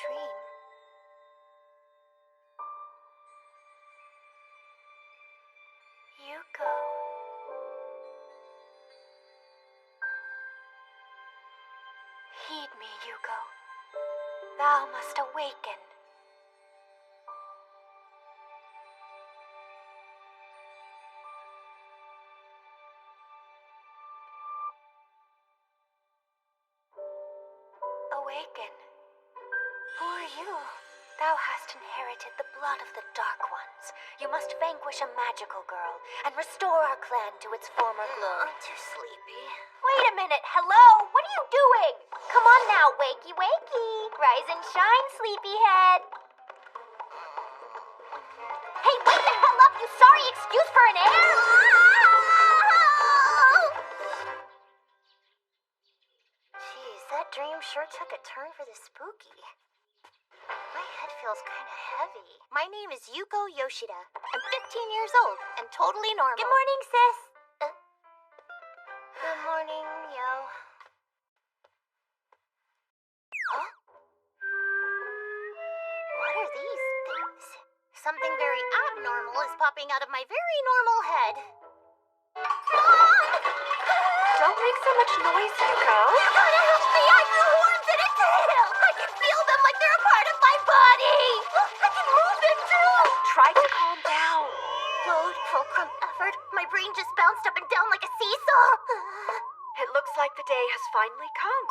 dream. Yuko. Heed me, Yuko. Thou must awaken. Awaken. Who are you? Thou hast inherited the blood of the Dark Ones. You must vanquish a magical girl and restore our clan to its former glory. I'm too sleepy. Wait a minute. Hello? What are you doing? Come on now, wakey wakey. Rise and shine, sleepyhead. Hey, wake the hell up, you sorry excuse for an heir? Jeez, that dream sure took a turn for the spooky. My head feels kind of heavy. My name is Yuko Yoshida. I'm 15 years old and totally normal. Good morning, sis. Good morning, yo. Huh? What are these things? Something very abnormal is popping out of my very normal head. Don't make so much noise, Yuko. You gotta help me! I feel horns and a tail! I can feel them like they're a part of my body! I can move them too! Try to calm down. Load, fulcrum, effort. My brain just bounced up and down like a seesaw. It looks like the day has finally come.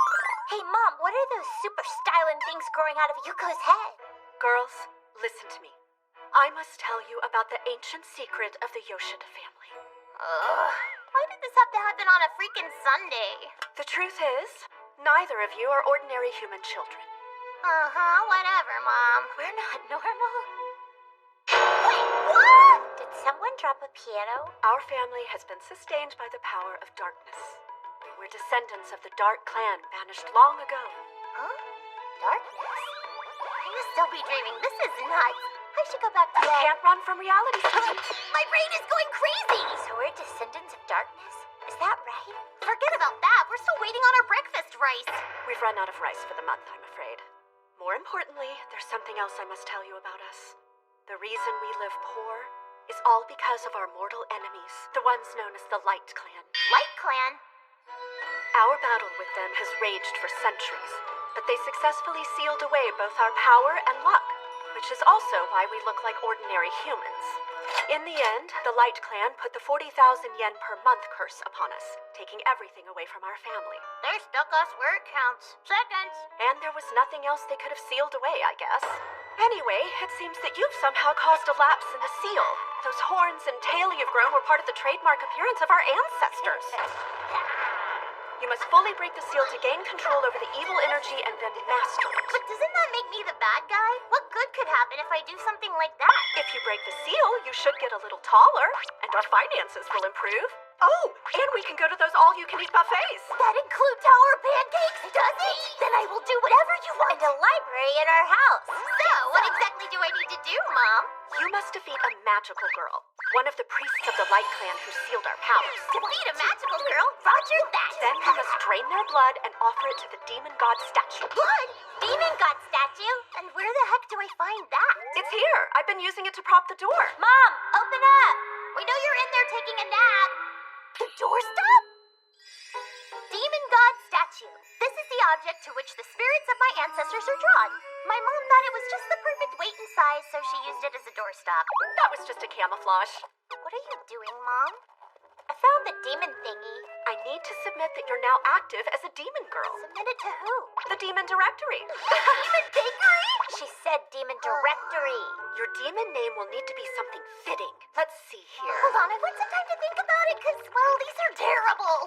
Hey, Mom, what are those super styling things growing out of Yuko's head? Girls, listen to me. I must tell you about the ancient secret of the Yoshida family. Why did this have to happen on a freaking Sunday? The truth is, neither of you are ordinary human children. Whatever, Mom. We're not normal. Wait, what? Did someone drop a piano? Our family has been sustained by the power of darkness. We're descendants of the Dark Clan banished long ago. Huh? Darkness? I must still be dreaming. This is nuts. I should go back to You bed. can't run from reality. My brain is going crazy! So we're descendants of darkness? Is that right? Forget about that. We're still waiting on our breakfast rice. We've run out of rice for the month, I'm afraid. More importantly, there's something else I must tell you about us. The reason we live poor is all because of our mortal enemies, the ones known as the Light Clan. Light Clan? Our battle with them has raged for centuries, but they successfully sealed away both our power and luck, which is also why we look like ordinary humans. In the end, the Light Clan put the 40,000 yen per month curse upon us, taking everything away from our family. They stuck us where it counts. Seconds. And there was nothing else they could have sealed away, I guess. Anyway, it seems that you've somehow caused a lapse in the seal. Those horns and tail you've grown were part of the trademark appearance of our ancestors. You must fully break the seal to gain control over the evil energy and then master it. But doesn't that make me the bad guy? What good could happen if I do something like that? If you break the seal, you should get a little taller, and our finances will improve. Oh, and we can go to those all-you-can-eat buffets. That includes tower pancakes, does it? Then I will do whatever you want. And a library in our house. So, what exactly do I need to do, Mom? You must defeat a magical girl, one of the priests of the Light Clan who sealed our powers. Defeat a magical girl? Roger that. Then you must drain their blood and offer it to the demon god statue. Blood? Demon god statue? And where the heck do I find that? It's here. I've been using it to prop the door. Mom, open up. We know you're in there taking a nap. The doorstop? Demon god statue. This is the object to which the spirits of my ancestors are drawn. My mom thought it was just the perfect weight and size, so she used it as a doorstop. That was just a camouflage. What are you doing, Mom? I found the demon thingy. I need to submit that you're now active as a demon girl. Submit it to who? The demon directory. Demon bakery? She said demon directory. Your demon name will need to be something fitting. Let's see here. Hold on, I want some time to think about it, because, well, these are terrible.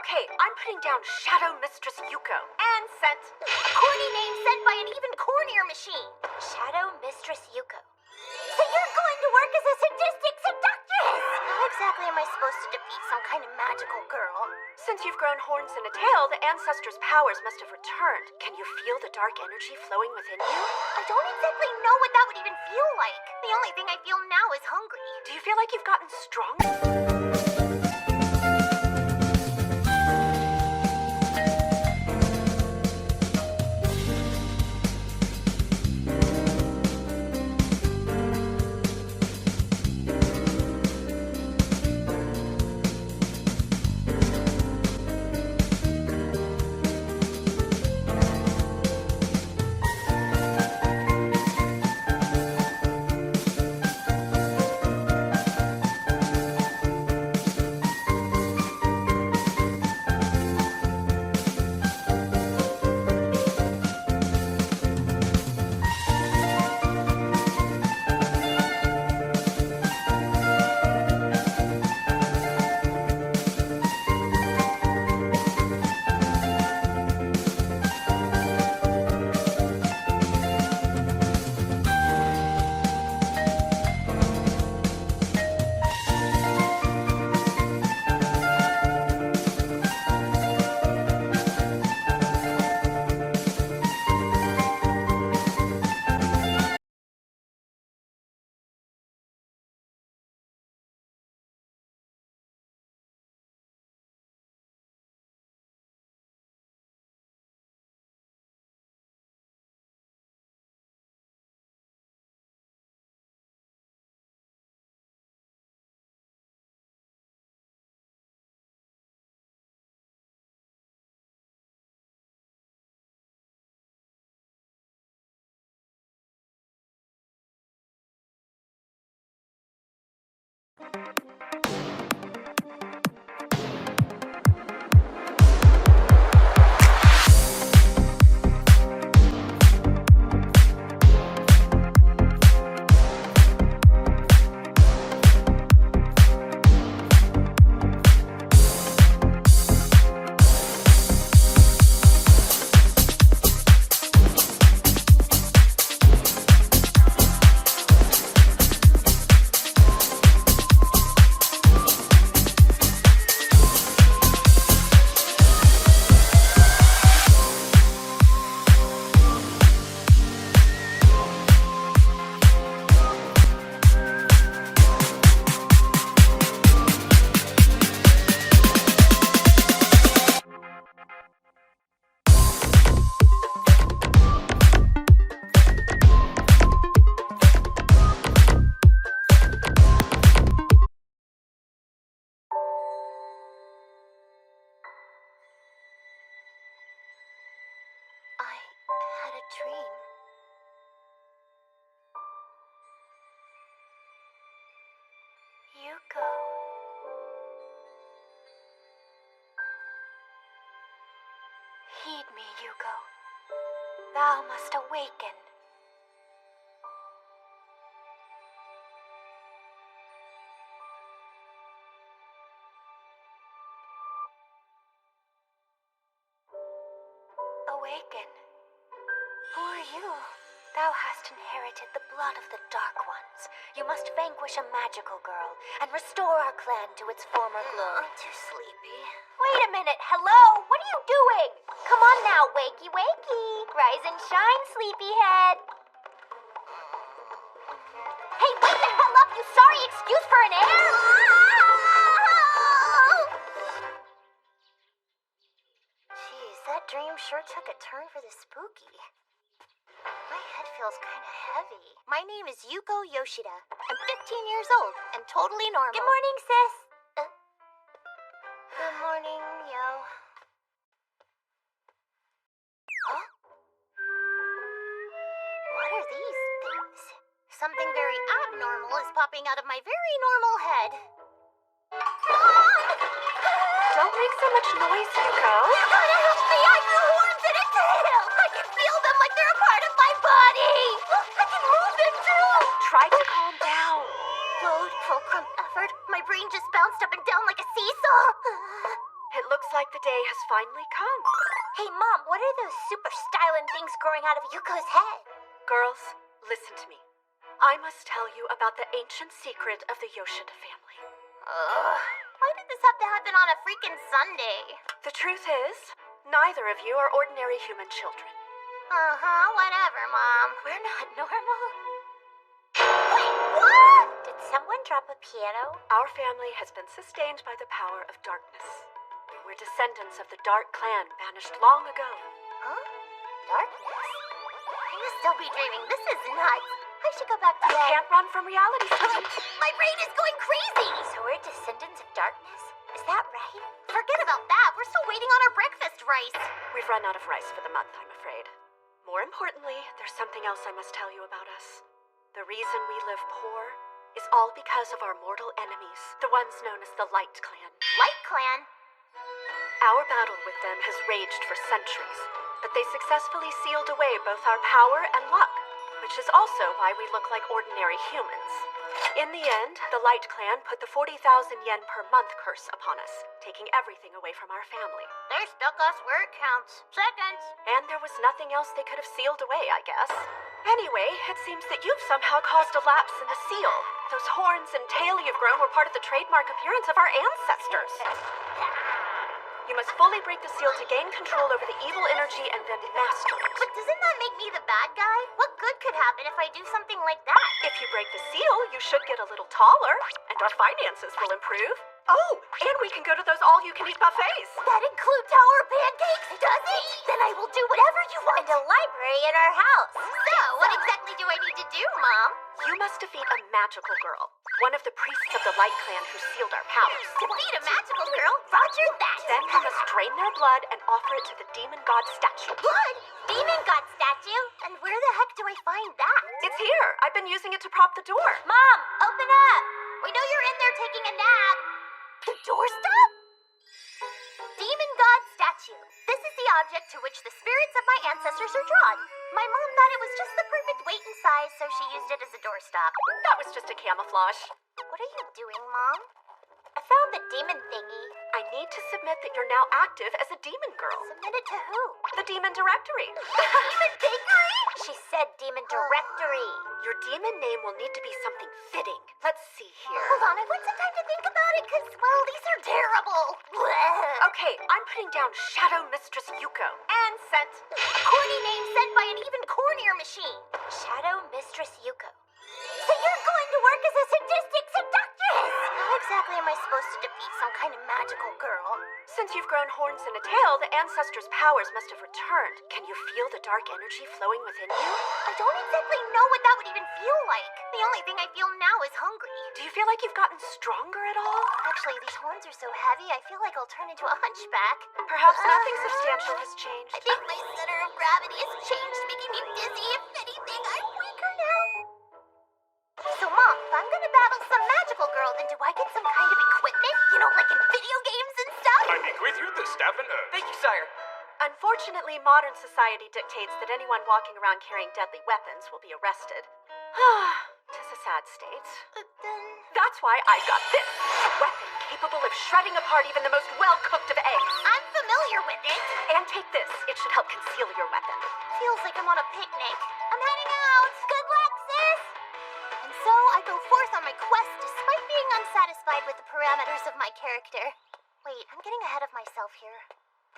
Okay, I'm putting down Shadow Mistress Yuko. And sent. A corny name sent by an even cornier machine. Shadow Mistress Yuko. So you're going to work as a sadistic seductress! How exactly am I supposed to defeat some kind of magical girl? Since you've grown horns and a tail, the ancestors' powers must have returned. Can you feel the dark energy flowing within you? I don't exactly know what that would even feel like. The only thing I feel now is hungry. Do you feel like you've gotten stronger? I had a dream. Yuko. Heed me, Yuko. Thou must awaken. Awaken. Who are you? Thou hast inherited the blood of the Dark Ones. You must vanquish a magical girl and restore our clan to its former glory. I'm too sleepy. Wait a minute. Hello? What are you doing? Come on now, wakey wakey. Rise and shine, sleepyhead. Hey, wake the hell up, you sorry excuse for an heir! Jeez, that dream sure took a turn for the spooky. My head feels kind of heavy. My name is Yuko Yoshida. I'm 15 years old and totally normal. Good morning, sis. Good morning, yo. Huh? What are these things? Something very abnormal is popping out of my very normal head. Don't make so much noise, Yuko. You gotta help me! I feel horns and a tail! I can feel them like they're a part of my body! I can move them too! Try to calm down. Load, fulcrum, effort. My brain just bounced up and down like a seesaw. It looks like the day has finally come. Hey, Mom, what are those super styling things growing out of Yuko's head? Girls, listen to me. I must tell you about the ancient secret of the Yoshida family. Why did this have to happen on a freaking Sunday? The truth is, neither of you are ordinary human children. Whatever, Mom. We're not normal. Wait, what? Did someone drop a piano? Our family has been sustained by the power of darkness. We're descendants of the Dark Clan banished long ago. Huh? Darkness? I must still be dreaming. This is nuts. I should go back to You bed. can't run from reality, Susan. My brain is going crazy! So we're descendants of darkness? Is that right? Forget about that. We're still waiting on our breakfast rice. We've run out of rice for the month, I'm afraid. More importantly, there's something else I must tell you about us. The reason we live poor is all because of our mortal enemies, the ones known as the Light Clan. Light Clan? Our battle with them has raged for centuries, but they successfully sealed away both our power and luck, which is also why we look like ordinary humans. In the end, the Light Clan put the 40,000 yen per month curse upon us, taking everything away from our family. They stuck us where it counts. Seconds. And there was nothing else they could have sealed away, I guess. Anyway, it seems that you've somehow caused a lapse in the seal. Those horns and tail you've grown were part of the trademark appearance of our ancestors. You must fully break the seal to gain control over the evil energy and then master it. But doesn't that make me the bad guy? What good could happen if I do something like that? If you break the seal, you should get a little taller, and our finances will improve. Oh, and we can go to those all-you-can-eat buffets. That includes Tower Pancakes, does it? Then I will do whatever you want. And a library in our house. So, what exactly do I need to do, Mom? You must defeat a magical girl, one of the priests of the Light Clan who sealed our powers. Defeat a magical girl? Roger that. Then you must drain their blood and offer it to the demon god statue. Blood? Demon god statue? And where the heck do I find that? It's here. I've been using it to prop the door. Mom, open up. We know you're in there taking a nap. The doorstop? Demon God statue. This is the object to which the spirits of my ancestors are drawn. My mom thought it was just the perfect weight and size, so she used it as a doorstop. That was just a camouflage. What are you doing, Mom? I found the demon thingy. I need to submit that you're now active as a demon girl. Submit it to who? The demon directory. Demon bakery? She said demon directory. Your demon name will need to be something fitting. Let's see here. Hold on, I want some time to think about it, because, well, these are terrible. Okay, I'm putting down Shadow Mistress Yuko. And sent. A corny name sent by an even cornier machine. Shadow Mistress Yuko. So you're going to work as a sadistic seductress! How exactly am I supposed to defeat some kind of magical girl? Since you've grown horns and a tail, the ancestors' powers must have returned. Can you feel the dark energy flowing within you? I don't exactly know what that would even feel like. The only thing I feel now is hungry. Do you feel like you've gotten stronger at all? Actually, these horns are so heavy, I feel like I'll turn into a hunchback. Perhaps nothing substantial has changed. I think my center of gravity has changed, making me dizzy. If anything, I'm weaker now. So, Mom, if I'm gonna battle some magical girl, then do I get some kind of equipment? You know, like in video games and stuff? I bequeath you the staff and herbs. Thank you, sire. Unfortunately, modern society dictates that anyone walking around carrying deadly weapons will be arrested. Tis a sad state. Then... That's why I got this. A weapon capable of shredding apart even the most well-cooked of eggs. I'm familiar with it. And take this. It should help conceal your weapon. Feels like I'm on a picnic. I'm heading out. Good luck, sis! And so I go forth on my quest despite being unsatisfied with the parameters of my character. Wait, I'm getting ahead of myself here.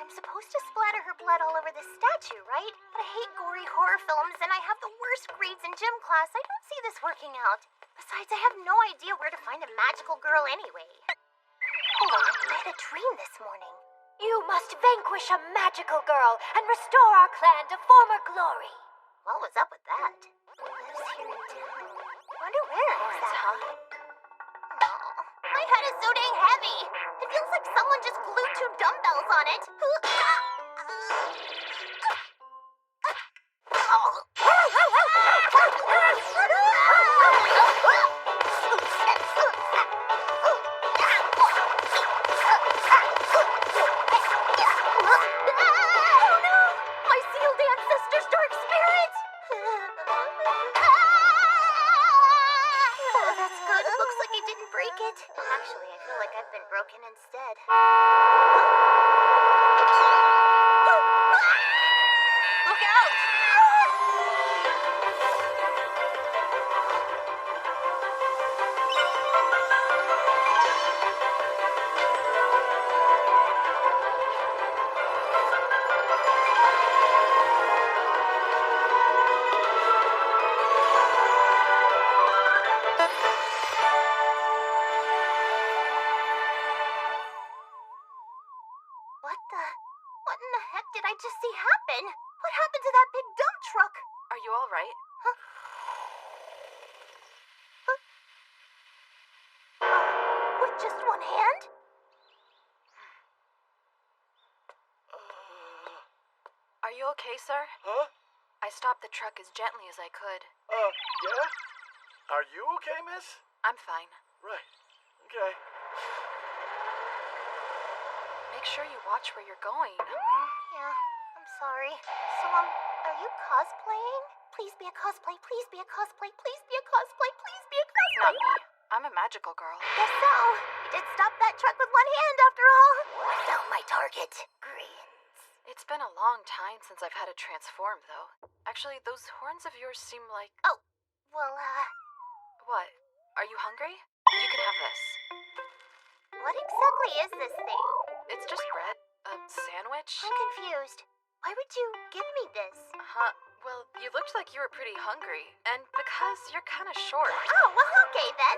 I'm supposed to splatter her blood all over this statue, right? But I hate gory horror films and I have the worst grades in gym class. I don't see this working out. Besides, I have no idea where to find a magical girl anyway. Hold on, I had a dream this morning. You must vanquish a magical girl and restore our clan to former glory. What was up with that? Who lives here in town? Wonder where exactly? Oh, my head is so dang heavy. It feels like someone just glued two dumbbells on it. Actually, I feel like I've been broken instead. Look out! What in the heck did I just see happen? What happened to that big dump truck? Are you all right? With just one hand? Are you okay, sir? Huh? I stopped the truck as gently as I could. Yeah? Are you okay, miss? I'm fine. Right. Okay. Make sure you watch where you're going. Yeah, I'm sorry. So, are you cosplaying? Please be a cosplay, please be a cosplay, please be a cosplay, please be a cosplay. Not me. I'm a magical girl. Guess so. You did stop that truck with one hand, after all. I found my target. Grins. It's been a long time since I've had to transform, though. Actually, those horns of yours seem like... Oh, well, What? Are you hungry? You can have this. what exactly is this thing? It's just bread. A sandwich? I'm confused. Why would you give me this? Huh. Well, you looked like you were pretty hungry. And because you're kind of short. Oh, well, okay then.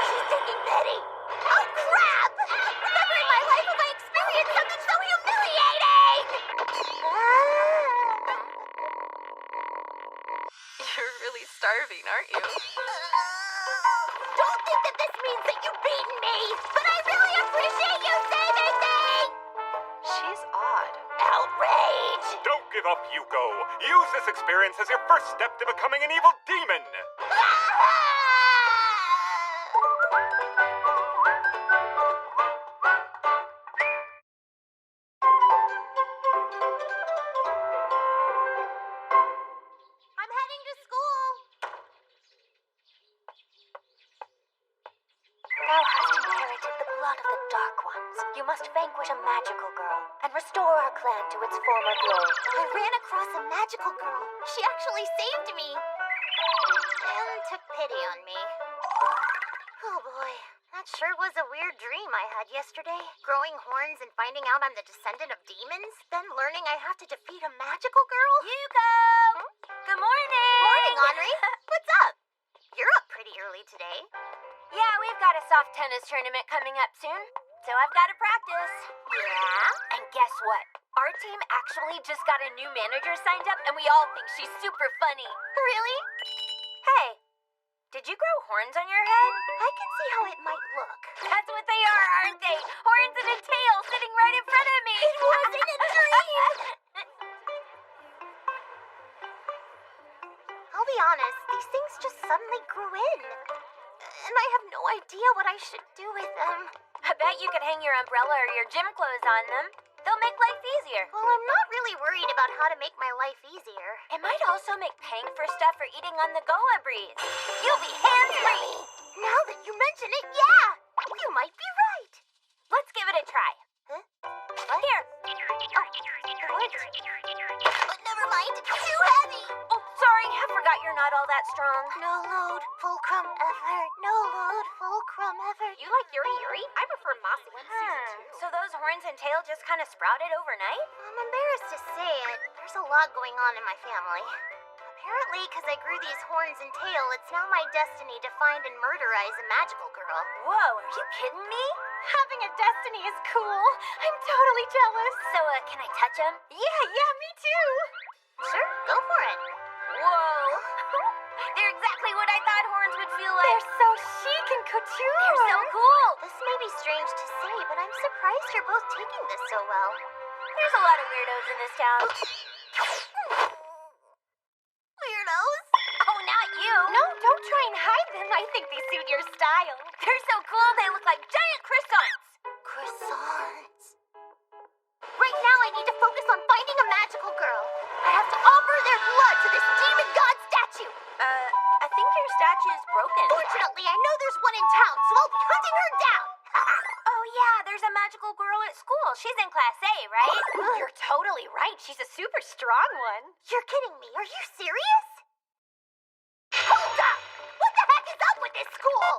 She's taking pity. Oh, crap! Never in my life have I experienced something so humiliating! You're really starving, aren't you? Don't think that this means that you've beaten me, but I really appreciate you saving me! She's odd. Outrage! Don't give up, Yuko. Use this experience as your first step to becoming an evil demon. I'm heading to school. Thou hast inherited the blood of the Dark Ones. You must vanquish a magical girl and restore our clan to its former glory. I ran across a magical girl. She actually saved me. And took pity on me. Oh boy, that sure was a weird dream I had yesterday. Growing horns and finding out I'm the descendant of demons, then learning I have to defeat a magical girl. Yuko! Good morning! Morning, Henri. What's up? You're up pretty early today. Yeah, we've got a soft tennis tournament coming up soon, so I've got to practice. Yeah? And guess what? Our team actually just got a new manager signed up, and we all think she's super funny. Really? Hey, did you grow horns on your head? I can see how it might look. That's what they are, aren't they? Horns and a tail sitting right in front of me. It wasn't a dream. I'll be honest, these things just suddenly grew in. And I have no idea what I should do with them. I bet you could hang your umbrella or your gym clothes on them. They'll make life easier. Well, I'm not really worried about how to make my life easier. It might also make paying for stuff or eating on the go a breeze. You'll be hands-free. Now that you mention it, yeah! You might be right. Let's give it a try. Huh? What? Here. Oh, what? But never mind, too heavy! Oh, sorry, I forgot you're not all that strong. No load, fulcrum effort. No load, fulcrum effort. You like Yuri Yuri? I prefer Mossy One Season 2. So those horns and tail just kind of sprouted overnight? I'm embarrassed to say it. There's a lot going on in my family. Apparently, because I grew these horns and tail, it's now my destiny to find and murderize a magical girl. Whoa, are you kidding me? Having a destiny is cool. I'm totally jealous. So, can I touch him? Yeah, me too. Sure, go for it. Whoa. They're exactly what I thought horns would feel like. They're so chic and couture. They're so cool. This may be strange to say, but I'm surprised you're both taking this so well. There's a lot of weirdos in this town. Weirdos? Oh, not you. No, don't try and hide them. I think they suit your style. They're so cool, they look like giant croissants. Croissants. Right now, I need to focus on finding a magical girl. I have to offer their blood to this demon god statue. I think your statue is broken. Fortunately, I know there's one in town, so I'll be hunting her down. Oh, yeah, there's a magical girl at school. She's in Class A, right? You're totally right. She's a super strong one. You're kidding me. Are you serious? Hold up! What the heck is up with this school?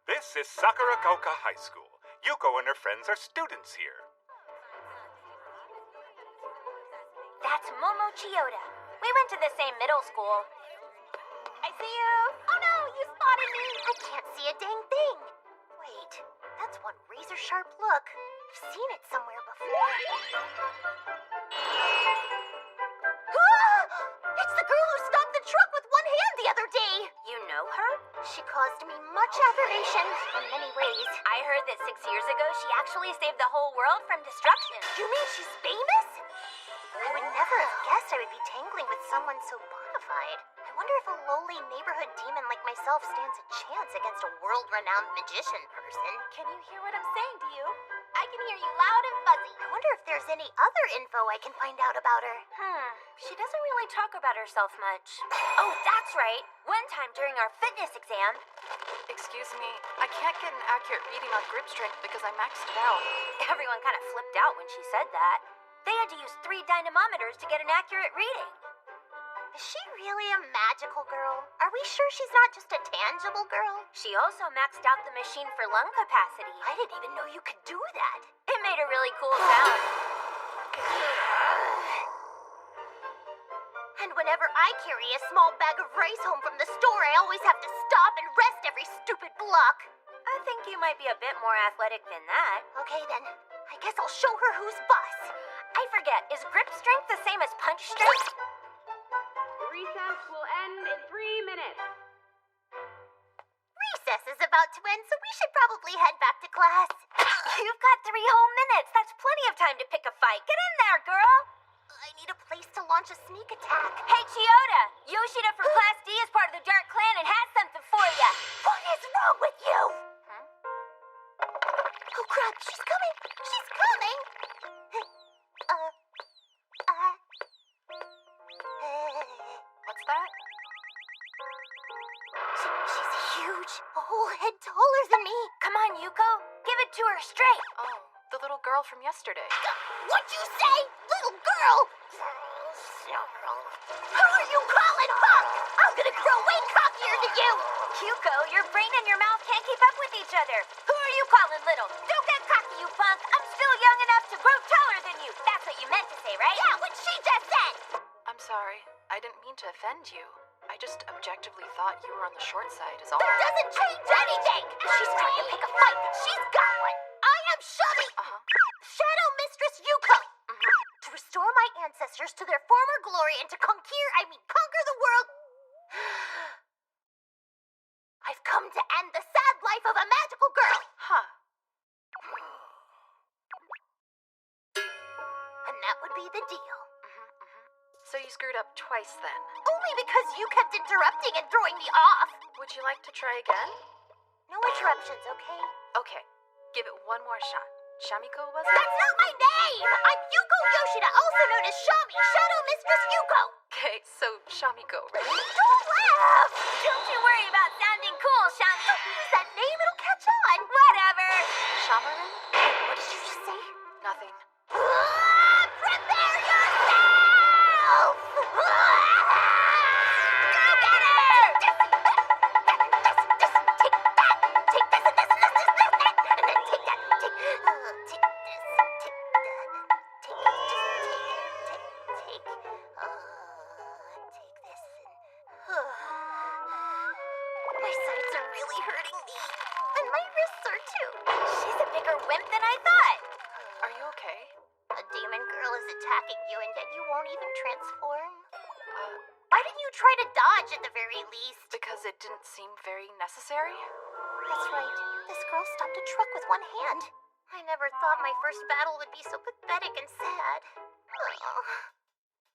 This is Sakuragoka High School. Yuko and her friends are students here. That's Momo Chiyoda. We went to the same middle school. I see you. Oh no, you spotted me. I can't see a dang thing. Wait, that's one razor sharp look. I've seen it somewhere before. Ah! It's the girl who stopped the truck with one hand the other day. You know her? She caused me much admiration in many ways. I heard that 6 years ago she actually saved the whole world from destruction. You mean she's famous? I would never have guessed I would be tangling with someone so bona fide. I wonder if a lowly neighborhood demon like myself stands a chance against a world-renowned magician person. Can you hear what I'm saying to you? I can hear you loud and fuzzy. I wonder if there's any other info I can find out about her. She doesn't really talk about herself much. Oh, that's right. One time during our fitness exam... Excuse me, I can't get an accurate reading on grip strength because I maxed it out. Everyone kind of flipped out when she said that. They had to use 3 dynamometers to get an accurate reading. Is she really a magical girl? Are we sure she's not just a tangible girl? She also maxed out the machine for lung capacity. I didn't even know you could do that. It made a really cool sound. And whenever I carry a small bag of rice home from the store, I always have to stop and rest every stupid block. I think you might be a bit more athletic than that. Okay then, I guess I'll show her who's boss. I forget, is grip strength the same as punch strength? Recess will end in 3 minutes. Recess is about to end, so we should probably head back to class. You've got 3 whole minutes. That's plenty of time to pick a fight. Get in there, girl. I need a place to launch a sneak attack. Hey, Chiyoda. Yoshida from Class D is part of the Dark Clan and has some ya! What is wrong with you? Huh? Oh crap, she's coming! She's coming! What's that? She's huge, a whole head taller than me. Come on, Yuko. Give it to her straight. Oh, the little girl from yesterday. What'd you say, little girl? Who are you calling punk? I'm gonna grow way cockier than you. Yuko, your brain and your mouth can't keep up with each other. Who are you calling little? Don't get cocky, you punk. I'm still young enough to grow taller than you. That's what you meant to say, right? Yeah, what she just said. I'm sorry. I didn't mean to offend you. I just objectively thought you were on the short side is all. That doesn't change anything. She's trying to pick a fight. She's got one. I am Shubby, Uh-huh. Shadow Mistress Yuko. Mm-hmm. To restore my ancestors to their former glory and to conquer the world. I've come to end the sad life of a magical girl. Huh. And that would be the deal. So you screwed up twice then. Only because you kept interrupting and throwing me off. Would you like to try again? No interruptions, okay? Okay. Give it one more shot. Shamiko, was it? That's not my name! I'm Yuko Yoshida, also known as Shami, Shadow Mistress Yuko! Okay, so Shamiko, ready? Don't laugh! Don't you worry about sounding cool, Shami. Don't use that name, it'll catch on! Whatever. Shamarin? What did you just say? Nothing. Prepare yourself! Go get her! Take that! Take this and this and this and this and that! And then take that! Take this, take that, take this and... My sides are really hurting me. And my wrists are too. She's a bigger wimp than I thought. Are you okay? A demon girl is attacking you and yet you won't even transform? Uh, Why didn't you try to dodge at the very least? because it didn't seem very necessary? That's right. This girl stopped a truck with one hand. I never thought my first battle would be so pathetic and sad. Oh,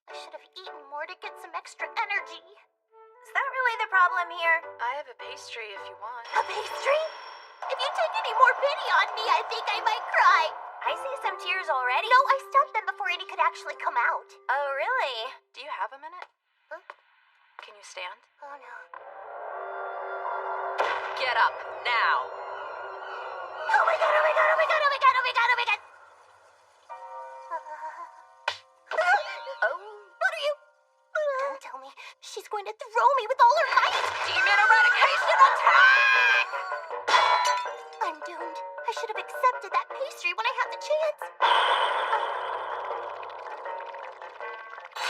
I should have eaten more to get some extra energy. Is that really the problem here? I have a pastry if you want. A pastry? If you take any more pity on me, I think I might cry. I see some tears already. No, I stopped them before any could actually come out. Oh, really? Do you have a minute? Huh? Can you stand? Oh no. Get up, now! Oh my god, oh my god, oh my god, oh my god, oh my god, oh my god! What are you? Don't tell me. She's going to throw me with all her might! Demon eradication attack! I'm doomed. I should have accepted that pastry when I had the chance.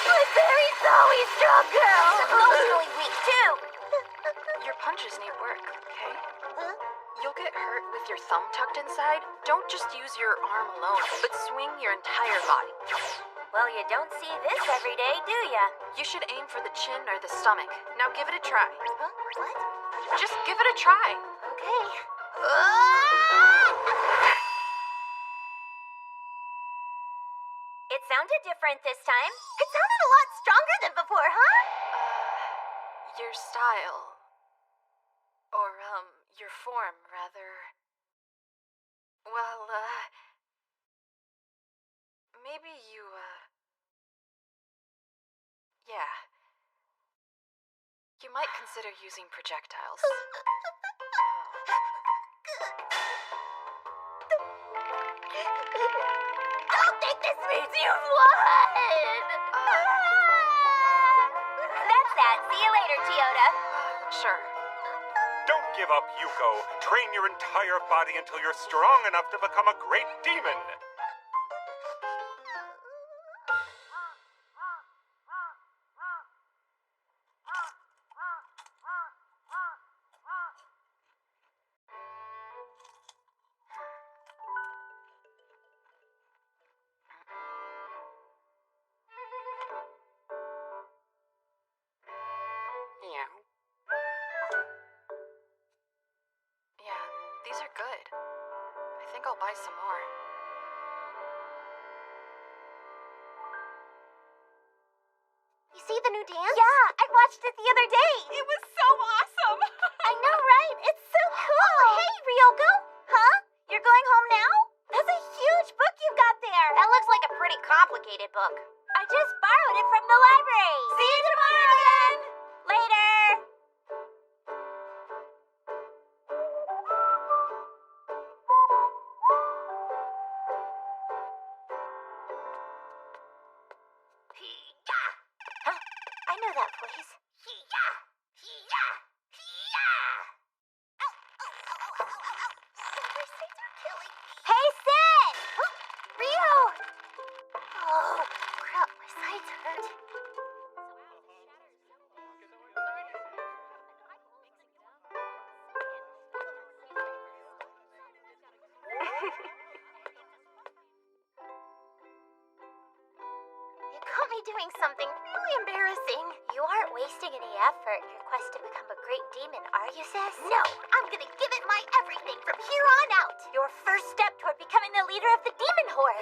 I'm very sorry, strong girl! Emotionally weak, too. Your punches need work, okay? Huh? You'll get hurt with your thumb tucked inside. Don't just use your arm alone, but swing your entire body. Well, you don't see this every day, do ya? You should aim for the chin or the stomach. Now give it a try. Huh? What? Just give it a try. Okay. It sounded different this time. It sounded a lot stronger than before, huh? Your style. Or, your form, rather. Well, maybe you, yeah. You might consider using projectiles. Don't think this means you've won! That's that. See you later, Toyota. Sure. Don't give up, Yuko. Train your entire body until you're strong enough to become a great demon. Yeah, these are good. I think I'll buy some more. You see the new dance? Yeah, I watched it the other day. It was so awesome! I know, right? It's so cool. Oh, hey, Ryoko. Huh? You're going home now? That's a huge book you've got there. That looks like a pretty complicated book. I just borrowed it from the library. See you tomorrow, then. Later. Huh? I know that voice. Hey, Sid! Rio! Oh, crap, my sides hurt. You caught me doing something really embarrassing. You aren't wasting any effort in your quest to become a great demon, are you, sis? No, I'm gonna give it my everything from here on out. Your first step toward becoming the leader of the demon horde.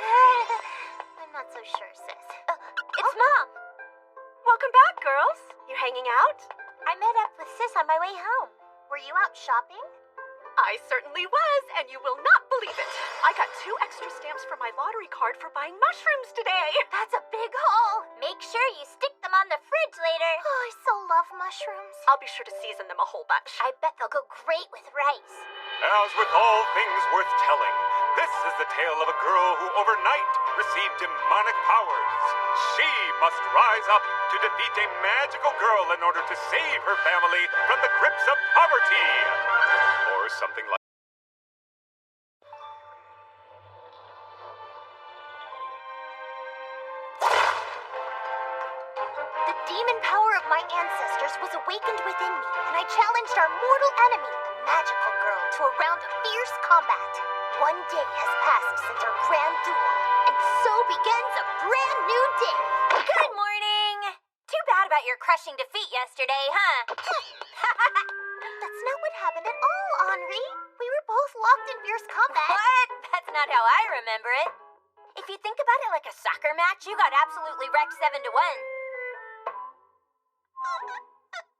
I'm not so sure, sis. It's Mom! Welcome back, girls. You hanging out? I met up with sis on my way home. Were you out shopping? I certainly was, and you will not believe it. I got 2 extra stamps for my lottery card for buying mushrooms today. That's a big haul. Make sure you stick them on the fridge later. Oh, I so love mushrooms. I'll be sure to season them a whole bunch. I bet they'll go great with rice. As with all things worth telling, this is the tale of a girl who overnight received demonic powers. She must rise up to defeat a magical girl in order to save her family from the grips of poverty. Or something like The demon power of my ancestors was awakened within me, and I challenged our mortal enemy, the magical girl, to a round of fierce combat. One day has passed since our grand duel, and so begins a brand new day. Good morning. Too bad about your crushing defeat yesterday, huh? That's not what happened at all, Henri. We were both locked in fierce combat. What? That's not how I remember it. If you think about it like a soccer match, you got absolutely wrecked 7-1.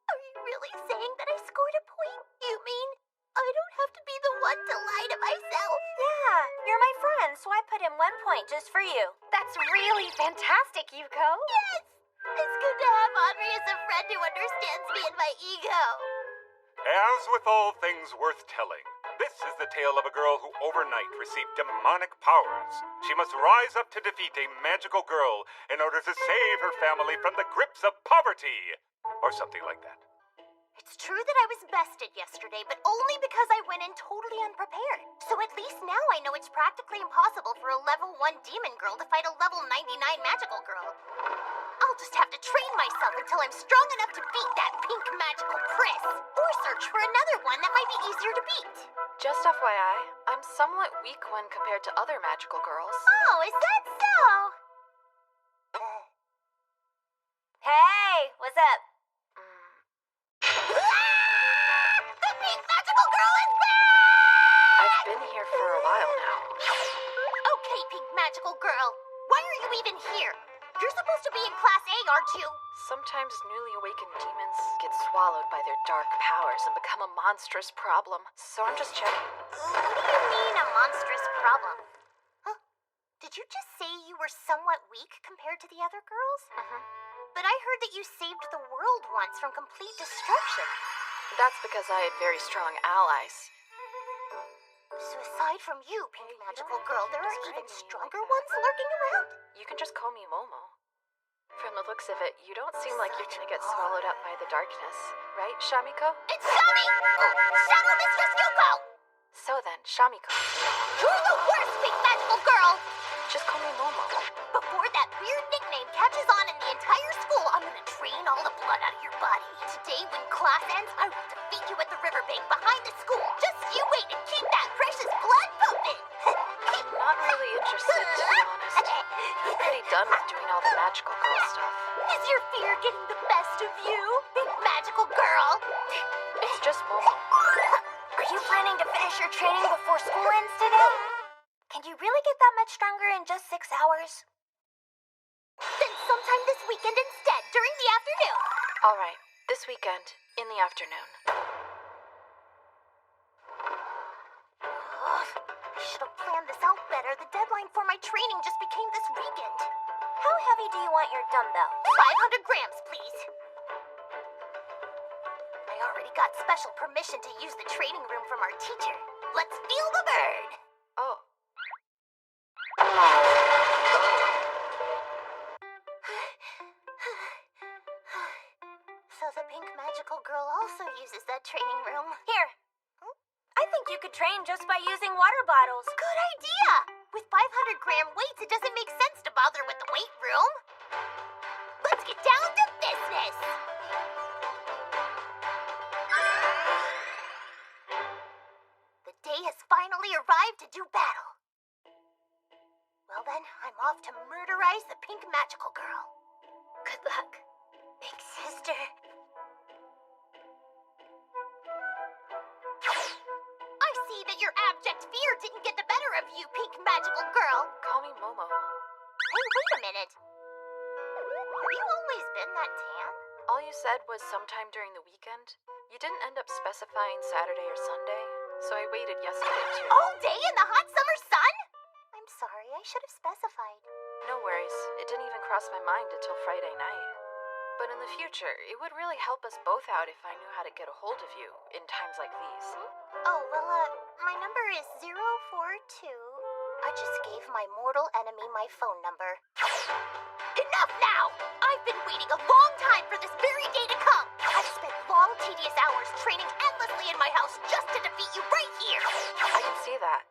Are you really saying that I scored a point? You mean I don't have to be the one to lie to myself? Yeah, you're my friend, so I put in 1 point just for you. That's really fantastic, Yuko. Yes! It's good to have Henri as a friend who understands me and my ego. As with all things worth telling, this is the tale of a girl who overnight received demonic powers. She must rise up to defeat a magical girl in order to save her family from the grips of poverty. Or something like that. It's true that I was bested yesterday, but only because I went in totally unprepared. So at least now I know it's practically impossible for a level 1 demon girl to fight a level 99 magical girl. I'll just have to train myself until I'm strong enough to beat that pink magical Pris. Or search for another one that might be easier to beat. Just FYI, I'm somewhat weak when compared to other magical girls. Oh, is that so? Hey, what's up? The pink magical girl is back! I've been here for a while now. Okay, pink magical girl. Why are you even here? You're supposed to be in Class A, aren't you? Sometimes newly awakened demons get swallowed by their dark powers and become a monstrous problem. So I'm just checking. What do you mean, a monstrous problem? Huh? Did you just say you were somewhat weak compared to the other girls? But I heard that you saved the world once from complete destruction. That's because I had very strong allies. So aside from you, pink magical girl, there are even stronger ones lurking around? You can just call me Momo. From the looks of it, you don't seem like you're gonna get swallowed up by the darkness. Right, Shamiko? It's Shami! Shadow Mistress Yuko! So then, Shamiko. You're the worst pink magical girl! Just call me Momo. Before that weird nickname catches on in the entire school, I'm gonna drain all the blood out of your body. Today, when class ends, I will defeat you at the riverbank behind the school. Just you wait and keep that precious blood pumping. Not really interested, to be honest. I'm pretty done with doing all the magical girl stuff. Is your fear getting the best of you, big magical girl? It's just Momo. Are you planning to finish your training before school ends today? Can you really get that much stronger in just 6 hours? Then sometime time this weekend instead, during the afternoon. All right, this weekend, in the afternoon. Ugh, I should have planned this out better. The deadline for my training just became this weekend. How heavy do you want your dumbbell? 500 grams, please. I already got special permission to use the training room from our teacher. Let's feel the bird. Oh. So the pink magical girl also uses that training room. Here. I think you could train just by using water bottles. Good idea! With 500-gram weights, it doesn't make sense to bother with the weight room. Let's get down to business! The day has finally arrived to do battle. Well then, I'm off to murderize the pink magical girl. Good luck, big sister. I see that your abject fear didn't get the better of you, pink magical girl. Call me Momo. Hey, wait a minute. Have you always been that tan? All you said was sometime during the weekend. You didn't end up specifying Saturday or Sunday, so I waited yesterday too. All day in the hot summer sun? I'm sorry, I should have specified. No worries. It didn't even cross my mind until Friday night. But in the future, it would really help us both out if I knew how to get a hold of you in times like these. Oh, well, my number is 042. I just gave my mortal enemy my phone number. Enough now! I've been waiting a long time for this very day to come! I've spent long, tedious hours training endlessly in my house just to defeat you right here! I can see that.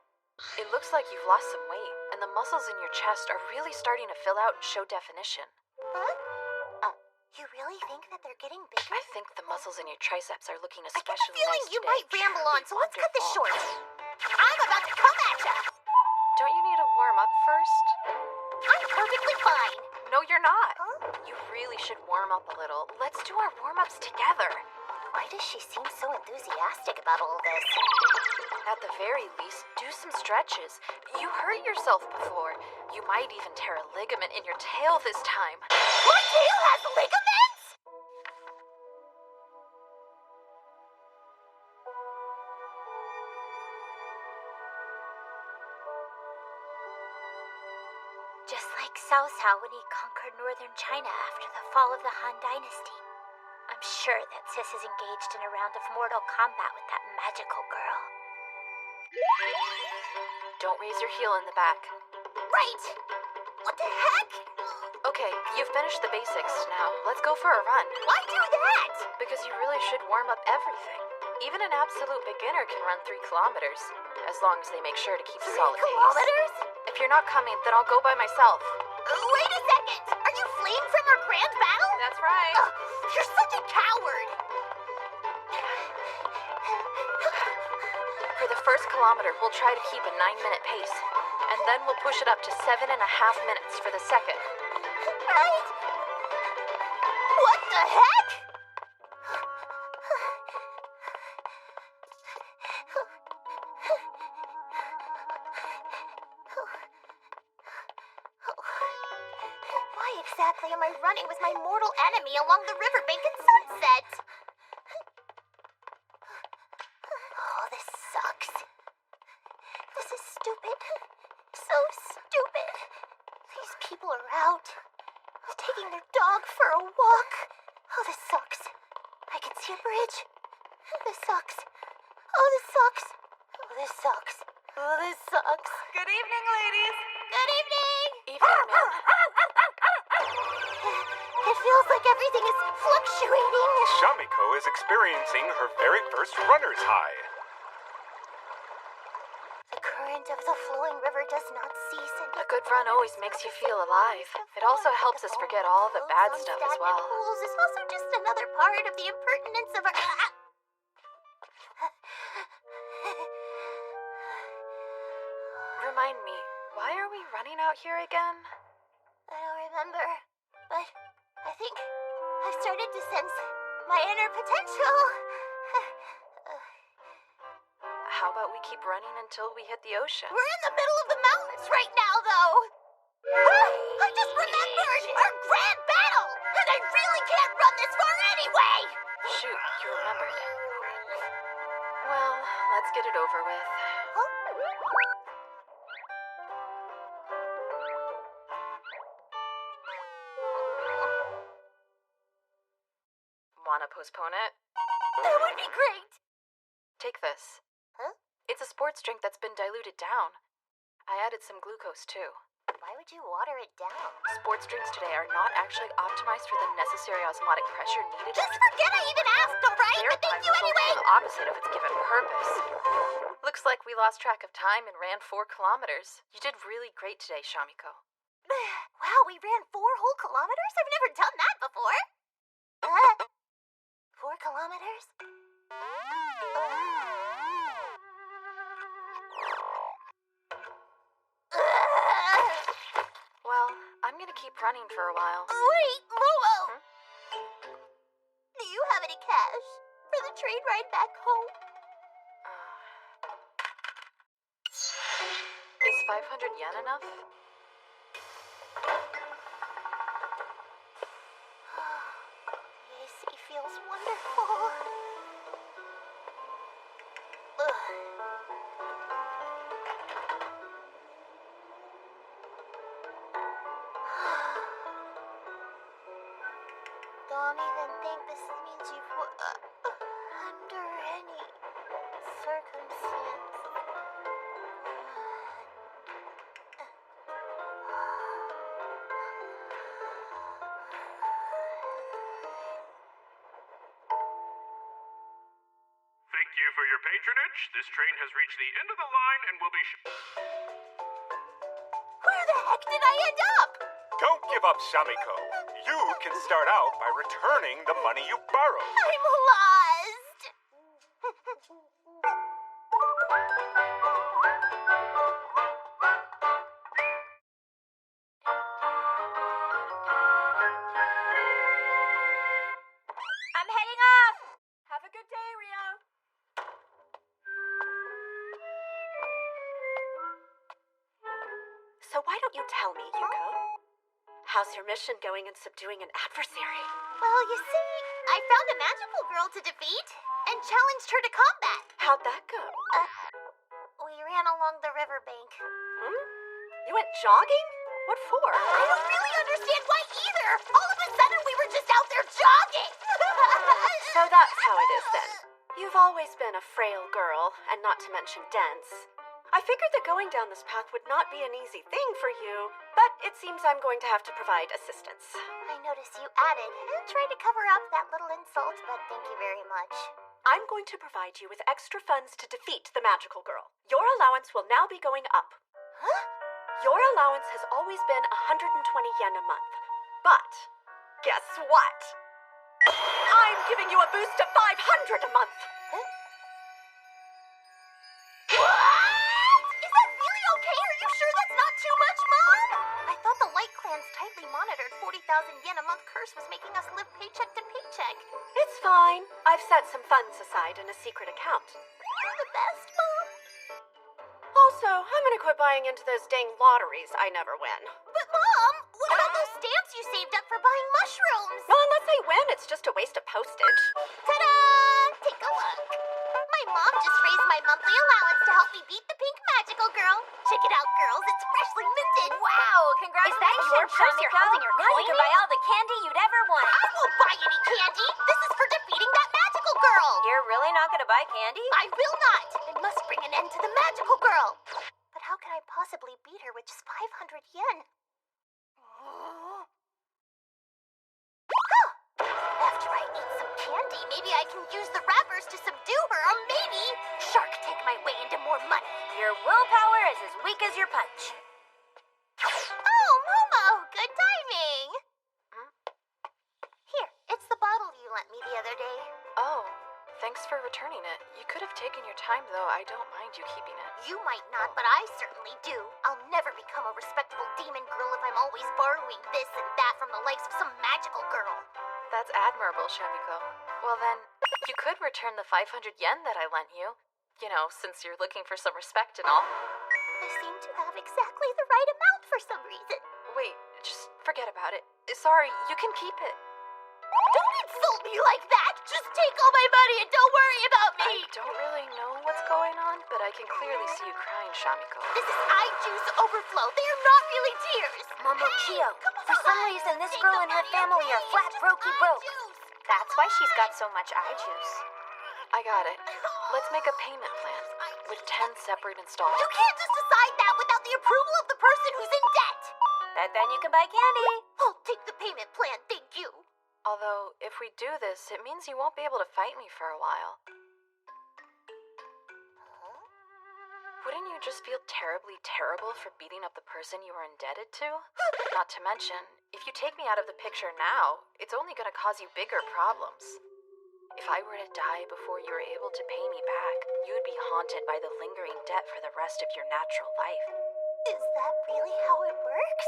It looks like you've lost some weight, and the muscles in your chest are really starting to fill out and show definition. Huh? You really think that they're getting bigger? I think the muscles in your triceps are looking I get especially the feeling nice you today. might ramble on, so let's cut this Wonderful. short. I'm about to come at ya! Don't you need to warm up first? I'm perfectly fine! No, you're not. Huh? You really should warm up a little. Let's do our warm-ups together. Why does she seem so enthusiastic about all this? At the very least, do some stretches. You hurt yourself before. You might even tear a ligament in your tail this time. My tail has ligaments?! Just like Cao Cao when he conquered northern China after the fall of the Han Dynasty. I'm sure that Sis is engaged in a round of mortal combat with that magical girl. Don't raise your heel in the back. Right! What the heck? Okay, you've finished the basics. Now, let's go for a run. Why do that? Because you really should warm up everything. Even an absolute beginner can run 3 kilometers, as long as they make sure to keep a 3 solid pace. kilometers? If you're not coming, then I'll go by myself. Wait a second! Are you fleeing from our grand battle? That's right. Ugh, you're such a coward! For the first kilometer, we'll try to keep a 9-minute pace, and then we'll push it up to 7.5 minutes for the second. Right? What the heck? Why exactly am I running with my mortal enemy along the riverbank at sunset? Oh, this sucks. This is stupid. So stupid. These people are out, taking their dog for a walk. Oh, this sucks. I can see a bridge. This sucks. Oh, this sucks. Oh, this sucks. Oh, this sucks. Good evening, ladies. Good evening. Evening, ma'am. It feels like everything is fluctuating. Shamiko is experiencing her very first runner's high. The current of the flowing river does not cease. And A good run always makes you feel alive. It also helps us forget all the bad stuff as well. Pools is also just another part of the impertinence of our. Remind me, why are we running out here again? I don't remember, but I think I've started to sense my inner potential. How about we keep running until we hit the ocean? We're in the middle of the mountains right now, though. I just remembered our grand battle. And I really can't run this far anyway! Shoot, you remembered. Well, let's get it over with. Huh? Wanna postpone it? That would be great! Take this. Huh? It's a sports drink that's been diluted down. I added some glucose too. Why would you water it down? Sports drinks today are not actually optimized for the necessary osmotic pressure needed. Just forget I even asked, alright? Their But thank you results anyway! are the opposite of its given purpose. Looks like we lost track of time and ran 4 kilometers. You did really great today, Shamiko. Wow, we ran 4 whole kilometers? I've never done that before. 4 kilometers? Well, I'm gonna keep running for a while. Wait, Momo! Huh? Do you have any cash for the train ride back home? Is 500 yen enough? The AC feels wonderful. Don't even think this means you under any circumstance. Thank you for your patronage. This train has reached the end of the line and will be Where the heck did I end up? Don't give up, Shamiko. You can start out by returning the money you borrowed. I'm lost. I'm heading off! Have a good day, Rio. So why don't you tell me, Yuko? How's your mission going in subduing an adversary? Well, you see, I found a magical girl to defeat and challenged her to combat. How'd that go? We ran along the riverbank. You went jogging? What for? I don't really understand why either. All of a sudden, we were just out there jogging. So that's how it is then. You've always been a frail girl, and not to mention dense. I figured that going down this path would not be an easy thing for you, but it seems I'm going to have to provide assistance. I noticed you added and tried to cover up that little insult, but thank you very much. I'm going to provide you with extra funds to defeat the magical girl. Your allowance will now be going up. Huh? Your allowance has always been 120 yen a month. But, guess what? I'm giving you a boost to 500 a month! Huh? What? Is that really okay? Are you sure that's not too much, Mom? I thought the Light Clan's tightly monitored 40,000 yen a month curse was making us live paycheck to paycheck. It's fine. I've set some funds aside in a secret account. You're the best, Mom. Also, I'm gonna quit buying into those dang lotteries I never win. But, Mom, what about those stamps you saved up for buying mushrooms? Well, unless I win, it's just a waste of postage. Ta-da! Take a look. My mom just raised my monthly allowance to help me beat the pink magical girl. Check it out, girls. It's freshly minted. Wow, congratulations, Is that your purse you're holding your Now you can coin buy all the candy you'd ever want. I won't buy any candy. This is for defeating that magical girl. You're really not gonna buy candy? I will not. It must bring an end to the magical girl. But how can I possibly beat her with just 500 yen? After I eat some candy, maybe I can use the wrappers to subdue her, or maybe Shark take my way into more money. Your willpower is as weak as your punch. Oh, Momo, good timing. Here, it's the bottle you lent me the other day. Oh, thanks for returning it. You could have taken your time, though. I don't mind you keeping it. You might not, but I certainly do. I'll never become a respectable demon girl if I'm always borrowing this and that from the likes of some magical girl. That's admirable, Shamiko. Well then, you could return the 500 yen that I lent you. You know, since you're looking for some respect and all. I seem to have exactly the right amount for some reason. Wait, just forget about it. Sorry, you can keep it. Don't insult me like that! Just take all my money and don't worry about me! I don't really know what's going on, but I can clearly see you crying, Shamiko. This is eye juice overflow. They are not really tears. Momochio, for some reason this girl and her family are flat brokey broke. That's why she's got so much eye juice. I got it. Let's make a payment plan with 10 separate installments. You can't just decide that without the approval of the person who's in debt. But then you can buy candy. I'll take the payment plan, thank you. Although, if we do this, it means you won't be able to fight me for a while. Wouldn't you just feel terrible for beating up the person you are indebted to? Not to mention, if you take me out of the picture now, it's only going to cause you bigger problems. If I were to die before you were able to pay me back, you would be haunted by the lingering debt for the rest of your natural life. Is that really how it works?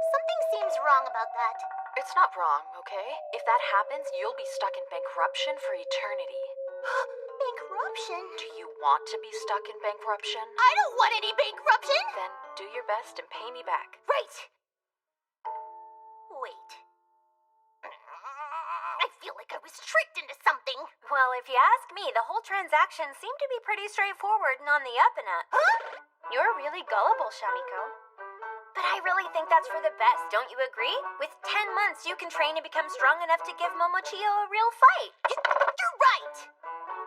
Something seems wrong about that. It's not wrong, okay? If that happens, you'll be stuck in bankruption for eternity. Bankruption? Do you want to be stuck in bankruption? I don't want any bankruption! Then do your best and pay me back. Right! Wait. I feel like I was tricked into something. Well, if you ask me, the whole transaction seemed to be pretty straightforward and on the up and up. Huh? You're really gullible, Shamiko. But I really think that's for the best, don't you agree? With 10 months, you can train and become strong enough to give Momochio a real fight. You're right!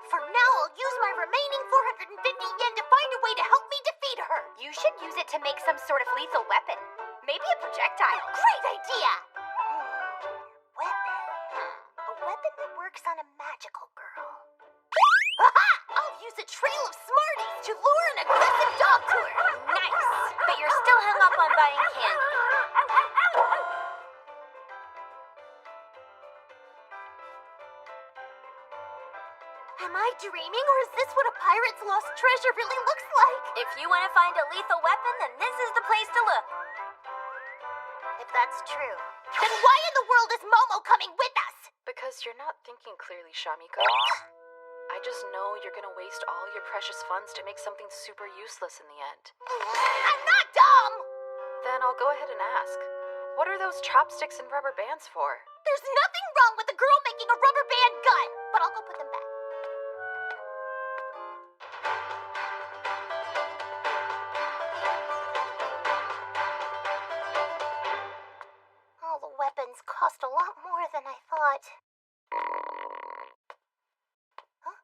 For now, I'll use my remaining 450 yen to find a way to help me defeat her. You should use it to make some sort of lethal weapon. Maybe a projectile. Great idea! Weapon. A weapon that works on a magical girl. Aha! I'll use a trail of Smarties to lure an aggressive dog to her. Nice! But you're still hung up on buying candy. Am I dreaming, or is this what a pirate's lost treasure really looks like? If you want to find a lethal weapon, then this is the place to look. If that's true, then why in the world is Momo coming with us? Because you're not thinking clearly, Shamiko. I just know you're gonna waste all your precious funds to make something super useless in the end. I'm not dumb! Then I'll go ahead and ask. What are those chopsticks and rubber bands for? There's nothing wrong with a girl making a rubber band gun, but I'll go put them back. All the weapons cost a lot more than I thought. Huh?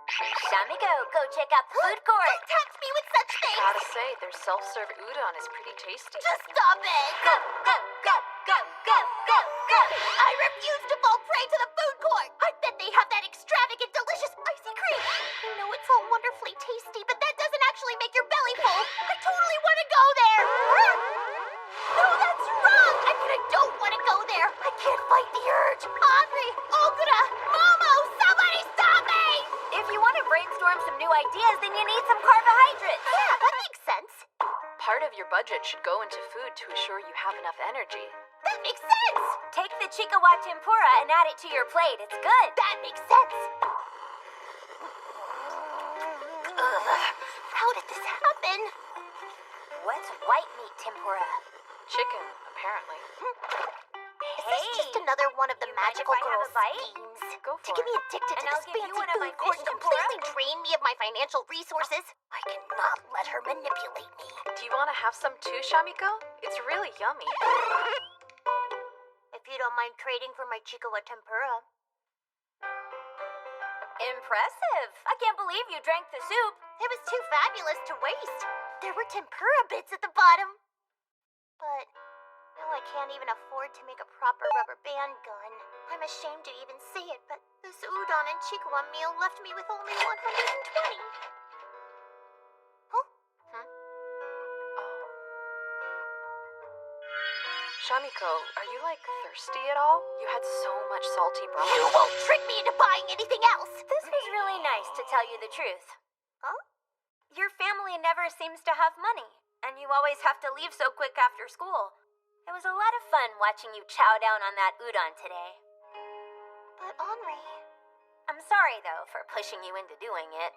Shamiko, go check out the food court. Don't tempt me with such things! Gotta say, their self-serve udon is pretty tasty. Just stop it! Go, go, go, go, go, go, go! I refuse to fall prey to the food court! I bet they have that extravagant, delicious icy cream! I know it's all wonderfully tasty, but that doesn't actually make your belly full! I totally want to go there! No, that's wrong! I mean, I don't want to go there! I can't fight the urge! Henri! Okura! Momo! Somebody stop me! If you want to brainstorm some new ideas, then you need some carbohydrates. Yeah, that makes sense. Part of your budget should go into food to assure you have enough energy. That makes sense! Take the Chikawa tempura and add it to your plate. It's good. That makes sense! Ugh, how did this happen? What's white meat tempura? Chicken, apparently. Is this just another one of the you mind magical if I have girl's a bite? schemes? Go To for get it. me addicted And to I'll this give you fancy one of my food court fish and tempura. completely drain me of my financial resources? I cannot let her manipulate me. Do you want to have some too, Shamiko? It's really yummy. If you don't mind trading for my Chikawa tempura. Impressive. I can't believe you drank the soup. It was too fabulous to waste. There were tempura bits at the bottom. But now I can't even afford to make a proper rubber band gun. I'm ashamed to even say it, but this udon and Chikawa meal left me with only 120. Huh? Oh. Shamiko, are you, thirsty at all? You had so much salty broth. You won't trick me into buying anything else! This was really nice, to tell you the truth. Huh? Your family never seems to have money, and you always have to leave so quick after school. It was a lot of fun watching you chow down on that udon today. But Henri... I'm sorry, though, for pushing you into doing it.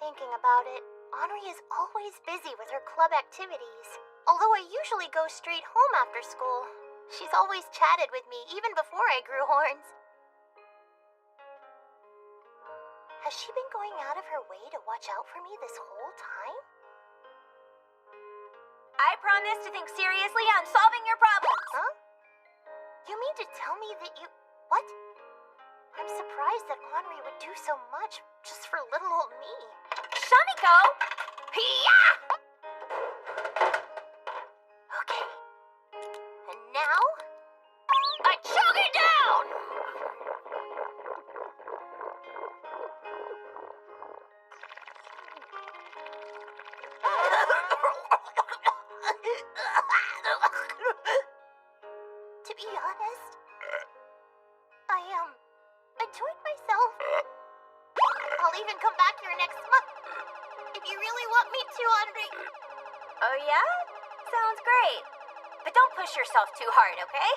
Thinking about it, Henri is always busy with her club activities. Although I usually go straight home after school, she's always chatted with me even before I grew horns. Has she been going out of her way to watch out for me this whole time? I promise to think seriously on solving your problems. Huh? You mean to tell me that you... What? I'm surprised that Henri would do so much just for little old me. Shamiko! Yeah! Okay. And now? I choke it down! To be honest, I enjoyed myself. I'll even come back here next month. If you really want me to, Henri. Oh yeah? Sounds great. But don't push yourself too hard, okay?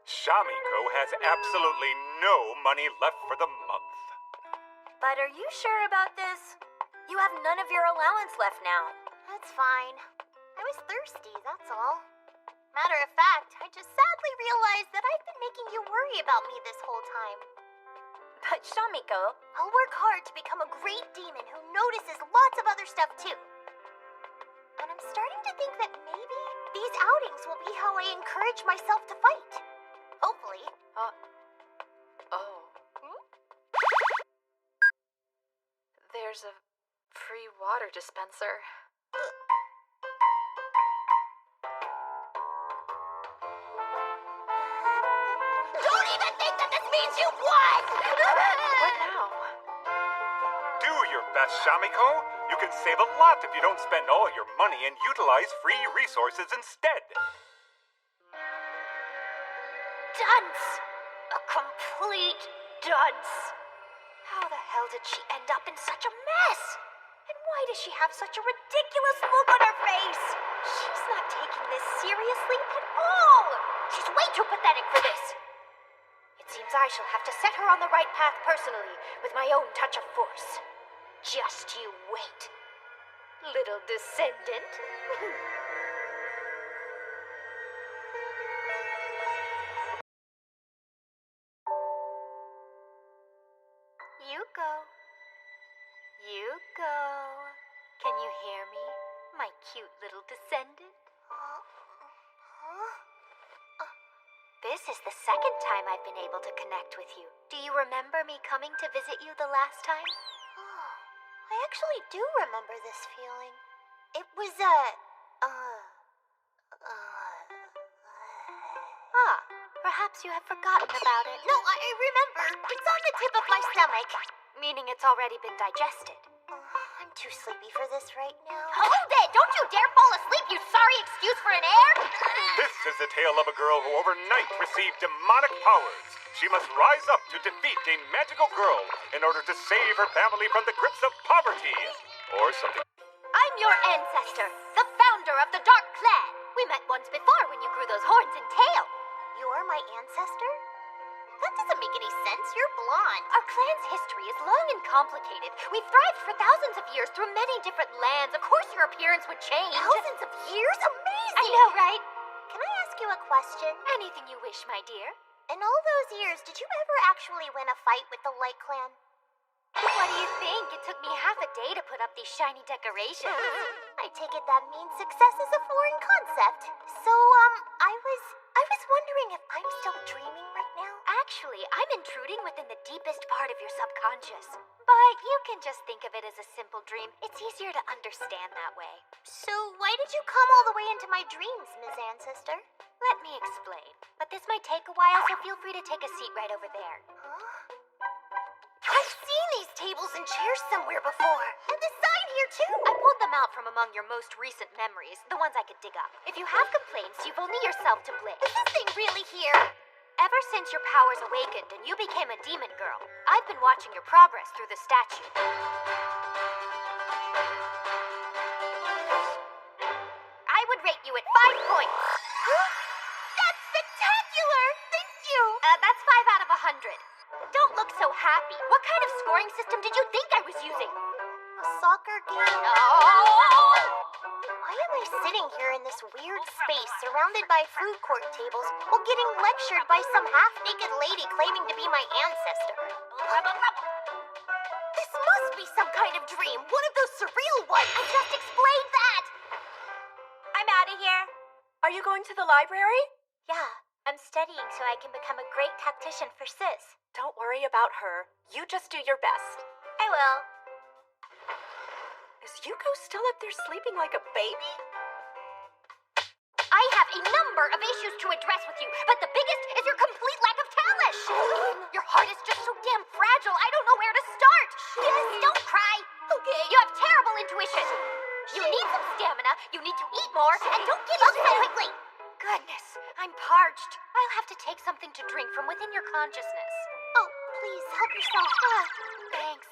Shamiko has absolutely no money left for the month. But are you sure about this? You have none of your allowance left now. That's fine. I was thirsty, that's all. Matter of fact, I just sadly realized that I've been making you worry about me this whole time. But Shamiko, I'll work hard to become a great demon who notices lots of other stuff too. And I'm starting to think that maybe these outings will be how I encourage myself to fight. Hopefully. There's a free water dispenser. Don't even think that this means you won! What now? Do your best, Shamiko. You can save a lot if you don't spend all your money and utilize free resources instead. dunce! A complete dunce! How the hell did she end up in such a mess? And why does she have such a ridiculous look on her face? She's not taking this seriously at all! She's way too pathetic for this! It seems I shall have to set her on the right path personally, with my own touch of force. Just you wait, little descendant. You go. You go. Can you hear me, my cute little descendant? This is the second time I've been able to connect with you. Do you remember me coming to visit you the last time? Oh, I actually do remember this feeling. It was, Perhaps you have forgotten about it. No, I remember. It's on the tip of my stomach. Meaning it's already been digested. I'm too sleepy for this right now. Hold it! Don't you dare fall asleep, you sorry excuse for an heir! This is the tale of a girl who overnight received demonic powers. She must rise up to defeat a magical girl in order to save her family from the grips of poverty. Or something. I'm your ancestor, the founder of the Dark Clan. We met once before when you grew those horns and tail. You're my ancestor? That doesn't make any sense. You're blonde. Our clan's history is long and complicated. We've thrived for thousands of years through many different lands. Of course your appearance would change. Thousands of years? Amazing! I know, right? Can I ask you a question? Anything you wish, my dear. In all those years, did you ever actually win a fight with the Light Clan? What do you think? It took me half a day to put up these shiny decorations. I take it that means success is a foreign concept. So, I was wondering if I'm still dreaming right now. Actually, I'm intruding within the deepest part of your subconscious. But you can just think of it as a simple dream. It's easier to understand that way. So, why did you come all the way into my dreams, Ms. Ancestor? Let me explain. But this might take a while, so feel free to take a seat right over there. Huh? I've seen these tables and chairs somewhere before. And this sign here, too. I pulled them out from among your most recent memories, the ones I could dig up. If you have complaints, you've only yourself to blame. Is this thing really here? Ever since your powers awakened and you became a demon girl, I've been watching your progress through the statue. I would rate you at 5 points. That's spectacular! Thank you! That's 5 out of 100. Don't look so happy. What kind of scoring system did you think I was using? A soccer game? Oh! Why am I sitting here in this weird space surrounded by food court tables while getting lectured by some half-naked lady claiming to be my ancestor? This must be some kind of dream, one of those surreal ones. I just explained that! I'm out of here. Are you going to the library? Yeah, I'm studying so I can become a great tactician for Sis. Don't worry about her. You just do your best. I will. Is Yuko still up there sleeping like a baby? I have a number of issues to address with you, but the biggest is your complete lack of talent. Your heart is just so damn fragile, I don't know where to start. Yes, don't cry. Okay. You have terrible intuition. You need some stamina, you need to eat more, and don't give up so quickly. Goodness, I'm parched. I'll have to take something to drink from within your consciousness. Oh, please, help yourself. Thanks.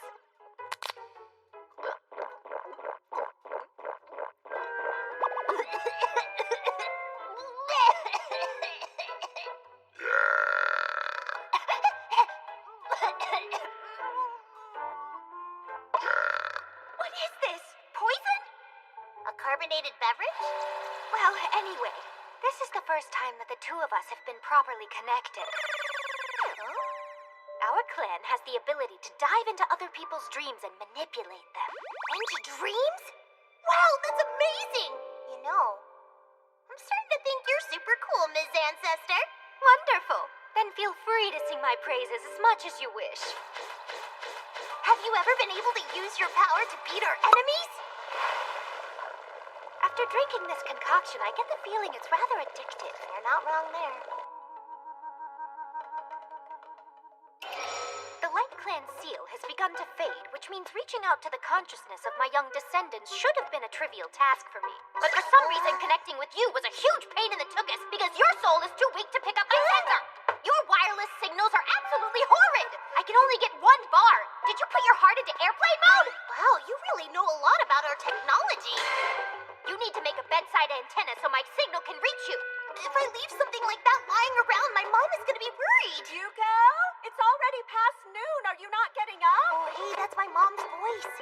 What is this? Poison? A carbonated beverage? Well, anyway, this is the first time that the two of us have been properly connected. Huh? Our clan has the ability to dive into other people's dreams and manipulate them. Into dreams? Wow, that's amazing! You know, I'm starting to think you're super cool, Ms. Ancestor. Wonderful. Then feel free to sing my praises as much as you wish. Have you ever been able to use your power to beat our enemies? After drinking this concoction, I get the feeling it's rather addictive. You're not wrong there. The Light Clan seal has begun to fade, which means reaching out to the consciousness of my young descendants should have been a trivial task for me. But for some reason, connecting with you was a huge pain in the tuchus because your soul is too weak to pick up my sensor. Your wireless signals are absolutely horrid. I can only get one bar. Did you put your heart into airplane mode? Wow, you really know a lot about our technology. You need to make a bedside antenna so my signal can reach you. If I leave something like that lying around, my mom is gonna be worried. Yuko, it's already past noon. Are you not getting up? Oh, hey, that's my mom's voice.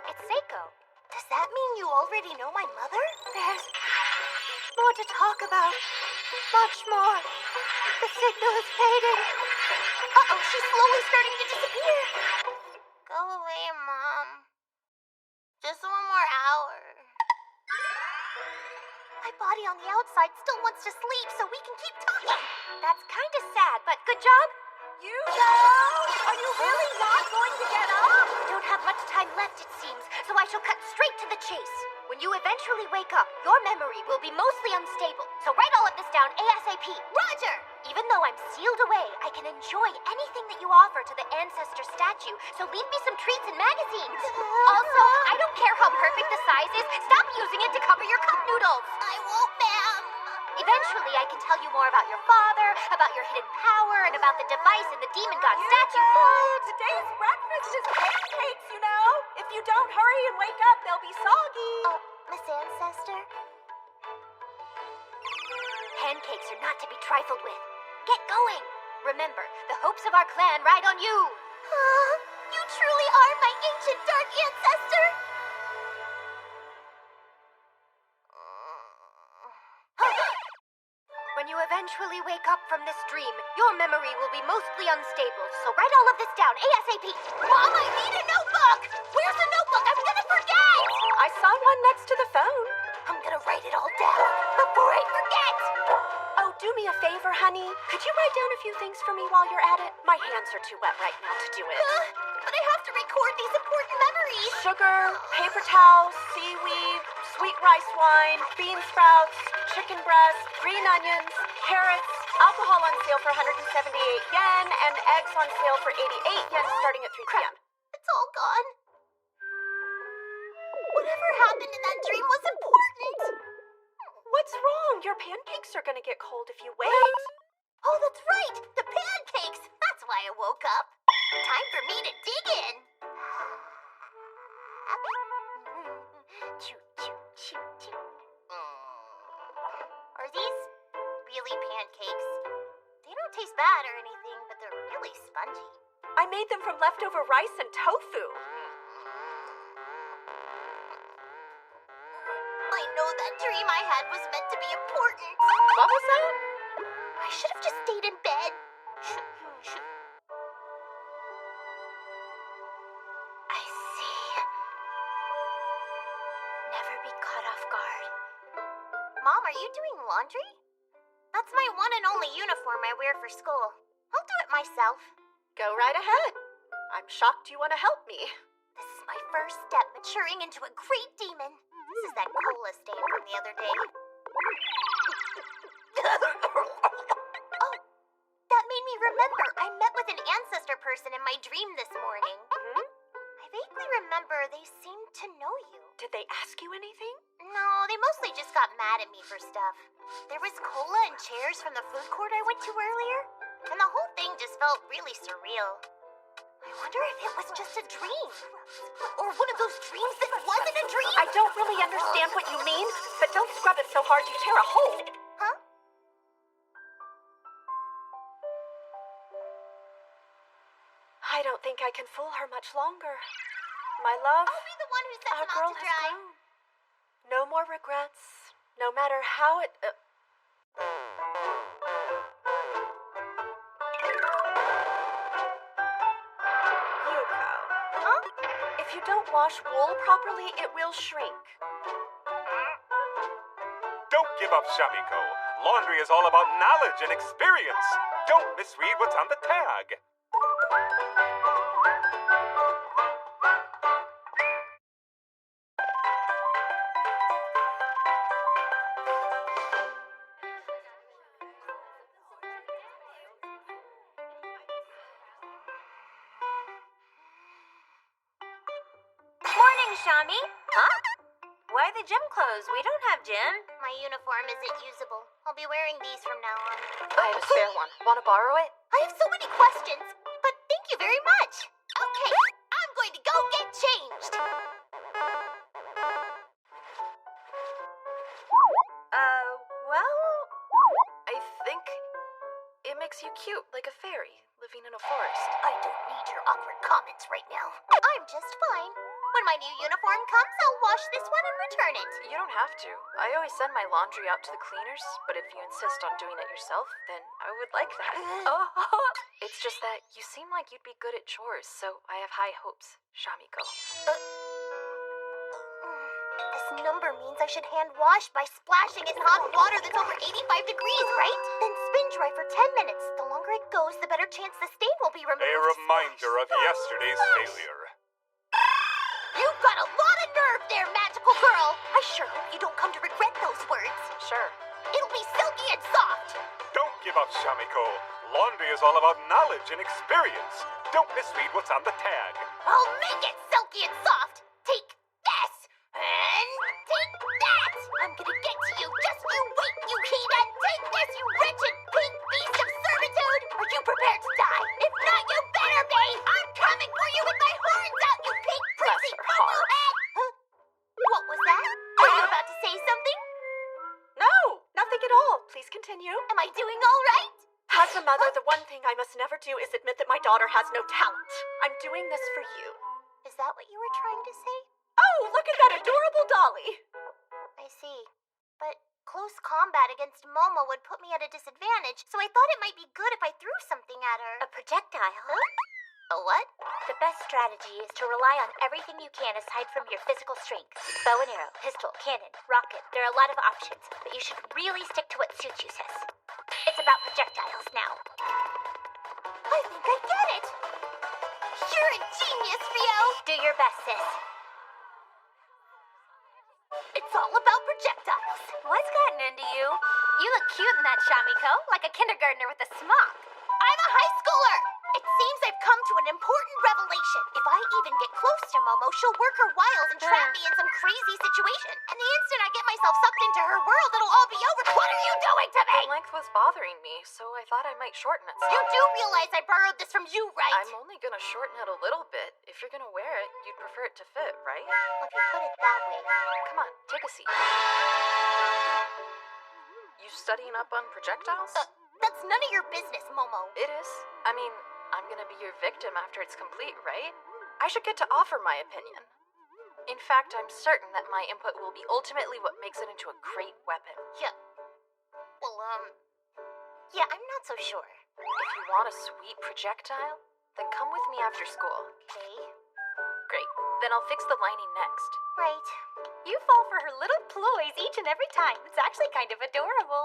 It's Seiko. Does that mean you already know my mother? There's more to talk about. Much more. The signal is fading. Uh-oh, she's slowly starting to disappear. Go away, Mom. Just one more hour. My body on the outside still wants to sleep so we can keep talking. That's kind of sad, but good job. Yuko, are you really not going to get up? I don't have much time left, it seems, so I shall cut straight to the chase. When you eventually wake up, your memory will be mostly unstable, so write all of this down ASAP. Roger! Even though I'm sealed away, I can enjoy anything that you offer to the ancestor statue, so leave me some treats and magazines. Also, I don't care how perfect the size is, stop using it to cover your cup noodles. I won't, ma'am. Eventually, I can tell you more about your father, about your hidden power, and about the device in the demon god statue. Today's breakfast is pancakes, you know. If you don't hurry and wake up, they'll be soggy. Oh, Miss Ancestor? Pancakes are not to be trifled with. Get going. Remember, the hopes of our clan ride on you. You truly are my ancient dark ancestor. When you eventually wake up from this dream, your memory will be mostly unstable, so write all of this down ASAP. Mom, I need a notebook! Where's the notebook? I'm gonna forget! I saw one next to the phone. I'm gonna write it all down before I forget! Oh, do me a favor, honey. Could you write down a few things for me while you're at it? My hands are too wet right now to do it. But I have to record these important memories. Sugar, paper towels, seaweed, sweet rice wine, bean sprouts, chicken breast, green onions, carrots, alcohol on sale for 178 yen, and eggs on sale for 88 yen starting at 3 p.m. It's all gone. Whatever happened in that dream was important. What's wrong? Your pancakes are gonna get cold if you wait. Oh, that's right. The pancakes. That's why I woke up. Time for me to dig in. Choo, choo, choo, choo. Are these really pancakes? They don't taste bad or anything, but they're really spongy. I made them from leftover rice and tofu. That dream I had was meant to be important. What was that? I should have just stayed in bed. I see. Never be caught off guard. Mom, are you doing laundry? That's my one and only uniform I wear for school. I'll do it myself. Go right ahead. I'm shocked you want to help me. This is my first step maturing into a great demon. This is that cola stain from the other day. Oh, that made me remember. I met with an ancestor person in my dream this morning. I vaguely remember they seemed to know you. Did they ask you anything? No, they mostly just got mad at me for stuff. There was cola and chairs from the food court I went to earlier, and the whole thing just felt really surreal. I wonder if it was just a dream. Or one of those dreams that wasn't a dream. I don't really understand what you mean, but don't scrub it so hard you tear a hole. Huh? I don't think I can fool her much longer. My love, I'll be the one who sets our them girl out to has dry. grown. No more regrets, no matter how it... Yuko. Huh? If you don't wash wool properly, it will shrink. Don't give up, Shamiko. Laundry is all about knowledge and experience. Don't misread what's on the tag. Morning, Shami. Huh? Why the gym clothes? We don't have gym. My uniform isn't usable. I'll be wearing these from now on. I have a spare one. Want to borrow it? I have so many questions, but thank you very much. Okay, I'm going to go get changed. Well, I think it makes you cute, like a fairy living in a forest. I don't need your awkward comments right now. I'm just fine. When my new uniform comes, I'll wash this one and return it. You don't have to. I always send my laundry out to the cleaners, but if you insist on doing it yourself, then I would like that. It's just that you seem like you'd be good at chores, so I have high hopes, Shamiko. This number means I should hand wash by splashing it in hot water that's over 85 degrees, right? Then spin dry for 10 minutes. The longer it goes, the better chance the stain will be removed. A reminder of yesterday's failure. You've got a lot of nerve there, magical girl. I sure hope you don't come to regret those words. Sure. It'll be silky and soft. Don't give up, Shamiko. Laundry is all about knowledge and experience. Don't misread what's on the tag. I'll make it silky and soft. Take this and take that. I'm gonna get to you. Just you wait, you heathen. Take this, you wretched pink beast of servitude. Are you prepared to die? If not, you better be. I'm coming for you with my horns out, you pink prissy purple head. Huh? What was that? Are you about to say something? No, nothing at all. Please continue. Am I doing all right? As a mother, the one thing I must never do is admit that my daughter has no talent. I'm doing this for you. Is that what you were trying to say? Oh, look at that adorable dolly. I see. But close combat against Momo would put me at a disadvantage, so I thought it might be good if I threw something at her. A projectile. A what? The best strategy is to rely on everything you can aside from your physical strength. Bow and arrow, pistol, cannon, rocket. There are a lot of options, but you should really stick to what suits you, sis. It's about projectiles now. I think I get it. You're a genius, Rio. Do your best, sis. It's all about projectiles. What's gotten into you? You look cute in that Shamiko, like a kindergartner with a smock. I'm a high schooler. It seems I've come to an important revelation. If I even get close to Momo, she'll work her wiles and trap me in some crazy situation. And the instant I get myself sucked into her world, it'll all be over. What are you doing to me? The length was bothering me, so I thought I might shorten it some. You do realize I borrowed this from you, right? I'm only gonna shorten it a little bit. If you're gonna wear it, you'd prefer it to fit, right? If you put it that way. Come on, take a seat. You studying up on projectiles? That's none of your business, Momo. It is. I mean, I'm gonna be your victim after it's complete, right? I should get to offer my opinion. In fact, I'm certain that my input will be ultimately what makes it into a great weapon. Yeah. Well, yeah, I'm not so sure. If you want a sweet projectile, then come with me after school. Okay. Great. Then I'll fix the lining next. Right. You fall for her little ploys each and every time. It's actually kind of adorable.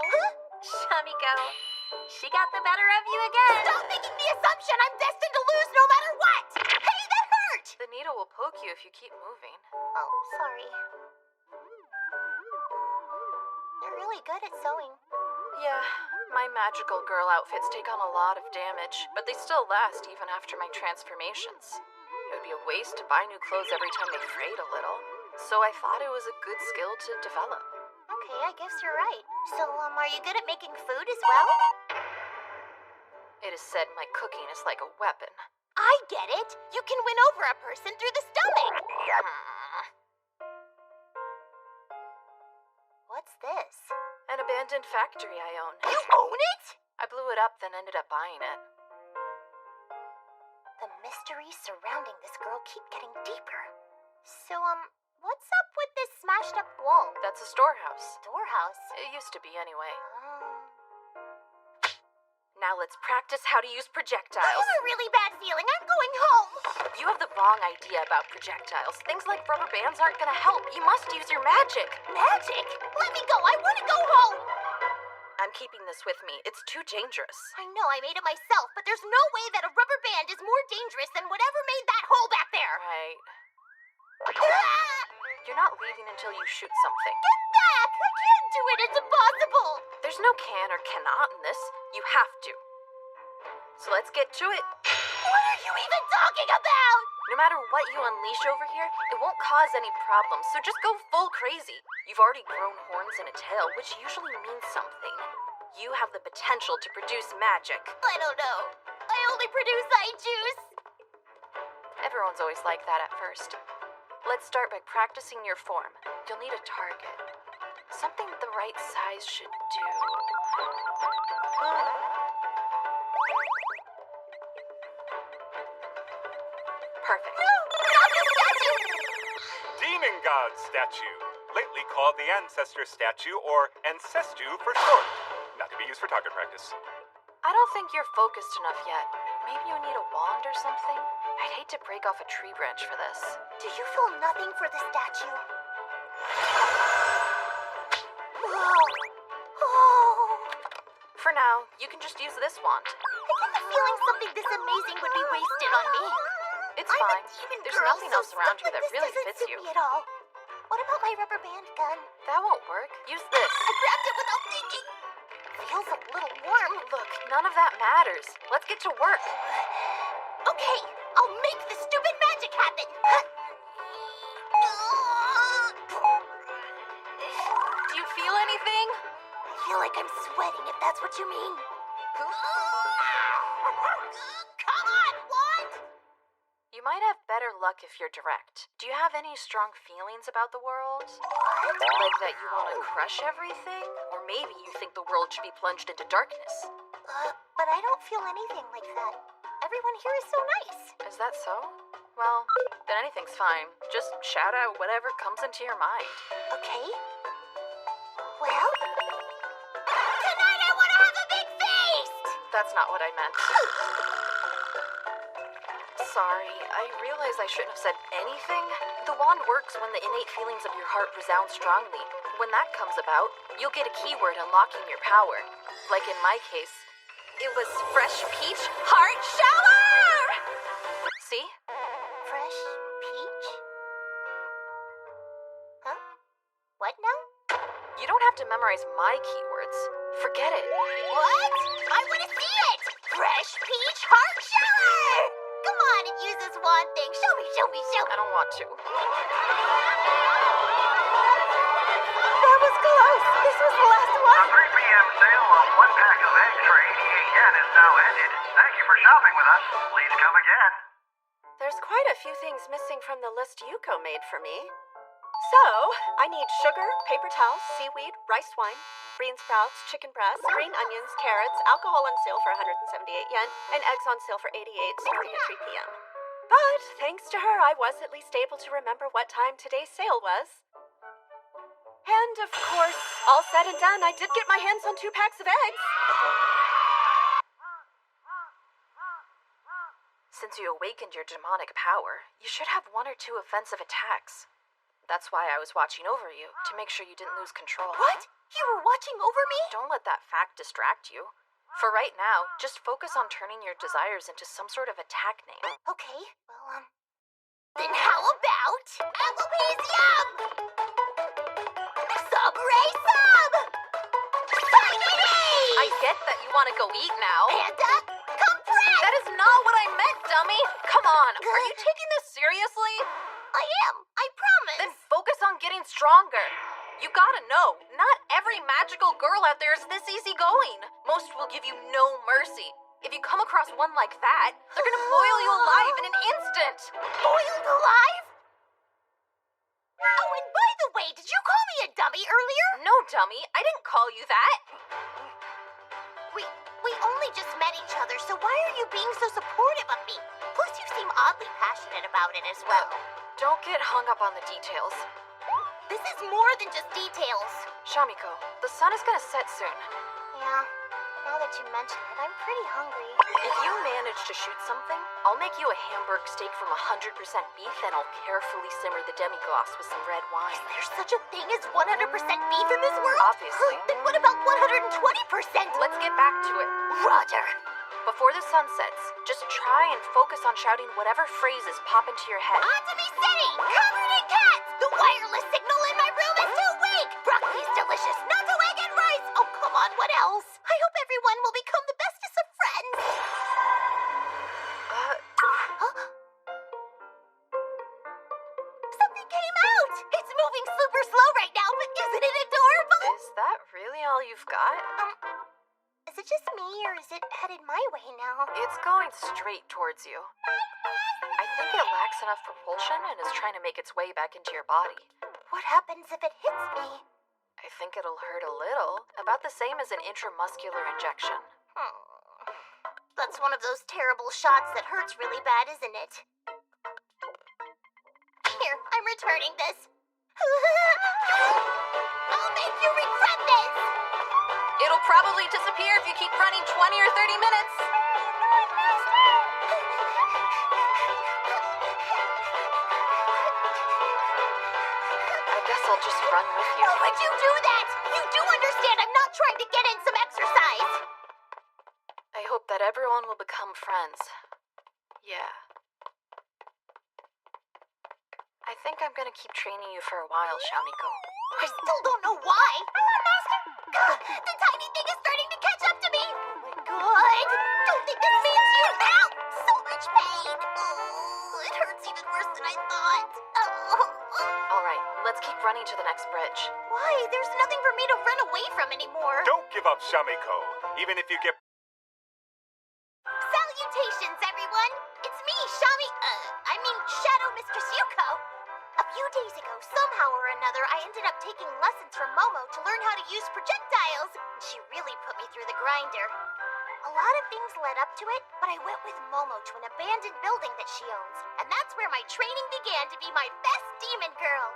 Shamiko, she got the better of you again. Stop making the assumption I'm destined to lose no matter what! Hey, that hurt! The needle will poke you if you keep moving. Oh, sorry. You're really good at sewing. Yeah, my magical girl outfits take on a lot of damage, but they still last even after my transformations. It would be a waste to buy new clothes every time they frayed a little, so I thought it was a good skill to develop. Okay, I guess you're right. So, are you good at making food as well? It is said my cooking is like a weapon. I get it! You can win over a person through the stomach! What's this? An abandoned factory I own. You own it? I blew it up, then ended up buying it. The mysteries surrounding this girl keep getting deeper. So, what's up with this smashed up wall? That's a storehouse. Storehouse? It used to be anyway. Um, Now let's practice how to use I projectiles. have a really bad feeling. I'm going home. You have the wrong idea about projectiles. Things like rubber bands aren't gonna help. You must use your magic. Magic? Let me go. I want to go home. I'm keeping this with me. It's too dangerous. I know I made it myself, but there's no way that a rubber band is more dangerous than whatever made that hole back there. Right. Ah! You're not leaving until you shoot something. Get back! I can't do it. It's impossible. There's no can or cannot in this. You have to. So let's get to it. What are you even talking about? No matter what you unleash over here, it won't cause any problems, so just go full crazy. You've already grown horns and a tail, which usually means something. You have the potential to produce magic. I don't know. I only produce eye juice. Everyone's always like that at first. Let's start by practicing your form. You'll need a target. Something the right size should do. Perfect. No! Not the statue! Demon God statue, lately called the Ancestor statue or Ancestu for short. Not to be used for target practice. I don't think you're focused enough yet. Maybe you need a wand or something? I'd hate to break off a tree branch for this. Do you feel nothing for the statue? Whoa. Oh. For now, you can just use this wand. I get the feeling something this amazing would be wasted on me. It's I'm fine. a demon There's girl, nothing so else around stuff you like that this really doesn't fits suit you. me at all. What about my rubber band gun? That won't work. Use this. I grabbed it without thinking. Feels a little warm. Look, none of that matters. Let's get to work. Okay, I'll make the stupid magic happen. Do you feel anything? I feel like I'm sweating, if that's what you mean. Come on, wand! You might have better luck if you're direct. Do you have any strong feelings about the world? What? Like that you want to crush everything? Or maybe you think the world should be plunged into darkness? But I don't feel anything like that. Everyone here is so nice. Is that so? Well, then anything's fine. Just shout out whatever comes into your mind. Okay. Well, tonight I want to have a big feast! That's not what I meant. Sorry, I realize I shouldn't have said anything. The wand works when the innate feelings of your heart resound strongly. When that comes about, you'll get a keyword unlocking your power. Like in my case, it was Fresh Peach Heart Shower! See? Fresh peach? Huh? What now? You don't have to memorize my keywords. Forget it. What? I want to see it! Fresh peach heart shower! Come on and use this wand thing. Show me, show me, show me. I don't want to. That was close. This was the last one. 3 p.m. sale on one pack of eggs for 88 yen is now ended. Thank you for shopping with us. Please come again. There's quite a few things missing from the list Yuko made for me. So, I need sugar, paper towels, seaweed, rice wine, green sprouts, chicken breast, green onions, carrots, alcohol on sale for 178 yen, and eggs on sale for 88 starting at 3 p.m. But thanks to her, I was at least able to remember what time today's sale was. And of course, all said and done, I did get my hands on 2 packs of eggs. Since you awakened your demonic power, you should have 1 or 2 offensive attacks. That's why I was watching over you, to make sure you didn't lose control. What? You were watching over me? Don't let that fact distract you. For right now, just focus on turning your desires into some sort of attack name. Okay, well, then how about Applebee's Yum? Subway Sub! Finally! I get that you want to go eat now. Panda, compress! That is not what I meant, dummy! Come on, are you taking this seriously? I am, I promise. Then focus on getting stronger. You gotta know, not every magical girl out there is this easygoing. Most will give you no mercy. If you come across one like that, they're gonna boil you alive in an instant. Boiled alive? Oh, and by the way, did you call me a dummy earlier? No, dummy, I didn't call you that. We only just met each other, so why are you being so supportive of me? Plus, you seem oddly passionate about it as well. Don't get hung up on the details. This is more than just details. Shamiko, the sun is gonna set soon. Yeah, now that you mention it, I'm pretty hungry. If you manage to shoot something, I'll make you a Hamburg steak from 100% beef and I'll carefully simmer the demi-glace with some red wine. Is there such a thing as 100% beef in this world? Obviously. Then what about 120%? Let's get back to it. Roger. Before the sun sets, just try and focus on shouting whatever phrases pop into your head. Ottomy City! Covered in cats! The wireless signal in my room is too weak! Broccoli's delicious! Not to egg and rice! Oh, come on, what else? I hope everyone will become the bestest of friends! Something came out! It's moving super slow right now, but isn't it adorable? Is that really all you've got? Is it just me, or is it headed my way now? It's going straight towards you. I think it lacks enough propulsion and is trying to make its way back into your body. What happens if it hits me? I think it'll hurt a little, about the same as an intramuscular injection. That's one of those terrible shots that hurts really bad, isn't it? Here, I'm returning this. I'll make you regret this! It'll probably disappear if you keep running 20 or 30 minutes. I guess I'll just run with you. Why would you do that? You do understand I'm not trying to get in some exercise. I hope that everyone will become friends. Yeah. I think I'm gonna keep training you for a while, Shamiko. I still don't know why. The tiny thing is starting to catch up to me. Oh my god. Don't think this means you. Ow! So much pain. Oh, it hurts even worse than I thought. Oh. Alright, let's keep running to the next bridge. Why? There's nothing for me to run away from anymore. Don't give up, Shamiko. Even if you get... Salutations, everyone. It's me, Shadow Mistress Yuko. A few days ago, somehow or another, I ended up taking lessons from Momo to learn how to use projectiles. She really put me through the grinder. A lot of things led up to it, but I went with Momo to an abandoned building that she owns, and that's where my training began to be my best demon girl.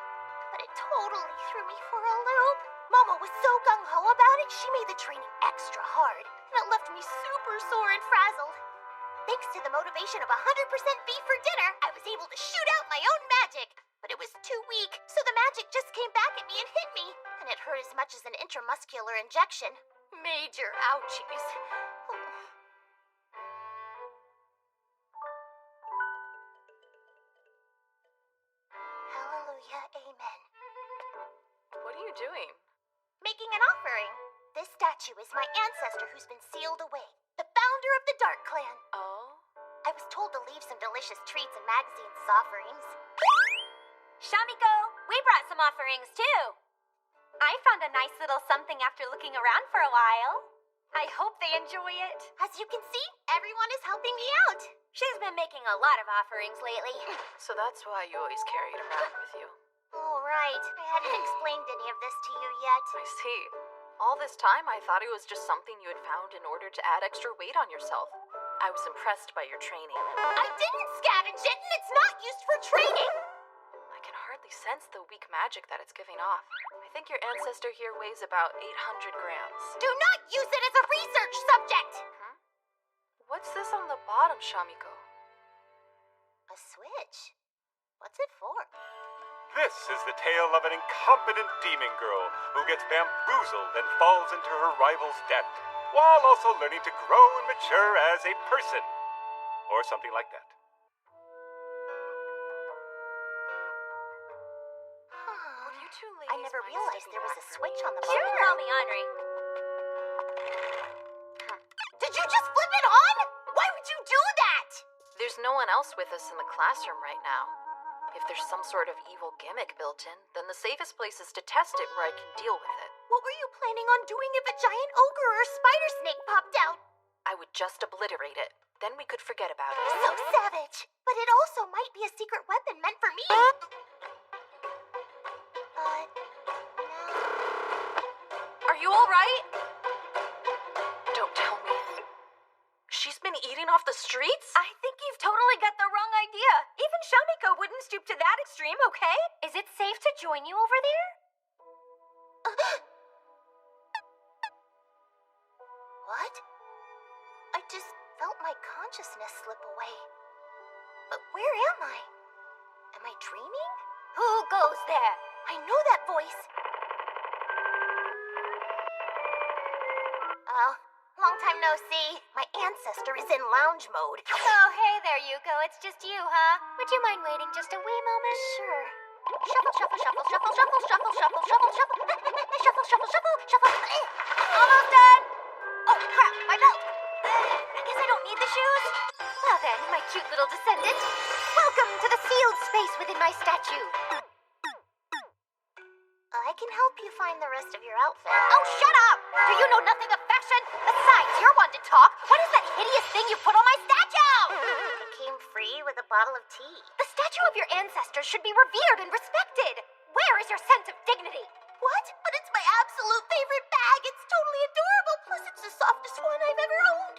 But it totally threw me for a loop. Momo was so gung-ho about it, she made the training extra hard, and it left me super sore and frazzled. Thanks to the motivation of 100% beef for dinner, I was able to shoot out my own magic. But it was too weak, so the magic just came back at me and hit me. And it hurt as much as an intramuscular injection. Major ouchies. Hallelujah, amen. What are you doing? Making an offering. This statue is my ancestor who's been sealed away. The founder of the Dark Clan. Oh? I was told to leave some delicious treats and magazines as offerings. Shamiko, we brought some offerings too. I found a nice little something after looking around for a while. I hope they enjoy it. As you can see, everyone is helping me out. She's been making a lot of offerings lately. So that's why you always carry it around with you. Oh, right. I hadn't explained any of this to you yet. I see. All this time, I thought it was just something you had found in order to add extra weight on yourself. I was impressed by your training. I didn't scavenge it, and it's not used for training! I can hardly sense the weak magic that it's giving off. I think your ancestor here weighs about 800 grams. Do not use it as a research subject! What's this on the bottom, Shamiko? A switch? What's it for? This is the tale of an incompetent demon girl who gets bamboozled and falls into her rival's debt, while also learning to grow and mature as a person. Or something like that. Would you two I ladies never mind realized stepping there was back a for switch me? on the Sure, bottom. call me Henri. Did you just flip it on? Why would you do that? There's no one else with us in the classroom right now. If there's some sort of evil gimmick built in, then the safest place is to test it where I can deal with it. What were you planning on doing if a giant ogre or spider snake popped out? I would just obliterate it. Then we could forget about it. So savage. But it also might be a secret weapon meant for me. No. Are you alright? Don't tell me. She's been eating off the streets? I think you've totally got the wrong idea. Even Shamiko wouldn't stoop to that extreme, okay? Is it safe to join you over there? What? I just felt my consciousness slip away. But where am I? Am I dreaming? Who goes there? I know that voice. Oh, long time no see. My ancestor is in lounge mode. Oh, hey there, Yuko. It's just you, huh? Would you mind waiting just a wee moment? Sure. Shuffle, shuffle, shuffle, shuffle, shuffle, shuffle, shuffle, shuffle, shuffle, shuffle, shuffle, shuffle, shuffle. Almost done. Oh, crap, my belt. I guess I don't need the shoes. Well then, my cute little descendant. Welcome to the sealed space within my statue. I can help you find the rest of your outfit. Oh, shut up! Do you know nothing of fashion? Besides, you're one to talk. What is that hideous thing you put on my statue? It came free with a bottle of tea. The statue of your ancestors should be revered and respected. Where is your sense of dignity? What? But it's my absolute favorite bag. It's totally adorable. Plus, it's the softest one I've ever owned.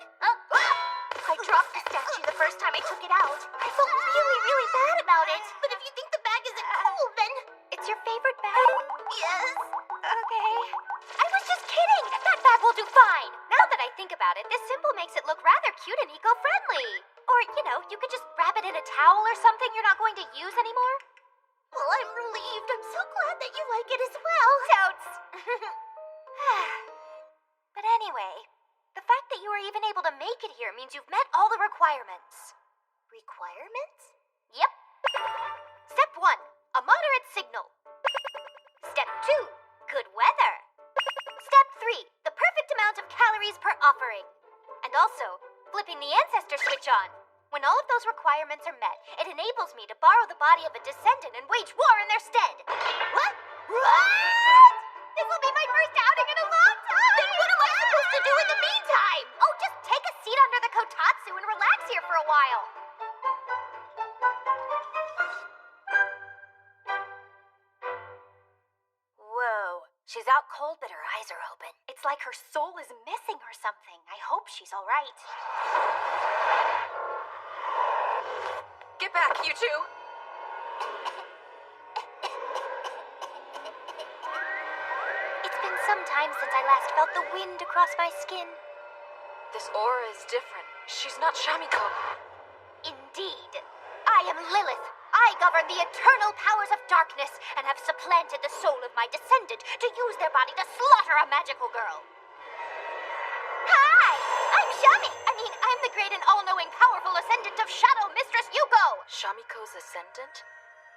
I dropped the statue the first time I took it out. I felt really, really bad about it. But if you think the bag isn't cool, then... It's your favorite bag? Yes. Okay. I was just kidding. That bag will do fine. Now that I think about it, this symbol makes it look rather cute and eco-friendly. Or, you could just wrap it in a towel or something you're not going to use anymore. Well, I'm relieved. I'm so glad that you like it as well. Totes. But anyway, the fact that you were even able to make it here means you've met all the requirements. Requirements? Yep. Step 1, a moderate signal. Step 2, good weather. Step 3, the perfect amount of calories per offering. And also, flipping the ancestor switch on. When all of those requirements are met, it enables me to borrow the body of a descendant and wage war in their stead. What? What? This will be my first outing in a long time! Then what am I supposed to do in the meantime? Oh, just take a seat under the kotatsu and relax here for a while. Whoa. She's out cold, but her eyes are open. It's like her soul is missing or something. I hope she's all right. Get back, you two! It's been some time since I last felt the wind across my skin. This aura is different. She's not Shamiko. Indeed. I am Lilith. I govern the eternal powers of darkness and have supplanted the soul of my descendant to use their body to slaughter a magical girl. Hi! I'm Shami! I'm the great and all-knowing powerful ascendant of Shadow Mistress Yuko! Shamiko's ascendant?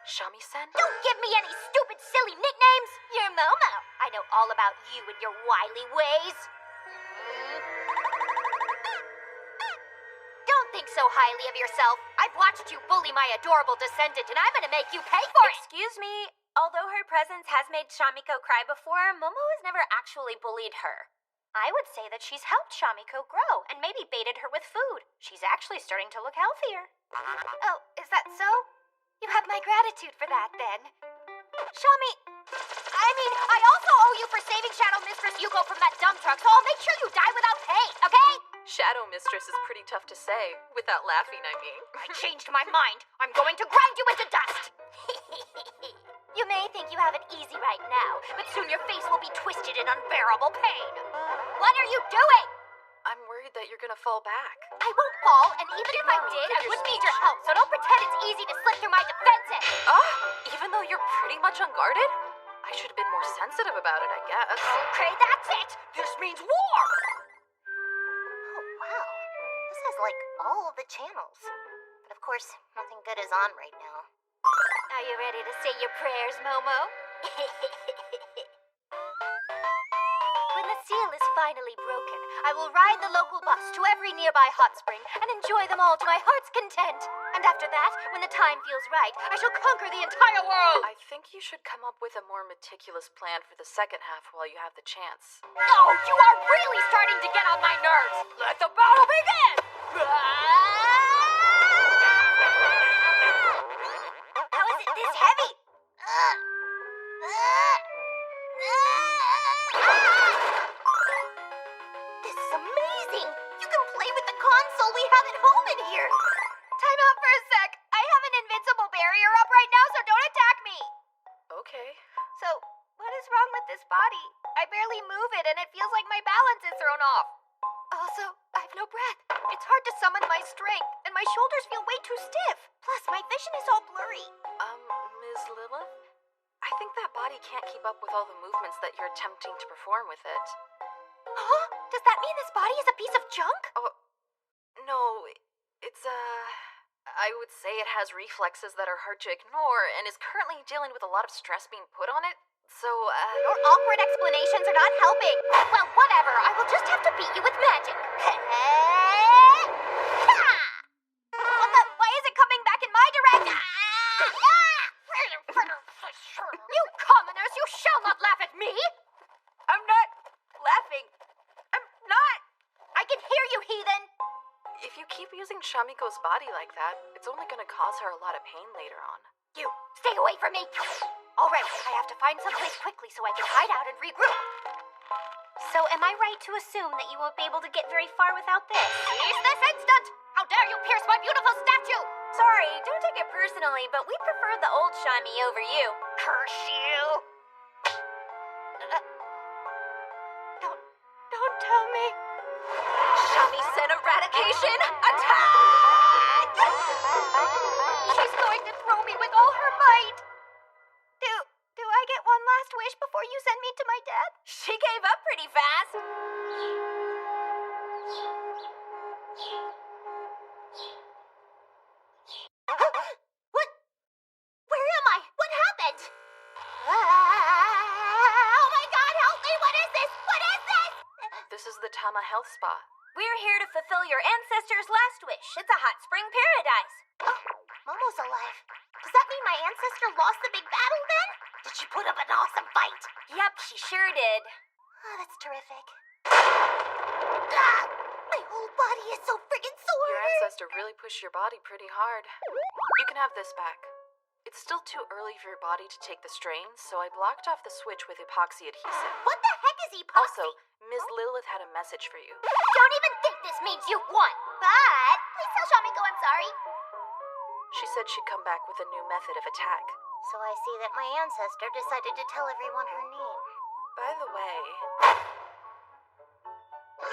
Shami-sen? Don't give me any stupid, silly nicknames! You're Momo. I know all about you and your wily ways. Don't think so highly of yourself. I've watched you bully my adorable descendant, and I'm gonna make you pay for it! Excuse me. Although her presence has made Shamiko cry before, Momo has never actually bullied her. I would say that she's helped Shamiko grow, and maybe baited her with food. She's actually starting to look healthier. Oh, is that so? You have my gratitude for that, then. I also owe you for saving Shadow Mistress Yuko from that dump truck, so I'll make sure you die without pain, okay? Shadow Mistress is pretty tough to say. Without laughing, I mean. I changed my mind. I'm going to grind you into dust. You may think you have it easy right now, but soon your face will be twisted in unbearable pain. What are you doing? I'm worried that you're gonna fall back. I won't fall, and even if I Mommy, did, I figure wouldn't need speech. your help, so don't pretend it's easy to slip through my defenses. Even though you're pretty much unguarded? I should have been more sensitive about it, I guess. Okay, that's it. This means war. Oh, wow. This has like all of the channels. But of course, nothing good is on right now. Are you ready to say your prayers, Momo? When the seal is finally broken, I will ride the local bus to every nearby hot spring and enjoy them all to my heart's content. And after that, when the time feels right, I shall conquer the entire world! I think you should come up with a more meticulous plan for the second half while you have the chance. Oh, you are really starting to get on my nerves! Let the battle begin! How is it this heavy? This is amazing! You can play with the console we have at home in here! Time out for a sec. I have an invincible barrier up right now, so don't attack me. Okay. So, what is wrong with this body? I barely move it and it feels like my balance is thrown off. Also, I have no breath. It's hard to summon my strength, and my shoulders feel way too stiff. Plus, my vision is all blurry. Ms. Lilith? I think that body can't keep up with all the movements that you're attempting to perform with it. Huh? Does that mean this body is a piece of junk? Oh, no, it's, I would say it has reflexes that are hard to ignore and is currently dealing with a lot of stress being put on it. So, Your awkward explanations are not helping. Well, whatever. I will just have to beat you with magic. What the? Why is it coming back in my direction? You commoners, you shall not laugh at me! I'm not laughing. I'm not. I can hear you, heathen. if you keep using Shamiko's body like that, it's only gonna cause her a lot of pain later on. You, stay away from me! All right, I have to find someplace quickly so I can hide out and regroup. So am I right to assume that you won't be able to get very far without this? Seize this instant! How dare you pierce my beautiful statue! Sorry, don't take it personally, but we prefer the old Shami over you. Curse you! Don't tell me. Shamisen eradication! Attack! She's going to throw me with all her might. Do I get one last wish before you send me to my death? She gave up pretty fast. What? Where am I? What happened? Oh my god, help me! What is this? What is this? This is the Tama Health Spa. We're here to fulfill your ancestors' last wish. It's a hot spring paradise. Oh, Momo's alive. Does that mean my ancestor lost the big battle then? Did she put up an awesome fight? Yep, she sure did. Oh, that's terrific. Ah, my whole body is so friggin' sore. Your ancestor really pushed your body pretty hard. You can have this back. It's still too early for your body to take the strain, so I blocked off the switch with epoxy adhesive. What the heck is epoxy? Also, Ms. Lilith had a message for you. Don't even think this means you won. But please tell Shamiko I'm sorry. She said she'd come back with a new method of attack. So I see that my ancestor decided to tell everyone her name. By the way,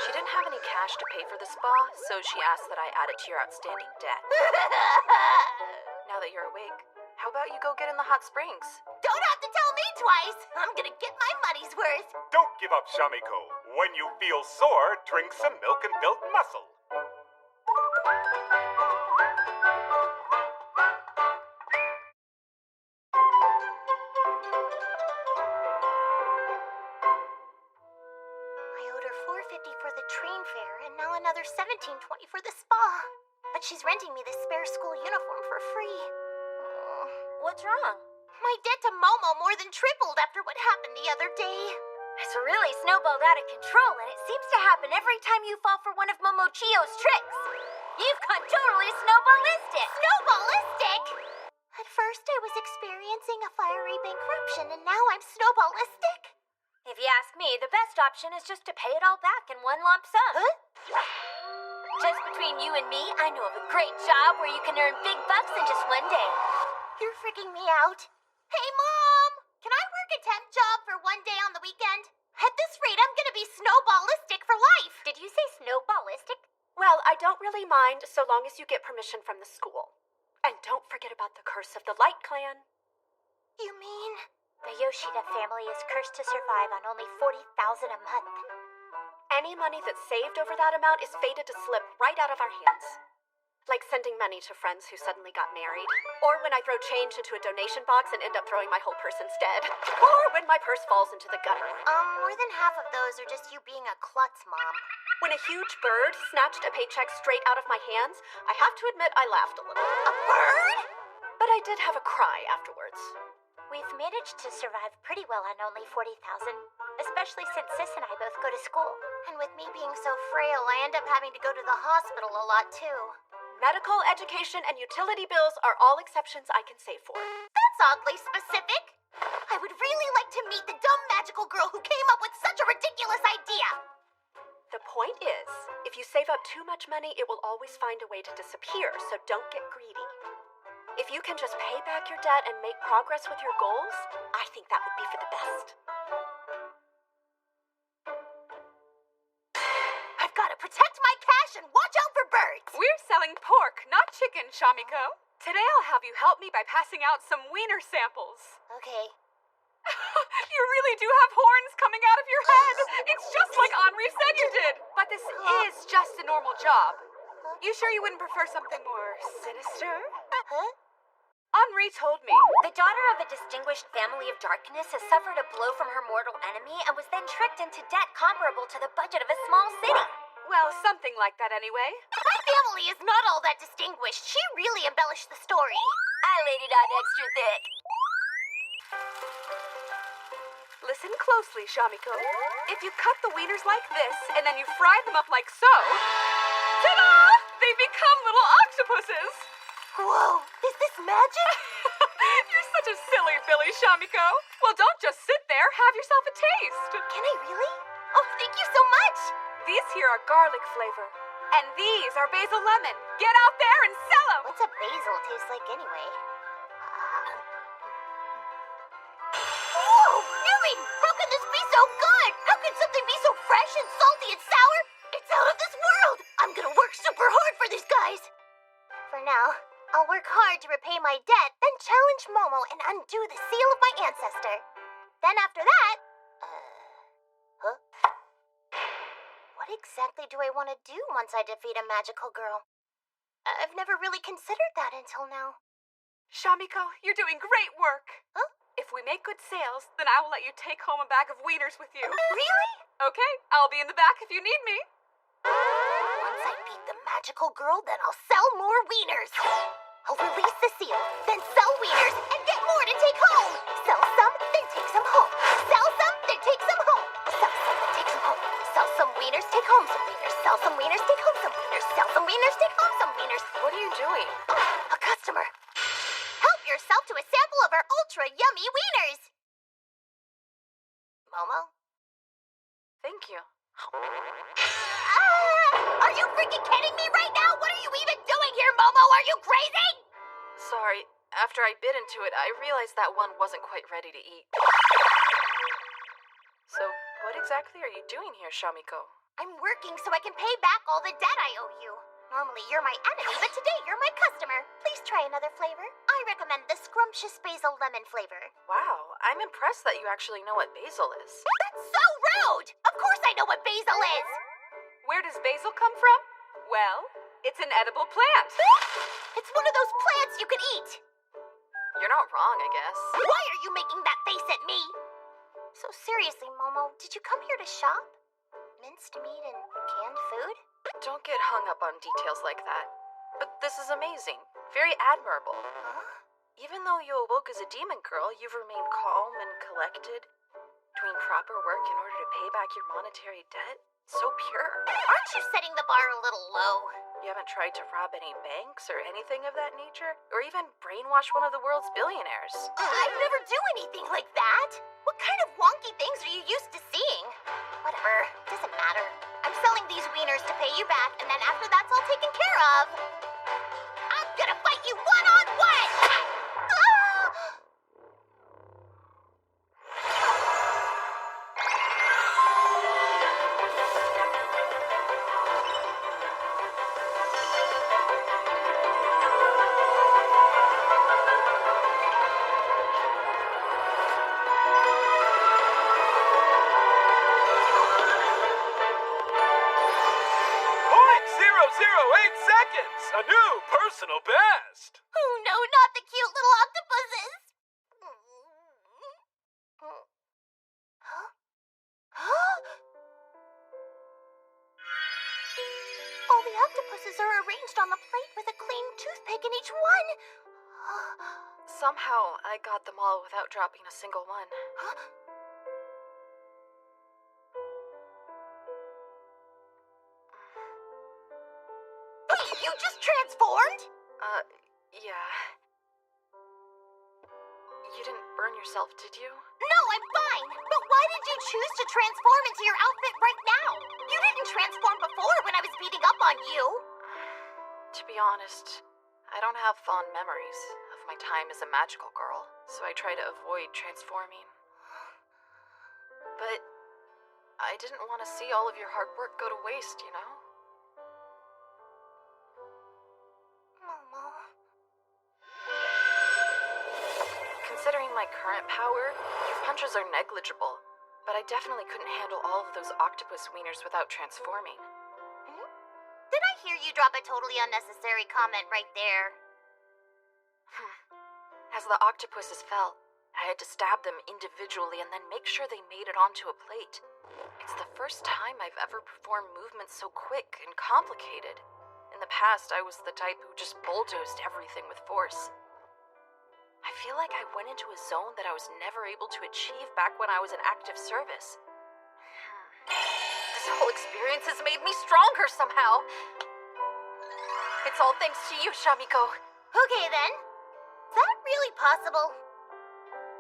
she didn't have any cash to pay for the spa, so she asked that I add it to your outstanding debt. Now that you're awake, how about you go get in the hot springs? Don't have to tell me twice. I'm gonna get my money's worth. Don't give up, Shamiko. When you feel sore, drink some milk and build muscle. I owed her $4.50 for the train fare and now another $17.20 for the spa. But she's renting me this spare school uniform for free. What's wrong? My debt to Momo more than tripled after what happened the other day. It's really snowballed out of control, and it seems to happen every time you fall for one of Momochio's tricks. You've gone totally snowballistic. Snowballistic? At first I was experiencing a fiery bankruption and now I'm snowballistic. If you ask me, the best option is just to pay it all back in one lump sum. Huh? Just between you and me, I know of a great job where you can earn big bucks in just one day. You're freaking me out. Hey, Mom! Can I work a temp job for one day on the weekend? At this rate, I'm gonna be snowballistic for life. Did you say snowballistic? Well, I don't really mind so long as you get permission from the school. And don't forget about the curse of the Light Clan. You mean? The Yoshida family is cursed to survive on only 40,000 a month. Any money that's saved over that amount is fated to slip right out of our hands. Like sending money to friends who suddenly got married. Or when I throw change into a donation box and end up throwing my whole purse instead. Or when my purse falls into the gutter. More than half of those are just you being a klutz, Mom. When a huge bird snatched a paycheck straight out of my hands, I have to admit I laughed a little. A bird? But I did have a cry afterwards. We've managed to survive pretty well on only 40,000, especially since Sis and I both go to school. And with me being so frail, I end up having to go to the hospital a lot, too. Medical, education, and utility bills are all exceptions I can save for. That's oddly specific. I would really like to meet the dumb magical girl who came up with such a ridiculous idea. The point is, if you save up too much money, it will always find a way to disappear, so don't get greedy. If you can just pay back your debt and make progress with your goals, I think that would be for the best. I've got to protect my cash and watch out for birds. We're selling pork, not chicken, Shamiko. Today I'll have you help me by passing out some wiener samples. Okay. You really do have horns coming out of your head. It's just like Henri said you did. But this is just a normal job. You sure you wouldn't prefer something more sinister? Huh? Henri told me. The daughter of a distinguished family of darkness has suffered a blow from her mortal enemy and was then tricked into debt comparable to the budget of a small city. Well, something like that anyway. My family is not all that distinguished. She really embellished the story. I laid it on extra thick. Listen closely, Shamiko. If you cut the wieners like this and then you fry them up like so, ta-da! They become little octopuses. Whoa, is this magic? You're such a silly Billy, Shamiko. Well, don't just sit there. Have yourself a taste. Can I really? Oh, thank you so much. These here are garlic flavor. And these are basil lemon. Get out there and sell them. What's a basil taste like anyway? Whoa, Erin! How can this be so good? How can something be so fresh and salty and sour? It's out of this world. I'm gonna work super hard for these guys. For now, I'll work hard to repay my debt, then challenge Momo and undo the seal of my ancestor. Then after that, huh? What exactly do I want to do once I defeat a magical girl? I've never really considered that until now. Shamiko, you're doing great work. Huh? If we make good sales, then I will let you take home a bag of wieners with you. Really? Okay, I'll be in the back if you need me. Once I beat the magical girl, then I'll sell more wieners. I'll release the seal, then sell wieners, and get more to take home. Sell some, then take some home. Sell some, then take some home. Sell some, then take some home. Sell some wieners, take home some wieners. Sell some wieners, take home some wieners. Sell some wieners, take home some wieners. What are you doing? A customer. Help yourself to a sample of our ultra yummy wieners. Momo? Thank you. Are you freaking kidding me right now? What are you even doing here, Momo? Are you crazy? Sorry, after I bit into it, I realized that one wasn't quite ready to eat. So, what exactly are you doing here, Shamiko? I'm working so I can pay back all the debt I owe you. Normally you're my enemy, but today you're my customer. Please try another flavor. I recommend the scrumptious basil lemon flavor. Wow, I'm impressed that you actually know what basil is. That's so rude! Of course I know what basil is! Where does basil come from? Well, it's an edible plant. It's one of those plants you can eat. You're not wrong, I guess. Why are you making that face at me? So seriously, Momo, did you come here to shop? Minced meat and canned food? Don't get hung up on details like that. But this is amazing. Very admirable. Huh? Even though you awoke as a demon girl, you've remained calm and collected, doing proper work in order to pay back your monetary debt. So pure. Aren't you setting the bar a little low? You haven't tried to rob any banks or anything of that nature? Or even brainwash one of the world's billionaires? I'd never do anything like that. What kind of wonky things are you used to seeing? Whatever, doesn't matter. I'm selling these wieners to pay you back, and then after that's all taken care of, I'm gonna fight you one-on-one! Ah! .008 seconds! A new personal best! Oh no, not the cute little octopuses! All the octopuses are arranged on the plate with a clean toothpick in each one. Somehow, I got them all without dropping a single one. Wait, you just transformed? Yeah. You didn't burn yourself, did you? No, I'm fine. But why did you choose to transform into your outfit right now? You didn't transform before when I was beating up on you. To be honest, I don't have fond memories of my time as a magical girl, so I try to avoid transforming. But I didn't want to see all of your hard work go to waste, you know? Momo. Considering my current power, your punches are negligible, but I definitely couldn't handle all of those octopus wieners without transforming. Did I hear you drop a totally unnecessary comment right there? As the octopuses fell, I had to stab them individually and then make sure they made it onto a plate. It's the first time I've ever performed movements so quick and complicated. In the past, I was the type who just bulldozed everything with force. I feel like I went into a zone that I was never able to achieve back when I was in active service. This whole experience has made me stronger somehow. It's all thanks to you, Shamiko. Okay then. Is that really possible?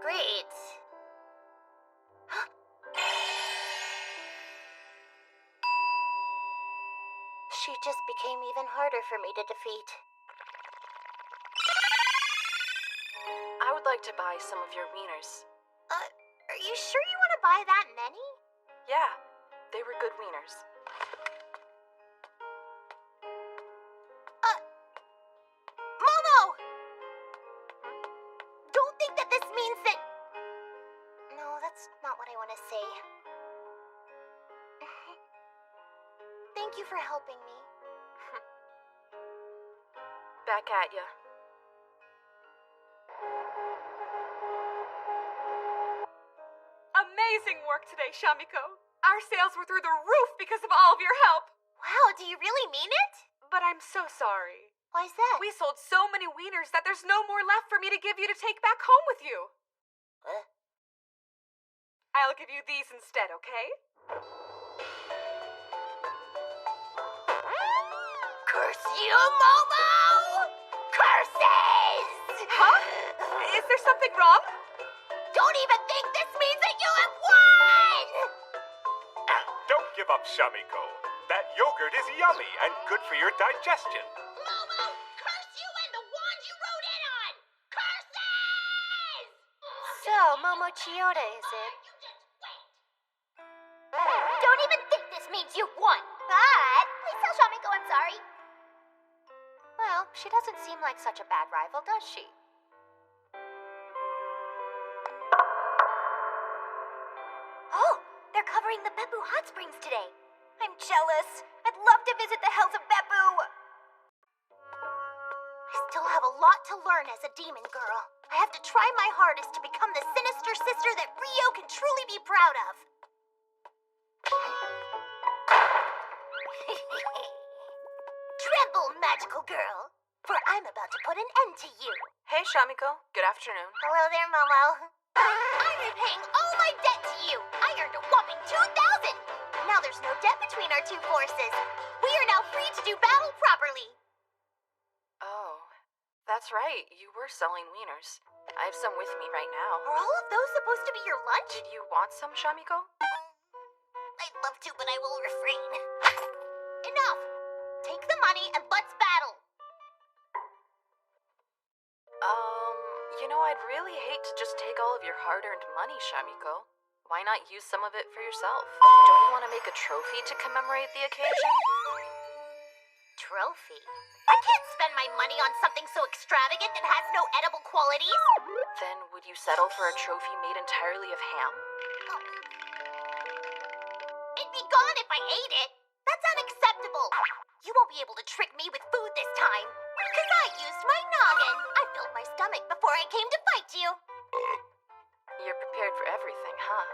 Great. She just became even harder for me to defeat. I would like to buy some of your wieners. Are you sure you want to buy that many? Yeah, they were good wieners. Momo! Don't think that this means that... No, that's not what I want to say. Thank you for helping me. Back at ya. Amazing work today, Shamiko. Our sales were through the roof because of all of your help. Wow, do you really mean it? But I'm so sorry. Why's that? We sold so many wieners that there's no more left for me to give you to take back home with you. I'll give you these instead, okay? Curse you, Momo! Curses! Huh? Is there something wrong? Don't even think this means that you have won! Don't give up, Shamiko. That yogurt is yummy and good for your digestion. Momo, curse you and the wand you rode in on! Curses! So, Momo Chiyoda, is it? Don't even think this means you've won! But, please tell Shamiko I'm sorry. Well, she doesn't seem like such a bad rival, does she? Oh, they're covering the Beppu Hot Springs today. I'm jealous. I'd love to visit the hells of Beppu. I still have a lot to learn as a demon girl. I have to try my hardest to become the sinister sister that Rio can truly be proud of. Tremble, magical girl, for I'm about to put an end to you. Hey, Shamiko. Good afternoon. Hello there, Momo. I'm repaying all my debt to you. I earned a whopping 2,000. Now there's no debt between our two forces. We are now free to do battle properly. Oh, that's right. You were selling wieners. I have some with me right now. Are all of those supposed to be your lunch? Did you want some, Shamiko? I'd love to, but I will refrain. Enough! Take the money and let's battle! I'd really hate to just take all of your hard-earned money, Shamiko. Why not use some of it for yourself? Don't you want to make a trophy to commemorate the occasion? Trophy? I can't spend my money on something so extravagant that has no edible qualities! Then would you settle for a trophy made entirely of ham? Oh. It'd be gone if I ate it! That's unacceptable! You won't be able to trick me with food this time! Because I used my noggin! I filled my stomach before I came to fight you! You're prepared for everything, huh?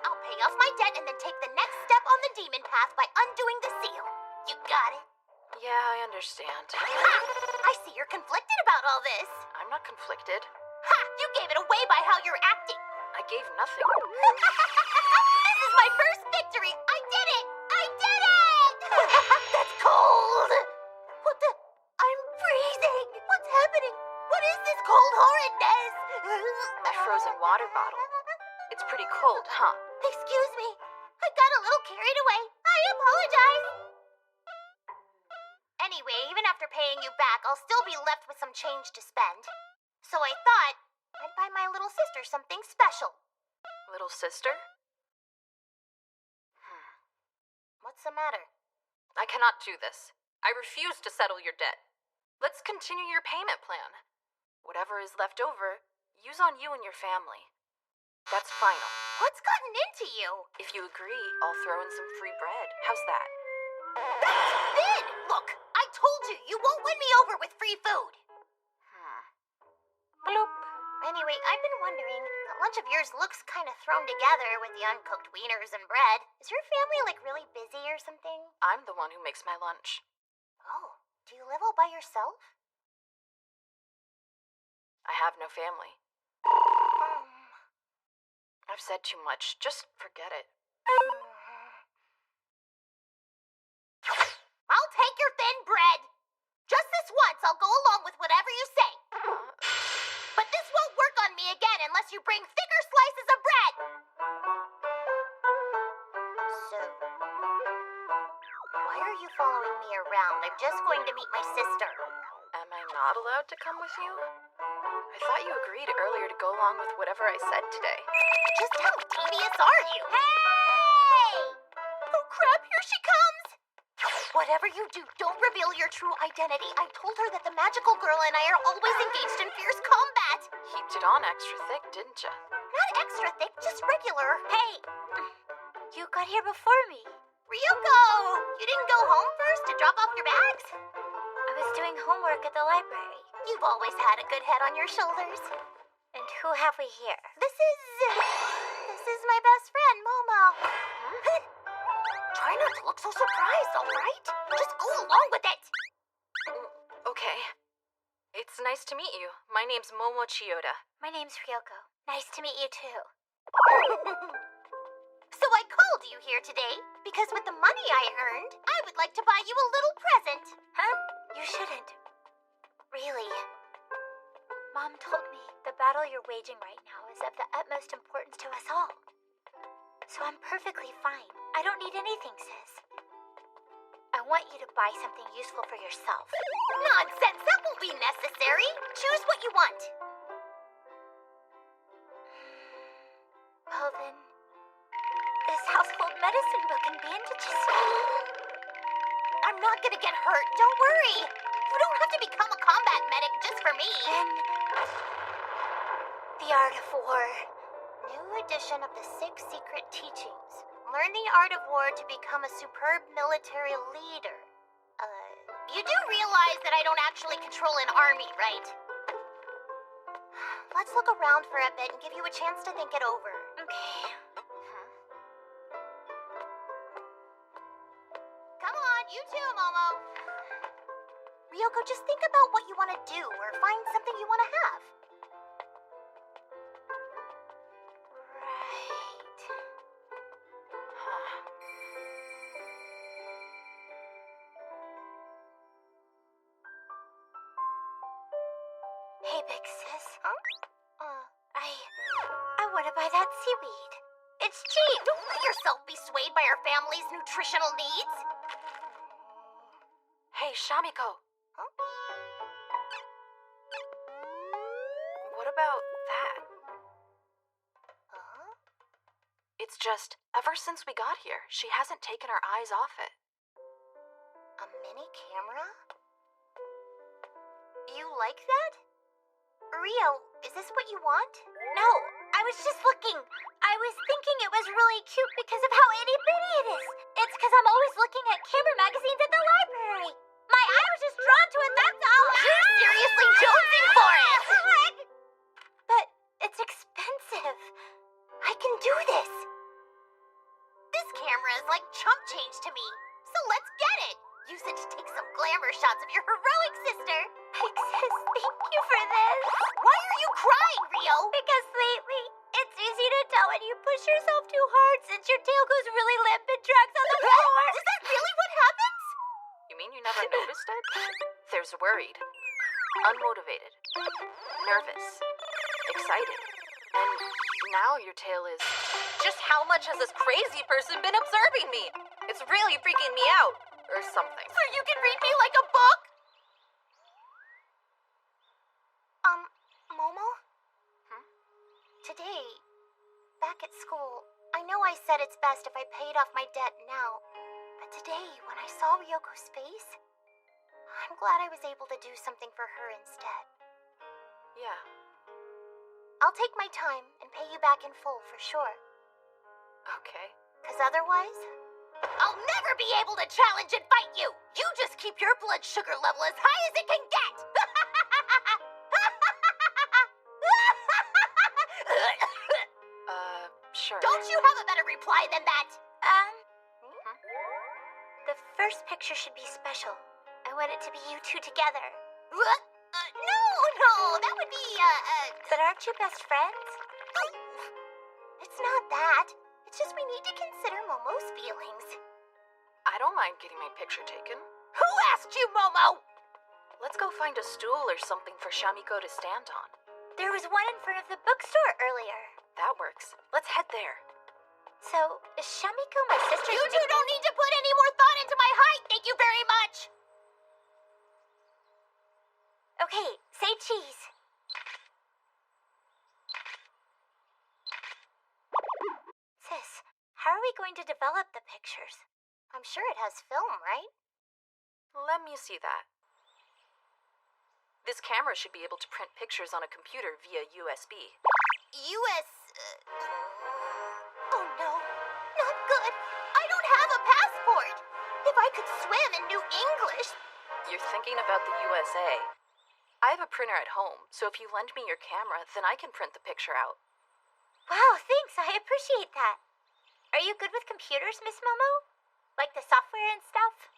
I'll pay off my debt and then take the next step on the demon path by undoing the seal. You got it? Yeah, I understand. Ha! I see you're conflicted about all this. I'm not conflicted. Ha! You gave it away by how you're acting. I gave nothing. This is my first victory. I did it! I did it! That's cold. What the? I'm freezing. What's happening? What is this cold horridness? My frozen water bottle. It's pretty cold, huh? Excuse me. I got a little carried away. I apologize. Anyway, even after paying you back, I'll still be left with some change to spend. So I thought I'd buy my little sister something special. Little sister? What's the matter? I cannot do this. I refuse to settle your debt. Let's continue your payment plan. Whatever is left over, use on you and your family. That's final. What's gotten into you? If you agree, I'll throw in some free bread. How's that? That's thin! Look, I told you, you won't win me over with free food. Bloop. Anyway, I've been wondering, that lunch of yours looks kind of thrown together with the uncooked wieners and bread. Is your family, really busy or something? I'm the one who makes my lunch. Oh, do you live all by yourself? I have no family. I've said too much. Just forget it. I'll take your thin bread. Just this once, I'll go along with whatever you say. But this won't work on me again unless you bring thicker slices of bread. So, why are you following me around? I'm just going to meet my sister. Am I not allowed to come with you? I thought you agreed earlier to go along with whatever I said today. Just how devious are you? Hey! Oh crap, here she comes! Whatever you do, don't reveal your true identity. I told her that the magical girl and I are always engaged in fierce combat. Heaped it on extra thick, didn't ya? Not extra thick, just regular. Hey! You got here before me. Ryoko! You didn't go home first to drop off your bags? I was doing homework at the library. You've always had a good head on your shoulders. And who have we here? This is my best friend, Momo. Try not to look so surprised, all right? Just go along with it. Okay. It's nice to meet you. My name's Momo Chiyoda. My name's Ryoko. Nice to meet you too. So I called you here today because with the money I earned, I would like to buy you a little present. Huh? You shouldn't. Really. Mom told me the battle you're waging right now is of the utmost importance to us all. So I'm perfectly fine. I don't need anything, sis. I want you to buy something useful for yourself. Nonsense! That won't be necessary. Choose what you want. Well then, this household medicine book and bandages. I'm not gonna get hurt. Don't worry. You don't have to become a combat medic just for me. Then, the Art of War. New edition of the 6 Secret Teachings. Learn the art of war to become a superb military leader. You do realize that I don't actually control an army, right? Let's look around for a bit and give you a chance to think it over. Okay. Come on, you too, Momo. Ryoko, just think about what you want to do or find something you want to have. Hey, big sis. Huh? I want to buy that seaweed. It's cheap. Don't let yourself be swayed by our family's nutritional needs. Hey, Shamiko. Huh? What about that? Huh? It's just, ever since we got here, she hasn't taken her eyes off it. A mini camera? You like that? Rio, is this what you want? No, I was just looking. I was thinking it was really cute because of how itty-bitty it is. It's because I'm always looking at camera magazines at the library. My eye was just drawn to it, that's all. You're seriously jonesing for it! But it's expensive. I can do this. This camera is like chump change to me. So let's get it. Use it to take some glamour shots of your heroic sister. Pixis, thank you for this. Why are you crying, Rio? Because lately, it's easy to tell when you push yourself too hard since your tail goes really limp and drags on the floor. Is that really what happens? You mean you never noticed it? There's worried, unmotivated, nervous, excited, and now your tail is... Just how much has this crazy person been observing me? It's really freaking me out. Or something. So you can read me like a book? Momo? Today, back at school, I know I said it's best if I paid off my debt now. But today, when I saw Ryoko's face, I'm glad I was able to do something for her instead. Yeah. I'll take my time and pay you back in full for sure. Okay. 'Cause otherwise, I'll never be able to challenge and fight you! You just keep your blood sugar level as high as it can get! Sure. Don't you have a better reply than that? The first picture should be special. I want it to be you two together. What? No, that would be, But aren't you best friends? It's not that. It's just we need to consider Momo's feelings. I don't mind getting my picture taken. Who asked you, Momo? Let's go find a stool or something for Shamiko to stand on. There was one in front of the bookstore earlier. That works. Let's head there. So, is Shamiko my sister? You two nickname? don't need to put any more thought into my height, thank you very much! Okay, say cheese. Sis, how are we going to develop the pictures? I'm sure it has film, right? Let me see that. This camera should be able to print pictures on a computer via USB. Oh no, not good. I don't have a passport. If I could swim and knew English. You're thinking about the USA. I have a printer at home, so if you lend me your camera, then I can print the picture out. Wow, thanks. I appreciate that. Are you good with computers, Miss Momo? Like the software and stuff?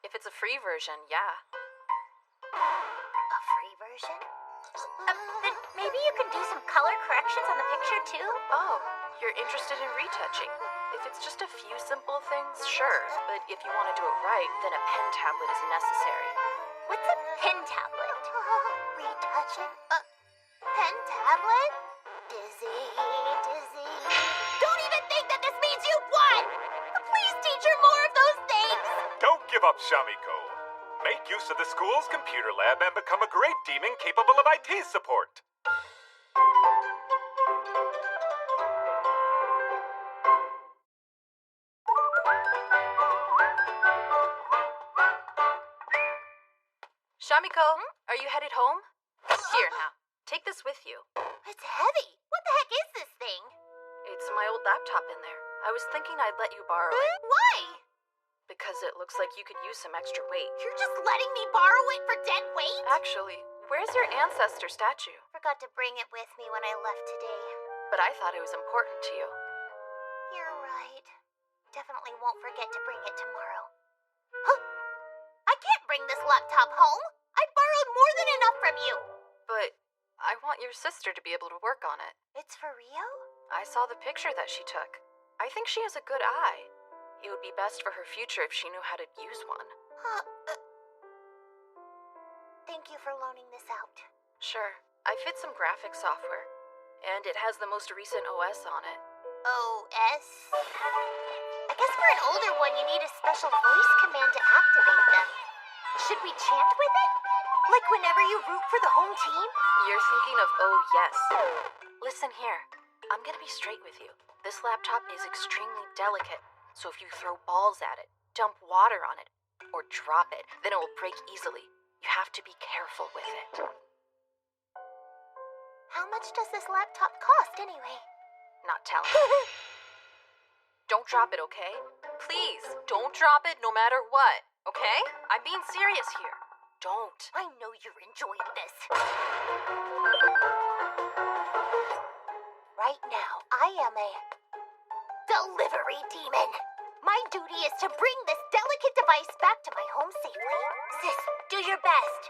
If it's a free version, yeah. A free version? Then maybe you can do some color corrections on the picture too? Oh, you're interested in retouching. If it's just a few simple things, sure. But if you want to do it right, then a pen tablet is necessary. What's a pen tablet? Retouching? Pen tablet? Dizzy. Don't even think that this means you won! Please teach her more of those things! Don't give up, Shamiko. Make use of the school's computer lab and become a great demon capable of IT support. Shamiko, are you headed home? Here now, take this with you. It's heavy. What the heck is this thing? It's my old laptop in there. I was thinking I'd let you borrow it. Why? Because it looks like you could use some extra weight. You're just letting me borrow it for dead weight? Actually, where's your ancestor statue? Forgot to bring it with me when I left today. But I thought it was important to you. You're right. Definitely won't forget to bring it tomorrow. Huh! I can't bring this laptop home. I've borrowed more than enough from you. But I want your sister to be able to work on it. It's for Rio? I saw the picture that she took. I think she has a good eye. It would be best for her future if she knew how to use one. Thank you for loaning this out. Sure. I fit some graphic software. And it has the most recent OS on it. OS? I guess for an older one, you need a special voice command to activate them. Should we chant with it? Like whenever you root for the home team? You're thinking of oh yes. Listen here, I'm gonna be straight with you. This laptop is extremely delicate, so if you throw balls at it, dump water on it, or drop it, then it will break easily. You have to be careful with it. How much does this laptop cost anyway? Not telling. Don't drop it, okay? Please, don't drop it no matter what, okay? I'm being serious here. Don't. I know you're enjoying this. Right now, I am a delivery demon. My duty is to bring this delicate device back to my home safely. Sis, do your best.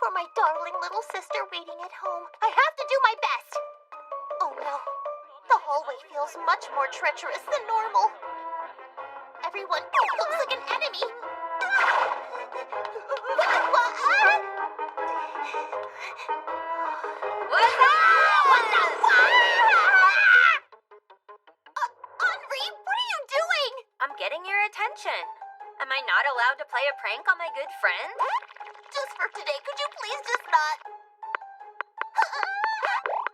For my darling little sister waiting at home, I have to do my best. Oh no, the hallway feels much more treacherous than normal. Everyone looks like an enemy. What's up? What the Henri, what are you doing? I'm getting your attention. Am I not allowed to play a prank on my good friend? Just for today, could you please just not?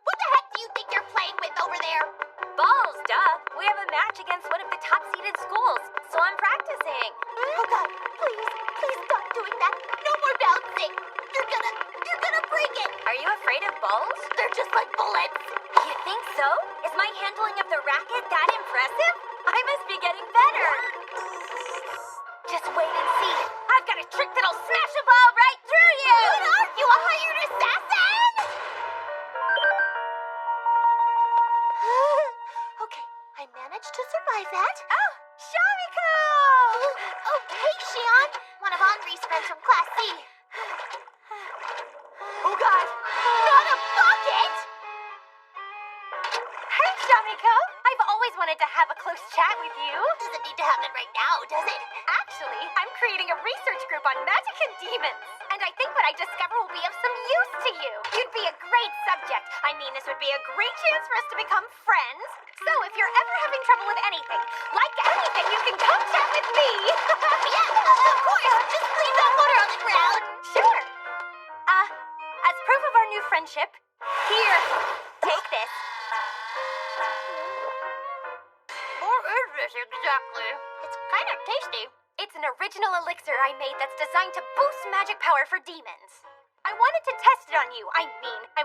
What the heck do you think you're playing with over there? Balls, duh. We have a match against one of the top-seeded schools, so I'm practicing. Oh God, please stop doing that. No more bouncing. You're gonna break it. Are you afraid of balls? They're just like bullets. You think so? Is my handling of the racket that impressive? I must be getting better. Just wait and see. I've got a trick that'll smash a ball right through you. What are you, a hired assassin? Okay, I managed to survive that. Oh, Shamiko! Oh, hey, Xion. One of Henri's friends from Class C. Oh, God. Not a bucket! Hey, Shamiko. I've always wanted to have a close chat with you. Doesn't need to happen right now, does it? Actually, I'm creating a research group on magic and demons. And I think what I discover will be of some use to you. You'd be a great subject. I mean, this would be a great chance for us to become friends. So if you're ever having trouble with anything, you can come chat with me. Yeah, of course. Just leave that water on the ground. Sure. As proof of our new friendship, here, take this. What is this exactly? It's kind of tasty. It's an original elixir I made that's designed to boost magic power for demons. I wanted to test it on you. I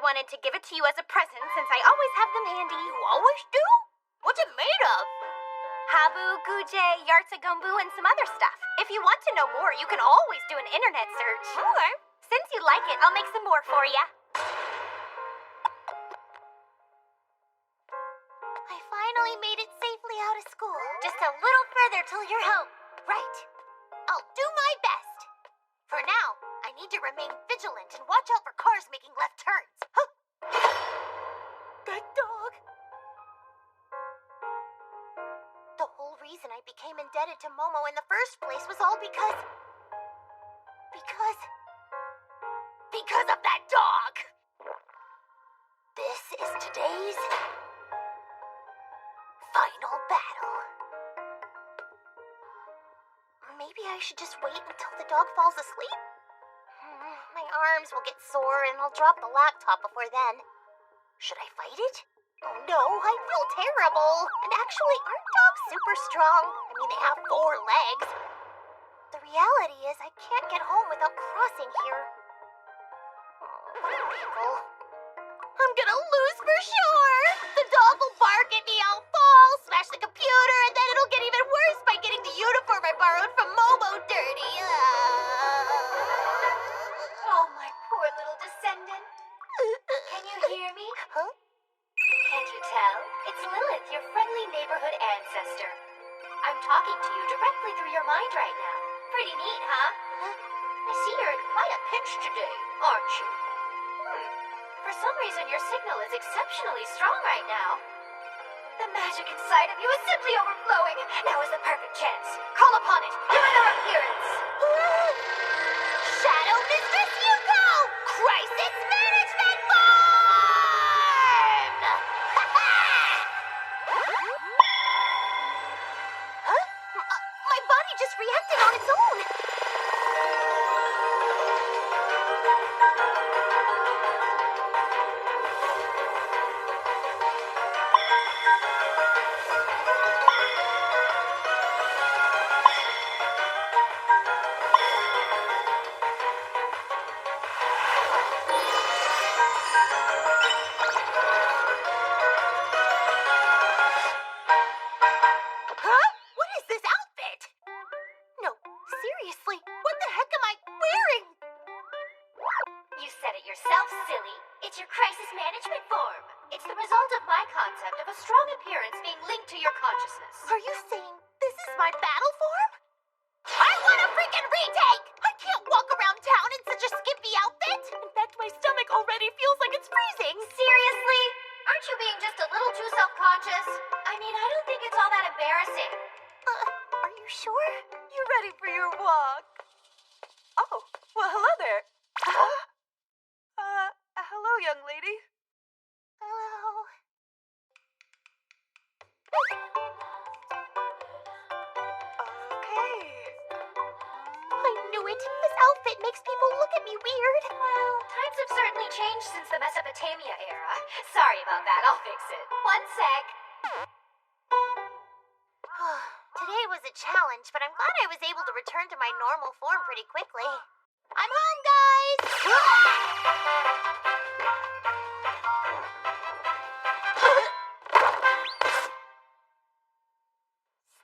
wanted to give it to you as a present since I always have them handy. You always do? What's it made of? Habu, Guje, Yartsagumbu, and some other stuff. If you want to know more, you can always do an internet search. Okay. Since you like it, I'll make some more for ya. I finally made it safely out of school. Just a little further till you're home. Right. I'll do my best. For now, I need to remain vigilant and watch out for cars making left turns. Huh? That dog. The whole reason I became indebted to Momo in the first place was all because of that dog. This is today's final battle. Maybe I should just wait until the dog falls asleep? My arms will get sore and I'll drop the laptop before then. Should I fight it? Oh no, I feel terrible. And actually, aren't dogs super strong? I mean, they have 4 legs. The reality is I can't get home without crossing here. What a pickle. I'm gonna lose for sure. The dog will bark at me, I'll fall, smash the computer, and then it'll get even worse by getting the uniform I borrowed from Momo dirty. Oh, my poor little descendant. Can you hear me? Huh? Can't you tell? It's Lilith, your friendly neighborhood ancestor. I'm talking to you directly through your mind right now. Pretty neat, huh? I see you're in quite a pinch today, aren't you? For some reason, your signal is exceptionally strong right now. The magic inside of you is simply overflowing. Now is the perfect chance. Call upon it. Give another appearance. Shadow Mistress Yuko! Crisis Management Farm! It's the result of my concept of a strong appearance being linked to your consciousness. Are you saying this is my battle form? I want a freaking retake! I can't walk around town in such a skimpy outfit! In fact, my stomach already feels like it's freezing. Seriously? Aren't you being just a little too self-conscious? I mean, I don't think it's all that embarrassing. Are you sure? You ready for your walk? Oh, well, hello there. Hello, young lady. Hello. Okay. I knew it. This outfit makes people look at me weird. Well, times have certainly changed since the Mesopotamia era. Sorry about that, I'll fix it. One sec. Today was a challenge, but I'm glad I was able to return to my normal form pretty quickly. I'm home, guys!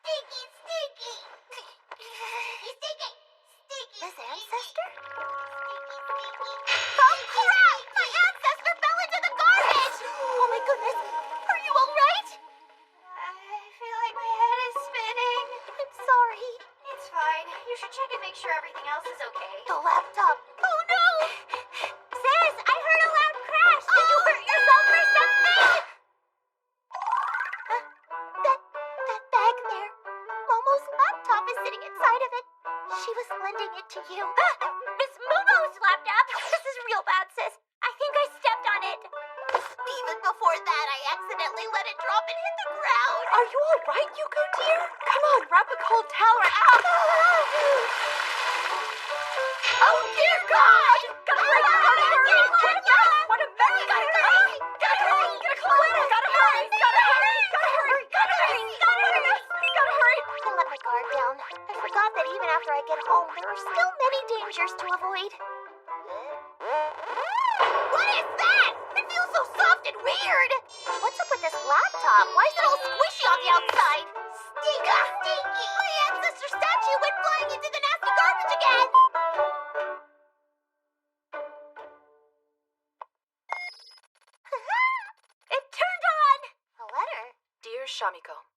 Stinky, stinky! Stinky, stinky! Stinky, his ancestor? Stinky, stinky! Oh, crap! My ancestor fell into the garbage! Oh my goodness! Are you alright? I feel like my head is spinning. I'm sorry. It's fine. You should check and make sure everything else is okay. The laptop. Oh no! Sis, I heard a loud crash. Did you hurt yourself or something? That bag there. Momo's laptop is sitting inside of it. She was lending it to you. Miss Momo's laptop? This is real bad, sis. I think I stepped on it. Even before that, I accidentally let it drop and hit the ground. Are you all right, Yuko, dear? Come on, wrap a cold towel around. Oh, dear God! Gotta hurry, gotta hurry! What a mess! Gotta hurry! Gotta hurry! Get a clothes! Gotta hurry! Gotta hurry! Gotta hurry! Gotta hurry! Gotta hurry! Gotta hurry! I let my guard down. I forgot that even after I get home, there are still many dangers to avoid. What is that? It feels so soft and weird. What's up with this laptop? Why is it all squishy on the outside? Stinky, stinky! My ancestor statue went flying into the nasty garbage again. It turned on. A letter. Dear Shamiko,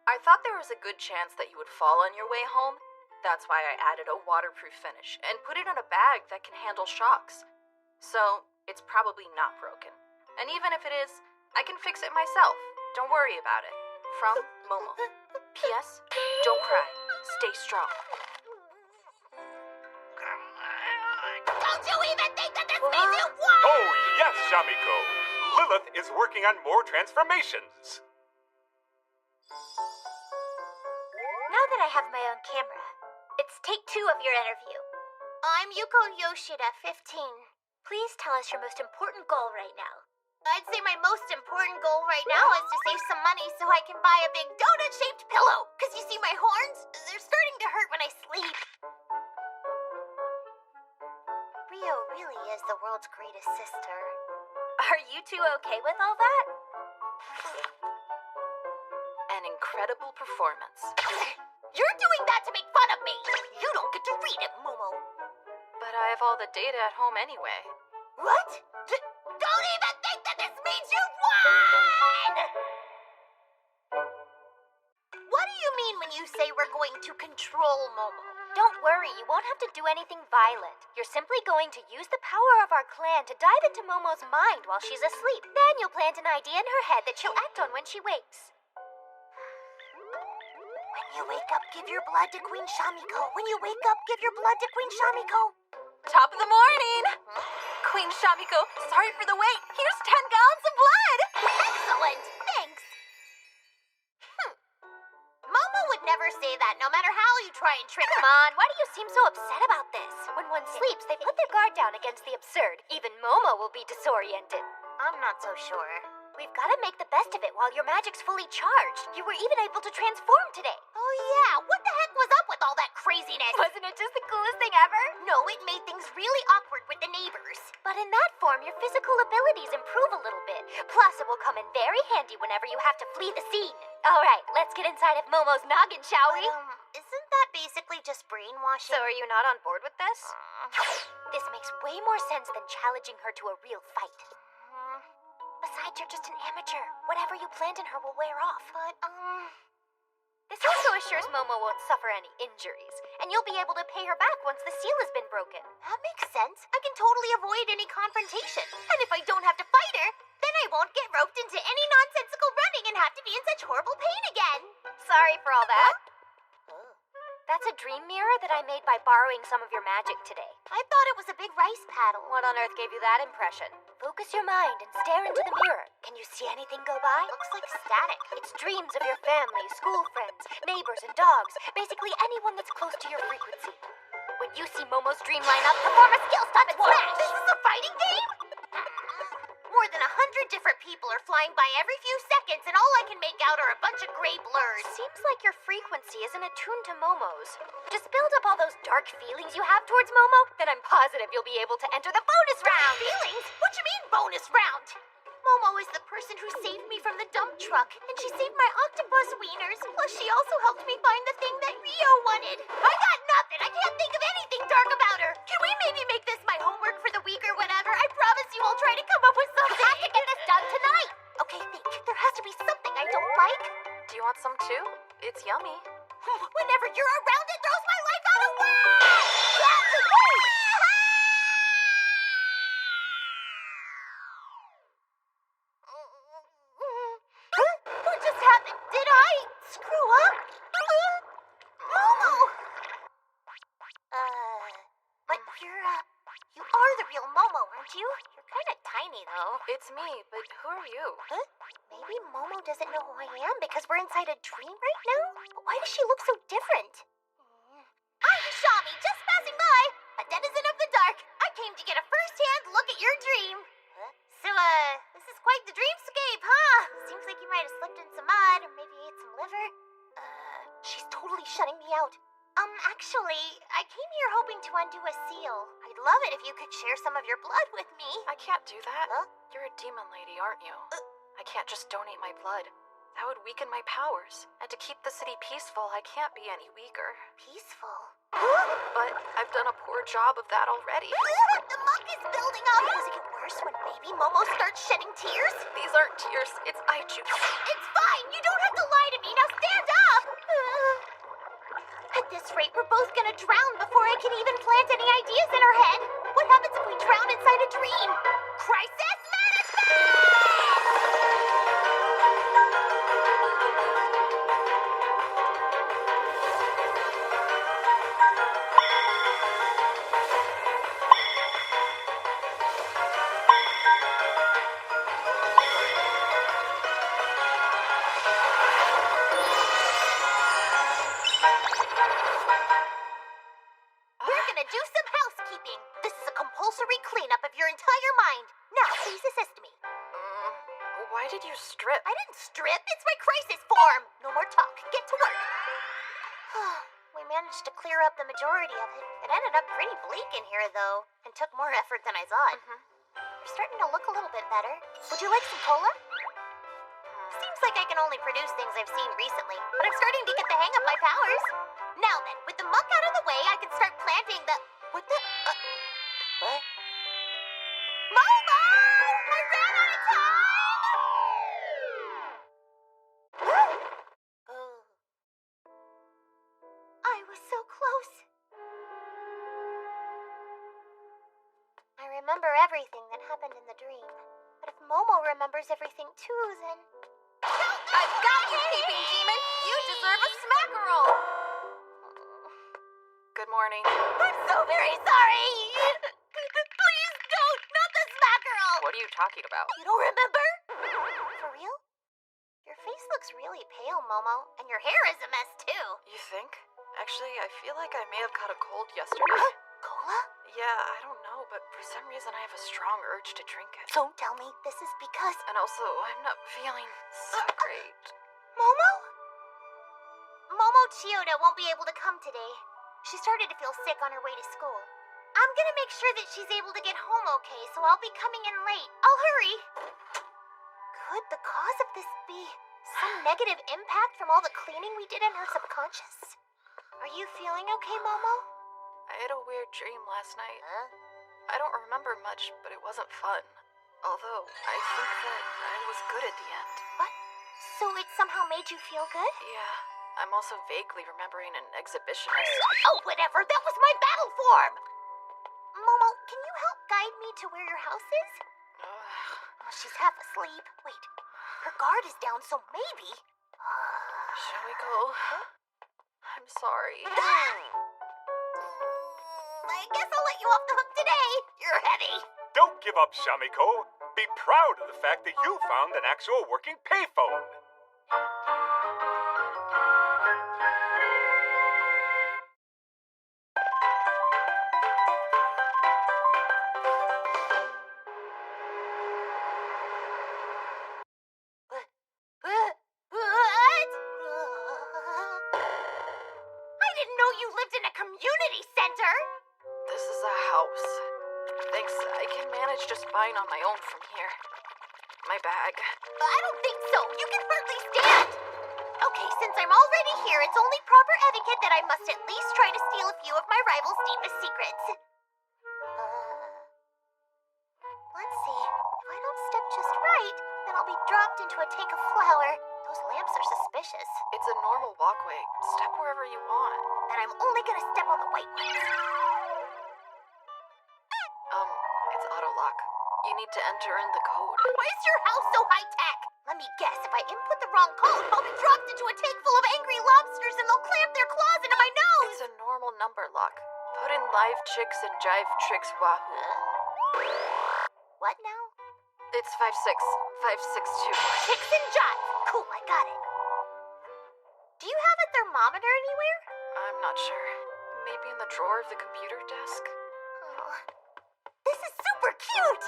I thought there was a good chance that you would fall on your way home. That's why I added a waterproof finish and put it in a bag that can handle shocks. So, it's probably not broken. And even if it is, I can fix it myself. Don't worry about it. From Momo. P.S. Don't cry. Stay strong. Don't you even think that this means you won? Oh, yes, Shamiko. Lilith is working on more transformations. Now that I have my own camera, it's take 2 of your interview. I'm Yuko Yoshida, 15. Please tell us your most important goal right now. I'd say my most important goal right now is to save some money so I can buy a big donut-shaped pillow. Because you see my horns? They're starting to hurt when I sleep. Rio really is the world's greatest sister. Are you two okay with all that? An incredible performance. You're doing that to make fun of me! You don't get to read it, Momo. But I have all the data at home anyway. What? Don't even think that this means you won! What do you mean when you say we're going to control Momo? Don't worry, you won't have to do anything violent. You're simply going to use the power of our clan to dive into Momo's mind while she's asleep. Then you'll plant an idea in her head that she'll act on when she wakes. When you wake up, give your blood to Queen Shamiko. When you wake up, give your blood to Queen Shamiko. Top of the morning! Queen Shamiko, sorry for the wait. Here's 10 gallons of blood! Excellent! Thanks. Momo would never say that, no matter how you try and trick her. Come on, why do you seem so upset about this? When one sleeps, they put their guard down against the absurd. Even Momo will be disoriented. I'm not so sure. We've got to make the best of it while your magic's fully charged. You were even able to transform today. Oh yeah, what the heck was up with all that craziness? Wasn't it just the coolest thing ever? No, it made things really awkward with the neighbors. But in that form, your physical abilities improve a little bit. Plus, it will come in very handy whenever you have to flee the scene. All right, let's get inside of Momo's noggin, shall we? Isn't that basically just brainwashing? So are you not on board with this? This makes way more sense than challenging her to a real fight. Besides, you're just an amateur. Whatever you plant in her will wear off. But, This also assures Momo won't suffer any injuries, and you'll be able to pay her back once the seal has been broken. that makes sense. I can totally avoid any confrontation. And if I don't have to fight her, then I won't get roped into any nonsensical running and have to be in such horrible pain again. Sorry for all that. That's a dream mirror that I made by borrowing some of your magic today. I thought it was a big rice paddle. What on earth gave you that impression? Focus your mind and stare into the mirror. Can you see anything go by? Looks like static. It's dreams of your family, school friends, neighbors, and dogs. Basically anyone that's close to your frequency. When you see Momo's dream line up, perform a skill stop and smash! This is a fighting game? More than 100 different people are flying by every few seconds, and all I can make out are a bunch of gray blurs. Seems like your frequency isn't attuned to Momo's. Just build up all those dark feelings you have towards Momo, then I'm positive you'll be able to enter the bonus round! Feelings? What you mean, bonus round? Momo is the person who saved me from the dump truck, and she saved my octopus wieners. Plus, she also helped me find the thing that Rio wanted. I got nothing. I can't think of anything dark about her. Can we maybe make this my homework for the week or whatever? I promise you I'll try to come up with something. You have to get this done tonight! Okay, think. There has to be something I don't like. Do you want some too? It's yummy. Whenever you're around, it throws my life out of whack! What just happened? Did I screw up? Momo! But you are the real Momo, aren't you? You're kind of tiny, though. It's me, but who are you? Huh? Maybe Momo doesn't know who I am because we're inside a dream right now? But why does she look so different? I'm Shami, just passing by. A denizen of the dark. I came to get a first-hand look at your dream. So, this is quite the dreamscape, huh? Seems like you might have slipped in some mud, or maybe ate some liver. She's totally shutting me out. Actually, I came here hoping to undo a seal. I'd love it if you could share some of your blood with me. I can't do that. Huh? You're a demon lady, aren't you? I can't just donate my blood. That would weaken my powers. And to keep the city peaceful, I can't be any weaker. Peaceful. But I've done a poor job of that already. The muck is building up. Does it get worse when baby Momo starts shedding tears? These aren't tears, it's eye juice. It's fine. You don't have to lie to me. Now stand up. At this rate, we're both gonna drown before I can even plant any ideas in our head. What happens if we drown inside a dream? Crisis management! We're gonna do some housekeeping. This is a compulsory cleanup of your entire mind. Now, please assist me. Why did you strip? I didn't strip. It's my crisis form. No more talk. Get to work. We managed to clear up the majority of it. It ended up pretty bleak in here, though, and took more effort than I thought. You're starting to look a little bit better. Would you like some cola? Seems like I can only produce things I've seen recently, but I'm starting to get the hang of my powers. Now then, with the muck out of the way, I can start planting the... What the... What? Momo! I ran out of time! I was so close. I remember everything that happened in the dream. But if Momo remembers everything too, then... I've got you, peeping demon! You deserve a smackerel! Good morning. I'm so very sorry! Please don't! Not the smackerel! What are you talking about? You don't remember? For real? Your face looks really pale, Momo, and your hair is a mess too. You think? Actually, I feel like I may have caught a cold yesterday. Cola? Yeah, I don't know, but for some reason I have a strong urge to drink it. Don't tell me. This is because... And also, I'm not feeling so great. Momo? Momo Chiyoda won't be able to come today. She started to feel sick on her way to school. I'm gonna make sure that she's able to get home okay, so I'll be coming in late. I'll hurry. Could the cause of this be some negative impact from all the cleaning we did in her subconscious? Are you feeling okay, Momo? I had a weird dream last night. I don't remember much, but it wasn't fun. Although, I think that I was good at the end. What? So it somehow made you feel good? Yeah, I'm also vaguely remembering an exhibitionist. Oh, whatever. That was my battle form. Momo, can you help guide me to where your house is? Oh, she's half asleep. Wait, her guard is down, so maybe... Shall we go? I'm sorry. I guess I'll let you off the hook today. You're heavy. Don't give up, Shamiko. Be proud of the fact that you found an actual working payphone. What? I didn't know you lived in a community center. This is a house. Thanks, I can manage just fine on my own from here. My bag. I don't think so. You can hardly stand. Okay, since I'm already here, it's only proper etiquette that I must at least try to steal a few of my rival's deepest secrets. Let's see. If I don't step just right, then I'll be dropped into a tank of flour. Those lamps are suspicious. It's a normal walkway. Step wherever you want. Then I'm only gonna step on the white ones. It's auto lock. You need to enter in the code. Why is your house so high-tech? Let me guess, if I input the wrong code, I'll be dropped into a tank full of angry lobsters and they'll clamp their claws into my nose! It's a normal number lock. Put in live chicks and jive tricks wahoo. What now? It's 56562. Chicks and jive. Cool, I got it. Do you have a thermometer anywhere? I'm not sure. Maybe in the drawer of the computer desk? Oh, this is super cute!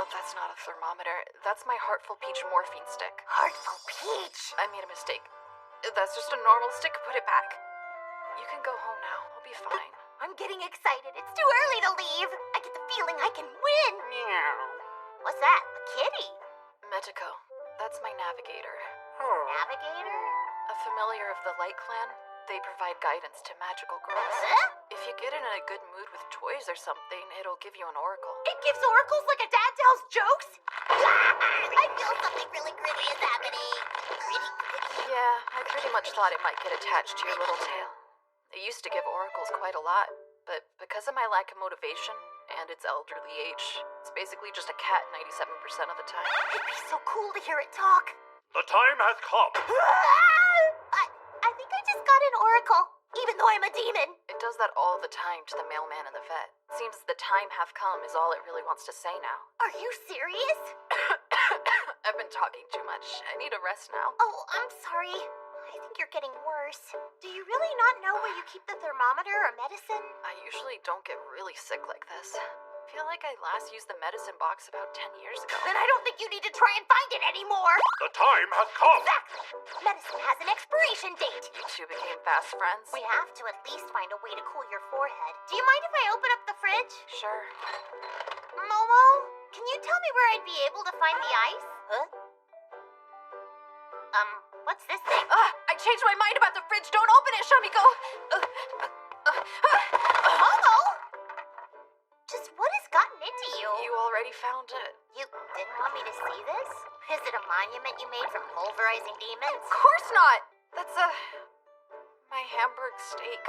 Oh, that's not a thermometer. That's my Heartful Peach morphine stick. Heartful Peach? I made a mistake. That's just a normal stick. Put it back. You can go home now. I'll be fine. I'm getting excited. It's too early to leave. I get the feeling I can win. Meow. What's that? A kitty? Metiko. That's my navigator. Navigator? A familiar of the Light Clan. They provide guidance to magical girls. Huh? If you get in a good mood with toys or something, it'll give you an oracle. It gives oracles like a dad tells jokes? I feel something really gritty is happening. Gritty? Yeah, I pretty much thought it might get attached to your little tail. It used to give oracles quite a lot, but because of my lack of motivation and its elderly age, it's basically just a cat 97% of the time. It'd be so cool to hear it talk. The time has come. I think I just got an oracle, even though I'm a demon. It does that all the time to the mailman and the vet. Seems the time have come is all it really wants to say now. Are you serious? I've been talking too much. I need a rest now. Oh, I'm sorry. I think you're getting worse. Do you really not know where you keep the thermometer or medicine? I usually don't get really sick like this. I feel like I last used the medicine box about 10 years ago. Then I don't think you need to try and find it anymore. The time has come. Exactly. Medicine has an expiration date. You two became fast friends? We have to at least find a way to cool your forehead. Do you mind if I open up the fridge? Sure. Momo, can you tell me where I'd be able to find the ice? Huh? What's this thing? I changed my mind about the fridge. Don't open it, Shamiko. Momo! Just what has gotten into you? You already found it. You didn't want me to see this? Is it a monument you made from pulverizing demons? Of course not. That's my Hamburg steak.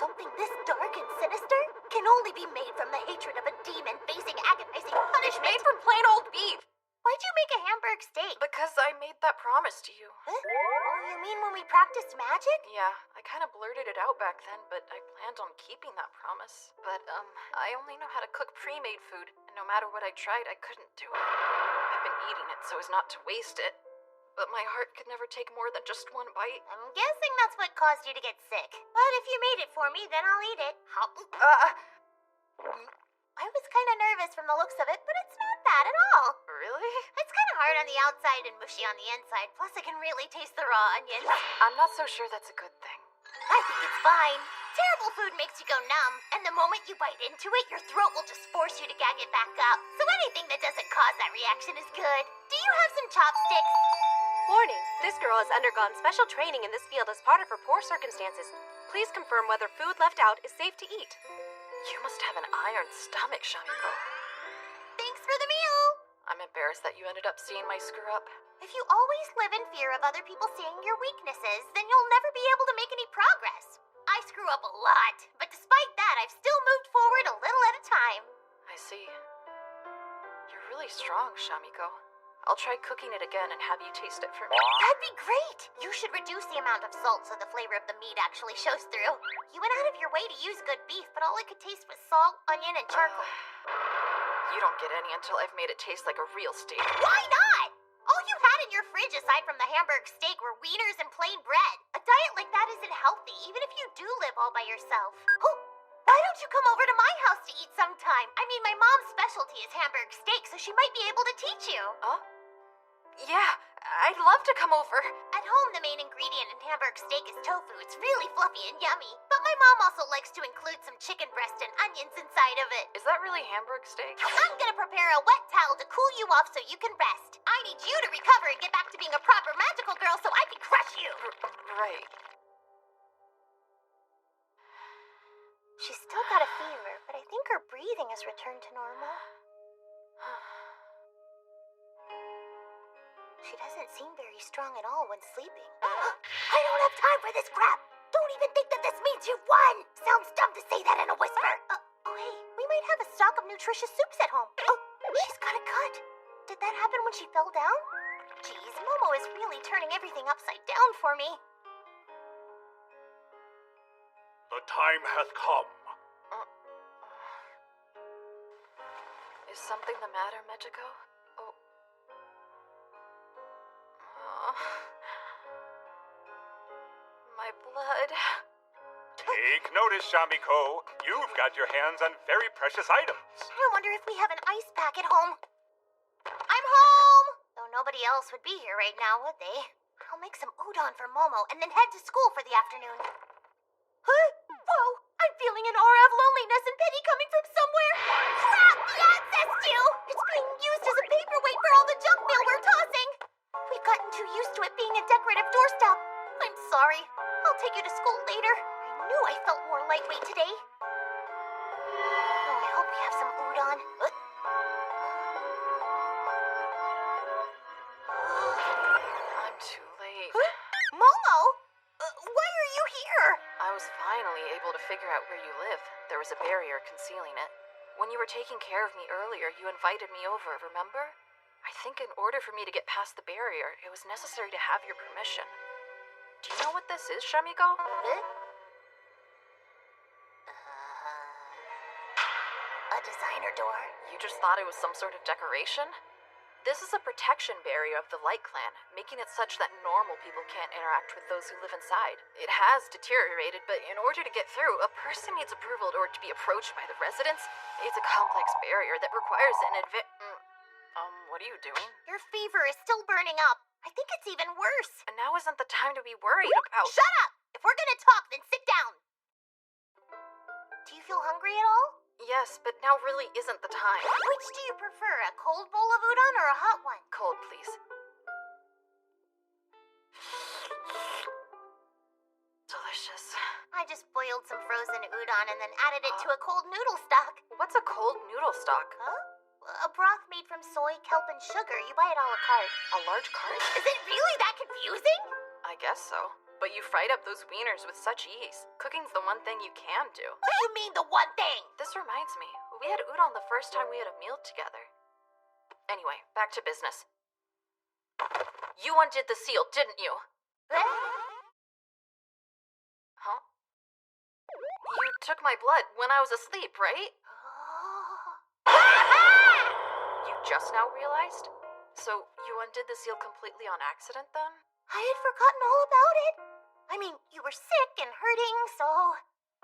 Something this dark and sinister can only be made from the hatred of a demon facing agonizing punishment. Made from plain old beef. Why'd you make a Hamburg steak? Because I made that promise to you. Huh? Oh, you mean when we practiced magic? Yeah, I kind of blurted it out back then, but I planned on keeping that promise. But, I only know how to cook pre-made food, and no matter what I tried, I couldn't do it. I've been eating it so as not to waste it, but my heart could never take more than just one bite. I'm guessing that's what caused you to get sick. But if you made it for me, then I'll eat it. I was kind of nervous from the looks of it, but it's not bad at all. Really? It's kind of hard on the outside and mushy on the inside, plus I can really taste the raw onions. I'm not so sure that's a good thing. I think it's fine. Terrible food makes you go numb, and the moment you bite into it, your throat will just force you to gag it back up. So anything that doesn't cause that reaction is good. Do you have some chopsticks? Warning, this girl has undergone special training in this field as part of her poor circumstances. Please confirm whether food left out is safe to eat. You must have an iron stomach, Shamiko. Thanks for the meal! I'm embarrassed that you ended up seeing my screw up. If you always live in fear of other people seeing your weaknesses, then you'll never be able to make any progress. I screw up a lot, but despite that, I've still moved forward a little at a time. I see. You're really strong, Shamiko. I'll try cooking it again and have you taste it for me. That'd be great! You should reduce the amount of salt so the flavor of the meat actually shows through. You went out of your way to use good beef, but all I could taste was salt, onion, and charcoal. You don't get any until I've made it taste like a real steak. Why not? All you had in your fridge aside from the Hamburg steak were wieners and plain bread. A diet like that isn't healthy, even if you do live all by yourself. Oh, why don't you come over to my house to eat sometime? I mean, my mom's specialty is Hamburg steak, so she might be able to teach you. Huh? Yeah, I'd love to come over. At home, the main ingredient in Hamburg steak is tofu. It's really fluffy and yummy. But my mom also likes to include some chicken breast and onions inside of it. Is that really Hamburg steak? I'm gonna prepare a wet towel to cool you off so you can rest. I need you to recover and get back to being a proper magical girl so I can crush you. Right. She's still got a fever, but I think her breathing has returned to normal. She doesn't seem very strong at all when sleeping. I don't have time for this crap! Don't even think that this means you've won! Sounds dumb to say that in a whisper. Oh hey, we might have a stock of nutritious soups at home. Oh, she's got a cut. Did that happen when she fell down? Geez, Momo is really turning everything upside down for me. The time hath come. Is something the matter, Mejiko? Oh. My blood. Take notice, Shamiko. You've got your hands on very precious items. I wonder if we have an ice pack at home. I'm home! Though nobody else would be here right now, would they? I'll make some udon for Momo and then head to school for the afternoon. Huh? Whoa! I'm feeling an aura of loneliness and pity coming from somewhere. Crap! The ancest you! It's being used as a paperweight for all the junk mail we're tossing. We've gotten too used to it being a decorative doorstop. I'm sorry. I'll take you to school later. I knew I felt more lightweight today. Oh, I hope we have some udon. I'm too late. Huh? Momo? Why are you here? I was finally able to figure out where you live. There was a barrier concealing it. When you were taking care of me earlier, you invited me over, remember? I think in order for me to get past the barrier, it was necessary to have your permission. Do you know what this is, Shamiko? A designer door? You just thought it was some sort of decoration? This is a protection barrier of the Light Clan, making it such that normal people can't interact with those who live inside. It has deteriorated, but in order to get through, a person needs approval in order to be approached by the residents. It's a complex barrier that requires an what are you doing? Your fever is still burning up. I think it's even worse. And now isn't the time to be worried about— Shut up! If we're gonna talk, then sit down. Do you feel hungry at all? Yes, but now really isn't the time. Which do you prefer, a cold bowl of udon or a hot one? Cold, please. Delicious. I just boiled some frozen udon and then added it to a cold noodle stock. What's a cold noodle stock? Huh? A broth made from soy, kelp, and sugar. You buy it a la carte. A large cart? Is it really that confusing? I guess so. But you fried up those wieners with such ease. Cooking's the one thing you can do. What do you mean, the one thing? This reminds me. We had udon the first time we had a meal together. Anyway, back to business. You undid the seal, didn't you? Huh? You took my blood when I was asleep, right? You just now realized? So you undid the seal completely on accident then? I had forgotten all about it. I mean, you were sick and hurting, so...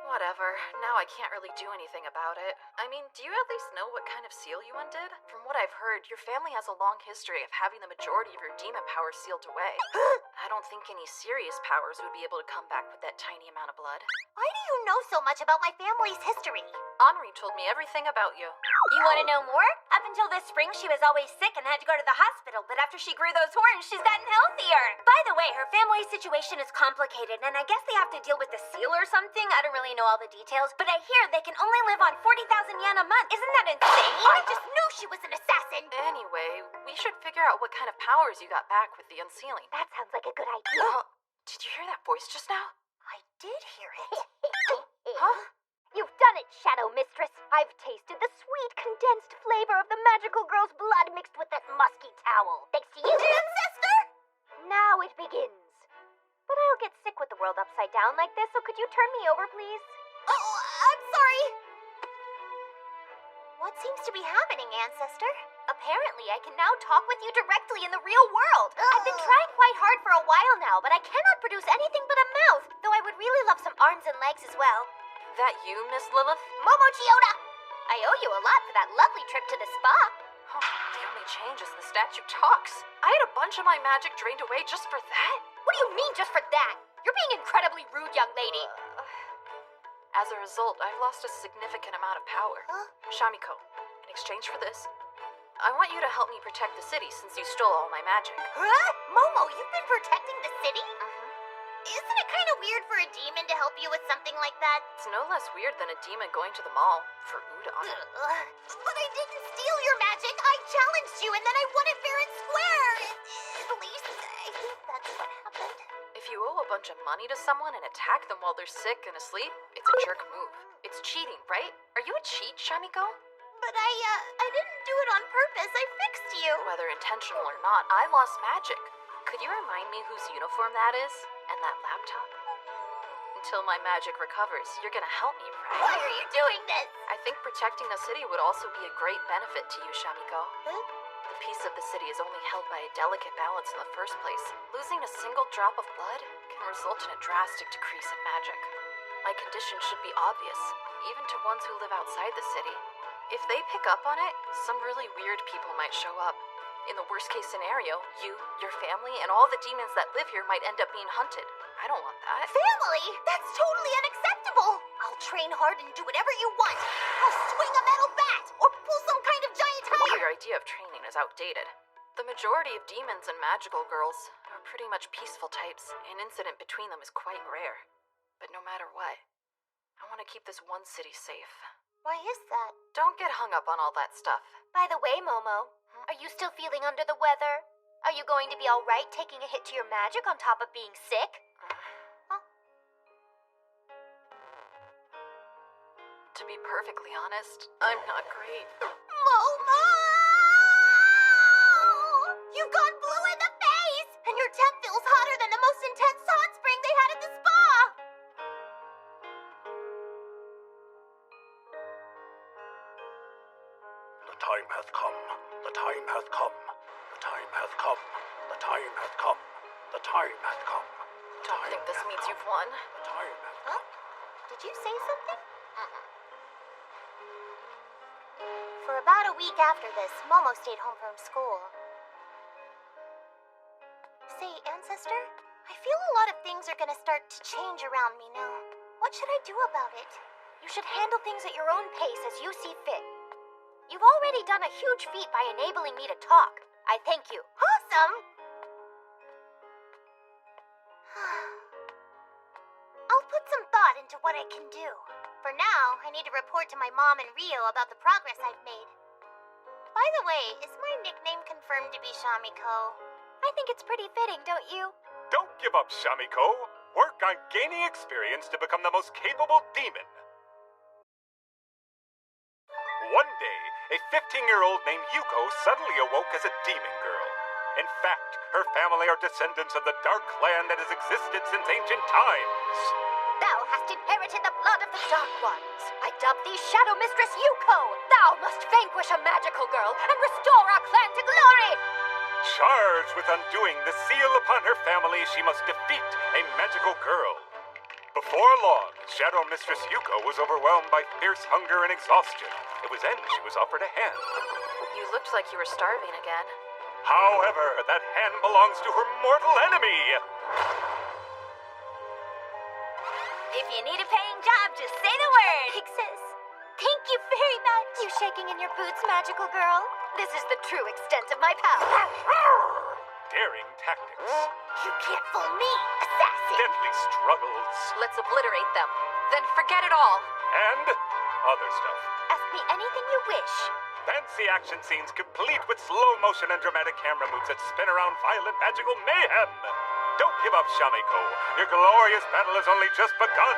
Whatever. Now I can't really do anything about it. I mean, do you at least know what kind of seal you undid? From what I've heard, your family has a long history of having the majority of your demon powers sealed away. I don't think any serious powers would be able to come back with that tiny amount of blood. Why do you know so much about my family's history? Henri told me everything about you. You want to know more? Up until this spring, she was always sick and had to go to the hospital, but after she grew those horns, she's gotten healthier. By the way, her family situation is complicated, and I guess they have to deal with the seal or something. I don't really know all the details, but I hear they can only live on 40,000 yen a month. Isn't that insane? I just knew she was an assassin. Anyway, we should figure out what kind of powers you got back with the unsealing. That sounds like a good idea. Did you hear that voice just now? I did hear it. Huh? You've done it, Shadow Mistress. I've tasted the sweet, condensed flavor of the magical girl's blood mixed with that musky towel. Thanks to you, Ancestor! Now it begins. But I'll get sick with the world upside down like this, so could you turn me over, please? Oh, I'm sorry. What seems to be happening, Ancestor? Apparently, I can now talk with you directly in the real world. I've been trying quite hard for a while now, but I cannot produce anything but a mouth, though I would really love some arms and legs as well. That you, Miss Lilith? Momo Chiyoda! I owe you a lot for that lovely trip to the spa. The only change is the statue talks. I had a bunch of my magic drained away just for that. What do you mean just for that? You're being incredibly rude, young lady. As a result, I've lost a significant amount of power. Shamiko, in exchange for this, I want you to help me protect the city since you stole all my magic. Huh? Momo, you've been protecting the city? Mm-hmm. Isn't it kind of weird for a demon to help you with something like that? It's no less weird than a demon going to the mall for udon. But I didn't steal your magic. I challenged you, and then I won it fair and square. At least, I think that's what happened. If you owe a bunch of money to someone and attack them while they're sick and asleep, it's a jerk move. It's cheating, right? Are you a cheat, Shamiko? But I didn't do it on purpose. I fixed you. Whether intentional or not, I lost magic. Could you remind me whose uniform that is? And that laptop? Until my magic recovers, you're gonna help me, right? Why are you doing this? I think protecting the city would also be a great benefit to you, Shamiko. The peace of the city is only held by a delicate balance in the first place. Losing a single drop of blood can result in a drastic decrease in magic. My condition should be obvious, even to ones who live outside the city. If they pick up on it, some really weird people might show up. In the worst case scenario, you, your family, and all the demons that live here might end up being hunted. I don't want that. Family? That's totally unacceptable. I'll train hard and do whatever you want. I'll swing a metal bat or pull some kind of giant tire. Your idea of training is outdated. The majority of demons and magical girls are pretty much peaceful types. An incident between them is quite rare. But no matter what, I want to keep this one city safe. Why is that? Don't get hung up on all that stuff. By the way, Momo, are you still feeling under the weather? Are you going to be all right taking a hit to your magic on top of being sick? To be perfectly honest, I'm not great. Momo! You've gone blue in the face! And your temp feels hotter than the most intense hot spring they had at the spa! The time hath come. The time hath come. The time hath come. The time hath come. The time hath come. Don't think this means you've won. The time hath Huh? Did you say something? For about a week after this, Momo stayed home from school. Say, Ancestor, I feel a lot of things are gonna start to change around me now. What should I do about it? You should handle things at your own pace as you see fit. You've already done a huge feat by enabling me to talk. I thank you. Awesome! I'll put some thought into what I can do. For now, I need to report to my mom and Rio about the progress I've made. By the way, is my nickname confirmed to be Shamiko? I think it's pretty fitting, don't you? Don't give up, Shamiko. Work on gaining experience to become the most capable demon. One day, a 15-year-old named Yuko suddenly awoke as a demon girl. In fact, her family are descendants of the dark clan that has existed since ancient times. Thou hast inherited the blood of the Dark Ones. I dub thee Shadow Mistress Yuko. Thou must vanquish a magical girl and restore our clan to glory. Charged with undoing the seal upon her family, she must defeat a magical girl. Before long, Shadow Mistress Yuko was overwhelmed by fierce hunger and exhaustion. It was then she was offered a hand. You looked like you were starving again. However, that hand belongs to her mortal enemy. If you need a paying job, just say the word. Big sis, Thank you very much. You shaking in your boots, magical girl? This is the true extent of my power. Daring tactics. You can't fool me, assassin! Deadly struggles. Let's obliterate them. Then forget it all. And other stuff. Ask me anything you wish. Fancy action scenes complete with slow motion and dramatic camera moves that spin around violent magical mayhem. Don't give up, Shamiko. Your glorious battle has only just begun.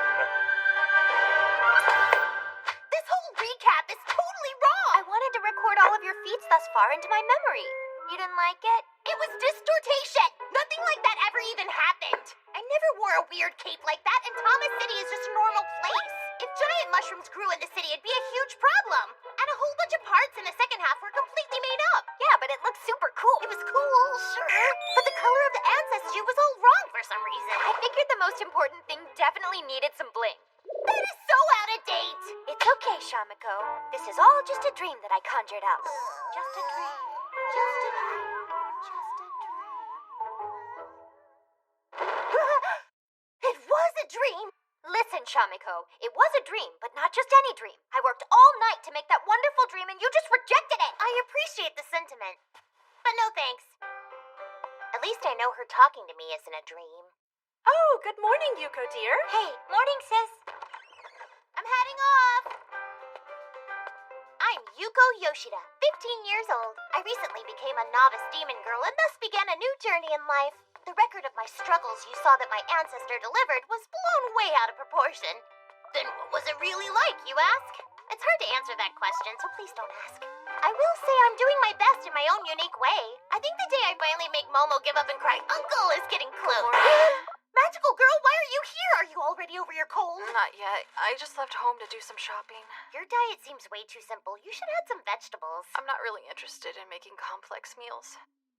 This whole recap is totally wrong! I wanted to record all of your feats thus far into my memory. You didn't like it? It was distortation! Nothing like that ever even happened! I never wore a weird cape like that, and Thomas City is just a normal place. If giant mushrooms grew in the city, it'd be a huge problem. And a whole bunch of parts in the second half were completely made up. Yeah, but it looks super cool. It was cool, sure, but the color of the ancestry was all wrong for some reason. I figured the most important thing definitely needed some bling. That is so out of date! It's okay, Shamiko. This is all just a dream that I conjured up. Just a dream. Just a dream. Just a dream. It was a dream! Listen, Shamiko, it was a dream, but not just any dream. I worked all night to make that wonderful dream and you just rejected it! I appreciate the sentiment, but no thanks. At least I know her talking to me isn't a dream. Oh, good morning, Yuko dear. Hey, morning, sis. I'm heading off! I'm Yuko Yoshida, 15 years old. I recently became a novice demon girl and thus began a new journey in life. The record of my struggles you saw that my ancestor delivered was blown way out of proportion. Then what was it really like, you ask? It's hard to answer that question, so please don't ask. I will say I'm doing my best in my own unique way. I think the day I finally make Momo give up and cry uncle is getting close. Magical girl, why are you here? Are you already over your cold? Not yet. I just left home to do some shopping. Your diet seems way too simple. You should add some vegetables. I'm not really interested in making complex meals.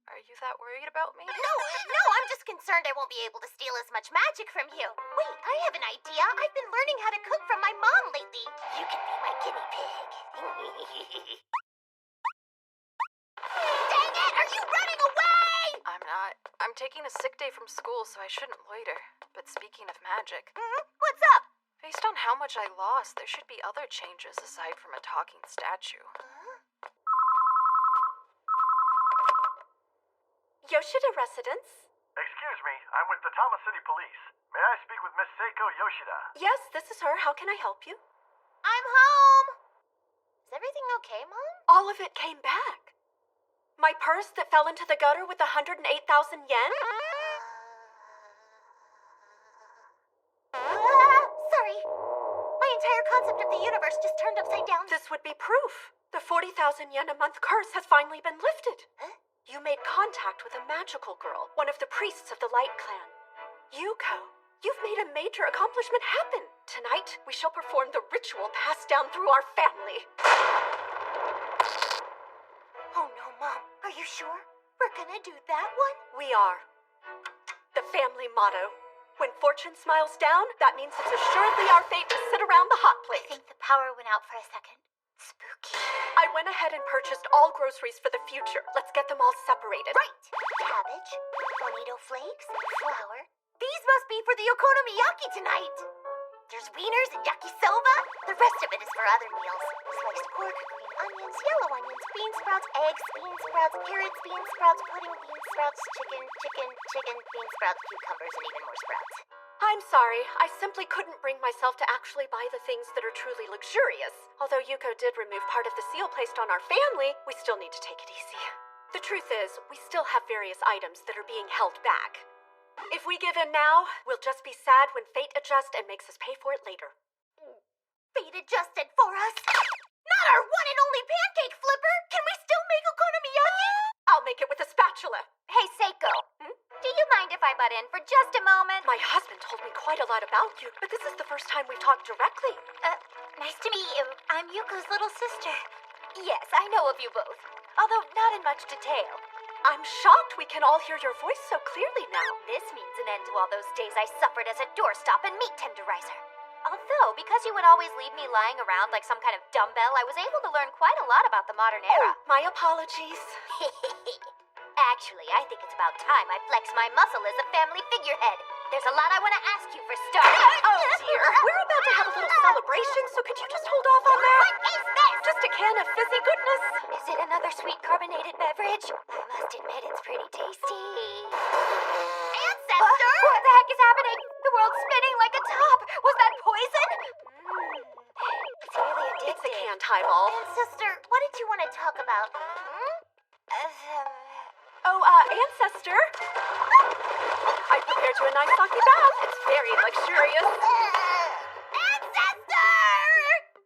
Are you that worried about me? No, I'm just concerned I won't be able to steal as much magic from you. Wait, I have an idea. I've been learning how to cook from my mom lately. You can be my guinea pig. Dang it! Are you running away? I'm not. I'm taking a sick day from school, so I shouldn't loiter. But speaking of magic, What's up? based on how much I lost, there should be other changes aside from a talking statue. Yoshida residence? Excuse me, I'm with the Thomas City Police. May I speak with Miss Seiko Yoshida? Yes, this is her. How can I help you? I'm home. Is everything okay, Mom? All of it came back. My purse that fell into the gutter with 108,000 yen? Sorry. My entire concept of the universe just turned upside down. This would be proof. The 40,000 yen a month curse has finally been lifted. Huh? You made contact with a magical girl, one of the priests of the Light Clan. Yuko, you've made a major accomplishment happen. Tonight, we shall perform the ritual passed down through our family. Oh no, Mom. Are you sure? We're gonna do that one? We are. The family motto. When fortune smiles down, that means it's assuredly our fate to sit around the hot I plate. think the power went out for a second. Spooky. I went ahead and purchased all groceries for the future. Let's get them all separated. Right. Cabbage, bonito flakes, flour. These must be for the okonomiyaki tonight. There's wieners and yakisoba. The rest of it is for other meals. Sliced pork, green onions, yellow onions, bean sprouts, eggs, bean sprouts, carrots, bean sprouts, pudding, bean sprouts, chicken, bean sprouts, cucumbers, and even more sprouts. I'm sorry. I simply couldn't bring myself to actually buy the things that are truly luxurious. Although Yuko did remove part of the seal placed on our family, we still need to take it easy. The truth is, we still have various items that are being held back. If we give in now, we'll just be sad when fate adjusts and makes us pay for it later. Fate adjusted for us. Not our one and only pancake flipper. Can we still make okonomiyaki? I'll make it with a spatula. Hey, Seiko. Do you mind if I butt in for just a moment? My husband told me quite a lot about you, but this is the first time we've talked directly. Nice to meet you. I'm Yuko's little sister. Yes, I know of you both, although not in much detail. I'm shocked we can all hear your voice so clearly now. This means an end to all those days I suffered as a doorstop and meat tenderizer. Although, because you would always leave me lying around like some kind of dumbbell, I was able to learn quite a lot about the modern era. My apologies. Actually, I think it's about time I flex my muscle as a family figurehead. There's a lot I want to ask you for starters. Oh, dear. We're about to have a little celebration, so could you just hold off on that? What is this? Just a can of fizzy goodness. Is it another sweet carbonated beverage? I must admit it's pretty tasty. Ancestor! What the heck is happening? The world's spinning like a top. Was that poison? It's really addictive. It's a canned highball. Ancestor, what did you want to talk about? Oh, Ancestor. I prepared you a nice sake bath. It's very luxurious. Ancestor!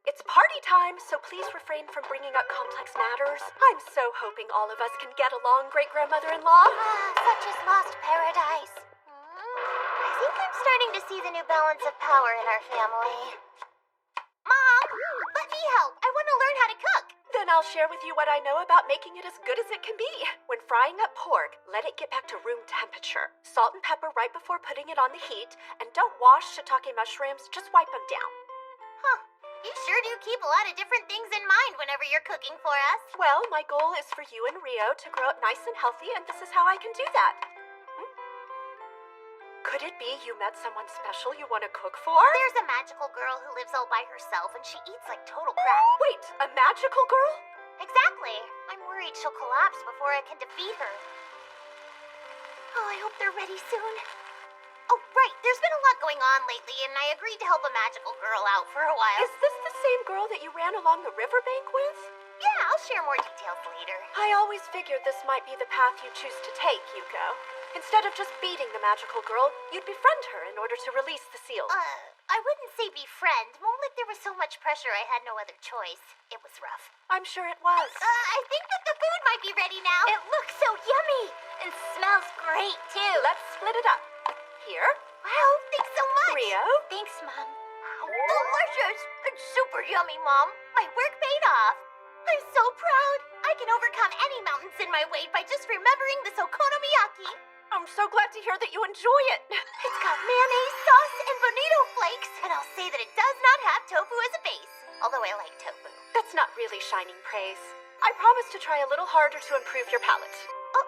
It's party time, so please refrain from bringing up complex matters. I'm so hoping all of us can get along, great-grandmother-in-law. Such is lost paradise. I think I'm starting to see the new balance of power in our family. Mom, let me help. I want to learn how to cook. Then I'll share with you what I know about making it as good as it can be. When frying up pork, let it get back to room temperature. Salt and pepper right before putting it on the heat. And don't wash shiitake mushrooms, just wipe them down. Huh. You sure do keep a lot of different things in mind whenever you're cooking for us. Well, my goal is for you and Rio to grow up nice and healthy, and this is how I can do that. Could it be you met someone special you want to cook for? There's a magical girl who lives all by herself and she eats like total crap. Wait, a magical girl? Exactly. I'm worried she'll collapse before I can defeat her. Oh, I hope they're ready soon. Oh, right. There's been a lot going on lately, and I agreed to help a magical girl out for a while. Is this the same girl that you ran along the riverbank with? Yeah, I'll share more details later. I always figured this might be the path you choose to take, Yuko. Instead of just beating the magical girl, you'd befriend her in order to release the seal. I wouldn't say befriend. More like there was so much pressure I had no other choice. It was rough. I'm sure it was. I think that the food might be ready now. It looks so yummy and smells great, too. Let's split it up. Here. Wow, thanks so much. Rio. Thanks, Mom. Delicious. It's super yummy, Mom. My work paid off. I'm so proud. I can overcome any mountains in my way by just remembering this okonomiyaki. I'm so glad to hear that you enjoy it. It's got mayonnaise, sauce, and bonito flakes, and I'll say that it does not have tofu as a base. Although I like tofu. That's not really shining praise. I promise to try a little harder to improve your palate. Oh,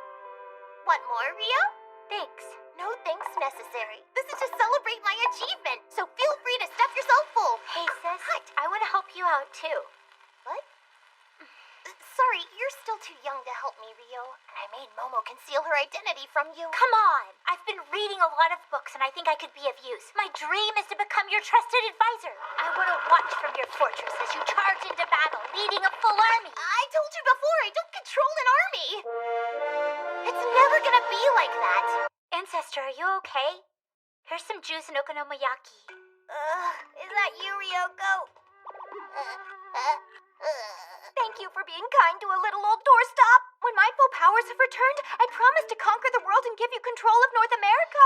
want more, Rio? Thanks. No thanks necessary. This is to celebrate my achievement, so feel free to stuff yourself full. Hey, sis. I want to help you out, too. What? Sorry, you're still too young to help me, Rio. And I made Momo conceal her identity from you. Come on. I've been reading a lot of books, and I think I could be of use. My dream is to become your trusted advisor. I want to watch from your fortress as you charge into battle, leading a full army. I told you before, I don't control an army. It's never gonna be like that. Ancestor, are you okay? Here's some juice and okonomiyaki. Is that you, Ryoko? Thank you for being kind to a little old doorstop. When my full powers have returned, I promise to conquer the world and give you control of North America.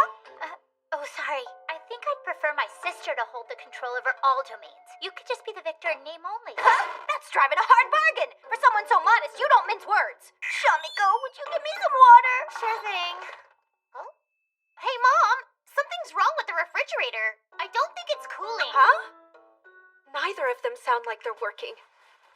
Oh, sorry. I think I'd prefer my sister to hold the control over all domains. You could just be the victor in name only. That's driving a hard bargain. For someone so modest, you don't mince words. Shamiko, would you give me some water? Sure thing. Huh? Hey, Mom! Something's wrong with the refrigerator. I don't think it's cooling. Huh? Neither of them sound like they're working.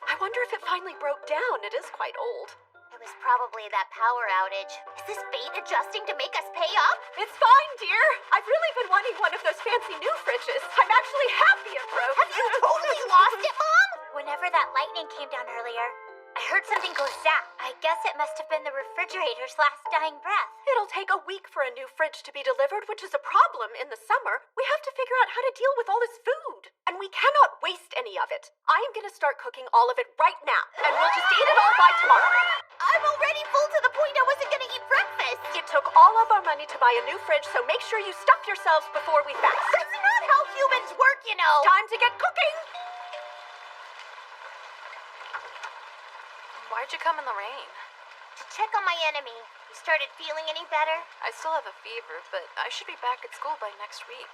I wonder if it finally broke down. It is quite old. It was probably that power outage. Is this fate adjusting to make us pay up? It's fine, dear. I've really been wanting one of those fancy new fridges. I'm actually happy it broke. Have you totally lost it, Mom? Whenever that lightning came down earlier, I heard something go zap. I guess it must have been the refrigerator's last dying breath. It'll take a week for a new fridge to be delivered, which is a problem in the summer. We have to figure out how to deal with all this food. And we cannot waste any of it. I am going to start cooking all of it right now. And we'll just eat it all by tomorrow. I'm already full to the point I wasn't going to eat breakfast. It took all of our money to buy a new fridge, so make sure you stuff yourselves before we fast. That's not how humans work, you know. Time to get cooking. Why'd you come in the rain? To check on my enemy. You started feeling any better? I still have a fever, but I should be back at school by next week.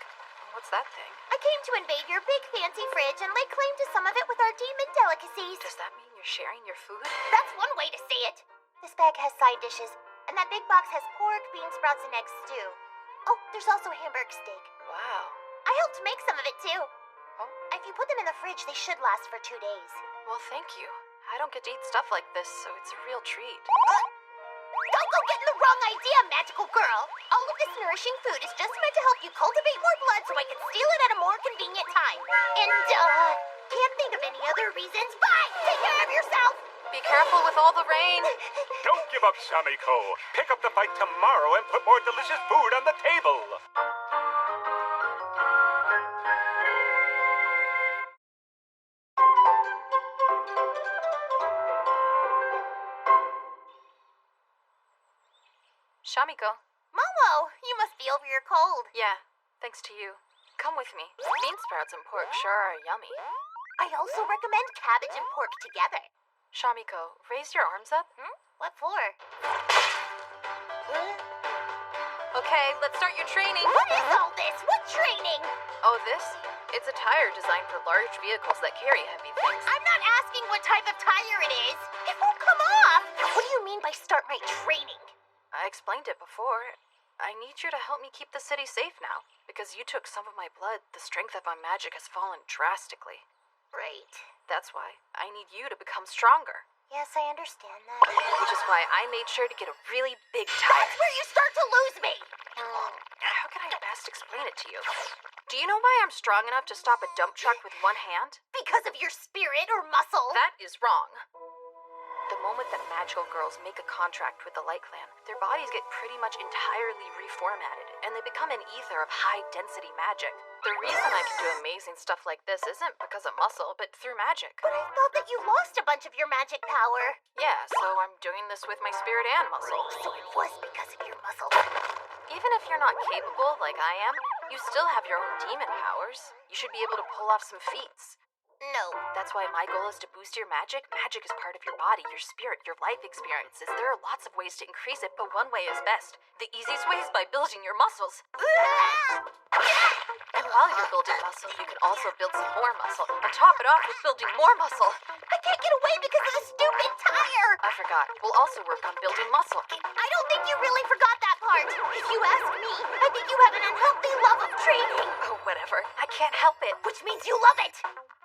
What's that thing? I came to invade your big fancy fridge and lay claim to some of it with our demon delicacies. Does that mean you're sharing your food? That's one way to say it. This bag has side dishes, and that big box has pork, bean sprouts, and egg stew. Oh, there's also hamburg steak. Wow. I helped make some of it, too. Oh? If you put them in the fridge, they should last for 2 days. Well, thank you. I don't get to eat stuff like this, so it's a real treat. Don't go getting the wrong idea, magical girl. All of this nourishing food is just meant to help you cultivate more blood so I can steal it at a more convenient time. And, can't think of any other reasons. Bye! Take care of yourself! Be careful with all the rain. Don't give up, Shamiko. Pick up the fight tomorrow and put more delicious food on the table. Shamiko. Momo, you must be over your cold. Yeah, thanks to you. Come with me. Bean sprouts and pork sure are yummy. I also recommend cabbage and pork together. Shamiko, raise your arms up. What for? Okay, let's start your training. What is all this? What training? Oh, this? It's a tire designed for large vehicles that carry heavy things. I'm not asking what type of tire it is. It won't come off. What do you mean by start my training? I explained it before. I need you to help me keep the city safe now. Because you took some of my blood, the strength of my magic has fallen drastically. Right. That's why I need you to become stronger. Yes, I understand that. Which is why I made sure to get a really big tire. That's where you start to lose me! How can I best explain it to you? Do you know why I'm strong enough to stop a dump truck with one hand? Because of your spirit or muscle? That is wrong. The moment that magical girls make a contract with the Light Clan, their bodies get pretty much entirely reformatted, and they become an ether of high-density magic. The reason I can do amazing stuff like this isn't because of muscle, but through magic. But I thought that you lost a bunch of your magic power. Yeah, so I'm doing this with my spirit and muscle. So it was because of your muscle. Even if you're not capable like I am, you still have your own demon powers. You should be able to pull off some feats. No. That's why my goal is to boost your magic. Magic is part of your body, your spirit, your life experiences. There are lots of ways to increase it, but one way is best. The easiest way is by building your muscles. And while you're building muscle, you can also build some more muscle. And top it off with building more muscle. I can't get away because of the stupid tire! I forgot. We'll also work on building muscle. I don't think you really forgot that part. If you ask me, I think you have an unhealthy love of training. Oh, whatever. I can't help it. Which means you love it.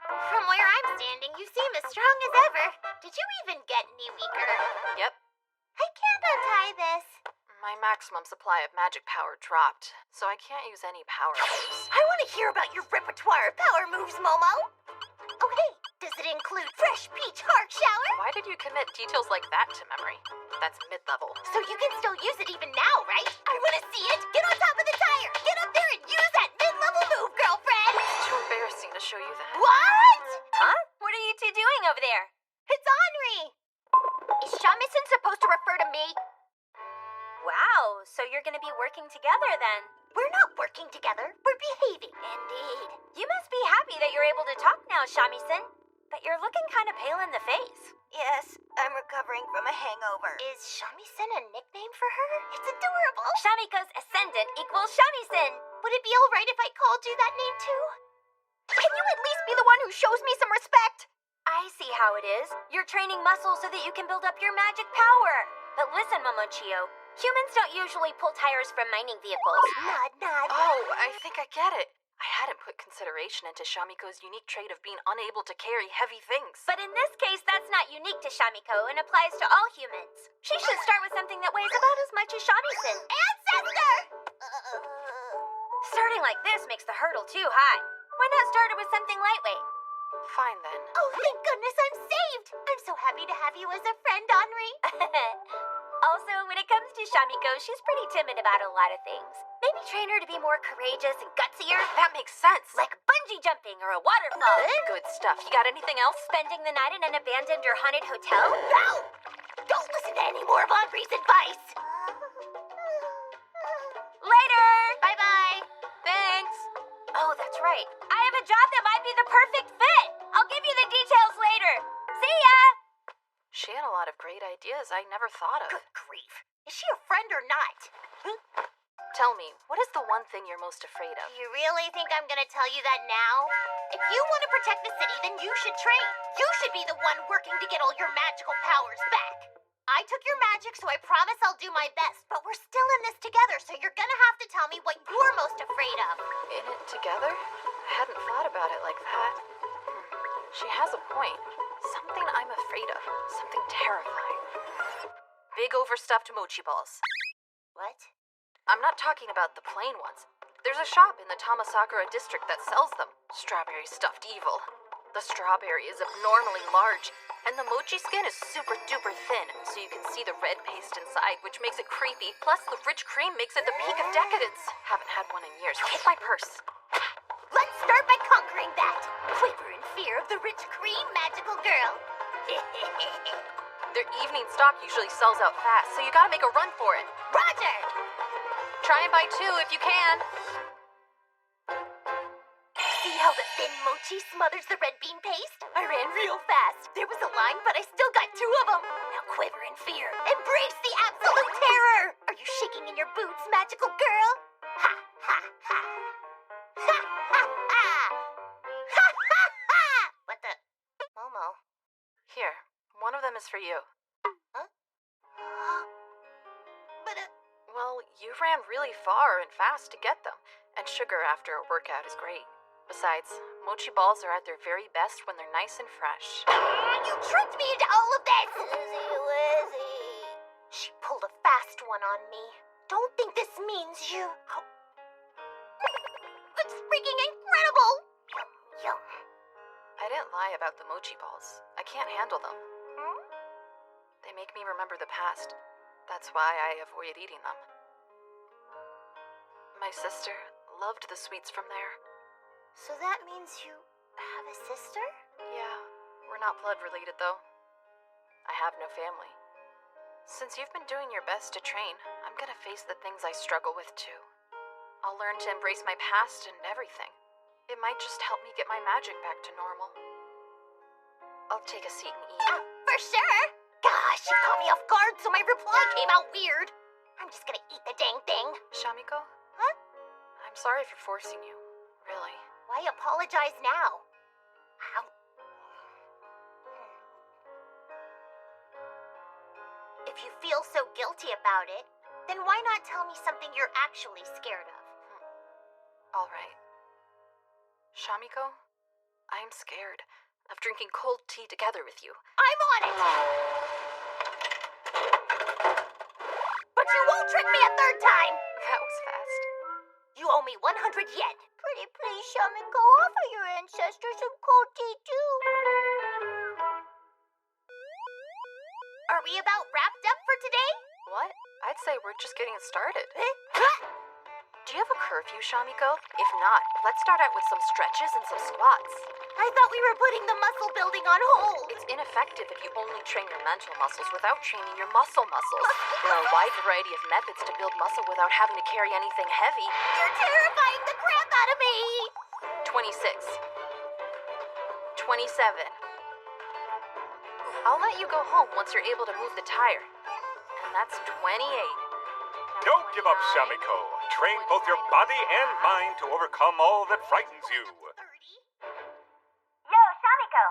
From where I'm standing, you seem as strong as ever. Did you even get any weaker? Yep. I can't untie this. My maximum supply of magic power dropped, so I can't use any power moves. I want to hear about your repertoire of power moves, Momo. Oh, hey, does it include fresh peach heart shower? Why did you commit details like that to memory? That's mid-level. So you can still use it even now, right? I want to see it. Get on top of the tire. Get up there and use that mid-level move, girlfriend. It's too embarrassing to show you that. What? Huh? What are you two doing over there? It's Henri. Is Shamisen supposed to refer to me? Wow, so you're gonna be working together then? We're not working together. We're behaving. Indeed. You must be happy that you're able to talk now, Shamisen. But you're looking kind of pale in the face. Yes, I'm recovering from a hangover. Is Shamisen a nickname for her? It's adorable. Shamiko's ascendant equals Shamisen. Would it be alright if I called you that name too? Can you at least be the one who shows me some respect? I see how it is. You're training muscles so that you can build up your magic power. But listen, Momochio, humans don't usually pull tires from mining vehicles. Nod. Oh, I think I get it. I hadn't put consideration into Shamiko's unique trait of being unable to carry heavy things. But in this case, that's not unique to Shamiko and applies to all humans. She should start with something that weighs about as much as Shamisen. Ancestor! Starting like this makes the hurdle too high. Why not start it with something lightweight? Fine then. Oh, thank goodness I'm saved! I'm so happy to have you as a friend, Henri. Also, when it comes to Shamiko, she's pretty timid about a lot of things. Maybe train her to be more courageous and gutsier. That makes sense. Like bungee jumping or a waterfall. Good stuff. You got anything else? Spending the night in an abandoned or haunted hotel? No! Don't listen to any more of Henri's advice! Later! Bye-bye! Thanks. Oh, that's right. I have a job that might be the perfect fit. I'll give you the details later. See ya! She had a lot of great ideas I never thought of. Good grief. Is she a friend or not? Tell me, what is the one thing you're most afraid of? You really think I'm gonna tell you that now? If you want to protect the city, then you should train. You should be the one working to get all your magical powers back. I took your magic, so I promise I'll do my best. But we're still in this together, so you're gonna have to tell me what you're most afraid of. In it together? I hadn't thought about it like that. She has a point. Something I'm afraid of. Something terrifying. Big Makeover stuffed mochi balls. What? I'm not talking about the plain ones. There's a shop in the Tamasakura district that sells them. Strawberry stuffed evil. The strawberry is abnormally large, and the mochi skin is super duper thin, so you can see the red paste inside, which makes it creepy. Plus, the rich cream makes it the peak of decadence. Haven't had one in years. Take my purse. Let's start by conquering that. Quiver in fear of the rich cream magical girl. Their evening stock usually sells out fast, so you gotta make a run for it. Roger! Try and buy 2 if you can. See how the thin mochi smothers the red bean paste? I ran real fast. There was a line, but I still got 2 of them. Now quiver in fear. Embrace the absolute terror! Are you shaking in your boots, magical girl? Ha ha ha! Ha ha ha! Ha ha ha! What the? Momo. Here, one of them is for you. Huh? But, Well, you ran really far and fast to get them, and sugar after a workout is great. Besides, mochi balls are at their very best when they're nice and fresh. You tricked me into all of this! Lizzie. She pulled a fast one on me. Don't think this means you... It's freaking incredible! Yum, yum. I didn't lie about the mochi balls. I can't handle them. They make me remember the past. That's why I avoid eating them. My sister loved the sweets from there. So that means you have a sister? Yeah, we're not blood related though. I have no family. Since you've been doing your best to train, I'm gonna face the things I struggle with too. I'll learn to embrace my past and everything. It might just help me get my magic back to normal. I'll take a seat and eat. For sure! Gosh, she caught me off guard, so my reply came out weird. I'm just gonna eat the dang thing. Shamiko? Huh? I'm sorry for forcing you. Really. Why apologize now? Ow. If you feel so guilty about it, then why not tell me something you're actually scared of? All right. Shamiko, I'm scared of drinking cold tea together with you. I'm on it! But you won't trick me a third time! That was fast. You owe me 100 yen. Pretty please, Shamiko, offer your ancestors some cold tea too. Are we about wrapped up for today? What? I'd say we're just getting started. Do you have a curfew, Shamiko? If not, let's start out with some stretches and some squats. I thought we were putting the muscle building on hold. It's ineffective if you only train your mental muscles without training your muscles. There are a wide variety of methods to build muscle without having to carry anything heavy. You're terrifying the crap out of me! 26. 27. I'll let you go home once you're able to move the tire. And that's 28. Don't give up, Shamiko. Train both your body and mind to overcome all that frightens you. Yo, Shamiko.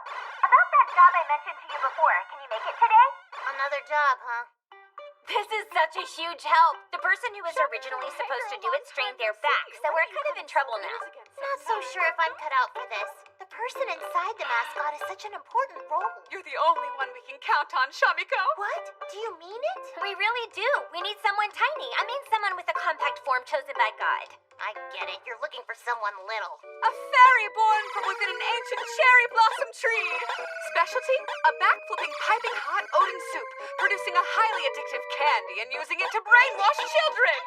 About that job I mentioned to you before, can you make it today? Another job, huh? This is such a huge help. The person who was originally supposed to do it strained their back, so we're kind of in trouble now. Not so sure if I'm cut out for this. The person inside the mascot is such an important role. You're the only one we can count on, Shamiko. What? Do you mean it? We really do. We need someone tiny. I mean someone with a compact form chosen by God. I get it. You're looking for someone little. A fairy born from within an ancient cherry blossom tree. Specialty? A backflipping piping hot Odin soup, producing a highly addictive candy and using it to brainwash children.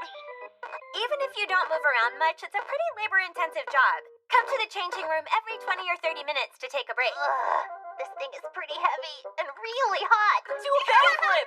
Even if you don't move around much, it's a pretty labor-intensive job. Come to the changing room every 20 or 30 minutes to take a break. This thing is pretty heavy and really hot. Do a backflip.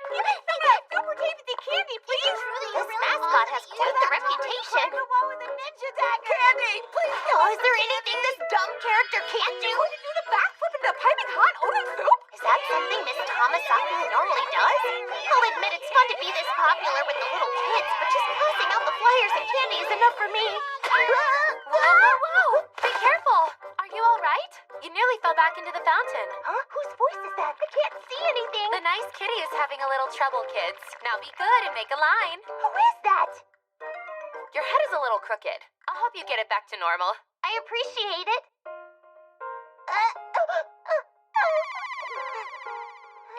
Fabricated the candy, please. This mascot has quite the reputation. The one with the ninja dagger. Candy, please. Oh, is there anything this dumb character can't do? Going to do the backflip into piping hot Odin soup? Is that something Miss Tamasaki normally does? I'll admit it's fun to be this popular with the little kids, but just passing out the flyers and candy is enough for me. Whoa! Be careful! Are you all right? You nearly fell back into the fountain. Huh? Whose voice is that? I can't see anything. The nice kitty is having a little trouble, kids. Now be good and make a line. Who is that? Your head is a little crooked. I'll help you get it back to normal. I appreciate it.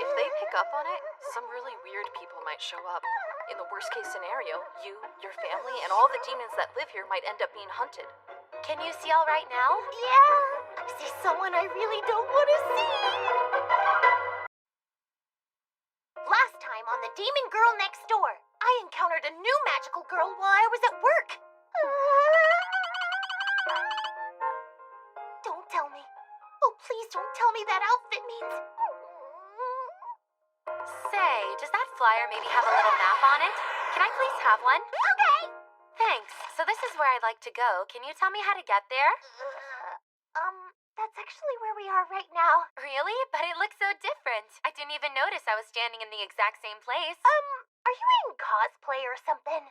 If they pick check up on it, some really weird people might show up. In the worst case scenario, you, your family, and all the demons that live here might end up being hunted. Can you see all right now? Yeah, I see someone I really don't want to see. Last time on The Demon Girl Next Door, I encountered a new magical girl while I was at work. Don't tell me. Oh, please don't tell me that outfit means... Say, does that flyer maybe have a little map on it? Can I please have one? Okay. Thanks. So this is where I'd like to go. Can you tell me how to get there? That's actually where we are right now. Really? But it looks so different. I didn't even notice I was standing in the exact same place. Are you in cosplay or something?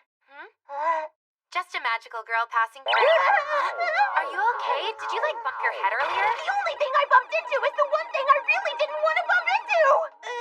Just a magical girl passing through. Are you okay? Did you, bump your head earlier? The only thing I bumped into is the one thing I really didn't want to bump into!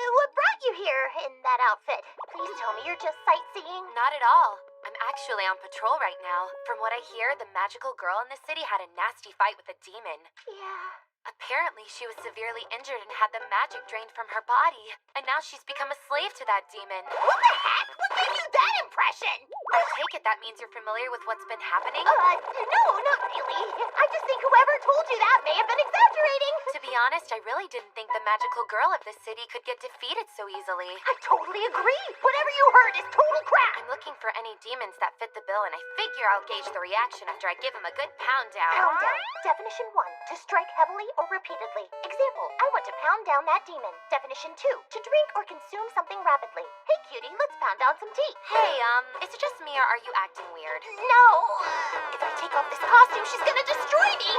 What brought you here in that outfit? Please tell me you're just sightseeing. Not at all. I'm actually on patrol right now. From what I hear, the magical girl in the city had a nasty fight with a demon. Yeah. Apparently, she was severely injured and had the magic drained from her body. And now she's become a slave to that demon. What the heck? What gave you that impression? I take it that means you're familiar with what's been happening? No, not really. I just think whoever told you that may have been exaggerating. To be honest, I really didn't think the magical girl of this city could get defeated so easily. I totally agree. Whatever you heard is total crap. I'm looking for any demons that fit the bill, and I figure I'll gauge the reaction after I give them a good pound down. Pound down. Definition 1, to strike heavily or repeatedly. Example, I want to pound down that demon. Definition 2, to drink or consume something rapidly. Hey cutie, let's pound down some tea. Hey, is it just me or are you acting weird? No. If I take off this costume, she's gonna destroy me.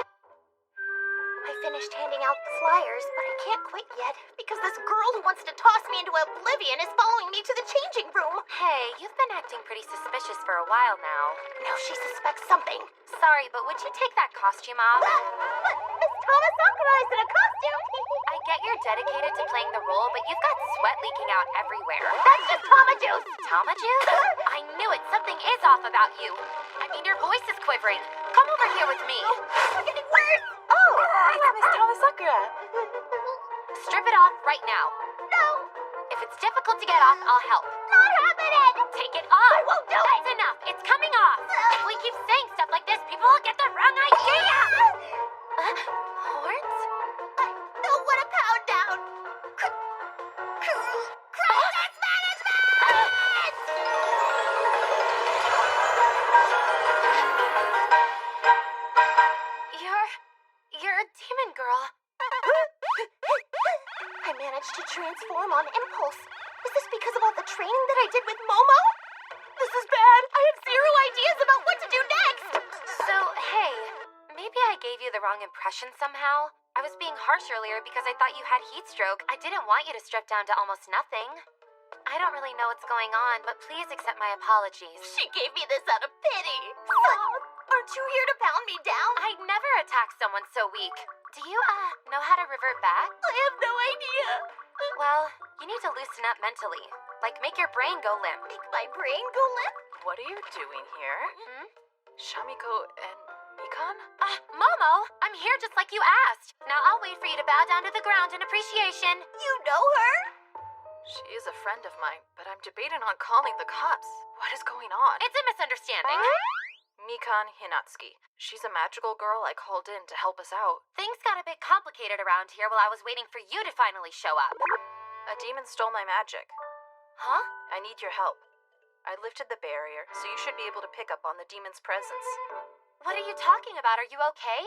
I finished handing out the flyers, but I can't quit yet because this girl who wants to toss me into oblivion is following me to the changing room. Hey, you've been acting pretty suspicious for a while now. Now she suspects something. Sorry, but would you take that costume off? But Miss Thomas Sakura is in a costume. I get you're dedicated to playing the role, but you've got sweat leaking out everywhere. That's just Tama Juice. Tama Juice? I knew it. Something is off about you. I mean, your voice is quivering. Come over here with me. We're getting worse. Oh, it's Miss Thomas Sakura. Strip it off right now. No. If it's difficult to get off, I'll help. Not happening. Take it off. I won't do it. That's enough. It's coming off. If we keep saying stuff like this, people will get the wrong idea. Horns? I don't want to pound down. Crisis management! You're a demon girl. I managed to transform on impulse. Was this because of all the training that I did with Momo? This is bad. I have zero ideas about what to do next. So, hey, maybe I gave you the wrong impression somehow. I was being harsh earlier because I thought you had heat stroke. I didn't want you to strip down to almost nothing. I don't really know what's going on, but please accept my apologies. She gave me this out of pity. So, aren't you here to pound me down? I'd never attack someone so weak. Do you, know how to revert back? I have no idea. Well, you need to loosen up mentally. Like, make your brain go limp. Make my brain go limp? What are you doing here? Shamiko and Mikan? Momo, I'm here just like you asked. Now I'll wait for you to bow down to the ground in appreciation. You know her? She is a friend of mine, but I'm debating on calling the cops. What is going on? It's a misunderstanding. Mikan Hinatsuki. She's a magical girl I called in to help us out. Things got a bit complicated around here while I was waiting for you to finally show up. A demon stole my magic. Huh? I need your help. I lifted the barrier, so you should be able to pick up on the demon's presence. What are you talking about? Are you okay?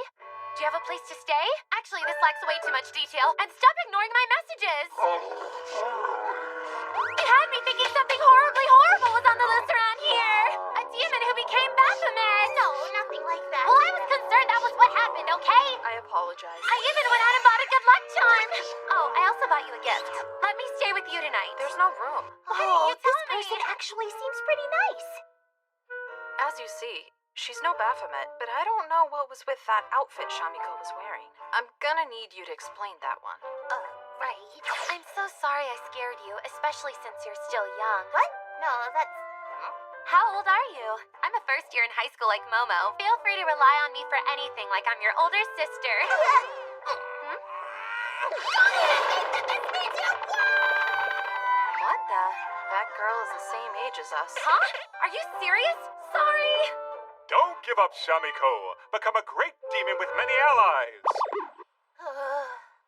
Do you have a place to stay? Actually, this lacks way too much detail. And stop ignoring my messages! It had me thinking something horribly horrible was on the loose around here. A demon who became Baphomet. No, nothing like that. Well, I was concerned that was what happened, okay? I apologize. I even went out and bought a good luck charm. Oh, I also bought you a gift. Let me stay with you tonight. There's no room. Why didn't you tell this me? person actually seems pretty nice. As you see, she's no Baphomet, but I don't know what was with that outfit Shamiko was wearing. I'm gonna need you to explain that one. Right. I'm so sorry I scared you, especially since you're still young. What? No, that's... How old are you? I'm a first year in high school like Momo. Feel free to rely on me for anything, like I'm your older sister. Don't even think that this needs you! Shamika. That girl is the same age as us. Huh? Are you serious? Sorry! Don't give up, Shamiko. Become a great demon with many allies.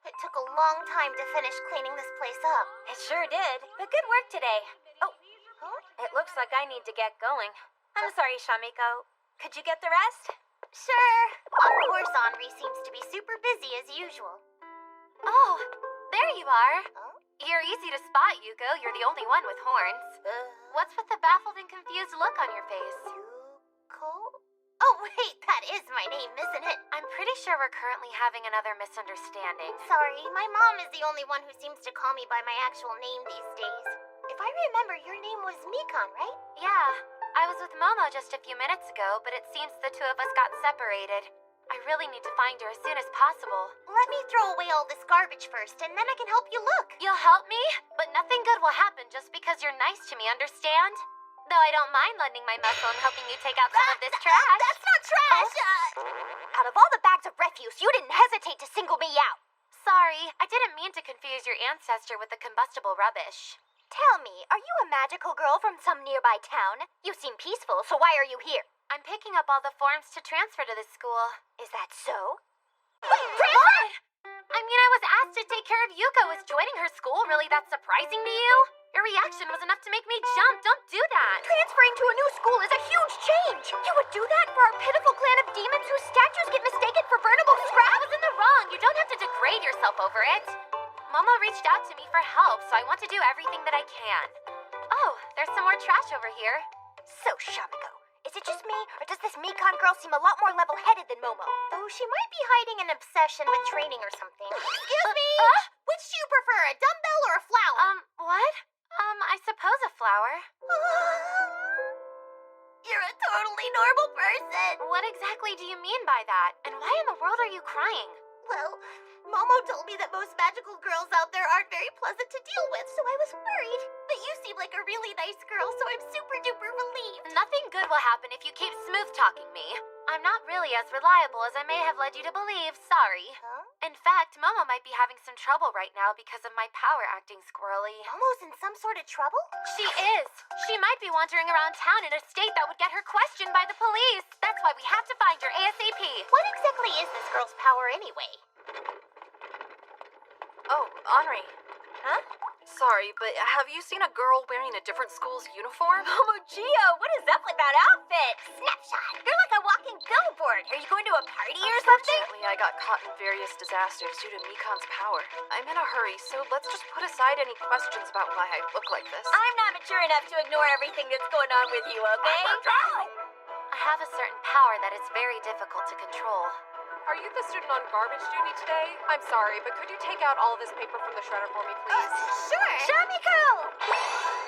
It took a long time to finish cleaning this place up. It sure did. But good work today. Oh, it looks like I need to get going. I'm sorry, Shamiko. Could you get the rest? Sure. Of course, Henri seems to be super busy as usual. Oh, there you are. Huh? You're easy to spot, Yuko. You're the only one with horns. What's with the baffled and confused look on your face? Yuko? Oh, wait, that is my name, isn't it? I'm pretty sure we're currently having another misunderstanding. Sorry, my mom is the only one who seems to call me by my actual name these days. If I remember, your name was Mikan, right? Yeah, I was with Momo just a few minutes ago, but it seems the two of us got separated. I really need to find her as soon as possible. Let me throw away all this garbage first, and then I can help you look. You'll help me? But nothing good will happen just because you're nice to me, understand? Though I don't mind lending my muscle and helping you take out some of this trash. That's not trash! Out of all the bags of refuse, you didn't hesitate to single me out. Sorry, I didn't mean to confuse your ancestor with the combustible rubbish. Tell me, are you a magical girl from some nearby town? You seem peaceful, so why are you here? I'm picking up all the forms to transfer to this school. Is that so? What? I mean, I was asked to take care of Yuko. Is joining her school really that surprising to you? Your reaction was enough to make me jump. Don't do that. Transferring to a new school is a huge change. You would do that for our pitiful clan of demons whose statues get mistaken for burnable scrap? I was in the wrong. You don't have to degrade yourself over it. Momo reached out to me for help, so I want to do everything that I can. Oh, there's some more trash over here. So, Shamiko, is it just me, or does this Mikan girl seem a lot more level-headed than Momo? Though she might be hiding an obsession with training or something. Excuse me? Which do you prefer, a dumbbell or a flower? What? I suppose a flower. You're a totally normal person. What exactly do you mean by that? And why in the world are you crying? Well, Momo told me that most magical girls out there aren't very pleasant to deal with, so I was worried. But you seem like a really nice girl, so I'm super duper relieved. Nothing good will happen if you keep smooth-talking me. I'm not really as reliable as I may have led you to believe. Sorry. Huh? In fact, Momo might be having some trouble right now because of my power acting squirrely. Momo's in some sort of trouble? She is. She might be wandering around town in a state that would get her questioned by the police. That's why we have to find her ASAP. What exactly is this girl's power anyway? Oh, Henri. Huh? Sorry, but have you seen a girl wearing a different school's uniform? Momo Gio, what is up with that outfit? Snapshot, you're like a walking billboard. Are you going to a party or something? Unfortunately, I got caught in various disasters due to Mikan's power. I'm in a hurry, so let's just put aside any questions about why I look like this. I'm not mature enough to ignore everything that's going on with you, okay? I have a certain power that is very difficult to control. Are you the student on garbage duty today? I'm sorry, but could you take out all this paper from the shredder for me, please? Sure. Shamiko!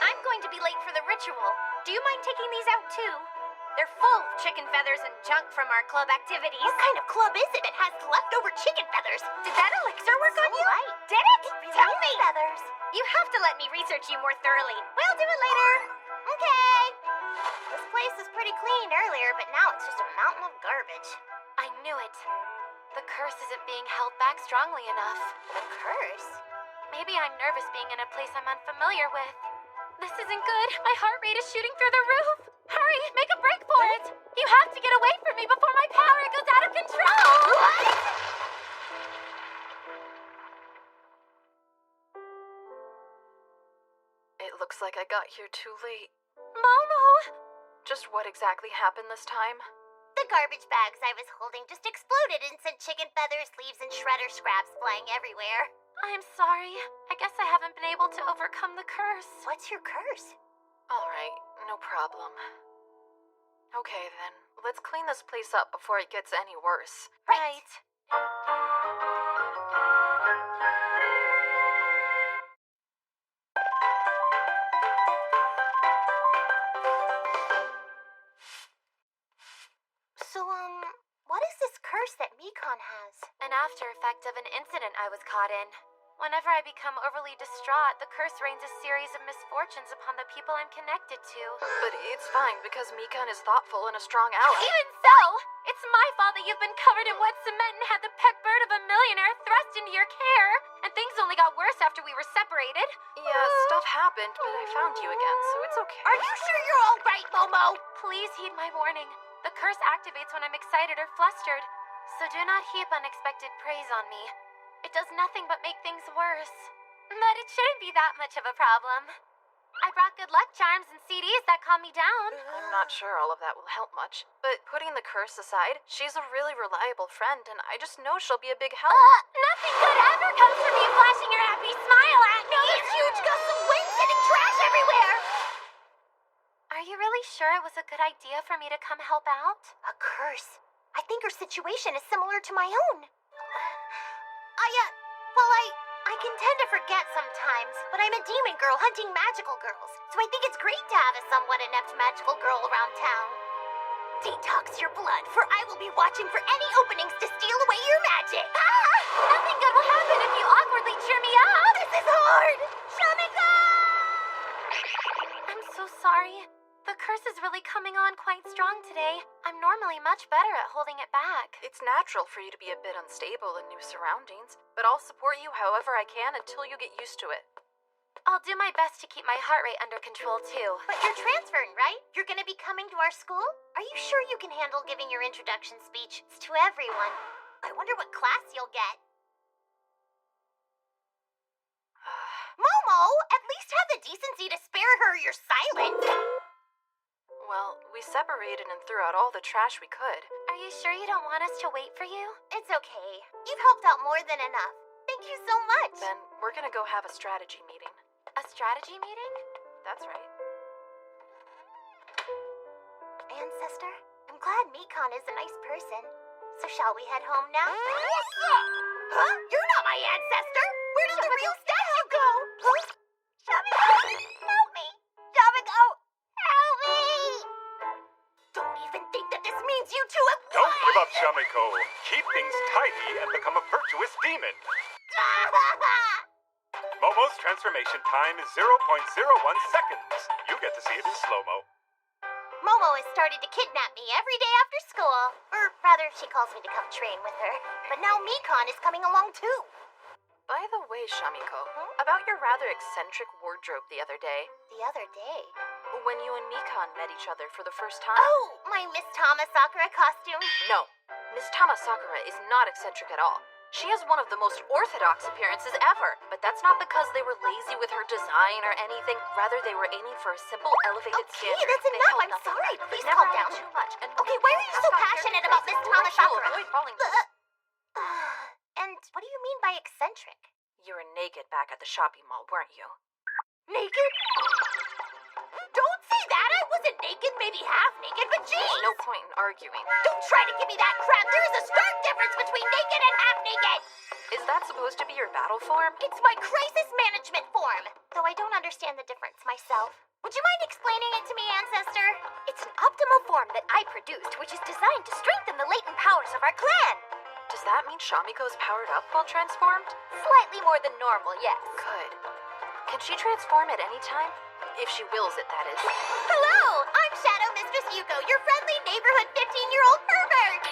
I'm going to be late for the ritual. Do you mind taking these out too? They're full of chicken feathers and junk from our club activities. What kind of club is it that has leftover chicken feathers? Did that elixir work on you? Right. Did it? Tell me. Feathers. You have to let me research you more thoroughly. We'll do it later. Okay. This place was pretty clean earlier, but now it's just a mountain of garbage. I knew it. The curse isn't being held back strongly enough. The curse? Maybe I'm nervous being in a place I'm unfamiliar with. This isn't good. My heart rate is shooting through the roof. Hurry, make a break for it. You have to get away from me before my power goes out of control. What? It looks like I got here too late. Momo! Just what exactly happened this time? The garbage bags I was holding just exploded and sent chicken feathers, leaves, and shredder scraps flying everywhere. I'm sorry. I guess I haven't been able to overcome the curse. What's your curse? Alright, no problem. Okay then, let's clean this place up before it gets any worse. Right. So, what is this curse that Mikan has? An after effect of an incident I was caught in. Whenever I become overly distraught, the curse rains a series of misfortunes upon the people I'm connected to. But it's fine because Mikan is thoughtful and a strong ally. Even so, it's my fault that you've been covered in wet cement and had the pet bird of a millionaire thrust into your care. And things only got worse after we were separated. Yeah, stuff happened, but I found you again, so it's okay. Are you sure you're all right, Momo? Please heed my warning. The curse activates when I'm excited or flustered, so do not heap unexpected praise on me. It does nothing but make things worse. But it shouldn't be that much of a problem. I brought good luck charms and CDs that calm me down. I'm not sure all of that will help much, but putting the curse aside, she's a really reliable friend, and I just know she'll be a big help. Nothing good ever comes from you flashing your happy smile at me. There's huge gusts of wind sending trash everywhere. Are you really sure it was a good idea for me to come help out? A curse? I think her situation is similar to my own. I can tend to forget sometimes, but I'm a demon girl hunting magical girls, so I think it's great to have a somewhat inept magical girl around town. Detox your blood, for I will be watching for any openings to steal away your magic. Nothing good will happen if you awkwardly cheer me up. This is hard. Shamiko! I'm so sorry. The curse is really coming on quite strong today. I'm normally much better at holding it back. It's natural for you to be a bit unstable in new surroundings, but I'll support you however I can until you get used to it. I'll do my best to keep my heart rate under control, too. But you're transferring, right? You're gonna be coming to our school? Are you sure you can handle giving your introduction speech to everyone? I wonder what class you'll get. Momo, at least have the decency to spare her your silence. Well, we separated and threw out all the trash we could. Are you sure you don't want us to wait for you? It's okay. You've helped out more than enough. Thank you so much. Then we're gonna go have a strategy meeting. A strategy meeting? That's right. Ancestor, I'm glad Mikan is a nice person. So shall we head home now? Huh? You're not my ancestor! Where did the real statue go? Huh? Shamiko, help me! Shamiko, help me! Don't even think that this means you two have won! Don't give up, Shamiko. Keep things tidy and become a virtuous demon. Momo's transformation time is 0.01 seconds. You get to see it in slow-mo. Momo has started to kidnap me every day after school. Or rather, she calls me to come train with her. But now Mikan is coming along too. By the way, Shamiko, about your rather eccentric wardrobe the other day. The other day? When you and Mikan met each other for the first time. Oh, my Miss Tama Sakura costume. No, Miss Tama Sakura is not eccentric at all. She has one of the most orthodox appearances ever, but that's not because they were lazy with her design or anything. Rather, they were aiming for a simple, elevated standard. That's enough. I'm sorry. Please calm down. Too much. And okay, why are you so passionate about Miss Tama Sakura? Avoid falling. And what do you mean by eccentric? You were naked back at the shopping mall, weren't you? Naked? Don't say that! I wasn't naked, maybe half naked, but geez! There's no point in arguing. Don't try to give me that crap! There is a stark difference between naked and half naked! Is that supposed to be your battle form? It's my crisis management form! Though I don't understand the difference myself. Would you mind explaining it to me, Ancestor? It's an optimal form that I produced, which is designed to strengthen the latent powers of our clan. Does that mean Shamiko's powered up while transformed? Slightly more than normal, yes. Good. Can she transform at any time? If she wills it, that is. Hello! I'm Shadow Mistress Yuko, your friendly neighborhood 15-year-old pervert!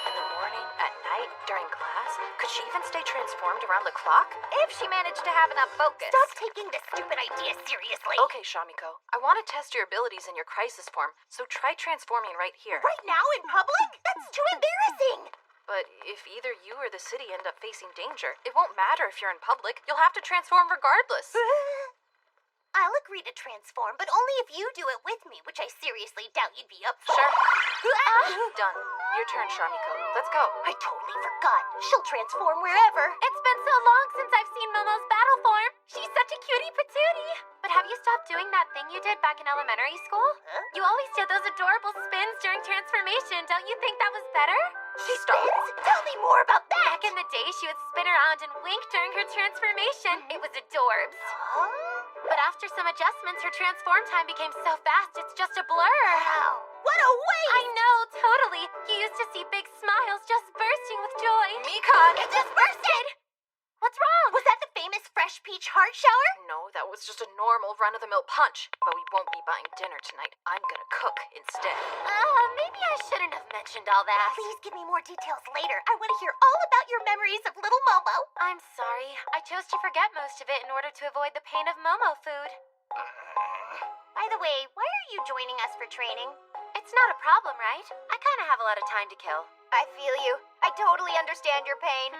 In the morning, at night, during class? Could she even stay transformed around the clock? If she managed to have enough focus. Stop taking this stupid idea seriously. Okay, Shamiko. I want to test your abilities in your crisis form, so try transforming right here. Right now in public? That's too embarrassing! But if either you or the city end up facing danger, it won't matter if you're in public. You'll have to transform regardless. I'll agree to transform, but only if you do it with me, which I seriously doubt you'd be up for. Sure. Done. Your turn, Shamiko. Let's go. I totally forgot. She'll transform wherever. It's been so long since I've seen Momo's battle form. She's such a cutie patootie. But have you stopped doing that thing you did back in elementary school? Huh? You always did those adorable spins during transformation. Don't you think that was better? She spins? Tell me more about that! Back in the day, she would spin around and wink during her transformation. It was adorbs. But after some adjustments, her transform time became so fast, it's just a blur. Wow. What a waste! I know, totally. You used to see big smiles just bursting with joy. Mikan! It just bursted! What's wrong? Was that the famous Fresh Peach Heart Shower? No, that was just a normal run-of-the-mill punch. But we won't be buying dinner tonight. I'm gonna cook instead. Maybe I shouldn't have mentioned all that. Please give me more details later. I want to hear all about your memories of little Momo. I'm sorry. I chose to forget most of it in order to avoid the pain of Momo food. By the way, why are you joining us for training? It's not a problem, right? I kind of have a lot of time to kill. I feel you. I totally understand your pain.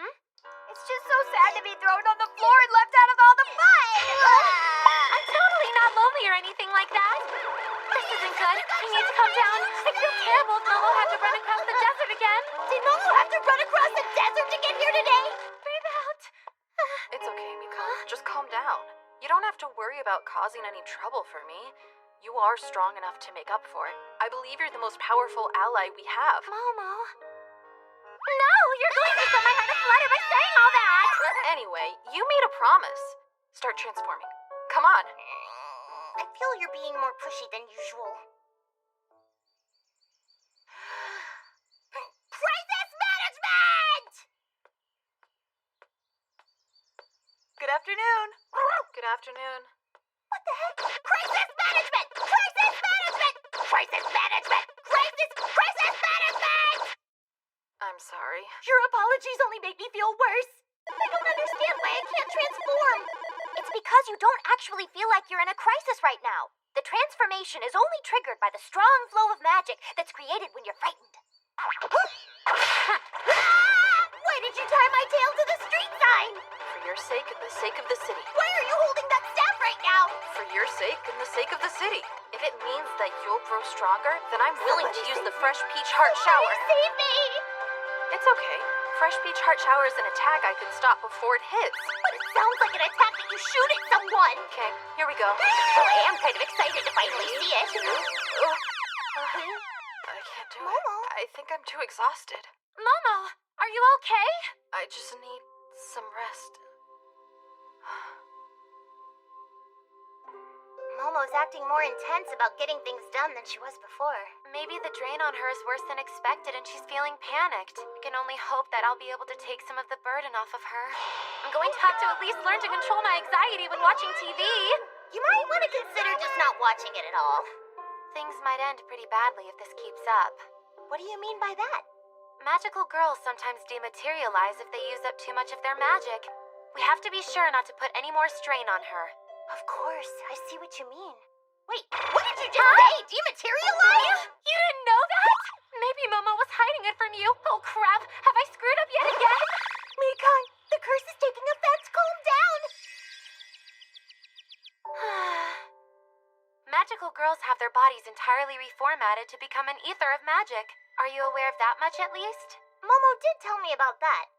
It's just so sad to be thrown on the floor and left out of all the fun. I'm totally not lonely or anything like that. This isn't good. I need to calm down. I feel terrible if Momo had to run across the desert again. Did Momo have to run across the desert to get here today? Breathe out. It's okay, Mika. Just calm down. You don't have to worry about causing any trouble for me. You are strong enough to make up for it. I believe you're the most powerful ally we have. Momo. No, you're going to set my heart aflutter by saying all that. Anyway, you made a promise. Start transforming. Come on. I feel you're being more pushy than usual. Crisis management! Good afternoon. Good afternoon. What the heck? Crisis management! Crisis management! Crisis management! Crisis management! I'm sorry. Your apologies only make me feel worse. I don't understand why I can't transform. It's because you don't actually feel like you're in a crisis right now. The transformation is only triggered by the strong flow of magic that's created when you're frightened. Why did you tie my tail to the street sign? For your sake and the sake of the city. Why are you holding that staff right now? For your sake and the sake of the city. If it means that you'll grow stronger, then I'm willing to use the Fresh Peach Heart Shower. Save me! It's okay. Fresh Peach Heart Shower is an attack I can stop before it hits. But it sounds like an attack that you shoot at someone. Okay, here we go. Well, I am kind of excited to finally see it. I can't do Momo? it. I think I'm too exhausted. Momo, are you okay? I just need some rest. Momo's acting more intense about getting things done than she was before. Maybe the drain on her is worse than expected and she's feeling panicked. I can only hope that I'll be able to take some of the burden off of her. I'm going to have to at least learn to control my anxiety when watching TV. You might want to consider just not watching it at all. Things might end pretty badly if this keeps up. What do you mean by that? Magical girls sometimes dematerialize if they use up too much of their magic. We have to be sure not to put any more strain on her. Of course, I see what you mean. Wait, what did you just say? Dematerialize? You didn't know that? Maybe Momo was hiding it from you. Oh crap, have I screwed up yet again? Mikon, the curse is taking effect. Calm down. Magical girls have their bodies entirely reformatted to become an ether of magic. Are you aware of that much at least? Momo did tell me about that.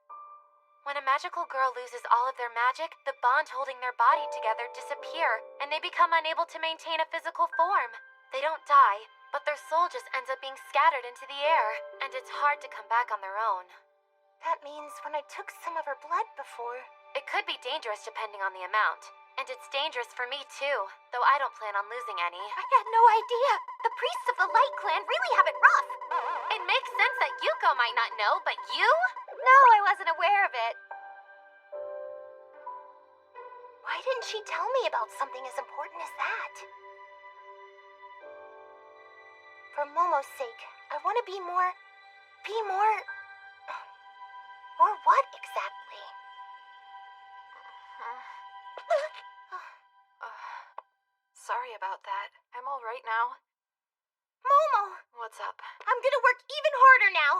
When a magical girl loses all of their magic, the bond holding their body together disappear, and they become unable to maintain a physical form. They don't die, but their soul just ends up being scattered into the air, and it's hard to come back on their own. That means when I took some of her blood before... It could be dangerous depending on the amount. And it's dangerous for me too, though I don't plan on losing any. I had no idea. The priests of the Light Clan really have it rough. It makes sense that Yuko might not know, but you? No, I wasn't aware of it. Why didn't she tell me about something as important as that? For Momo's sake, I want to be more... Or what exactly? Sorry about that. I'm all right now. Momo! What's up? I'm gonna work even harder now.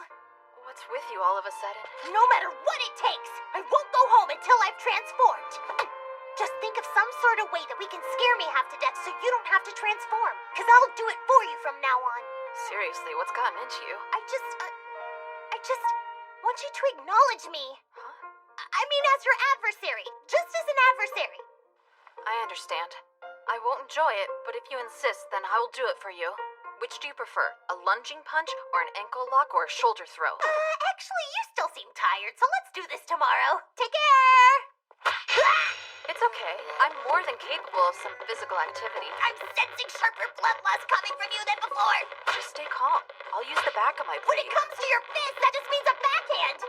What's with you all of a sudden? No matter what it takes, I won't go home until I've transformed. Just think of some sort of way that we can scare me half to death so you don't have to transform. Because I'll do it for you from now on. Seriously, what's gotten into you? I just want you to acknowledge me. Huh? I mean, as your adversary. Just as an adversary. I understand. I won't enjoy it, but if you insist, then I will do it for you. Which do you prefer, a lunging punch, or an ankle lock, or a shoulder throw? Actually, you still seem tired, so let's do this tomorrow. Take care! It's okay. I'm more than capable of some physical activity. I'm sensing sharper bloodlust coming from you than before. Just stay calm. I'll use the back of my When blade. it comes to your fist, that just means a backhand.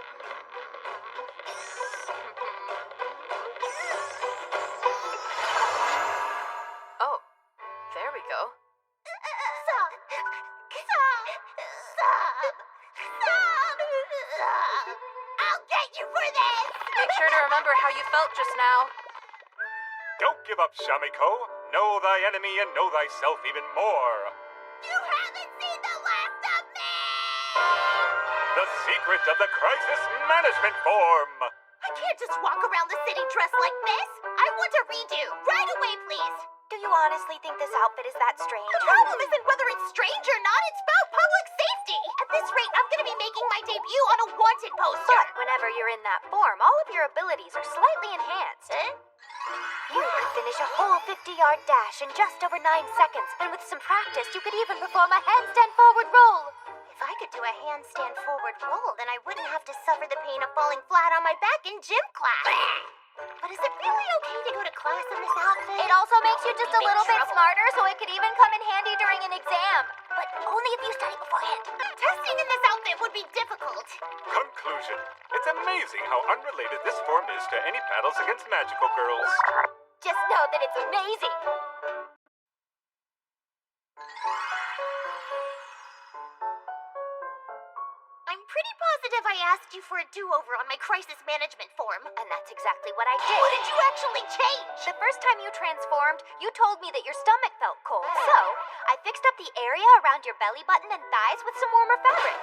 I'll get you for this! Make sure to remember how you felt just now. Don't give up, Shamiko. Know thy enemy and know thyself even more. You haven't seen the last of me! The secret of the crisis management form. I can't just walk around the city dressed like this. I want a redo. Right away, please. Do you honestly think this outfit is that strange? The problem isn't whether it's strange or not, it's about public safety. At this rate, I'm gonna be making my debut on a wanted poster. But whenever you're in that form, all of your abilities are slightly enhanced. You could finish a whole 50-yard dash in just over 9 seconds, and with some practice, you could even perform a handstand forward roll. If I could do a handstand forward roll, then I wouldn't have to suffer the pain of falling flat on my back in gym class. But is it really okay to go to class in this outfit? It also makes you just a little bit smarter, so it could even come in handy during an exam. But only if you study beforehand. Testing in this outfit would be difficult. Conclusion. It's amazing how unrelated this form is to any battles against magical girls. Just know that it's amazing. I'm pretty positive I asked you for a do-over on my crisis management form. And that's exactly what I did. What did you actually change? The first time you transformed, you told me that your stomach felt cold. So, I fixed up the area around your belly button and thighs with some warmer fabric.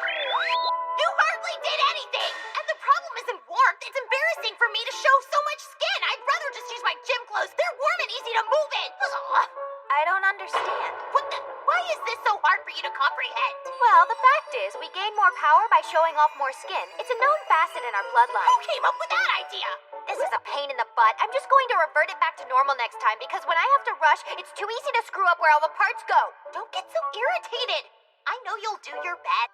You hardly did anything! And the problem isn't warmth, it's embarrassing for me to show so much skin. I'd rather just use my gym clothes. They're warm and easy to move in. Ugh. I don't understand. What the? Why is this so hard for you to comprehend? Well, the fact is, we gain more power by showing off more skin. It's a known facet in our bloodline. Who came up with that idea? This is a pain in the butt. I'm just going to revert it back to normal next time because when I have to rush, it's too easy to screw up where all the parts go. Don't get so irritated. I know you'll do your best.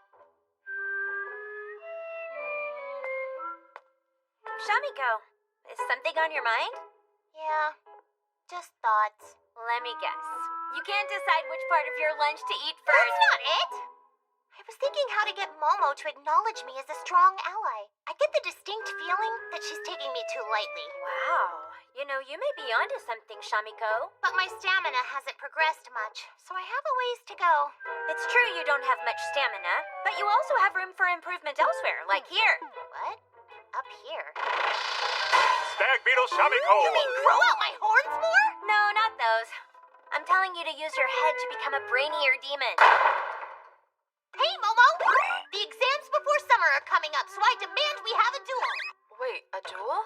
Shamiko, is something on your mind? Yeah, just thoughts. Let me guess. You can't decide which part of your lunch to eat first. That's not it! I was thinking how to get Momo to acknowledge me as a strong ally. I get the distinct feeling that she's taking me too lightly. Wow. You know, you may be onto something, Shamiko. But my stamina hasn't progressed much, so I have a ways to go. It's true you don't have much stamina, but you also have room for improvement elsewhere, like here. What? Up here? Stag Beetle Shamiko! You mean grow out my horns more? No, not those. I'm telling you to use your head to become a brainier demon. Hey, Momo! The exams before summer are coming up, so I demand we have a duel. Wait, a duel?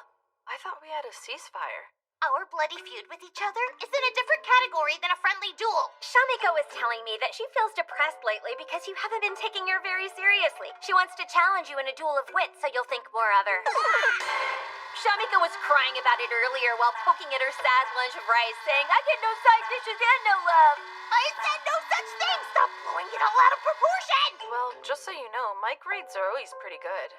I thought we had a ceasefire. Our bloody feud with each other is in a different category than a friendly duel. Shamiko was telling me that she feels depressed lately because you haven't been taking her very seriously. She wants to challenge you in a duel of wits so you'll think more of her. Shamiko was crying about it earlier while poking at her sad lunch of rice, saying, I get no side dishes and no love. I said no such thing! Stop blowing it all out of proportion! Well, just so you know, my grades are always pretty good.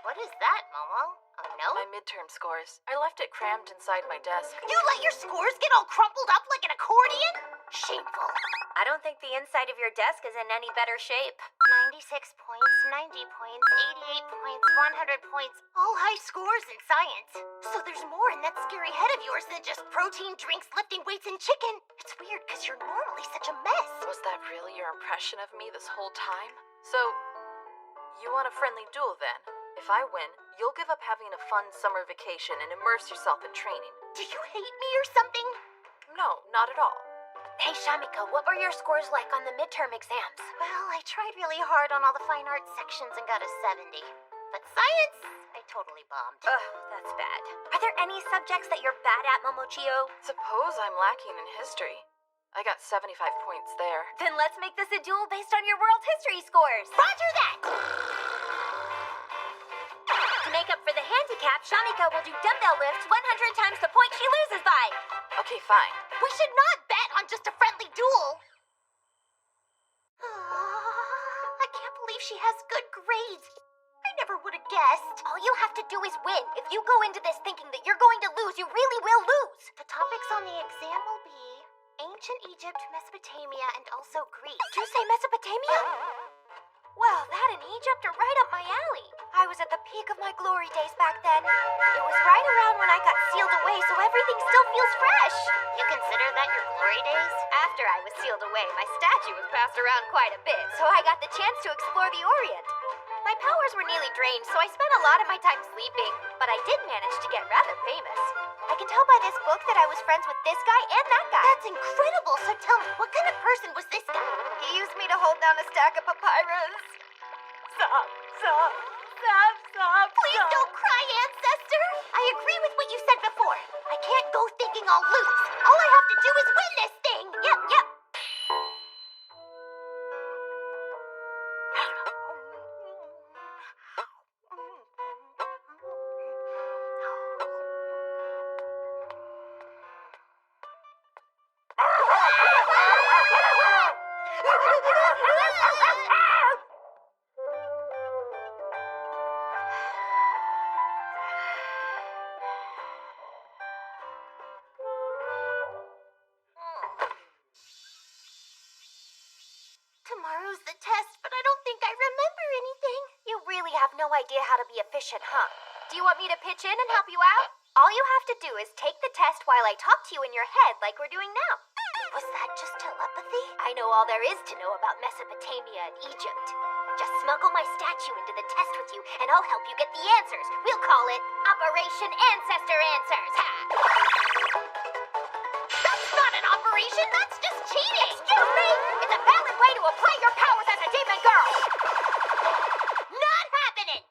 What is that, Momo? A note? My midterm scores. I left it crammed inside my desk. You let your scores get all crumpled up like an accordion? Shameful. I don't think the inside of your desk is in any better shape. 96 points, 90 points, 88 points, 100 points. All high scores in science. So there's more in that scary head of yours than just protein drinks, lifting weights, and chicken. It's weird because you're normally such a mess. Was that really your impression of me this whole time? So, you want a friendly duel then? If I win, you'll give up having a fun summer vacation and immerse yourself in training. Do you hate me or something? No, not at all. Hey, Shamiko, what were your scores like on the midterm exams? Well, I tried really hard on all the fine arts sections and got a 70. But science, I totally bombed. Ugh, that's bad. Are there any subjects that you're bad at, Momochio? Suppose I'm lacking in history. I got 75 points there. Then let's make this a duel based on your world history scores. Roger that! To make up for the handicap, Shamiko will do dumbbell lifts 100 times the point she loses by. Okay, fine. We should not bet on just a friendly duel. I can't believe she has good grades. I never would have guessed. All you have to do is win. If you go into this thinking that you're going to lose, you really will lose. The topics on the exam will be ancient Egypt, Mesopotamia, and also Greece. Did you say Mesopotamia? Well, that and Egypt are right up my alley. I was at the peak of my glory days back then. It was right around when I got sealed away, so everything still feels fresh. You consider that your glory days? After I was sealed away, my statue was passed around quite a bit, so I got the chance to explore the Orient. My powers were nearly drained, so I spent a lot of my time sleeping, but I did manage to get rather famous. I can tell by this book that I was friends with this guy and that guy. That's incredible. So tell me, what kind of person was this guy? He used me to hold down a stack of papyrus. Please don't cry, Ancestor. I agree with what you said before. I can't go thinking I'll lose. All I have to do is win this thing. Yep. Tomorrow's the test, but I don't think I remember anything. You really have no idea how to be efficient, huh? Do you want me to pitch in and help you out? All you have to do is take the test while I talk to you in your head like we're doing now. Was that just telepathy? I know all there is to know about Mesopotamia and Egypt. Just smuggle my statue into the test with you, and I'll help you get the answers. We'll call it Operation Ancestor Answers. Ha! That's not an operation, that's just cheating! Excuse me! It's a valid way to apply your powers as a demon girl! Not happening!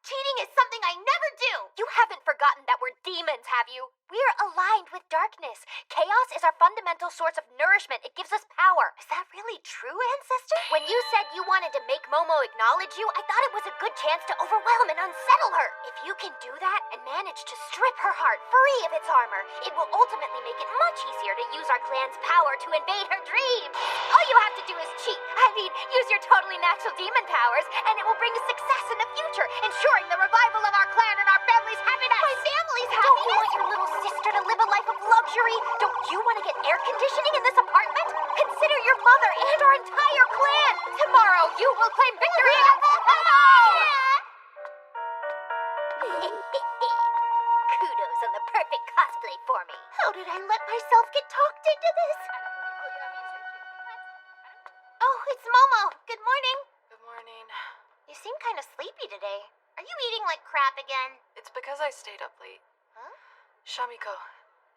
Cheating is something I never do! You haven't forgotten that we're demons, have you? We're aligned with darkness. Chaos is our fundamental source of nourishment. It gives us power. Is that really true, Ancestor? When you said you wanted to make Momo acknowledge you, I thought it was a good chance to overwhelm and unsettle her. If you can do that and manage to strip her heart free of its armor, it will ultimately make it much easier to use our clan's power to invade her dreams. All you have to do is cheat. Use your totally natural demon powers, and it will bring us success in the future, ensuring the revival of our clan and our family's happiness. My family's Don't happiness? you want your little sister to live a life of luxury? Don't you want to get air conditioning in this apartment? Consider your mother and our entire clan. Tomorrow you will claim victory. Kudos on the perfect cosplay for me. How did I let myself get talked into this? Oh, it's Momo. Good morning. Good morning. You seem kind of sleepy today. Are you eating like crap again? It's because I stayed up late. Huh? Shamiko,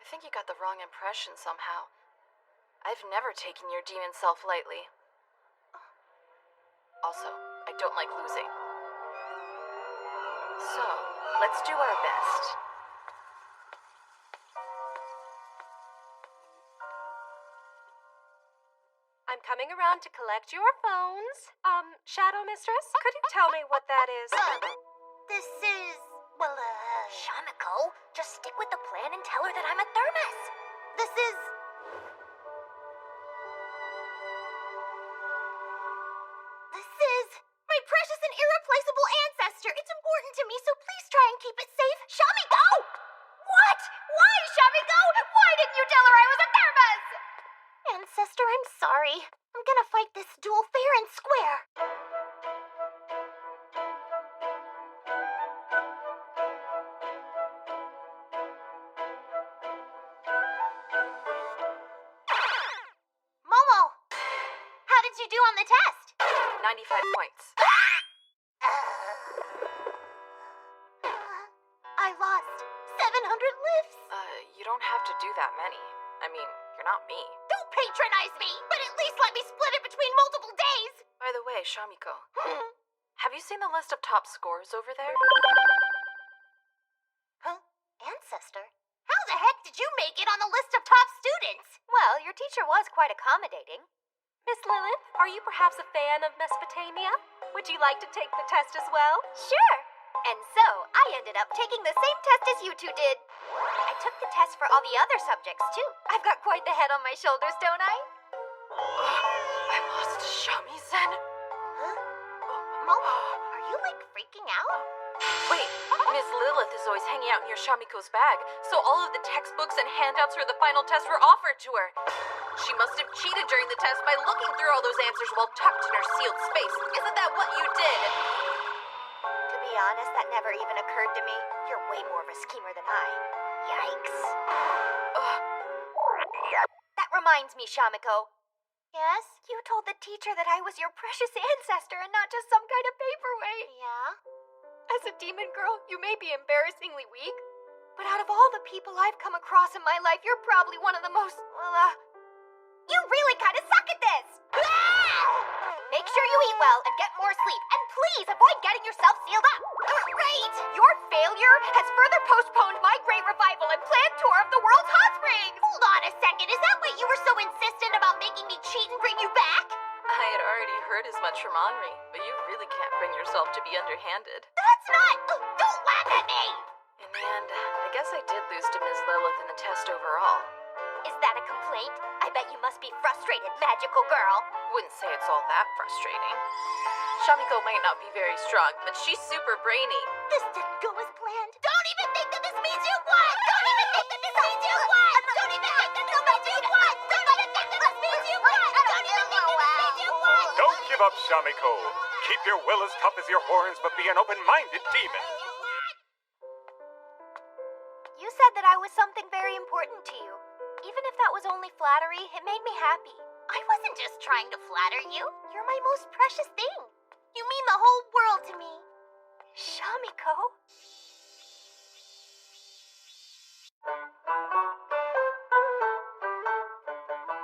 I think you got the wrong impression somehow. I've never taken your demon self lightly. Also, I don't like losing. So, let's do our best. I'm coming around to collect your phones. Shadow Mistress, could you tell me what that is? This is, Shamiko, just stick with the plan and tell her that I'm a thermos. This is... This is my precious and irreplaceable ancestor. It's important to me, so please try and keep it safe. Shamiko! What? Why, Shamiko? Why didn't you tell her I was a thermos? Ancestor, I'm sorry. I'm gonna fight this duel fair and square. Momo, how did you do on the test? 95 points. I lost 700 lifts. You don't have to do that many. I mean, you're not me. Don't patronize me, but at least let me split it between multiple days. By the way, Shamiko, have you seen the list of top scores over there? Huh? Ancestor? How the heck did you make it on the list of top students? Well, your teacher was quite accommodating. Miss Lilith, are you perhaps a fan of Mesopotamia? Would you like to take the test as well? Sure. And so, I ended up taking the same test as you two did. I took the test for all the other subjects, too. I've got quite the head on my shoulders, don't I? I lost Shami-sen. Huh? Momo, are you like freaking out? Wait, Miss Lilith is always hanging out near Shamiko's bag, so all of the textbooks and handouts for the final test were offered to her. She must have cheated during the test by looking through all those answers while tucked in her sealed space. Isn't that what you did? To be honest, that never even occurred to me. You're way more of a schemer than I. Yikes. That reminds me, Shamiko. Yes? You told the teacher that I was your precious ancestor and not just some kind of paperweight. Yeah? As a demon girl, you may be embarrassingly weak, but out of all the people I've come across in my life, you're probably one of the most, you really kind of suck at this! Make sure you eat well and get more sleep, and please avoid getting yourself sealed up. Great! Your failure has further postponed my great revival and planned tour of the world's hot springs! Hold on a second, is that why you were so insistent about making me cheat and bring you back? I had already heard as much from Henri, but you really can't bring yourself to be underhanded. That's not... Don't laugh at me! In the end, I guess I did lose to Ms. Lilith in the test overall. Is that a complaint? I bet you must be frustrated, magical girl. Wouldn't say it's all that frustrating. Shamiko might not be very strong, but she's super brainy. This didn't go as planned. Don't even think that this means you won! Don't even think that this means you won! Don't even think that this means you won! Don't even think that this means you won! Don't even think that this means you won! Don't give up, Shamiko. Keep your will as tough as your horns, but be an open-minded demon. You said that I was something very important to you. Even if that was only flattery, it made me happy. I wasn't just trying to flatter you. You're my most precious thing. You mean the whole world to me. Shamiko?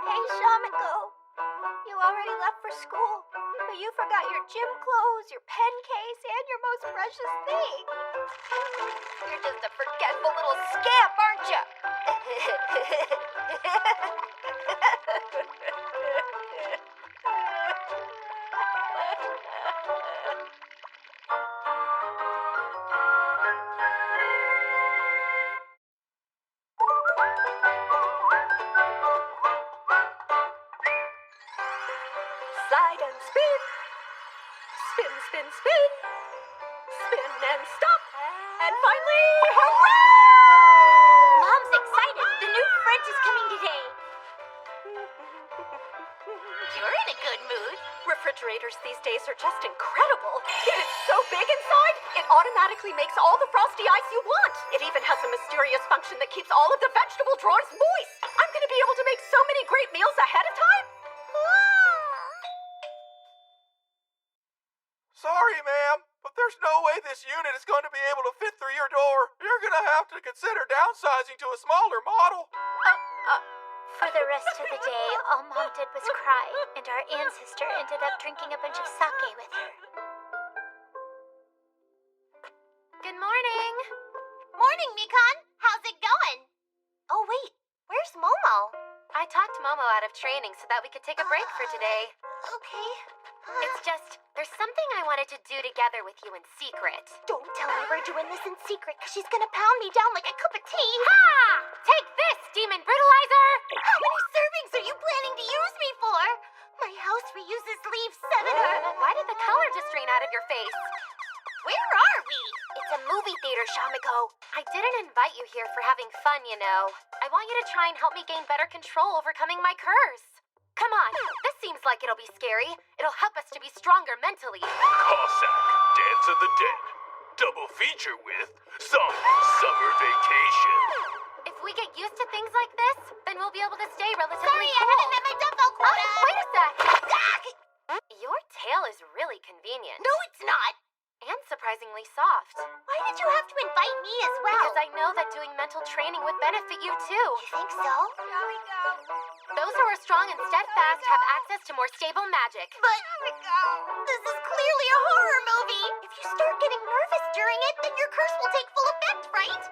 Hey, Shamiko. You already left for school, but you forgot your gym clothes, your pen case, and your most precious thing. You're just a forgetful little scamp, aren't you? Slide and spin. Spin, spin, spin. Spin and stop. And finally, hooray! Mom's excited. The new fridge is coming today. You're in a good mood. Refrigerators these days are just incredible. It is so big inside, it automatically makes all the frosty ice you want. It even has a mysterious function that keeps all of the vegetable drawers moist. I'm going to be able to make so many great meals ahead of time. Sorry, ma'am, but there's no way this unit is going to be able to fit through your door. You're going to have to consider downsizing to a smaller model. For the rest of the day, all Mom did was cry, and our ancestor ended up drinking a bunch of sake with her. Good morning. Morning, Mikan. How's it going? Oh, wait. Where's Momo? I talked Momo out of training so that we could take a break for today. Okay. It's just, there's something I wanted to do together with you in secret. Don't tell her we're doing this in secret, because she's gonna pound me down like a cup of tea. Ha! Take this, demon brutalizer! How many servings are you planning to use me for? My house reuses leaves 7 or... Why did the color just drain out of your face? Where are we? It's a movie theater, Shamiko. I didn't invite you here for having fun, you know. I want you to try and help me gain better control overcoming my curse. Come on, this seems like it'll be scary. It'll help us to be stronger mentally. Cossack, Dance of the Dead. Double feature with some summer vacation. If we get used to things like this, then we'll be able to stay relatively Sorry, cool. I haven't met my dumbbell quota. Wait a sec. Your tail is really convenient. No, it's not. And surprisingly soft. Why did you have to invite me as well? Because I know that doing mental training would benefit you too. You think so? Those who are strong and steadfast have access to more stable magic. But this is clearly a horror movie. If you start getting nervous during it, then your curse will take full effect, right?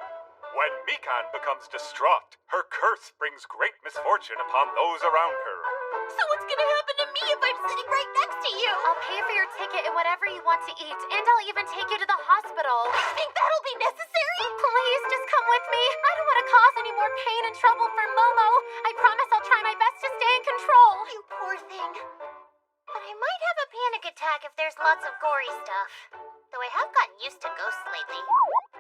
When Mikan becomes distraught, her curse brings great misfortune upon those around her. So what's gonna happen to me if I'm sitting right next to you? I'll pay for your ticket and whatever you want to eat, and I'll even take you to the hospital. You think that'll be necessary? Please, just come with me. I don't want to cause any more pain and trouble for Momo. I promise I'll try my best to stay in control. You poor thing. But I might have a panic attack if there's lots of gory stuff. Though I have gotten used to ghosts lately.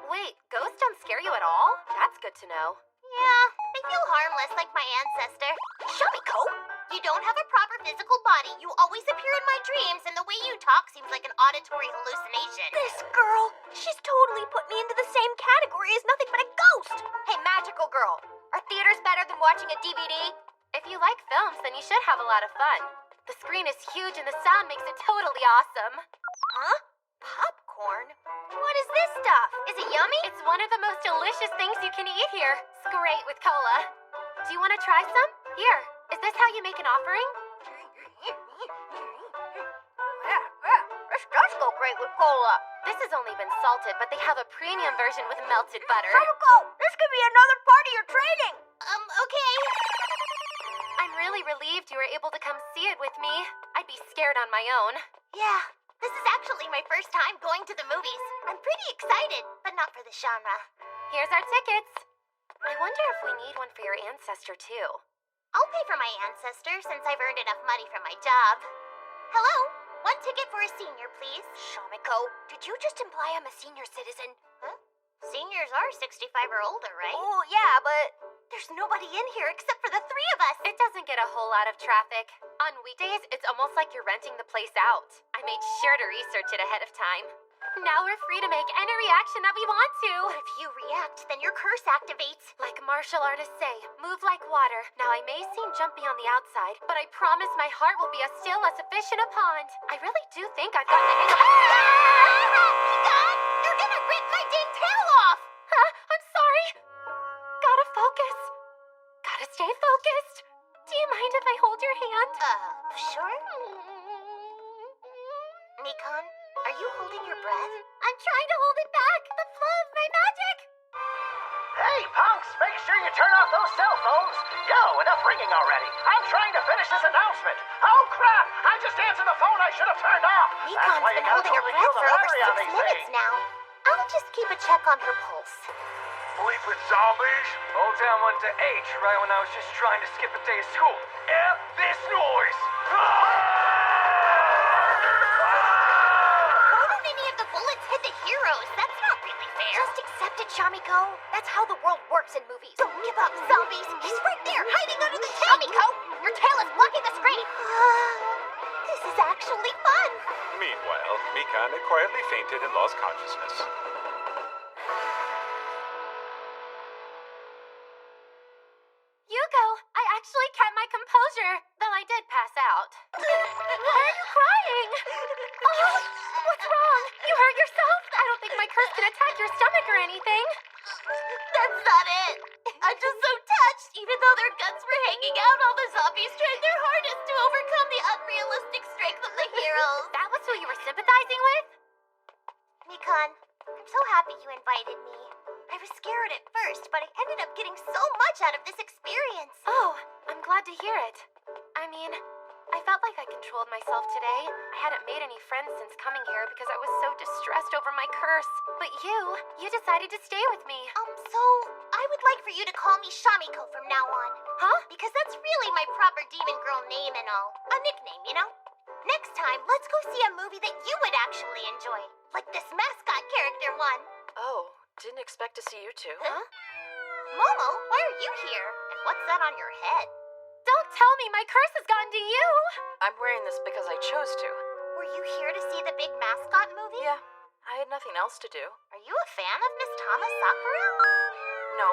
Wait, ghosts don't scare you at all? That's good to know. Yeah, they feel harmless like my ancestor. Shamiko, you don't have a proper physical body. You always appear in my dreams, and the way you talk seems like an auditory hallucination. This girl, she's totally put me into the same category as nothing but a ghost. Hey, magical girl, are theaters better than watching a DVD? If you like films, then you should have a lot of fun. The screen is huge and the sound makes it totally awesome. Huh? Popcorn? What is this stuff? Is it yummy? It's one of the most delicious things you can eat here. It's great with cola. Do you want to try some? Here, is this how you make an offering? Yeah, this does go great with cola. This has only been salted, but they have a premium version with melted butter. Samiko, this could be another part of your training. Okay. I'm really relieved you were able to come see it with me. I'd be scared on my own. Yeah, this is actually my first time going to the movies. I'm pretty excited, but not for the genre. Here's our tickets. I wonder if we need one for your ancestor, too. I'll pay for my ancestor since I've earned enough money from my job. Hello? One ticket for a senior, please. Shamiko, did you just imply I'm a senior citizen? Huh? Seniors are 65 or older, right? Oh, yeah, but There's nobody in here except for the three of us. It doesn't get a whole lot of traffic. On weekdays, it's almost like you're renting the place out. I made sure to research it ahead of time. Now we're free to make any reaction that we want to. But if you react, then your curse activates. Like martial artists say, move like water. Now I may seem jumpy on the outside, but I promise my heart will be as still as a fish in a pond. I really do think I've gotten the hang of God, you're gonna rip my dang tail off! Huh? I'm sorry. Gotta focus. Gotta stay focused. Do you mind if I hold your hand? Sure. Nikon, are you holding your breath? I'm trying to hold it back. The flow of my magic. Hey, punks, make sure you turn off those cell phones. Yo, enough ringing already. I'm trying to finish this announcement. Oh, crap! I just answered the phone I should have turned off. Nikon's been holding her breath for over 6 minutes now. I'll just keep a check on her pulse. Bleeping zombies. Old Town went to H right when I was just trying to skip a day of school. F this noise. Why don't any of the bullets hit the heroes? That's not really fair. just accept it, Shamiko. That's how the world works in movies. Don't give up, zombies. He's right there, hiding under the tail. Shamiko, your tail is blocking the screen. This is actually fun. Meanwhile, Mikan had quietly fainted and lost consciousness. Yuko, I actually kept my composure, though I did pass out. Why are you crying? Oh, what's wrong? You hurt yourself? I don't think my curse can attack your stomach or anything. That's not it. I'm just so touched. Even though their guts were hanging out, all the zombies tried their hardest to overcome the unrealistic strength of the heroes. That was who you were sympathizing with? Nikon, I'm so happy you invited me. I was scared at first, but I ended up getting so much out of this experience. Oh, I'm glad to hear it. I mean, I felt like I controlled myself today. I hadn't made any friends since coming here because I was so distressed over my curse. But you decided to stay with me. So I would like for you to call me Shamiko from now on. Huh? Because that's really my proper demon girl name and all. A nickname, you know? Next time, let's go see a movie that you would actually enjoy. Like this mascot character one. Oh, didn't expect to see you two. Huh? Momo, why are you here? And what's that on your head? Don't tell me my curse has gotten to you! I'm wearing this because I chose to. Were you here to see the big mascot movie? Yeah, I had nothing else to do. Are you a fan of Miss Tama Sakura? No.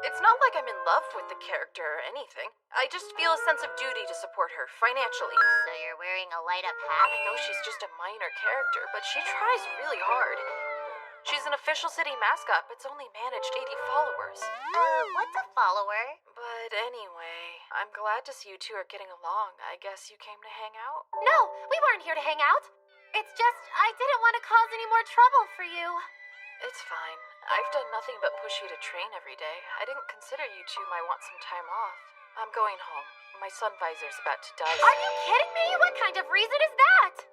It's not like I'm in love with the character or anything. I just feel a sense of duty to support her financially. So you're wearing a light-up hat? I know she's just a minor character, but she tries really hard. She's an official city mascot, but's only managed 80 followers. What's a follower? But anyway, I'm glad to see you two are getting along. I guess you came to hang out? No, we weren't here to hang out. It's just, I didn't want to cause any more trouble for you. It's fine. I've done nothing but push you to train every day. I didn't consider you two might want some time off. I'm going home. My sun visor's about to die. Are you kidding me? What kind of reason is that?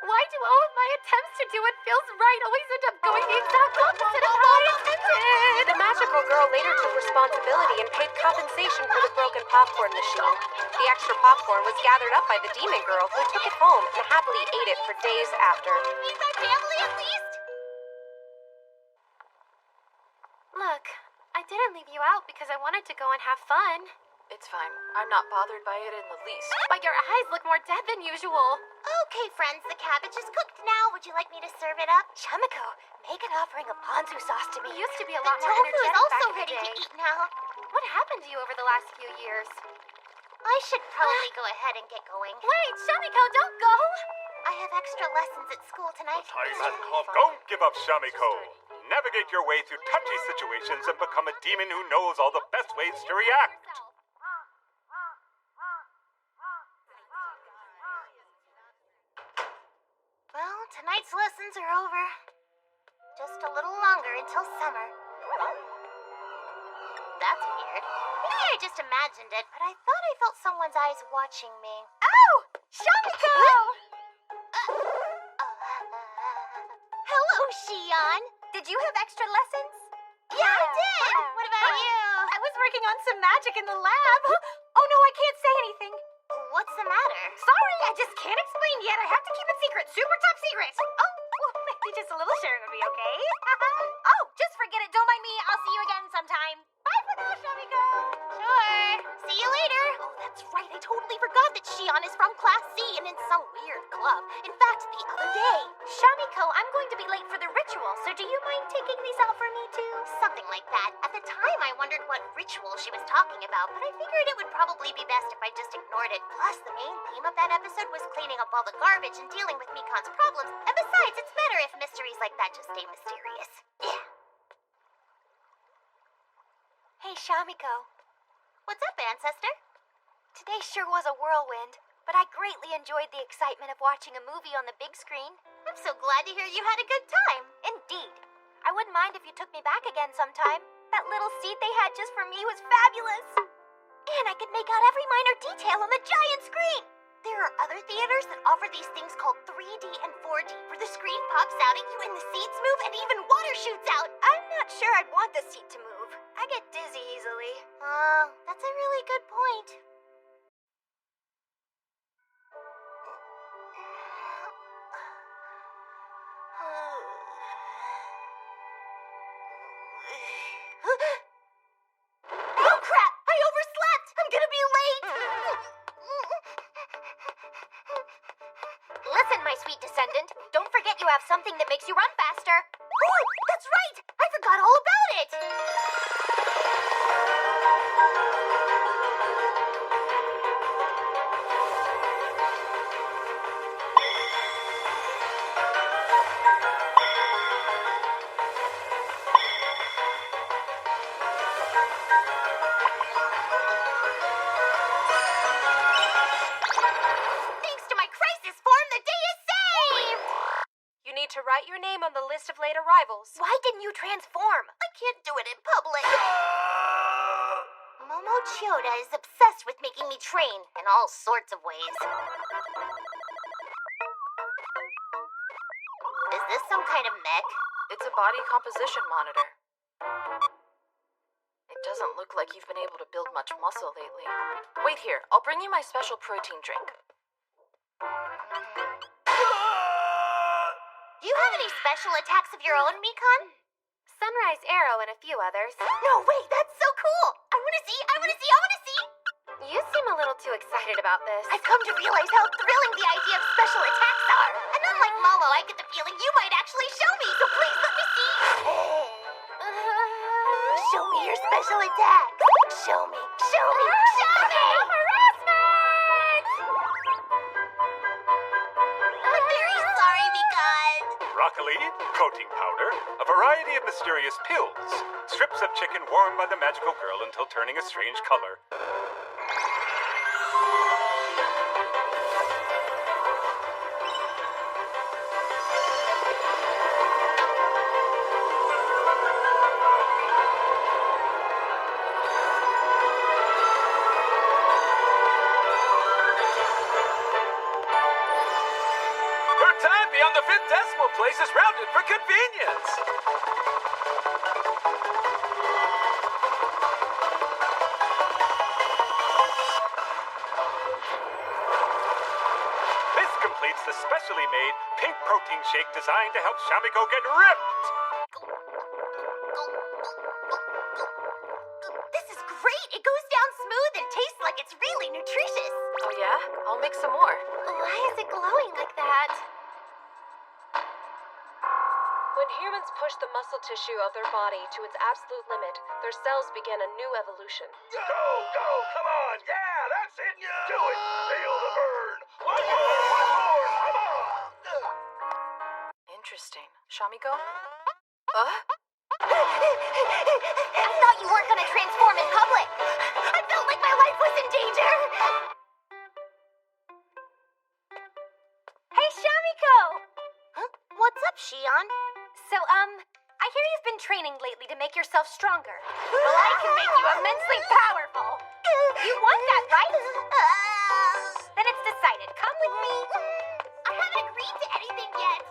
Why do all of my attempts to do what feels right always end up going the exact opposite of how I intended? The magical girl later took responsibility and paid compensation for the broken popcorn machine. The extra popcorn was gathered up by the demon girl, who took it home and happily ate it for days after. Meet my family at least? Look, I didn't leave you out because I wanted to go and have fun. It's fine. I'm not bothered by it in the least. But your eyes look more dead than usual. Okay, friends, the cabbage is cooked now. Would you like me to serve it up? Shamiko, make an offering of ponzu sauce to me. You used to be a The lot more tofu energetic is also back in the ready to day. eat now. What happened to you over the last few years? I should probably go ahead and get going. Wait, Shamiko, don't go! I have extra lessons at school tonight. Time has come. Don't give up, Shamiko. Navigate your way through touchy situations and become a demon who knows all the best ways to react. Well, tonight's lessons are over. Just a little longer until summer. That's weird. Maybe I just imagined it, but I thought I felt someone's eyes watching me. Oh! Shamiko! Hello, Shion. Did you have extra lessons? Yeah, I did. What about you? I was working on some magic in the lab. Oh no, I can't say anything. What's the matter? Sorry, I just can't explain yet. I have to keep it secret. Super top secret. Oh, well, maybe just a little sharing would be okay. Oh, just forget it. Don't mind me. I'll see you again sometime. Bye for now, Shamiko. Sure. See you later. Oh, that's right. I totally forgot that Shion is from Class C and in some weird club. In fact, the other day. Shamiko, I'm going to be late for the ritual, so do you mind taking these out for me too? Something like that. At the time, I wondered what ritual she was talking about, but I figured it would probably be best if I just ignored it. Plus, the main theme of that episode was cleaning up all the garbage and dealing with Mikan's problems. And besides, it's better if mysteries like that just stay mysterious. Yeah. Hey, Shamiko. What's up, Ancestor? Today sure was a whirlwind, but I greatly enjoyed the excitement of watching a movie on the big screen. I'm so glad to hear you had a good time. Indeed. I wouldn't mind if you took me back again sometime. That little seat they had just for me was fabulous. And I could make out every minor detail on the giant screen. There are other theaters that offer these things called 3D and 4D, where the screen pops out at you and the seats move and even water shoots out. I'm not sure I'd want the seat to move. I get dizzy easily. Oh, that's a really good point. Oh crap! I overslept! I'm gonna be late! Listen, my sweet descendant, don't forget you have something that makes you run faster. Oh, that's right! I forgot all about it! Thanks to my crisis form, the day is saved! You need to write your name on the list of late arrivals. Why didn't you transform? I can't do it in public. Momo Chioda is obsessed with making me train in all sorts of ways. Is this some kind of mech? It's a body composition monitor. It doesn't look like you've been able to build much muscle lately. Wait here, I'll bring you my special protein drink. Do you have any special attacks of your own, Mikan? Sunrise Arrow and a few others. No way, that's so cool! I wanna see! You seem a little too excited about this. I've come to realize how thrilling the idea of special attacks are. And unlike Momo, I get the feeling you might actually show me, so please let me see. Show me your special attack. Show me. Show me. Show me! Harassment! I'm very sorry, Mikan. Broccoli, protein powder, a variety of mysterious pills, strips of chicken worn by the magical girl until turning a strange color. Her time beyond the fifth decimal place is rounded for convenience. This completes the specially made pink protein shake designed to help Shamiko get ripped. This is great. It goes down smooth and tastes make some more. Why is it glowing like that? When humans push the muscle tissue of their body to its absolute limit, their cells begin a new evolution. Go, come on! Yeah, that's it! Do it! Feel the burn! One more! Come on! Interesting. Shamiko? I thought you weren't gonna transform in public. I felt like my life was in danger. Hey, Shamiko! Huh? What's up, Shion? So, I hear you've been training lately to make yourself stronger. Well, I can make you immensely powerful. You want that, right? Then it's decided. Come with me. I haven't agreed to anything yet.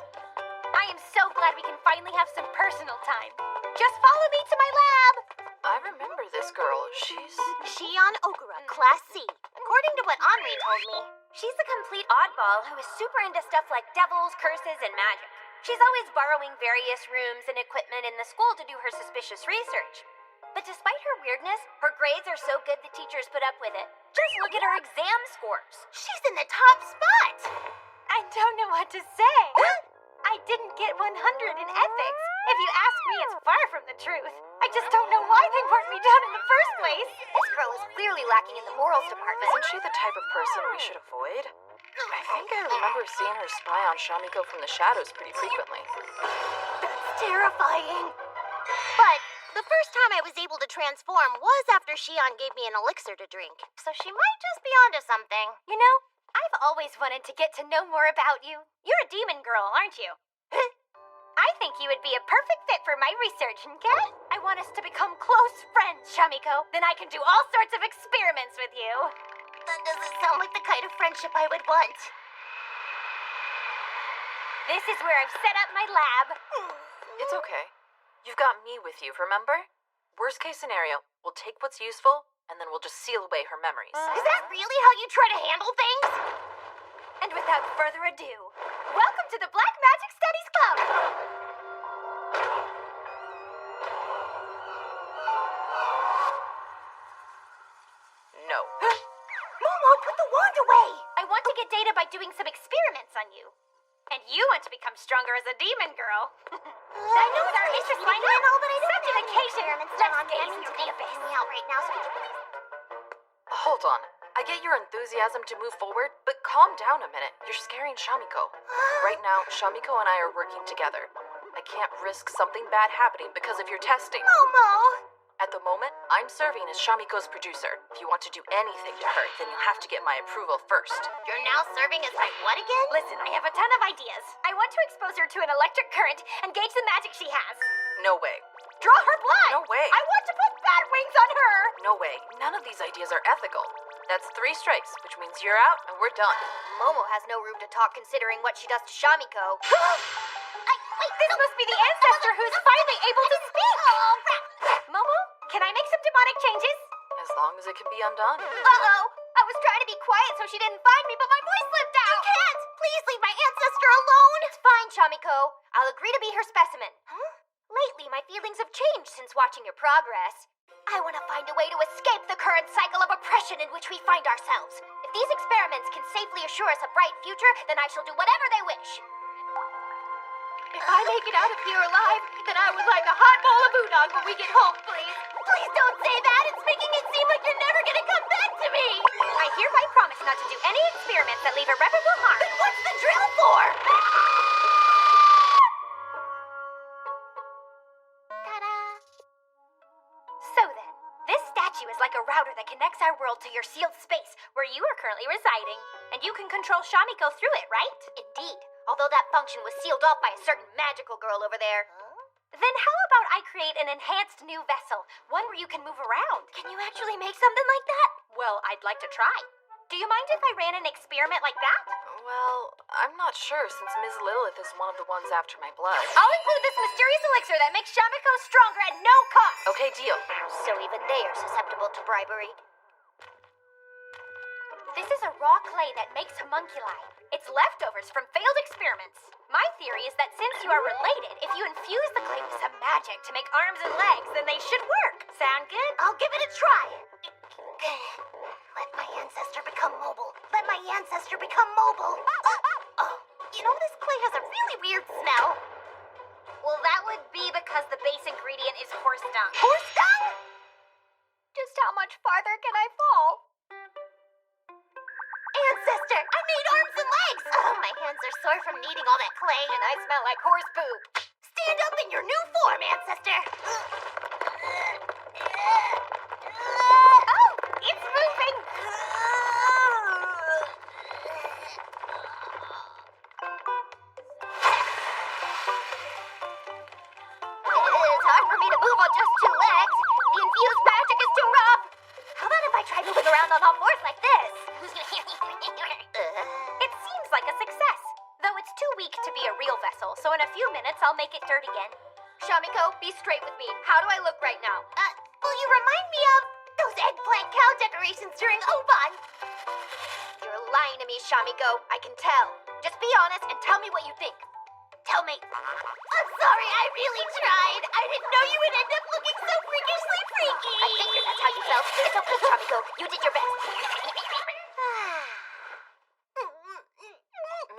I am so glad we can finally have some personal time. Just follow me to my lab. I remember this girl. She's... Shion Ogura, Class C. According to what Henri told me. She's a complete oddball who is super into stuff like devils, curses, and magic. She's always borrowing various rooms and equipment in the school to do her suspicious research. But despite her weirdness, her grades are so good the teachers put up with it. Just look at her exam scores. She's in the top spot. I don't know what to say. I didn't get 100 in ethics. If you ask me, it's far from the truth. I just don't know why they marked me down in the first place. This girl is clearly lacking in the morals department. Isn't she the type of person we should avoid? I think I remember seeing her spy on Shamiko from the shadows pretty frequently. That's terrifying. But the first time I was able to transform was after Shion gave me an elixir to drink. So she might just be onto something. You know, I've always wanted to get to know more about you. You're a demon girl, aren't you? I think you would be a perfect fit for my research, okay? I want us to become close friends, Shamiko. Then I can do all sorts of experiments with you. That doesn't sound like the kind of friendship I would want. This is where I've set up my lab. It's okay. You've got me with you, remember? Worst case scenario, we'll take what's useful, and then we'll just seal away her memories. Is that really how you try to handle things? And without further ado, welcome to the Black Magic Studies Club! No. Momo, put the wand away! I want to get data by doing some experiments on you. And you want to become stronger as a demon girl. I know it's our interest line up. But I don't Such an have any occasion. experiments Let's done on me. I gaze need into to the get abyss. me out right now, so could you please... Hold on. I get your enthusiasm to move forward, but calm down a minute. You're scaring Shamiko. Right now, Shamiko and I are working together. I can't risk something bad happening because of your testing. Momo! At the moment, I'm serving as Shamiko's producer. If you want to do anything to her, then you'll have to get my approval first. You're now serving as my what again? Listen, I have a ton of ideas. I want to expose her to an electric current and gauge the magic she has. No way. Draw her blood! No way. I want to put bat wings on her! No way. None of these ideas are ethical. That's 3 strikes, which means you're out and we're done. Momo has no room to talk considering what she does to Shamiko. This must be the ancestor who's finally able to speak! Momo, can I make some demonic changes? As long as it can be undone. Uh-oh! I was trying to be quiet so she didn't find me, but my voice slipped out! You can't! Please leave my ancestor alone! It's fine, Shamiko. I'll agree to be her specimen. Lately, my feelings have changed since watching your progress. I want to find a way to escape the current cycle of oppression in which we find ourselves. If these experiments can safely assure us a bright future, then I shall do whatever they wish. If I make it out of here alive, then I would like a hot bowl of udon when we get home, please. Please don't say that! It's making it seem like you're never gonna come back to me! I hereby promise not to do any experiments that leave irreparable harm. Then what's the drill for? Ta-da! So then, this statue is like a router that connects our world to your sealed space, where you are currently residing. And you can control Shamiko through it, right? Indeed, although that function was sealed off by a certain magical girl over there. Then how about I create an enhanced new vessel, one where you can move around? Can you actually make something like that? Well, I'd like to try. Do you mind if I ran an experiment like that? Well, I'm not sure since Ms. Lilith is one of the ones after my blood. I'll include this mysterious elixir that makes Shamiko stronger at no cost. Okay, deal. So even they are susceptible to bribery. This is a raw clay that makes homunculi. It's leftovers from failed experiments. My theory is that since you are related, if you infuse the clay with some magic to make arms and legs, then they should work. Sound good? I'll give it a try. Let my ancestor become mobile. Let my ancestor become mobile. Oh, you know, this clay has a really weird smell. Well, that would be because the base ingredient is horse dung. Horse dung? Just how much farther can I fall? Ancestor, I made arms and legs. Oh, my hands are sore from kneading all that clay. And I smell like horse poop. Stand up in your new form, ancestor. Oh, it's moving. It's hard for me to move on just two legs. The infused magic is too rough. How about if I try moving around on all fours like this? It seems like a success, though it's too weak to be a real vessel, so in a few minutes I'll make it dirt again. Shamiko, be straight with me. How do I look right now? Well, you remind me of those eggplant cow decorations during Oban. You're lying to me, Shamiko. I can tell. Just be honest and tell me what you think. Tell me. I'm sorry, I really tried. I didn't know you would end up looking so freakishly freaky. I figured that's how you felt. It's okay, Shamiko. You did your best.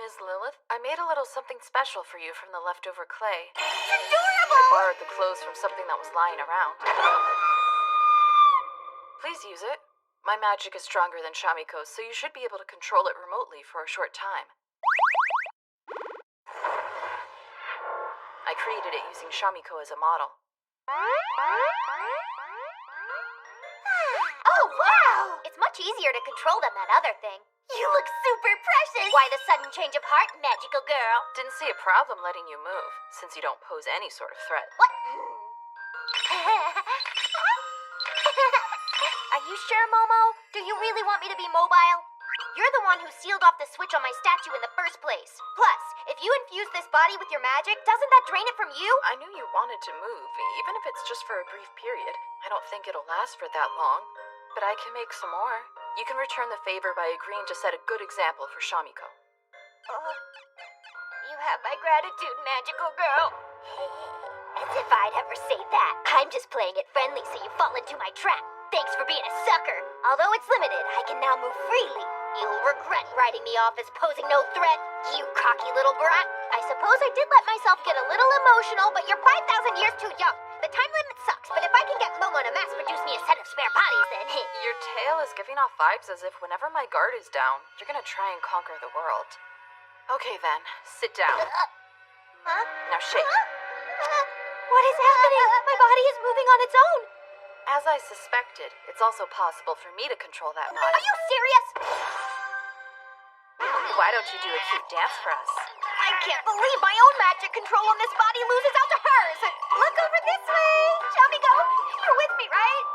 Ms. Lilith, I made a little something special for you from the leftover clay. It's adorable! I borrowed the clothes from something that was lying around. Please use it. My magic is stronger than Shamiko's, so you should be able to control it remotely for a short time. I created it using Shamiko as a model. Oh, wow! It's much easier to control than that other thing. You look super precious! Why the sudden change of heart, magical girl? Didn't see a problem letting you move, since you don't pose any sort of threat. What? Are you sure, Momo? Do you really want me to be mobile? You're the one who sealed off the switch on my statue in the first place. Plus, if you infuse this body with your magic, doesn't that drain it from you? I knew you wanted to move, even if it's just for a brief period. I don't think it'll last for that long, but I can make some more. You can return the favor by agreeing to set a good example for Shamiko. You have my gratitude, magical girl. As if I'd ever say that. I'm just playing it friendly so you fall into my trap. Thanks for being a sucker. Although it's limited, I can now move freely. You'll regret writing me off as posing no threat, you cocky little brat. I suppose I did let myself get a little emotional, but you're 5,000 years too young. The time limit sucks, but if I can get Momo to mass produce me a set of spare bodies, then... Your tail is giving off vibes as if whenever my guard is down, you're gonna try and conquer the world. Okay then, sit down. Now shake. What is happening? My body is moving on its own. As I suspected, it's also possible for me to control that body. Are you serious? Why don't you do a cute dance for us? I can't believe my own magic control on this body loses out to hers. Look over this way. Shamiko, you're with me, right?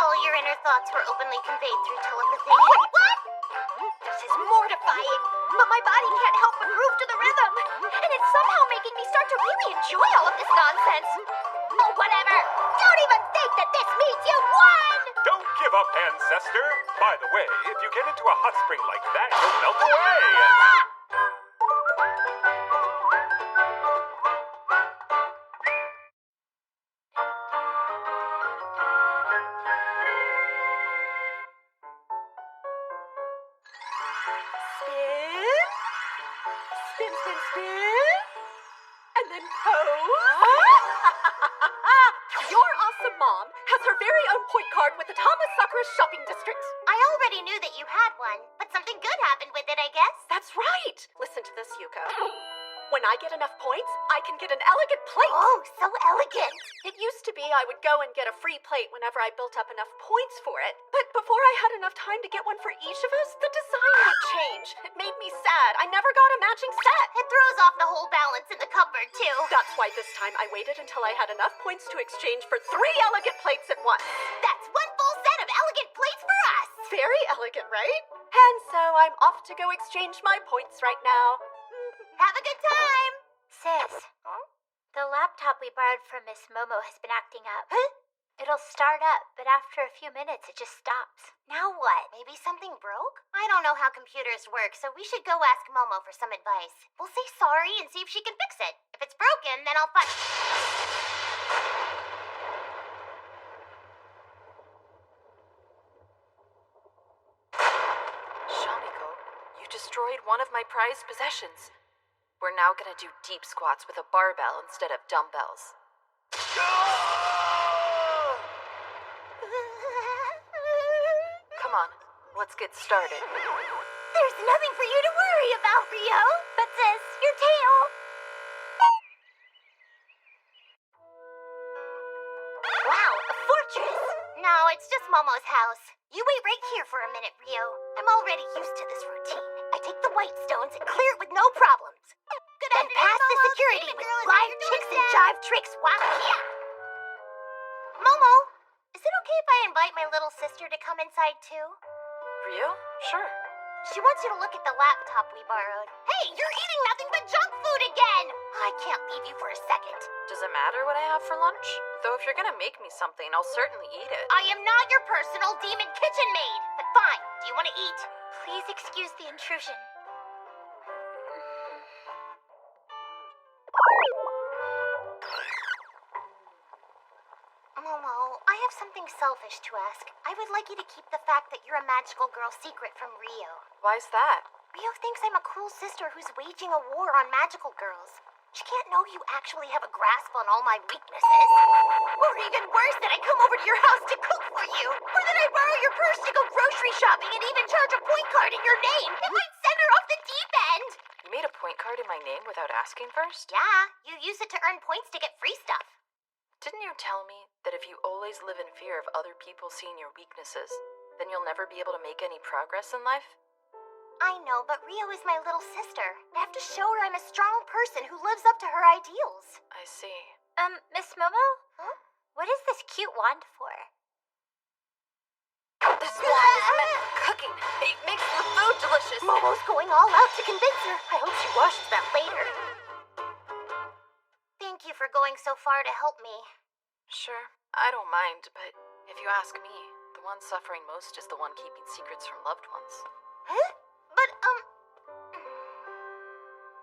All your inner thoughts were openly conveyed through telepathy. Wait, what? This is mortifying. But my body can't help but groove to the rhythm. And it's somehow making me start to really enjoy all of this nonsense. Oh, whatever. Don't even think that this means you won! Don't give up, ancestor. By the way, if you get into a hot spring like that, you'll melt away. Spin, spin, spin. And then pose. Your awesome mom has her very own point card with the Thomas Sakura Shopping District. I already knew that you had one, but something good happened with it, I guess. That's right. Listen to this, Yuko. When I get enough points, I can get an elegant plate. Oh, so elegant. It used to be I would go and get a free plate whenever I built up enough points for it. But before I had enough time to get one for each of us, the design would change. It made me sad. I never got a matching set. It throws off the whole balance in the cupboard, too. That's why this time I waited until I had enough points to exchange for 3 elegant plates at once. That's one full set of elegant plates for us. Very elegant, right? And so I'm off to go exchange my points right now. Have a good time. Sis, the laptop we borrowed from Miss Momo has been acting up. It'll start up, but after a few minutes it just stops. Now what? Maybe something broke? I don't know how computers work, so we should go ask Momo for some advice. We'll say sorry and see if she can fix it. If it's broken, then I'll find... Shamiko, my prized possessions. We're now gonna do deep squats with a barbell instead of dumbbells. Come on, let's get started. There's nothing for you to worry about, Rio. But sis, your tail. Wow, a fortress. No, it's just Momo's house. You wait right here for a minute, Rio. I'm already used to this routine. I take the white stones and clear it with no problems. Then pass the security with live chicks and jive tricks while here. Momo, is it okay if I invite my little sister to come inside too? Rio? Sure. She wants you to look at the laptop we borrowed. Hey, you're eating nothing but junk food again! I can't leave you for a second. Does it matter what I have for lunch? Though if you're gonna make me something, I'll certainly eat it. I am not your personal demon kitchen maid. But fine, do you want to eat? Please excuse the intrusion. Momo, I have something selfish to ask. I would like you to keep the fact that you're a magical girl secret from Rio. Why's that? Rio thinks I'm a cool sister who's waging a war on magical girls. She can't know you actually have a grasp on all my weaknesses. Or even worse, that I come over to your house to cook for you. Or that I borrow your purse to go grocery shopping and even charge a point card in your name. It might send her off the deep end. You made a point card in my name without asking first? Yeah, you use it to earn points to get free stuff. Didn't you tell me that if you always live in fear of other people seeing your weaknesses, then you'll never be able to make any progress in life? I know, but Rio is my little sister. I have to show her I'm a strong person who lives up to her ideals. I see. Miss Momo? Huh? What is this cute wand for? This wand is meant for cooking. It makes the food delicious. Momo's going all out to convince her. I hope she washes that later. Thank you for going so far to help me. Sure, I don't mind, but if you ask me, the one suffering most is the one keeping secrets from loved ones. Huh? But,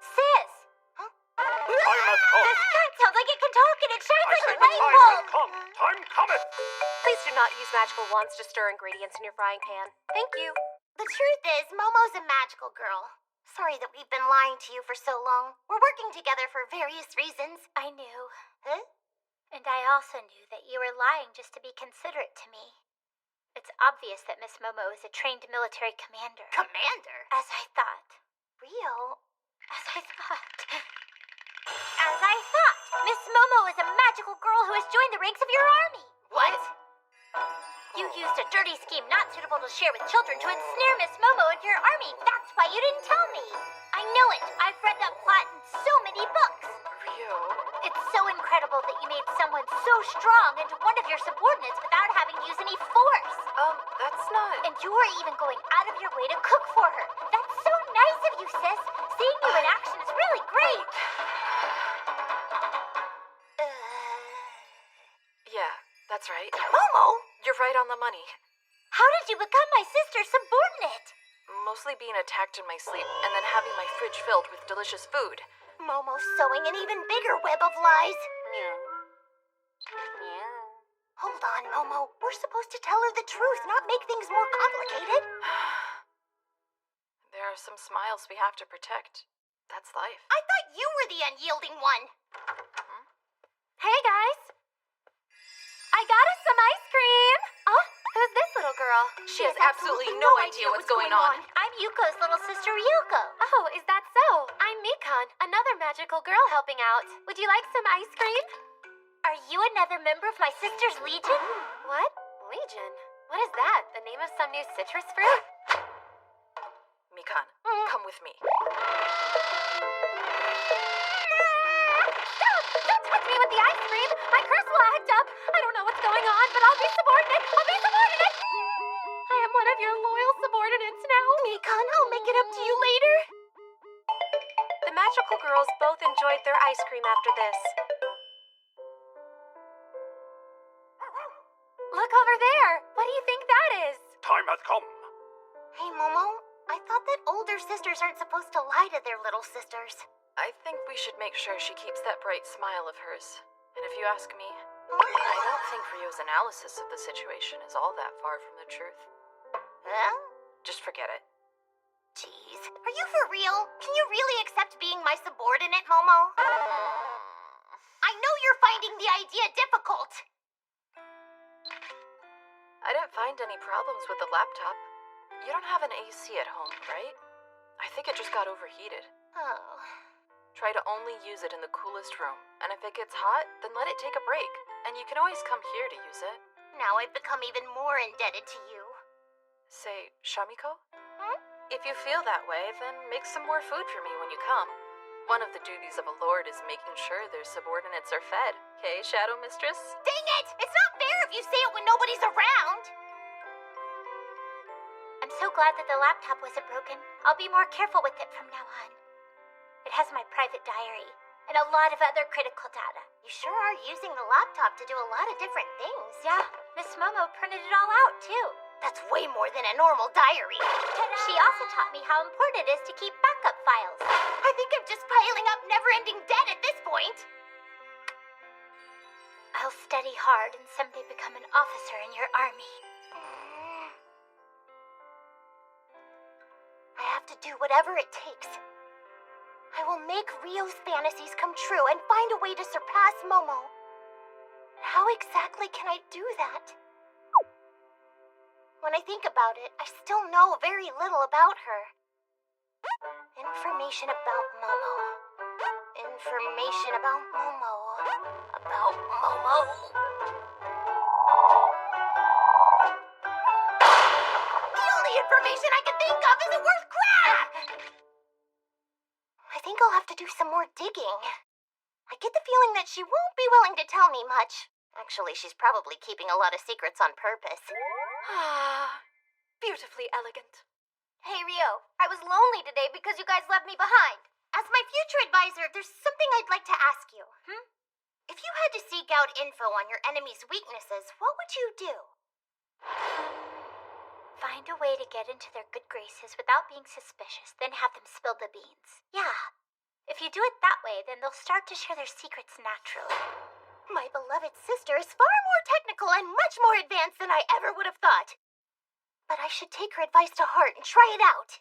Sis! Huh? Time has come. This cat sounds like it can talk and it shines I like say a the time rainbow! has come. Time cometh. Please do not use magical wands to stir ingredients in your frying pan. Thank you. The truth is, Momo's a magical girl. Sorry that we've been lying to you for so long. We're working together for various reasons. I knew. Huh? And I also knew that you were lying just to be considerate to me. It's obvious that Miss Momo is a trained military commander. Commander? As I thought. Rio? As I thought. As I thought! Miss Momo is a magical girl who has joined the ranks of your army! What? You used a dirty scheme not suitable to share with children to ensnare Miss Momo and your army. That's why you didn't tell me. I know it. I've read that plot in so many books. Rio? It's so incredible that you made someone so strong into one of your subordinates without having to use any force. That's not... And you're even going out of your way to cook for her. That's so nice of you, sis. Seeing you in action is really great. Yeah, that's right. Momo? You're right on the money. How did you become my sister's subordinate? Mostly being attacked in my sleep and then having my fridge filled with delicious food. Momo's sewing an even bigger web of lies. Hold on, Momo. We're supposed to tell her the truth, not make things more complicated. There are some smiles we have to protect. That's life. I thought you were the unyielding one. Hey, guys. I got us some ice cream. Oh, who's this little girl? She has absolutely no idea what's going on. I'm Yuko's little sister, Ryoko. Oh, is that so? I'm Mikan, another magical girl helping out. Would you like some ice cream? Are you another member of my sister's legion? What? Legion? What is that? The name of some new citrus fruit? Mikan, come with me. Stop! Don't touch me with the ice cream! My curse will act up! I don't know what's going on, but I'll be subordinate! I'll be subordinate! I am one of your loyal subordinates now. Mikan, I'll make it up to you later. The magical girls both enjoyed their ice cream after this. Look over there! What do you think that is? Time hath come. Hey, Momo. I thought that older sisters aren't supposed to lie to their little sisters. I think we should make sure she keeps that bright smile of hers. And if you ask me, I don't think Rio's analysis of the situation is all that far from the truth. Huh? Just forget it. Jeez. Are you for real? Can you really accept being my subordinate, Momo? I know you're finding the idea difficult. I didn't find any problems with the laptop. You don't have an AC at home, right? I think it just got overheated. Oh. Try to only use it in the coolest room, and if it gets hot, then let it take a break. And you can always come here to use it. Now I've become even more indebted to you. Say, Shamiko? Hmm? If you feel that way, then make some more food for me when you come. One of the duties of a lord is making sure their subordinates are fed. Okay, Shadow Mistress? Dang it! It's not fair if you say it when nobody's around! I'm so glad that the laptop wasn't broken. I'll be more careful with it from now on. It has my private diary and a lot of other critical data. You sure are using the laptop to do a lot of different things. Yeah, Miss Momo printed it all out, too. That's way more than a normal diary. She also taught me how important it is to keep backup files. I think I'm just piling up never-ending debt at this point. I'll study hard and someday become an officer in your army. I have to do whatever it takes. I will make Rio's fantasies come true and find a way to surpass Momo. How exactly can I do that? When I think about it, I still know very little about her. Information about Momo. Information about Momo. About Momo. The only information I can think of isn't worth crap! I think I'll have to do some more digging. I get the feeling that she won't be willing to tell me much. Actually, she's probably keeping a lot of secrets on purpose. Beautifully elegant. Hey, Rio, I was lonely today because you guys left me behind. As my future advisor, there's something I'd like to ask you. If you had to seek out info on your enemy's weaknesses, what would you do? Find a way to get into their good graces without being suspicious, then have them spill the beans. Yeah. If you do it that way, then they'll start to share their secrets naturally. My beloved sister is far more technical and much more advanced than I ever would have thought. But I should take her advice to heart and try it out.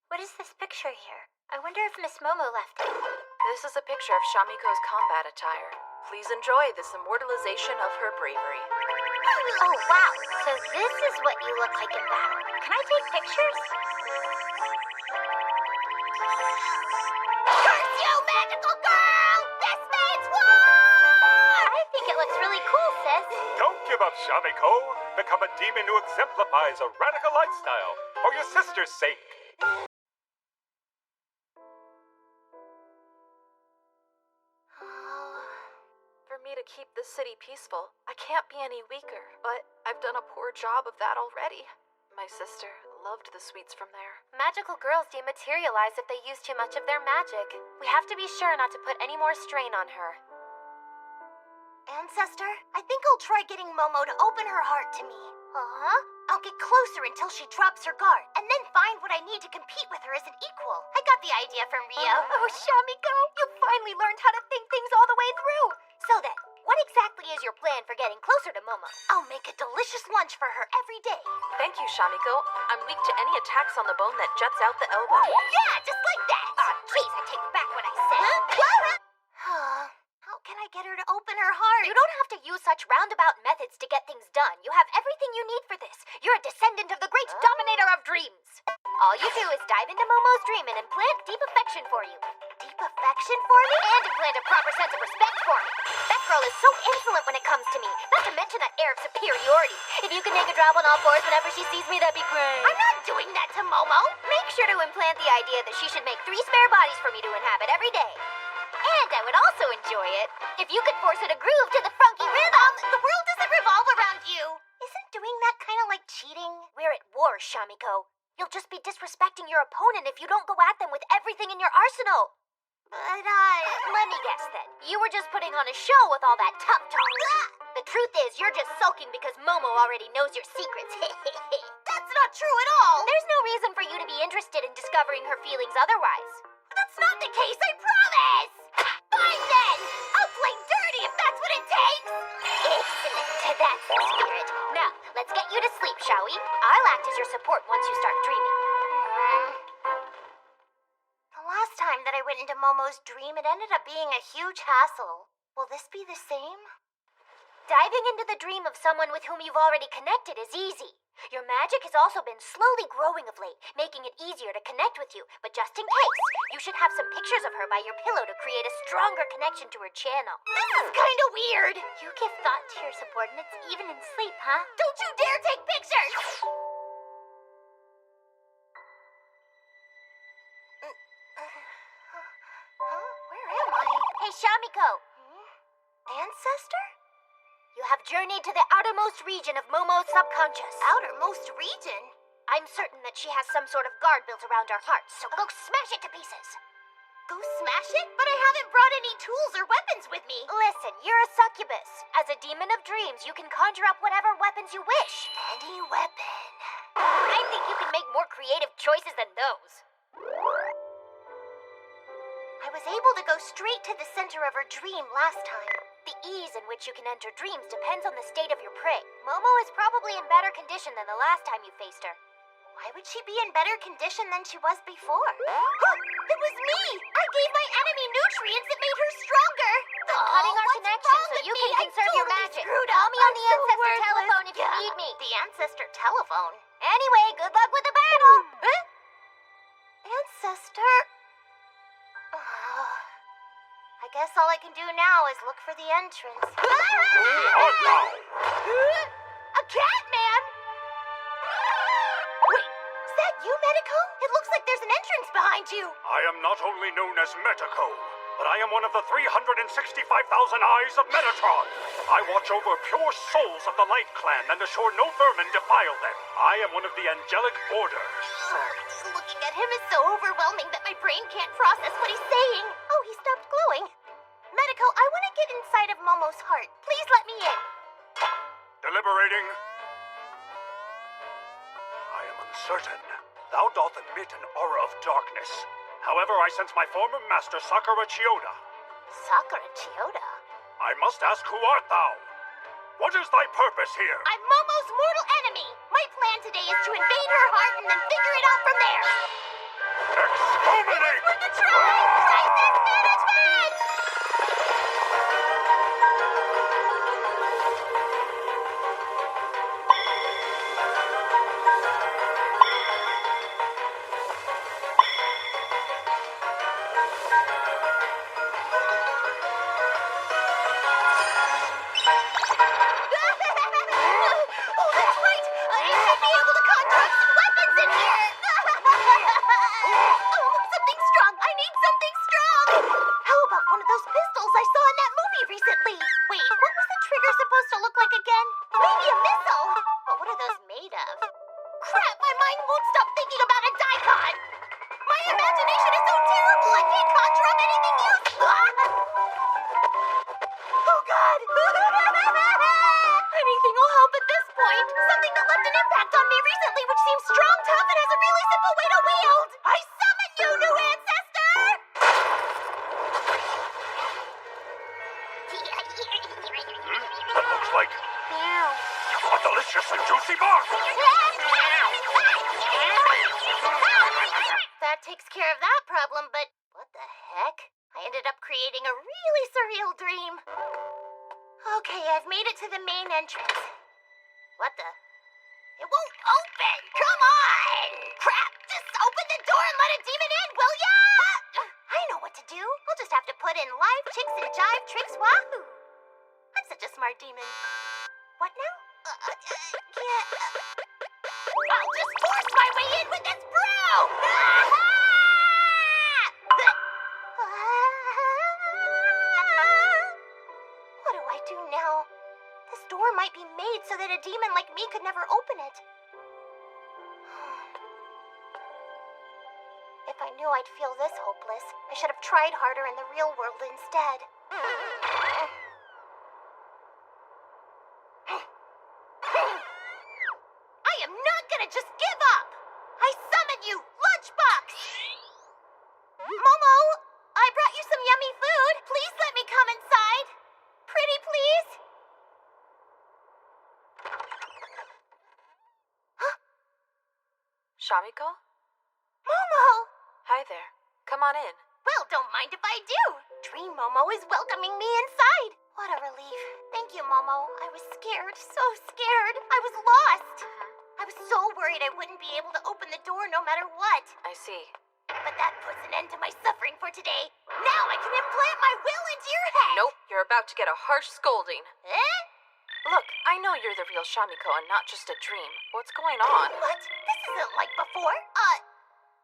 What is this picture here? I wonder if Miss Momo left it. This is a picture of Shamiko's combat attire. Please enjoy this immortalization of her bravery. Oh, wow. So this is what you look like in battle. Can I take pictures? Curse you, magical girl! This means war! I think it looks really cool, sis. Don't give up, Shamiko. Become a demon who exemplifies a radical lifestyle for your sister's sake. For me to keep this city peaceful, I can't be any weaker. But I've done a poor job of that already. My sister loved the sweets from there. Magical girls dematerialize if they use too much of their magic. We have to be sure not to put any more strain on her. Ancestor, I think I'll try getting Momo to open her heart to me. I'll get closer until she drops her guard, and then find what I need to compete with her as an equal. I got the idea from Rio. Oh, Shamiko, you finally learned how to think things all the way through. So then, what exactly is your plan for getting closer to Momo? I'll make a delicious lunch for her every day. Thank you, Shamiko. I'm weak to any attacks on the bone that juts out the elbow. Yeah, just like that. Please, I take back what I said. How can I get her to open her heart? You don't have to use such roundabout methods to get things done. You have everything you need for this. You're a descendant of the great dominator of dreams. All you do is dive into Momo's dream and implant deep affection for you. Deep affection for me? And implant a proper sense of respect for me. That girl is so insolent when it comes to me, not to mention that air of superiority. If you could make her drop on all fours whenever she sees me, that'd be great. I'm not doing that to Momo. Make sure to implant the idea that she should make 3 spare bodies for me to inhabit every day. And I would also enjoy it if you could force her to groove to the funky rhythm. The world doesn't revolve around you. Isn't doing that kind of like cheating? We're at war, Shamiko. You'll just be disrespecting your opponent if you don't go at them with everything in your arsenal. But Let me guess then. You were just putting on a show with all that tough talk. The truth is, you're just sulking because Momo already knows your secrets. That's not true at all. There's no reason for you to be interested in discovering her feelings otherwise. That's not the case, I promise! Fine then! I'll play dirty if that's what it takes! Excellent, that's the spirit. Now, let's get you to sleep, shall we? I'll act as your support once you start dreaming. went into Momo's dream, it ended up being a huge hassle. Will this be the same? Diving into the dream of someone with whom you've already connected is easy. Your magic has also been slowly growing of late, making it easier to connect with you. But just in case, you should have some pictures of her by your pillow to create a stronger connection to her channel. This is kinda weird! You give thought to your subordinates even in sleep, huh? Don't you dare take pictures! Where am I? Hey, Shamiko! Ancestor? You have journeyed to the outermost region of Momo's subconscious. Outermost region? I'm certain that she has some sort of guard built around her heart, so go smash it to pieces. Go smash it? But I haven't brought any tools or weapons with me. Listen, you're a succubus. As a demon of dreams, you can conjure up whatever weapons you wish. Any weapon. I think you can make more creative choices than those. I was able to go straight to the center of her dream last time. The ease in which you can enter dreams depends on the state of your prey. Momo is probably in better condition than the last time you faced her. Why would she be in better condition than she was before? It was me! I gave my enemy nutrients that made her stronger! I'm cutting our connection so you can conserve your magic. Call me on the Ancestor telephone if you need me. The Ancestor telephone? Anyway, good luck with the battle! Ancestor? I guess all I can do now is look for the entrance. A cat man? Wait, is that you, Medico? It looks like there's an entrance behind you. I am not only known as Medico, but I am one of the 365,000 eyes of Metatron. I watch over pure souls of the Light Clan and assure no vermin defile them. I am one of the Angelic Order. Looking at him is so overwhelming that my brain can't process what he's saying. Oh, he stopped glowing. Medico, I want to get inside of Momo's heart. Please let me in. Deliberating. I am uncertain. Thou doth emit an aura of darkness. However, I sense my former master, Sakura Chiyoda. Sakura Chiyoda? I must ask, who art thou? What is thy purpose here? I'm Momo's mortal enemy. My plan today is to invade her heart and then figure it out from there. Exterminate! Worth a try! Crisis management! That takes care of that problem, but what the heck? I ended up creating a really surreal dream. Okay, I've made it to the main entrance. What the? It won't open! Come on! Crap! Just open the door and let a demon in, will ya? I know what to do. I'll just have to put in live chicks and jive tricks, wahoo! I'm such a smart demon. What now? I'll just force my way in with this broom! What do I do now? This door might be made so that a demon like me could never open it. If I knew I'd feel this hopeless, I should have tried harder in the real world instead. I am not gonna just give up! I summon you, Lunchbox! Momo, I brought you some yummy food. Please let me come inside. Pretty please? Shamiko? Momo! Hi there. Come on in. Well don't mind if I do. Dream Momo is welcoming me inside. What a relief. Thank you, Momo. I was scared, so scared. I was lost. I was so worried I wouldn't be able to open the door no matter what. I see. But that puts an end to my suffering for today. Now I can implant my will into your head. Nope, you're about to get a harsh scolding. Eh? Look, I know you're the real Shamiko and not just a dream. What's going on? What? This isn't like before.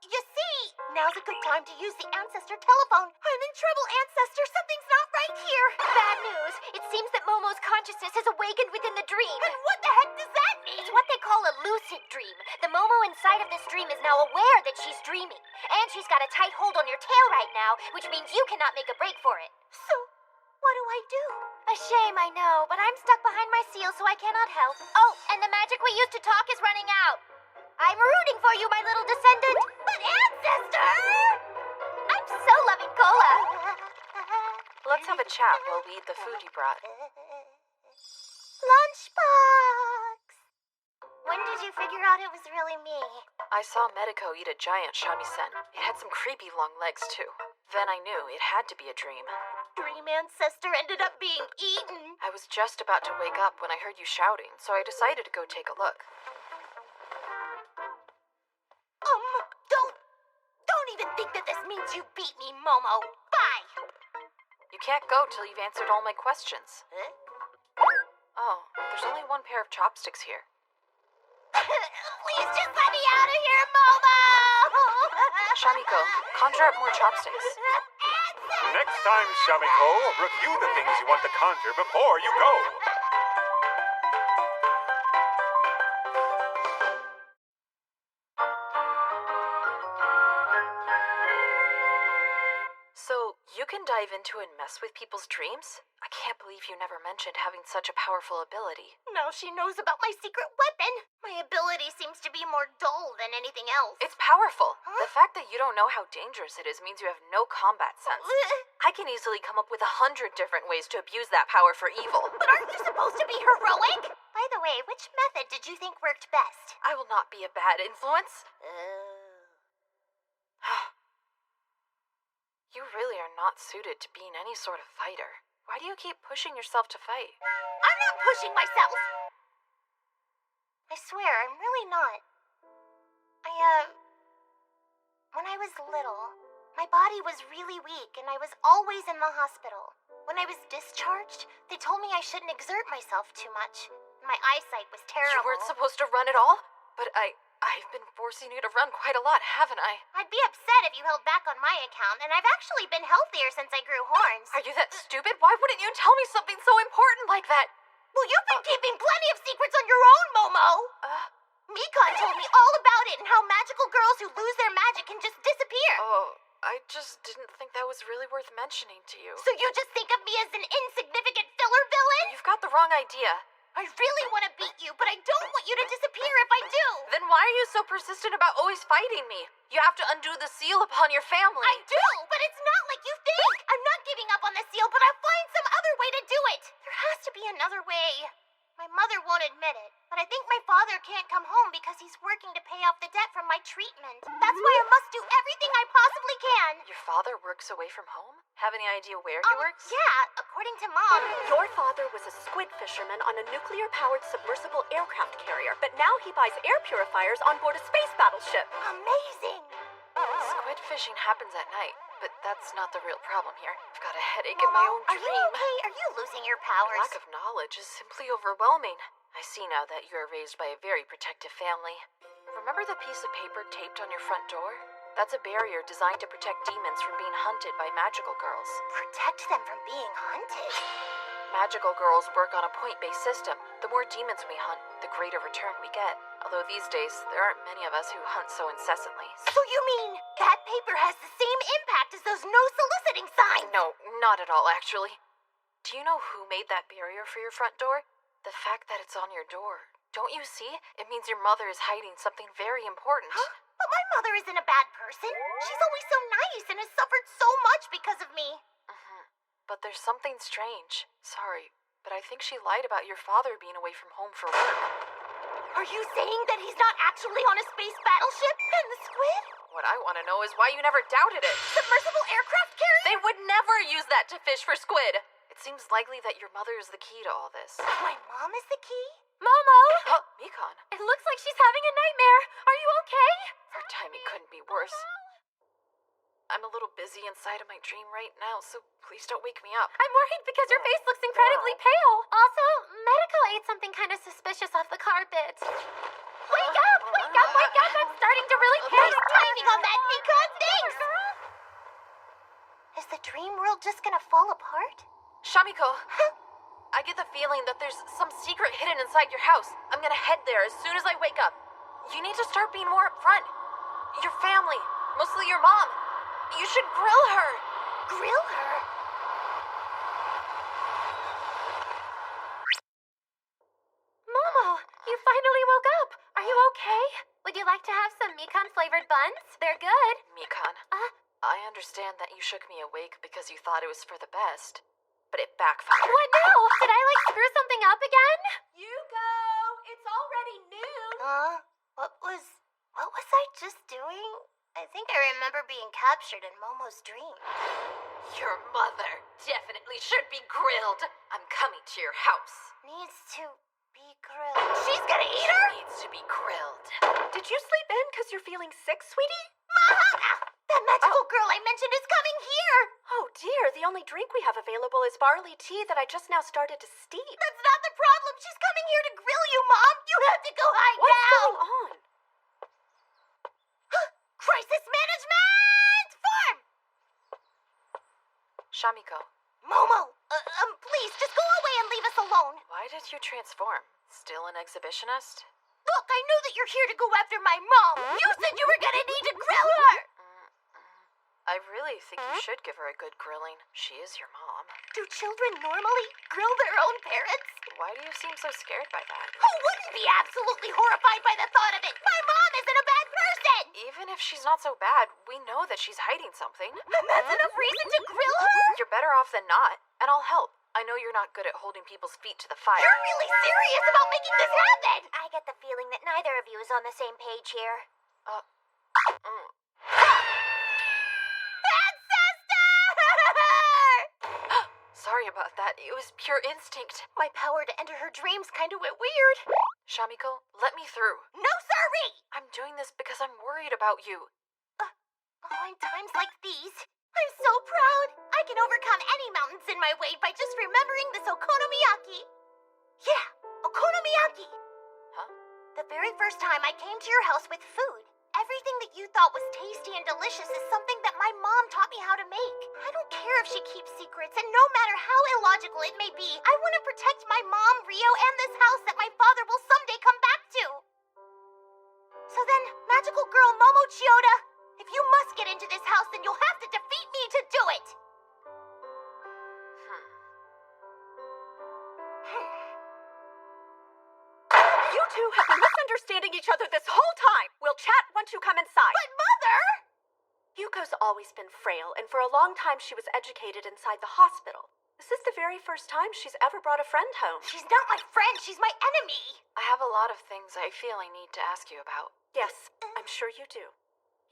You see, now's a good time to use the ancestor telephone. I'm in trouble, ancestor. Something's not right here. Bad news. It seems that Momo's consciousness has awakened within the dream. And what the heck does that mean? It's what they call a lucid dream. The Momo inside of this dream is now aware that she's dreaming. And she's got a tight hold on your tail right now, which means you cannot make a break for it. So, what do I do? A shame, I know, but I'm stuck behind my seal, so I cannot help. Oh, and the magic we used to talk is running out. I'm rooting for you, my little descendant. But ancestor! I'm so loving cola. Let's have a chat while we eat the food you brought. Lunchbox! When did you figure out it was really me? I saw Medico eat a giant shamisen. It had some creepy long legs, too. Then I knew it had to be a dream. Dream ancestor ended up being eaten. I was just about to wake up when I heard you shouting, so I decided to go take a look. Don't even think that this means you beat me, Momo. Bye! You can't go till you've answered all my questions. Huh? Oh, there's only one pair of chopsticks here. Please just let me out of here, Momo! Shamiko, conjure up more chopsticks. Next time, Shamiko, review the things you want to conjure before you go. So, you can dive into and mess with people's dreams? I can't believe you never mentioned having such a powerful ability. Now she knows about my secret weapon. My ability seems to be more dull than anything else. It's powerful. Huh? The fact that you don't know how dangerous it is means you have no combat sense. I can easily come up with 100 different ways to abuse that power for evil. But aren't you supposed to be heroic? By the way, which method did you think worked best? I will not be a bad influence. You really are not suited to being any sort of fighter. Why do you keep pushing yourself to fight? I'm not pushing myself! I swear, I'm really not. When I was little, my body was really weak and I was always in the hospital. When I was discharged, they told me I shouldn't exert myself too much. My eyesight was terrible. You weren't supposed to run at all? But I've been forcing you to run quite a lot, haven't I? I'd be upset if you held back on my account, and I've actually been healthier since I grew horns. Are you that stupid? Why wouldn't you tell me something so important like that? Well, you've been keeping plenty of secrets on your own, Momo! Mikon told me all about it and how magical girls who lose their magic can just disappear. Oh, I just didn't think that was really worth mentioning to you. So you just think of me as an insignificant filler villain? You've got the wrong idea. I really want to beat you, but I don't want you to disappear if I do. Then why are you so persistent about always fighting me? You have to undo the seal upon your family. I do, but it's not like you think. I'm not giving up on the seal, but I'll find some other way to do it. There has to be another way. My mother won't admit it, but I think my father can't come home because he's working to pay off the debt from my treatment. That's why I must do everything I possibly can. Your father works away from home? Have any idea where he works? Yeah, according to Mom. Your father was a squid fisherman on a nuclear-powered submersible aircraft carrier, but now he buys air purifiers on board a space battleship. Amazing! Squid fishing happens at night, but that's not the real problem here. I've got a headache in my own Are dream. you okay? Are you losing your powers? Lack of knowledge is simply overwhelming. I see now that you are raised by a very protective family. Remember the piece of paper taped on your front door? That's a barrier designed to protect demons from being hunted by magical girls. Protect them from being hunted? Magical girls work on a point-based system. The more demons we hunt, the greater return we get. Although these days, there aren't many of us who hunt so incessantly. So you mean that paper has the same impact as those no-soliciting signs? No, not at all, actually. Do you know who made that barrier for your front door? The fact that it's on your door. Don't you see? It means your mother is hiding something very important. Huh? But my mother isn't a bad person. She's always so nice and has suffered so much because of me. But there's something strange. Sorry, but I think she lied about your father being away from home for work. Are you saying that he's not actually on a space battleship? And the squid? What I want to know is why you never doubted it. Submersible aircraft carrier? They would never use that to fish for squid. It seems likely that your mother is the key to all this. My mom is the key? Momo! Oh, Mikan. It looks like she's having a nightmare. Are you okay? Her timing couldn't be worse. I'm a little busy inside of my dream right now, so please don't wake me up. I'm worried because your face looks incredibly pale. Also, Medico ate something kind of suspicious off the carpet. Wake up! Wake up! Wake up! I'm starting to really panic. Nice timing on that, Mikan. Thanks! Is the dream world just gonna fall apart? Shamiko, I get the feeling that there's some secret hidden inside your house. I'm gonna head there as soon as I wake up. You need to start being more upfront. Your family, mostly your mom. You should grill her. Grill her? Momo, you finally woke up. Are you okay? Would you like to have some Mikan flavored buns? They're good. Mikan, I understand that you shook me awake because you thought it was for the best, but it backfired. What now? Did I screw something up again? Yuko, it's already noon. What was I just doing? I think I remember being captured in Momo's dream. Your mother definitely should be grilled. I'm coming to your house. Needs to be grilled. She's gonna eat her? Needs to be grilled. Did you sleep in because you're feeling sick, sweetie? Mahaka! That magical girl I mentioned is coming here! Oh dear, the only drink we have available is barley tea that I just now started to steep. That's not the problem. She's coming here to grill you, Mom. You have to go hide What's now. going on? Crisis management! Form! Shamiko, Momo, please, just go away and leave us alone. why did you transform? Still an exhibitionist? Look, I know that you're here to go after my mom. You said you were gonna need to grill her. I really think you should give her a good grilling. She is your mom. Do children normally grill their own parents? Why do you seem so scared by that? Who wouldn't be absolutely horrified by the thought of it? My mom isn't a bad person! Even if she's not so bad, we know that she's hiding something. Then that's enough reason to grill her? You're better off than not, and I'll help. I know you're not good at holding people's feet to the fire. You're really serious about making this happen! I get the feeling that neither of you is on the same page here. Sorry about that. It was pure instinct. My power to enter her dreams kinda went weird. Shamiko, let me through. No, sirree! I'm doing this because I'm worried about you. In times like these, I'm so proud. I can overcome any mountains in my way by just remembering this okonomiyaki. Yeah, okonomiyaki. Huh? The very first time I came to your house with food, everything that you thought was tasty and delicious is something that my mom taught me how to make. I don't care if she keeps secrets, and no matter how illogical it may be, I want to protect my mom, Rio, and this house that my father will someday come back to. So then, magical girl Momo Chiyoda, if you must get into this house, then you'll have to defeat me to do it. You two have been misunderstanding each other this whole time. We'll chat once you come inside. But Mother! Yuko's always been frail, and for a long time she was educated inside the hospital. This is the very first time she's ever brought a friend home. She's not my friend, she's my enemy. I have a lot of things I feel I need to ask you about. Yes, I'm sure you do.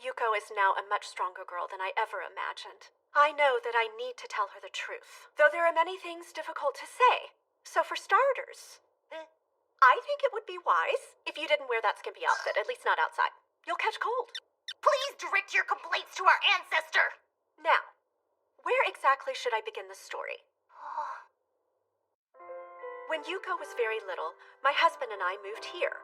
Yuko is now a much stronger girl than I ever imagined. I know that I need to tell her the truth, though there are many things difficult to say. So for starters, I think it would be wise if you didn't wear that skimpy outfit, at least not outside. You'll catch cold. Please direct your complaints to our ancestor. Now, where exactly should I begin the story? When Yuko was very little, my husband and I moved here.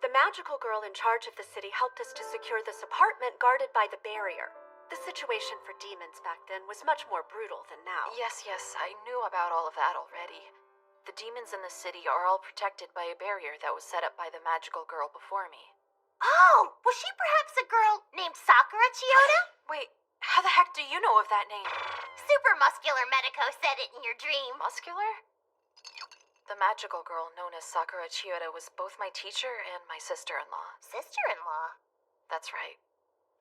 The magical girl in charge of the city helped us to secure this apartment guarded by the barrier. The situation for demons back then was much more brutal than now. Yes, I knew about all of that already. The demons in the city are all protected by a barrier that was set up by the magical girl before me. Oh, was she perhaps a girl named Sakura Chiyoda? Wait, how the heck do you know of that name? Super muscular Medico said it in your dream. Muscular? The magical girl known as Sakura Chiyoda was both my teacher and my sister-in-law. Sister-in-law? That's right.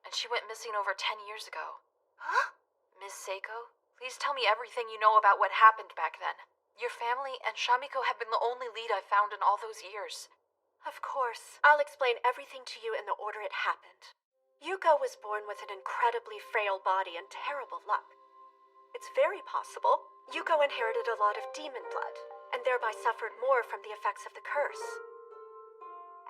And she went missing over 10 years ago. Huh? Ms. Seiko, please tell me everything you know about what happened back then. Your family and Shamiko have been the only lead I've found in all those years. Of course. I'll explain everything to you in the order it happened. Yuko was born with an incredibly frail body and terrible luck. It's very possible Yuko inherited a lot of demon blood, and thereby suffered more from the effects of the curse.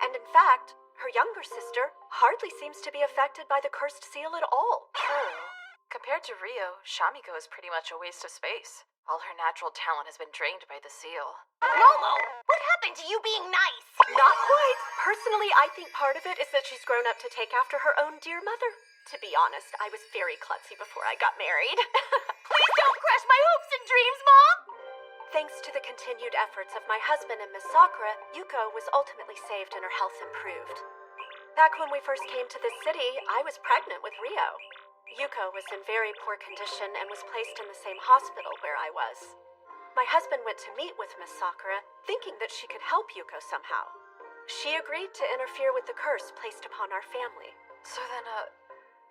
And in fact, her younger sister hardly seems to be affected by the cursed seal at all. True. Compared to Rio, Shamiko is pretty much a waste of space. All her natural talent has been drained by the seal. Momo, what happened to you being nice? Not quite. Personally, I think part of it is that she's grown up to take after her own dear mother. To be honest, I was very klutzy before I got married. Please don't crush my hopes and dreams, Mom! Thanks to the continued efforts of my husband and Miss Sakura, Yuko was ultimately saved and her health improved. Back when we first came to this city, I was pregnant with Rio. Yuko was in very poor condition and was placed in the same hospital where I was. My husband went to meet with Miss Sakura, thinking that she could help Yuko somehow. She agreed to interfere with the curse placed upon our family. So then,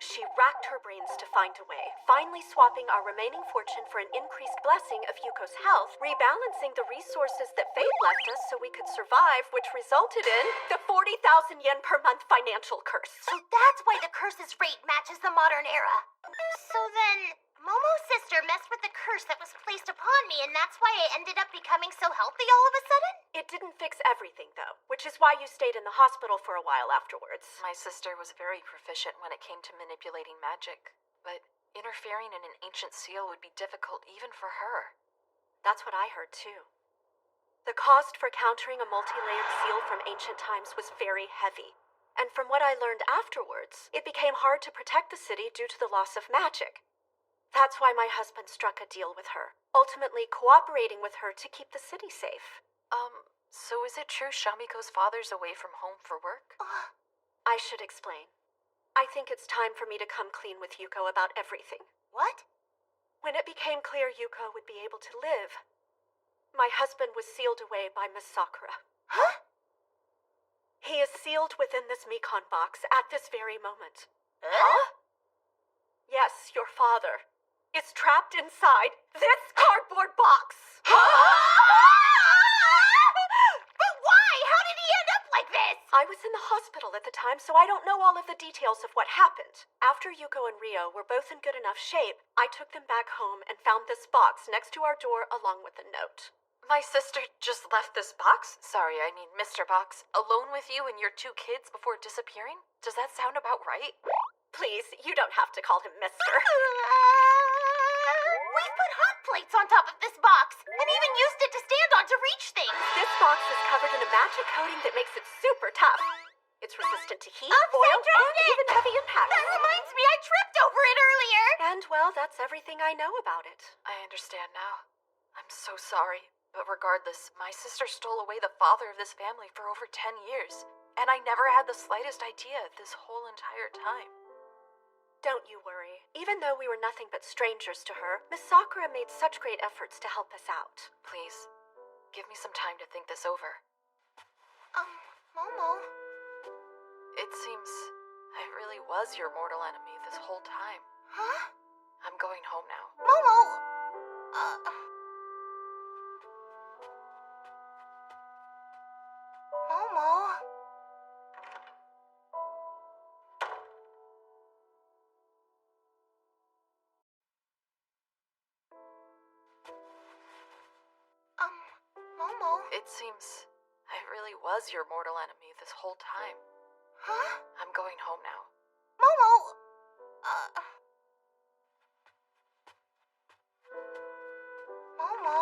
She racked her brains to find a way, finally swapping our remaining fortune for an increased blessing of Yuko's health, rebalancing the resources that fate left us so we could survive, which resulted in the 40,000 yen per month financial curse. So that's why the curse's rate matches the modern era. So then, Momo's sister messed with the curse that was placed upon me, and that's why I ended up becoming so healthy all of a sudden? It didn't fix everything, though, which is why you stayed in the hospital for a while afterwards. my sister was very proficient when it came to manipulating magic, but interfering in an ancient seal would be difficult even for her. That's what I heard, too. The cost for countering a multi-layered seal from ancient times was very heavy. And from what I learned afterwards, it became hard to protect the city due to the loss of magic. That's why my husband struck a deal with her, ultimately cooperating with her to keep the city safe. So is it true Shamiko's father's away from home for work? I should explain. I think it's time for me to come clean with Yuko about everything. What? When it became clear Yuko would be able to live, my husband was sealed away by Miss Sakura. Huh? He is sealed within this Mekon box at this very moment. Huh? Yes, your father is trapped inside this cardboard box. But why? How did he end up like this? I was in the hospital at the time, so I don't know all of the details of what happened. After Yuko and Rio were both in good enough shape, I took them back home and found this box next to our door along with a note. My sister just left this box? Sorry, I mean Mr. Box, alone with you and your 2 kids before disappearing? Does that sound about right? Please, you don't have to call him Mister. We put hot plates on top of this box, and even used it to stand on to reach things. This box is covered in a magic coating that makes it super tough. It's resistant to heat, I'm so oil, and interested. even heavy impact. That reminds me, I tripped over it earlier. And, well, that's everything I know about it. I understand now. I'm so sorry. But regardless, my sister stole away the father of this family for over 10 years. And I never had the slightest idea this whole entire time. Don't you worry. Even though we were nothing but strangers to her, Miss Sakura made such great efforts to help us out. Please, give me some time to think this over. Momo. It seems I really was your mortal enemy this whole time. Huh? I'm going home now. Momo! Momo? Momo? It seems I really was your mortal enemy this whole time. Huh? I'm going home now. Momo! Momo?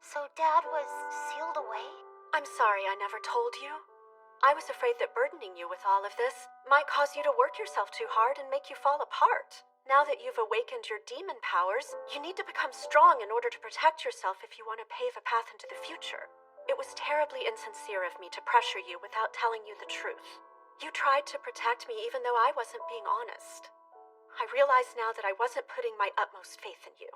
So Dad was sealed away? I'm sorry I never told you. I was afraid that burdening you with all of this might cause you to work yourself too hard and make you fall apart. Now that you've awakened your demon powers, you need to become strong in order to protect yourself if you want to pave a path into the future. It was terribly insincere of me to pressure you without telling you the truth. You tried to protect me even though I wasn't being honest. I realize now that I wasn't putting my utmost faith in you.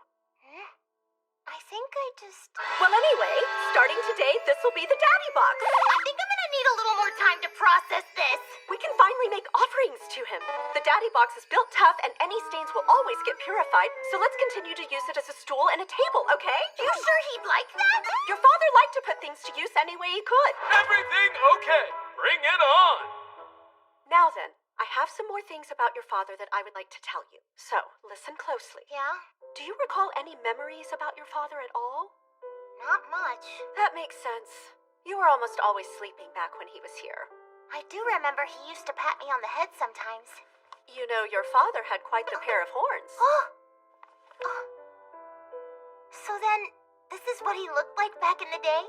I think I just... Well, anyway, starting today, this will be the daddy box. I think I'm gonna need a little more time to process this. We can finally make offerings to him. The daddy box is built tough, and any stains will always get purified, so let's continue to use it as a stool and a table, okay? You sure he'd like that? Your father liked to put things to use any way he could. Everything okay. Bring it on. Now then, I have some more things about your father that I would like to tell you. So, listen closely. Yeah? Do you recall any memories about your father at all? Not much. That makes sense. You were almost always sleeping back when he was here. I do remember he used to pat me on the head sometimes. You know, your father had quite the pair of horns. So then, this is what he looked like back in the day?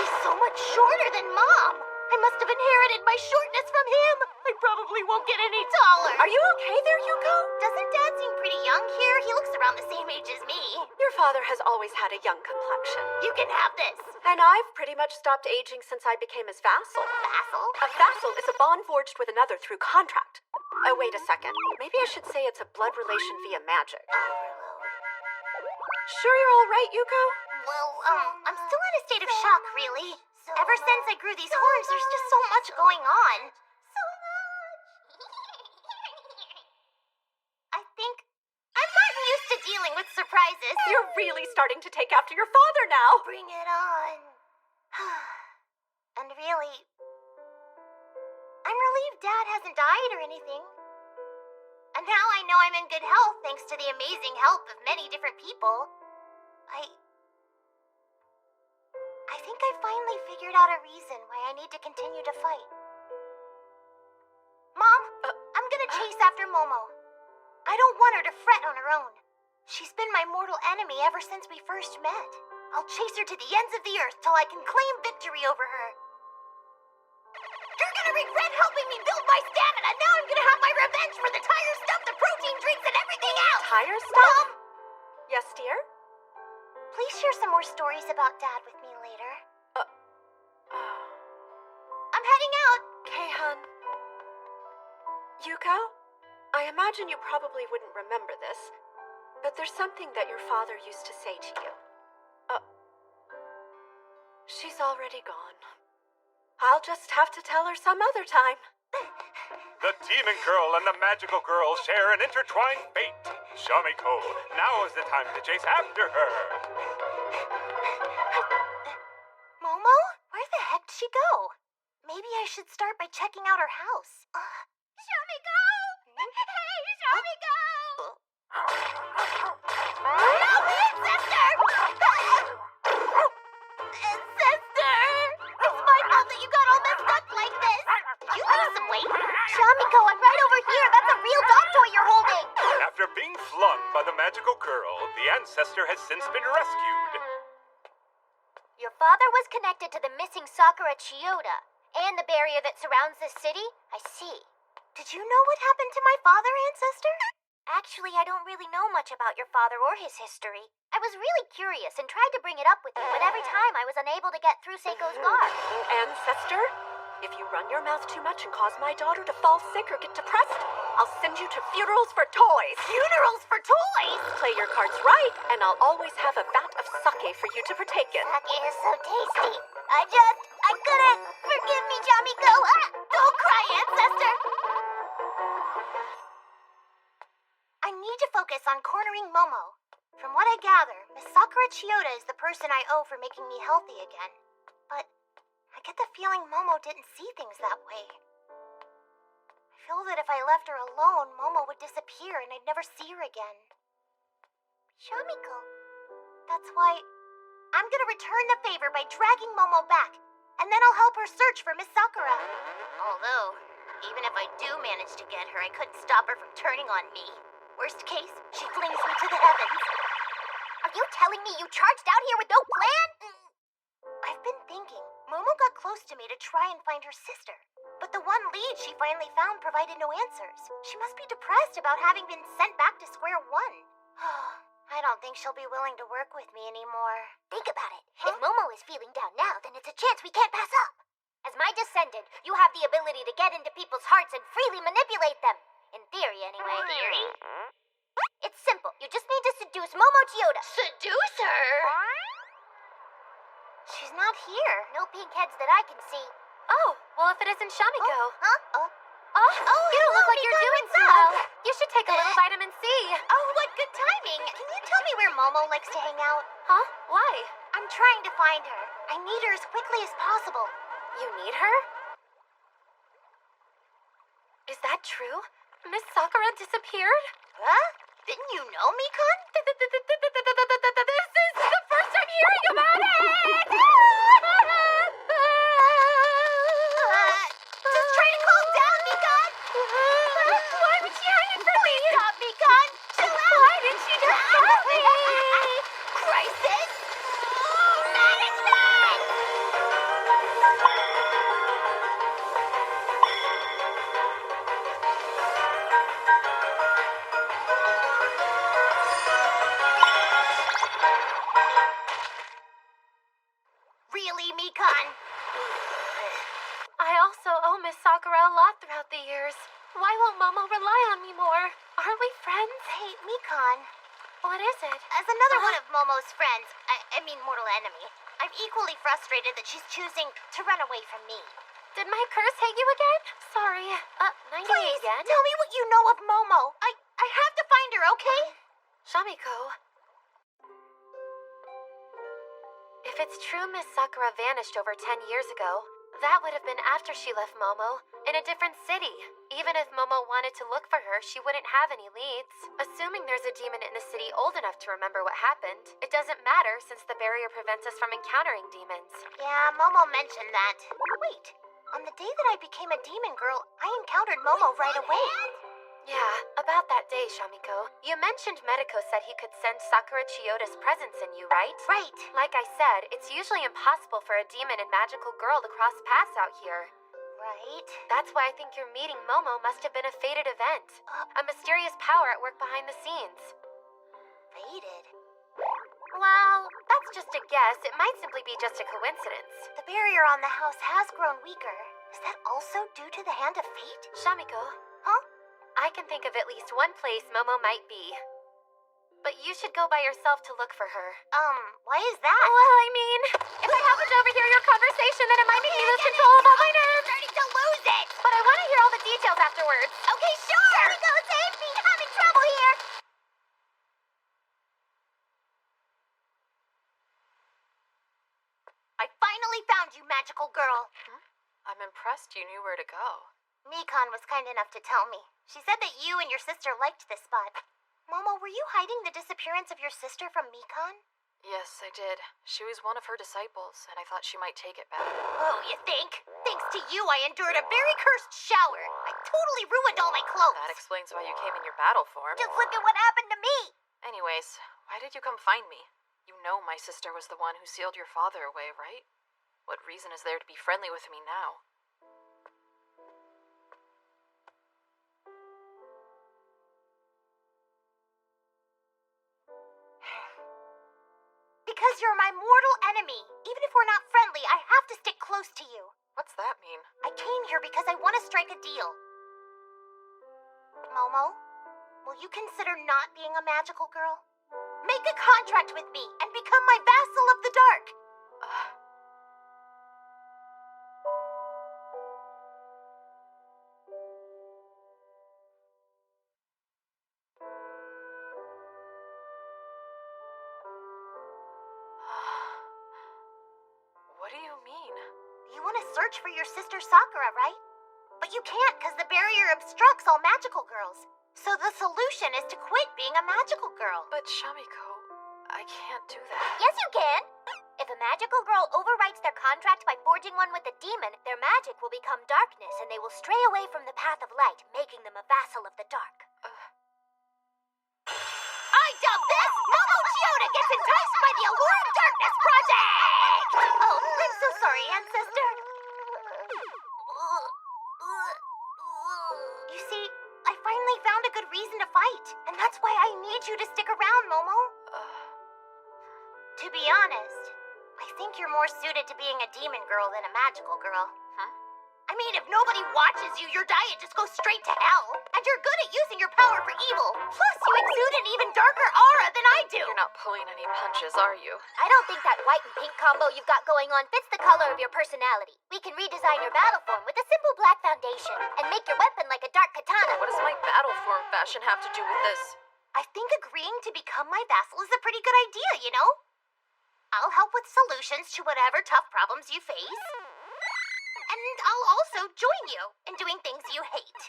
He's so much shorter than Mom! I must have inherited my shortness from him! I probably won't get any taller! Are you okay there, Yuko? Doesn't Dad seem pretty young here? He looks around the same age as me. Your father has always had a young complexion. You can have this! And I've pretty much stopped aging since I became his vassal. Vassal? A vassal is a bond forged with another through contract. Oh, wait a second. Maybe I should say it's a blood relation via magic. Sure you're all right, Yuko? Well, I'm still in a state of shock, really. Ever since I grew these horns, there's just so much going on. So much. I think I'm gotten used to dealing with surprises. You're really starting to take after your father now. Bring it on. And really, I'm relieved Dad hasn't died or anything. And now I know I'm in good health thanks to the amazing help of many different people. I think I finally figured out a reason why I need to continue to fight. Mom, I'm gonna chase after Momo. I don't want her to fret on her own. She's been my mortal enemy ever since we first met. I'll chase her to the ends of the earth till I can claim victory over her. You're gonna regret helping me build my stamina. Now I'm gonna have my revenge for the tire stuff, the protein drinks, and everything else. Tire stuff? Mom! Yes, dear? Please share some more stories about Dad with me later. I'm heading out. Okay, hun. Yuko, I imagine you probably wouldn't remember this, but there's something that your father used to say to you. She's already gone. I'll just have to tell her some other time. The demon girl and the magical girl share an intertwined fate. Shamiko, now is the time to chase after her. Momo? Where the heck did she go? Maybe I should start by checking out her house. Shamiko! Hey, Shamiko! No, Ancestor! Ancestor! It's my fault that you got all messed up like this. Did you lose some weight? Shamiko, I'm right over here. That's a real dog toy you're holding. After being flung by the magical girl, the ancestor has since been rescued. Your father was connected to the missing Sakura Chiyoda and the barrier that surrounds this city? I see. Did you know what happened to my father, Ancestor? Actually, I don't really know much about your father or his history. I was really curious and tried to bring it up with you, but every time I was unable to get through Seiko's guard. Ancestor, if you run your mouth too much and cause my daughter to fall sick or get depressed, I'll send you to funerals for toys. Funerals for toys? Play your cards right, and I'll always have a vat of sake for you to partake in. Sake is so tasty. I couldn't. Forgive me, Jamiko. Don't cry, Ancestor. I need to focus on cornering Momo. From what I gather, Miss Sakura Chiyoda is the person I owe for making me healthy again. But I get the feeling Momo didn't see things that way. I feel that if I left her alone, Momo would disappear and I'd never see her again. Shamiko. That's why I'm gonna return the favor by dragging Momo back, and then I'll help her search for Miss Sakura. Although, even if I do manage to get her, I couldn't stop her from turning on me. Worst case, she flings me to the heavens. Are you telling me you charged out here with no plan? I've been thinking. Momo got close to me to try and find her sister. But the one lead she finally found provided no answers. She must be depressed about having been sent back to square one. I don't think she'll be willing to work with me anymore. Think about it. If Momo is feeling down now, then it's a chance we can't pass up. As my descendant, you have the ability to get into people's hearts and freely manipulate them. In theory, anyway. Theory? It's simple. You just need to seduce seduce Momo Chiyoda. Seduce her? She's not here. No pink heads that I can see. Oh, well, if it isn't Shamiko. Huh? Oh, you don't look like you're Mika, doing what's too up? well. You should take a little vitamin C. Oh, what good timing. Can you tell me where Momo likes to hang out? Huh? Why? I'm trying to find her. I need her as quickly as possible. You need her? Is that true? Miss Sakura disappeared? Huh? Didn't you know, Mikan? This is the first I'm hearing about it! Just try to calm down, Mikan! Why would she hide it from me? Stop, Mikan! Chill out! Why did she just tell me? Crisis management! Really, Mikan? I also owe Miss Sakura a lot throughout the years. Why won't Momo rely on me more? Aren't we friends? Hey, Mikan. What is it? As another one of Momo's friends, I mean mortal enemy, I'm equally frustrated that she's choosing to run away from me. Did my curse hit you again? Sorry. 98 Please, yen? tell me what you know of Momo. I have to find her, okay? Shamiko. If it's true Miss Sakura vanished over 10 years ago, that would have been after she left Momo, in a different city. Even if Momo wanted to look for her, she wouldn't have any leads. Assuming there's a demon in the city old enough to remember what happened, it doesn't matter since the barrier prevents us from encountering demons. Yeah, Momo mentioned that. Wait, on the day that I became a demon girl, I encountered Momo right away. Yeah, about that day, Shamiko. You mentioned Medico said he could sense Sakura Chiyoda's presence in you, right? Right. Like I said, it's usually impossible for a demon and magical girl to cross paths out here. Right. That's why I think your meeting Momo must have been a fated event. A mysterious power at work behind the scenes. Fated? Well, that's just a guess. It might simply be just a coincidence. The barrier on the house has grown weaker. Is that also due to the hand of fate? Shamiko. Huh? I can think of at least one place Momo might be. But you should go by yourself to look for her. Why is that? Well, I mean, if I happen to overhear your conversation, then it might make me lose control of all my nerves. I'm starting to lose it! But I want to hear all the details afterwards. Okay, sure! Shamiko, save me! I'm in trouble here! I finally found you, magical girl! I'm impressed you knew where to go. Mikan was kind enough to tell me. She said that you and your sister liked this spot. Momo, were you hiding the disappearance of your sister from Mikan? Yes, I did. She was one of her disciples, and I thought she might take it back. Oh, you think? Thanks to you, I endured a very cursed shower. I totally ruined all my clothes. That explains why you came in your battle form. Just look at what happened to me. Anyways, why did you come find me? You know my sister was the one who sealed your father away, right? What reason is there to be friendly with me now? Because you're my mortal enemy. Even if we're not friendly, I have to stick close to you. What's that mean? I came here because I want to strike a deal. Momo, will you consider not being a magical girl? Make a contract with me and become my vassal of the dark. What do you mean? You want to search for your sister Sakura, right? But you can't because the barrier obstructs all magical girls. So the solution is to quit being a magical girl. But Shamiko, I can't do that. Yes, you can. If a magical girl overwrites their contract by forging one with a demon, their magic will become darkness and they will stray away from the path of light, making them a vassal of the dark. I dub this Momo Chiyoda gets enticed by the Allure of Darkness project! Oh, I'm so sorry, ancestor. You see, I finally found a good reason to fight, and that's why I need you to stick around, Momo. To be honest, I think you're more suited to being a demon girl than a magical girl. Huh? I mean, if nobody watches you, your diet just goes straight to hell. And you're good at using your power for evil. Plus, you exude an even darker aura than I do. You're not pulling any punches, are you? I don't think that white and pink combo you've got going on fits the color of your personality. We can redesign your battle form with a simple black foundation and make your weapon like a dark katana. What does my battle form fashion have to do with this? I think agreeing to become my vassal is a pretty good idea, you know? I'll help with solutions to whatever tough problems you face. And I'll also join you in doing things you hate.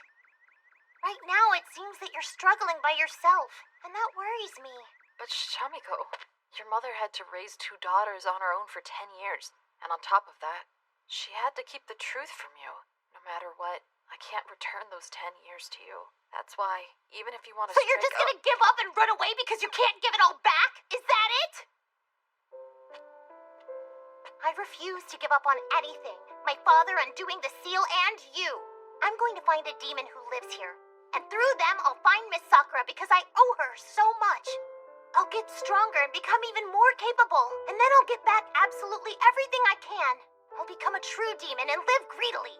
Right now, it seems that you're struggling by yourself, and that worries me. But Shamiko, your mother had to raise 2 daughters on her own for 10 years. And on top of that, she had to keep the truth from you. No matter what, I can't return those 10 years to you. That's why, even if you want to So you're just gonna give up and run away because you can't give it all back? Is that it? I refuse to give up on anything. My father undoing the seal and you. I'm going to find a demon who lives here. And through them, I'll find Miss Sakura because I owe her so much. I'll get stronger and become even more capable. And then I'll get back absolutely everything I can. I'll become a true demon and live greedily.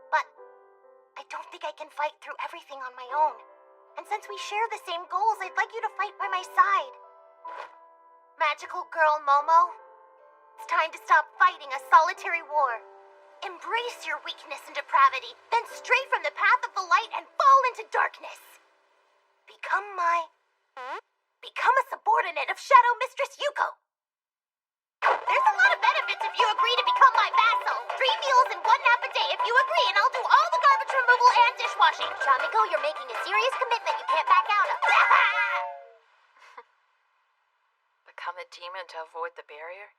But I don't think I can fight through everything on my own. And since we share the same goals, I'd like you to fight by my side. Magical girl Momo, it's time to stop fighting a solitary war. Embrace your weakness and depravity, then stray from the path of the light and fall into darkness. Become a subordinate of Shadow Mistress Yuko. There's a lot of benefits if you agree to become my vassal. 3 meals and 1 nap a day if you agree, and I'll do all the garbage removal and dishwashing. Shamiko, you're making a serious commitment you can't back out of. Become a demon to avoid the barrier?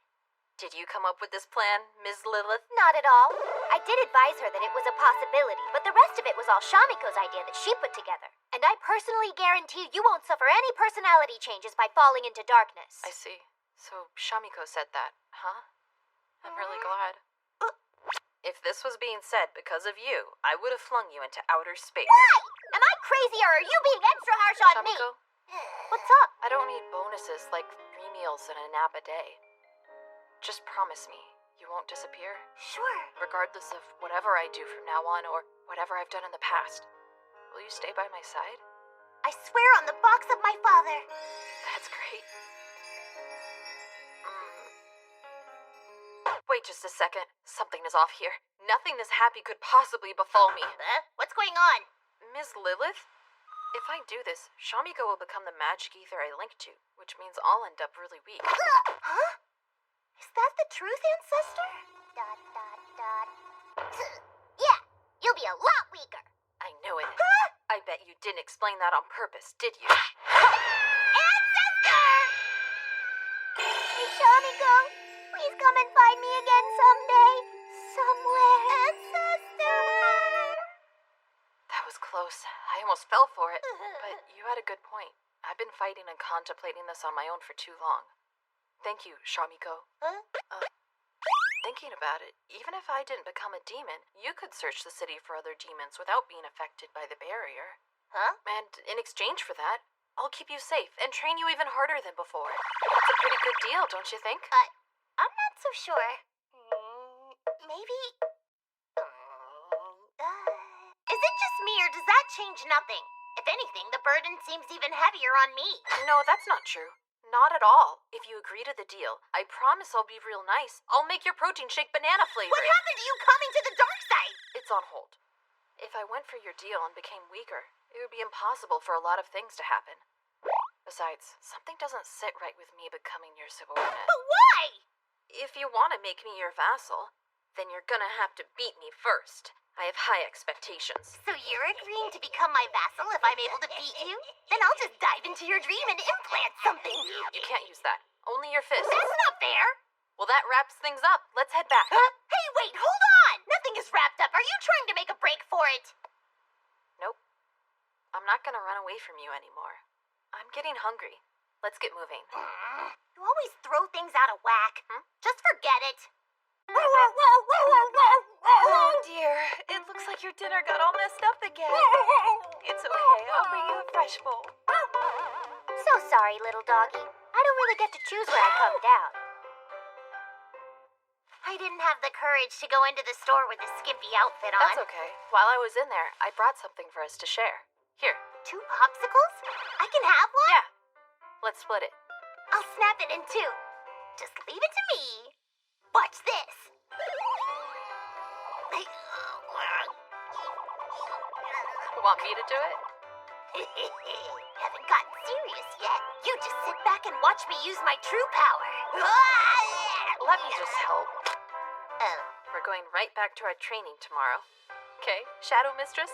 Did you come up with this plan, Ms. Lilith? Not at all. I did advise her that it was a possibility, but the rest of it was all Shamiko's idea that she put together. And I personally guarantee you won't suffer any personality changes by falling into darkness. I see. So Shamiko said that, huh? I'm really glad. If this was being said because of you, I would have flung you into outer space. Why? Am I crazy or are you being extra harsh on me? Shamiko? What's up? I don't need bonuses like 3 meals and a nap a day. Just promise me you won't disappear. Sure. Regardless of whatever I do from now on or whatever I've done in the past. Will you stay by my side? I swear on the box of my father. That's great. Wait just a second. Something is off here. Nothing this happy could possibly befall me. What's going on? Ms. Lilith? If I do this, Shamiko will become the magic ether I link to, which means I'll end up really weak. Huh? Is that the truth, ancestor? ... Yeah, you'll be a lot weaker. I knew it. I bet you didn't explain that on purpose, did you? Ancestor! Hey, Shamiko, please come and find me again someday. Somewhere. Ancestor! That was close. I almost fell for it. But you had a good point. I've been fighting and contemplating this on my own for too long. Thank you, Shamiko. Thinking about it, even if I didn't become a demon, you could search the city for other demons without being affected by the barrier. Huh? And in exchange for that, I'll keep you safe and train you even harder than before. That's a pretty good deal, don't you think? I'm not so sure. Maybe... Is it just me, or does that change nothing? If anything, the burden seems even heavier on me. No, that's not true. Not at all. If you agree to the deal, I promise I'll be real nice. I'll make your protein shake banana flavored. What happened to you coming to the dark side? It's on hold. If I went for your deal and became weaker, it would be impossible for a lot of things to happen. Besides, something doesn't sit right with me becoming your subordinate. But why? If you want to make me your vassal, then you're gonna have to beat me first. I have high expectations. So you're agreeing to become my vassal if I'm able to beat you? Then I'll just dive into your dream and implant something. You can't use that. Only your fist. That's not fair. Well, that wraps things up. Let's head back. Hey, wait, hold on! Nothing is wrapped up. Are you trying to make a break for it? Nope. I'm not gonna run away from you anymore. I'm getting hungry. Let's get moving. You always throw things out of whack. Just forget it. Oh dear, it looks like your dinner got all messed up again. It's okay, I'll bring you a fresh bowl. So sorry, little doggy. I don't really get to choose where I come down. I didn't have the courage to go into the store with a skimpy outfit on. That's okay. While I was in there, I brought something for us to share. Here. 2 popsicles? I can have one? Yeah. Let's split it. I'll snap it in 2. Just leave it to me. Watch this. Want me to do it? Haven't gotten serious yet. You just sit back and watch me use my true power. Let me just help. Oh. We're going right back to our training tomorrow. Okay, Shadow Mistress?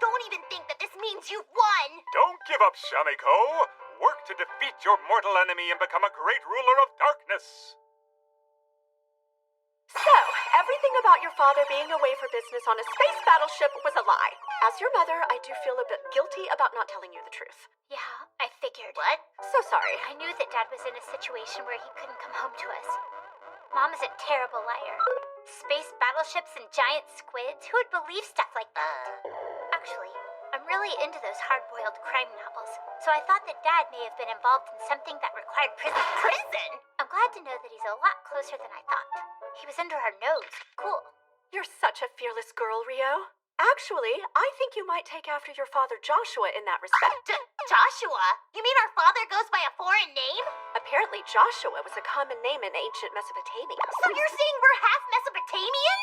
Don't even think that this means you've won. Don't give up, Shamiko. Work to defeat your mortal enemy and become a great ruler of darkness. So, everything about your father being away for business on a space battleship was a lie. As your mother, I do feel a bit guilty about not telling you the truth. Yeah, I figured. What? So sorry. I knew that Dad was in a situation where he couldn't come home to us. Mom is a terrible liar. Space battleships and giant squids? Who would believe stuff like that? Actually, I'm really into those hard-boiled crime novels, so I thought that Dad may have been involved in something that required prison. Prison? I'm glad to know that he's a lot closer than I thought. He was under our nose. Cool. You're such a fearless girl, Rio. Actually, I think you might take after your father Joshua in that respect. Joshua? You mean our father goes by a foreign name? Apparently, Joshua was a common name in ancient Mesopotamia. So you're saying we're half Mesopotamian?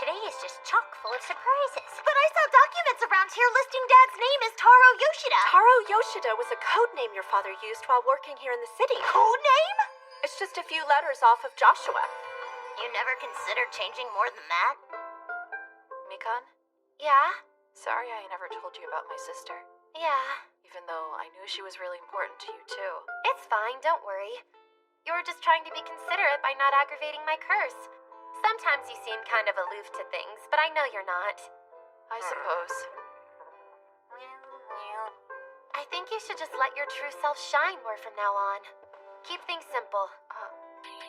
Today is just chock full of surprises. But I saw documents around here listing Dad's name as Taro Yoshida. Taro Yoshida was a code name your father used while working here in the city. Code name? It's just a few letters off of Joshua. You never considered changing more than that? Mikon? Yeah? Sorry I never told you about my sister. Yeah. Even though I knew she was really important to you, too. It's fine, don't worry. You were just trying to be considerate by not aggravating my curse. Sometimes you seem kind of aloof to things, but I know you're not. I suppose. I think you should just let your true self shine more from now on. Keep things simple.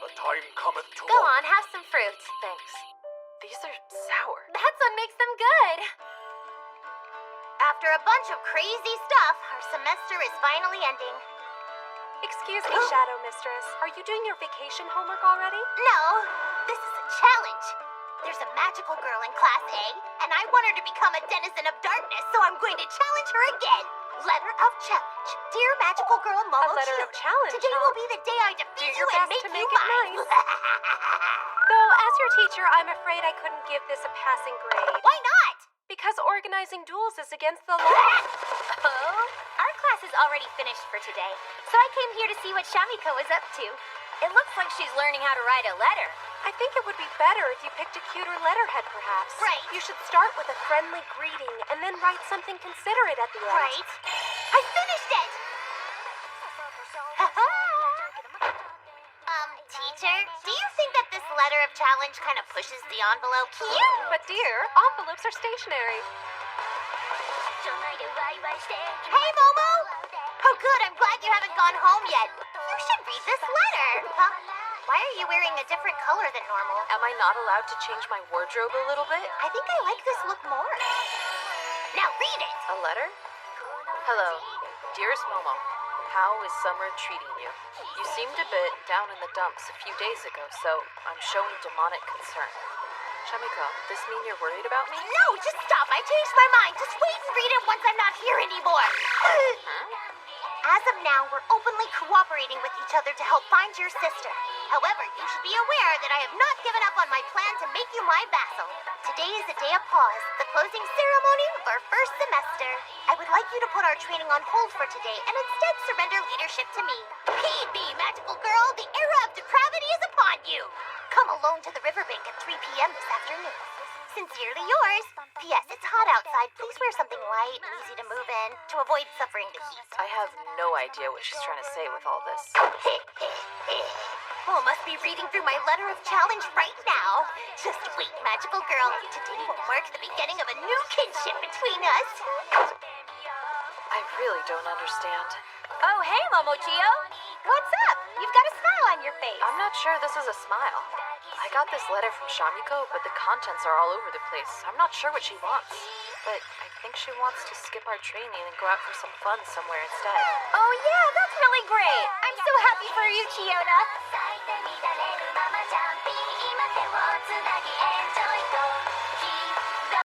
The time cometh to... Go on, have some fruit. Thanks. These are sour. That's what makes them good. After a bunch of crazy stuff, our semester is finally ending. Excuse me, Shadow Mistress. Are you doing your vacation homework already? No, this is a challenge. There's a magical girl in Class A, and I want her to become a denizen of darkness, so I'm going to challenge her again. Letter of challenge. Dear magical girl Momo A letter of challenge, today huh? will be the day I defeat Do your you and best make to you make it mine. Though, as your teacher, I'm afraid I couldn't give this a passing grade. Why not? Because organizing duels is against the law. Oh, our class is already finished for today, so I came here to see what Shamiko is up to. It looks like she's learning how to write a letter. I think it would be better if you picked a cuter letterhead, perhaps. Right. You should start with a friendly greeting and then write something considerate at the end. Right. I finished it! Teacher, do you think that this letter of challenge kind of pushes the envelope? Cute! But dear, envelopes are stationary. Hey, Momo! Oh, good, I'm glad you haven't gone home yet. You should read this letter. Huh? Why are you wearing a different color than normal? Am I not allowed to change my wardrobe a little bit? I think I like this look more. Now read it! A letter? Hello. Dearest Momo, how is summer treating you? You seemed a bit down in the dumps a few days ago, so I'm showing demonic concern. Shamiko, this mean you're worried about me? No, just stop. I changed my mind. Just wait and read it once I'm not here anymore. As of now, we're openly cooperating with each other to help find your sister. However, you should be aware that I have not given up on my plan to make you my vassal. Today is a day of pause, the closing ceremony of our first semester. I would like you to put our training on hold for today and instead surrender leadership to me. Heed me, magical girl. The era of depravity is upon you. Come alone to the riverbank at 3 p.m. this afternoon. Sincerely yours. P.S. It's hot outside. Please wear something light and easy to move in to avoid suffering the heat. I have no idea what she's trying to say with all this. Oh, must be reading through my letter of challenge right now. Just wait, magical girl. Today will mark the beginning of a new kinship between us. I really don't understand. Oh, hey, Momochio. What's up? You've got a smile on your face. I'm not sure this is a smile. I got this letter from Shamiko, but the contents are all over the place. I'm not sure what she wants. But I think she wants to skip our training and go out for some fun somewhere instead. Oh, yeah, that's really great. I'm so happy for you Chiyoda.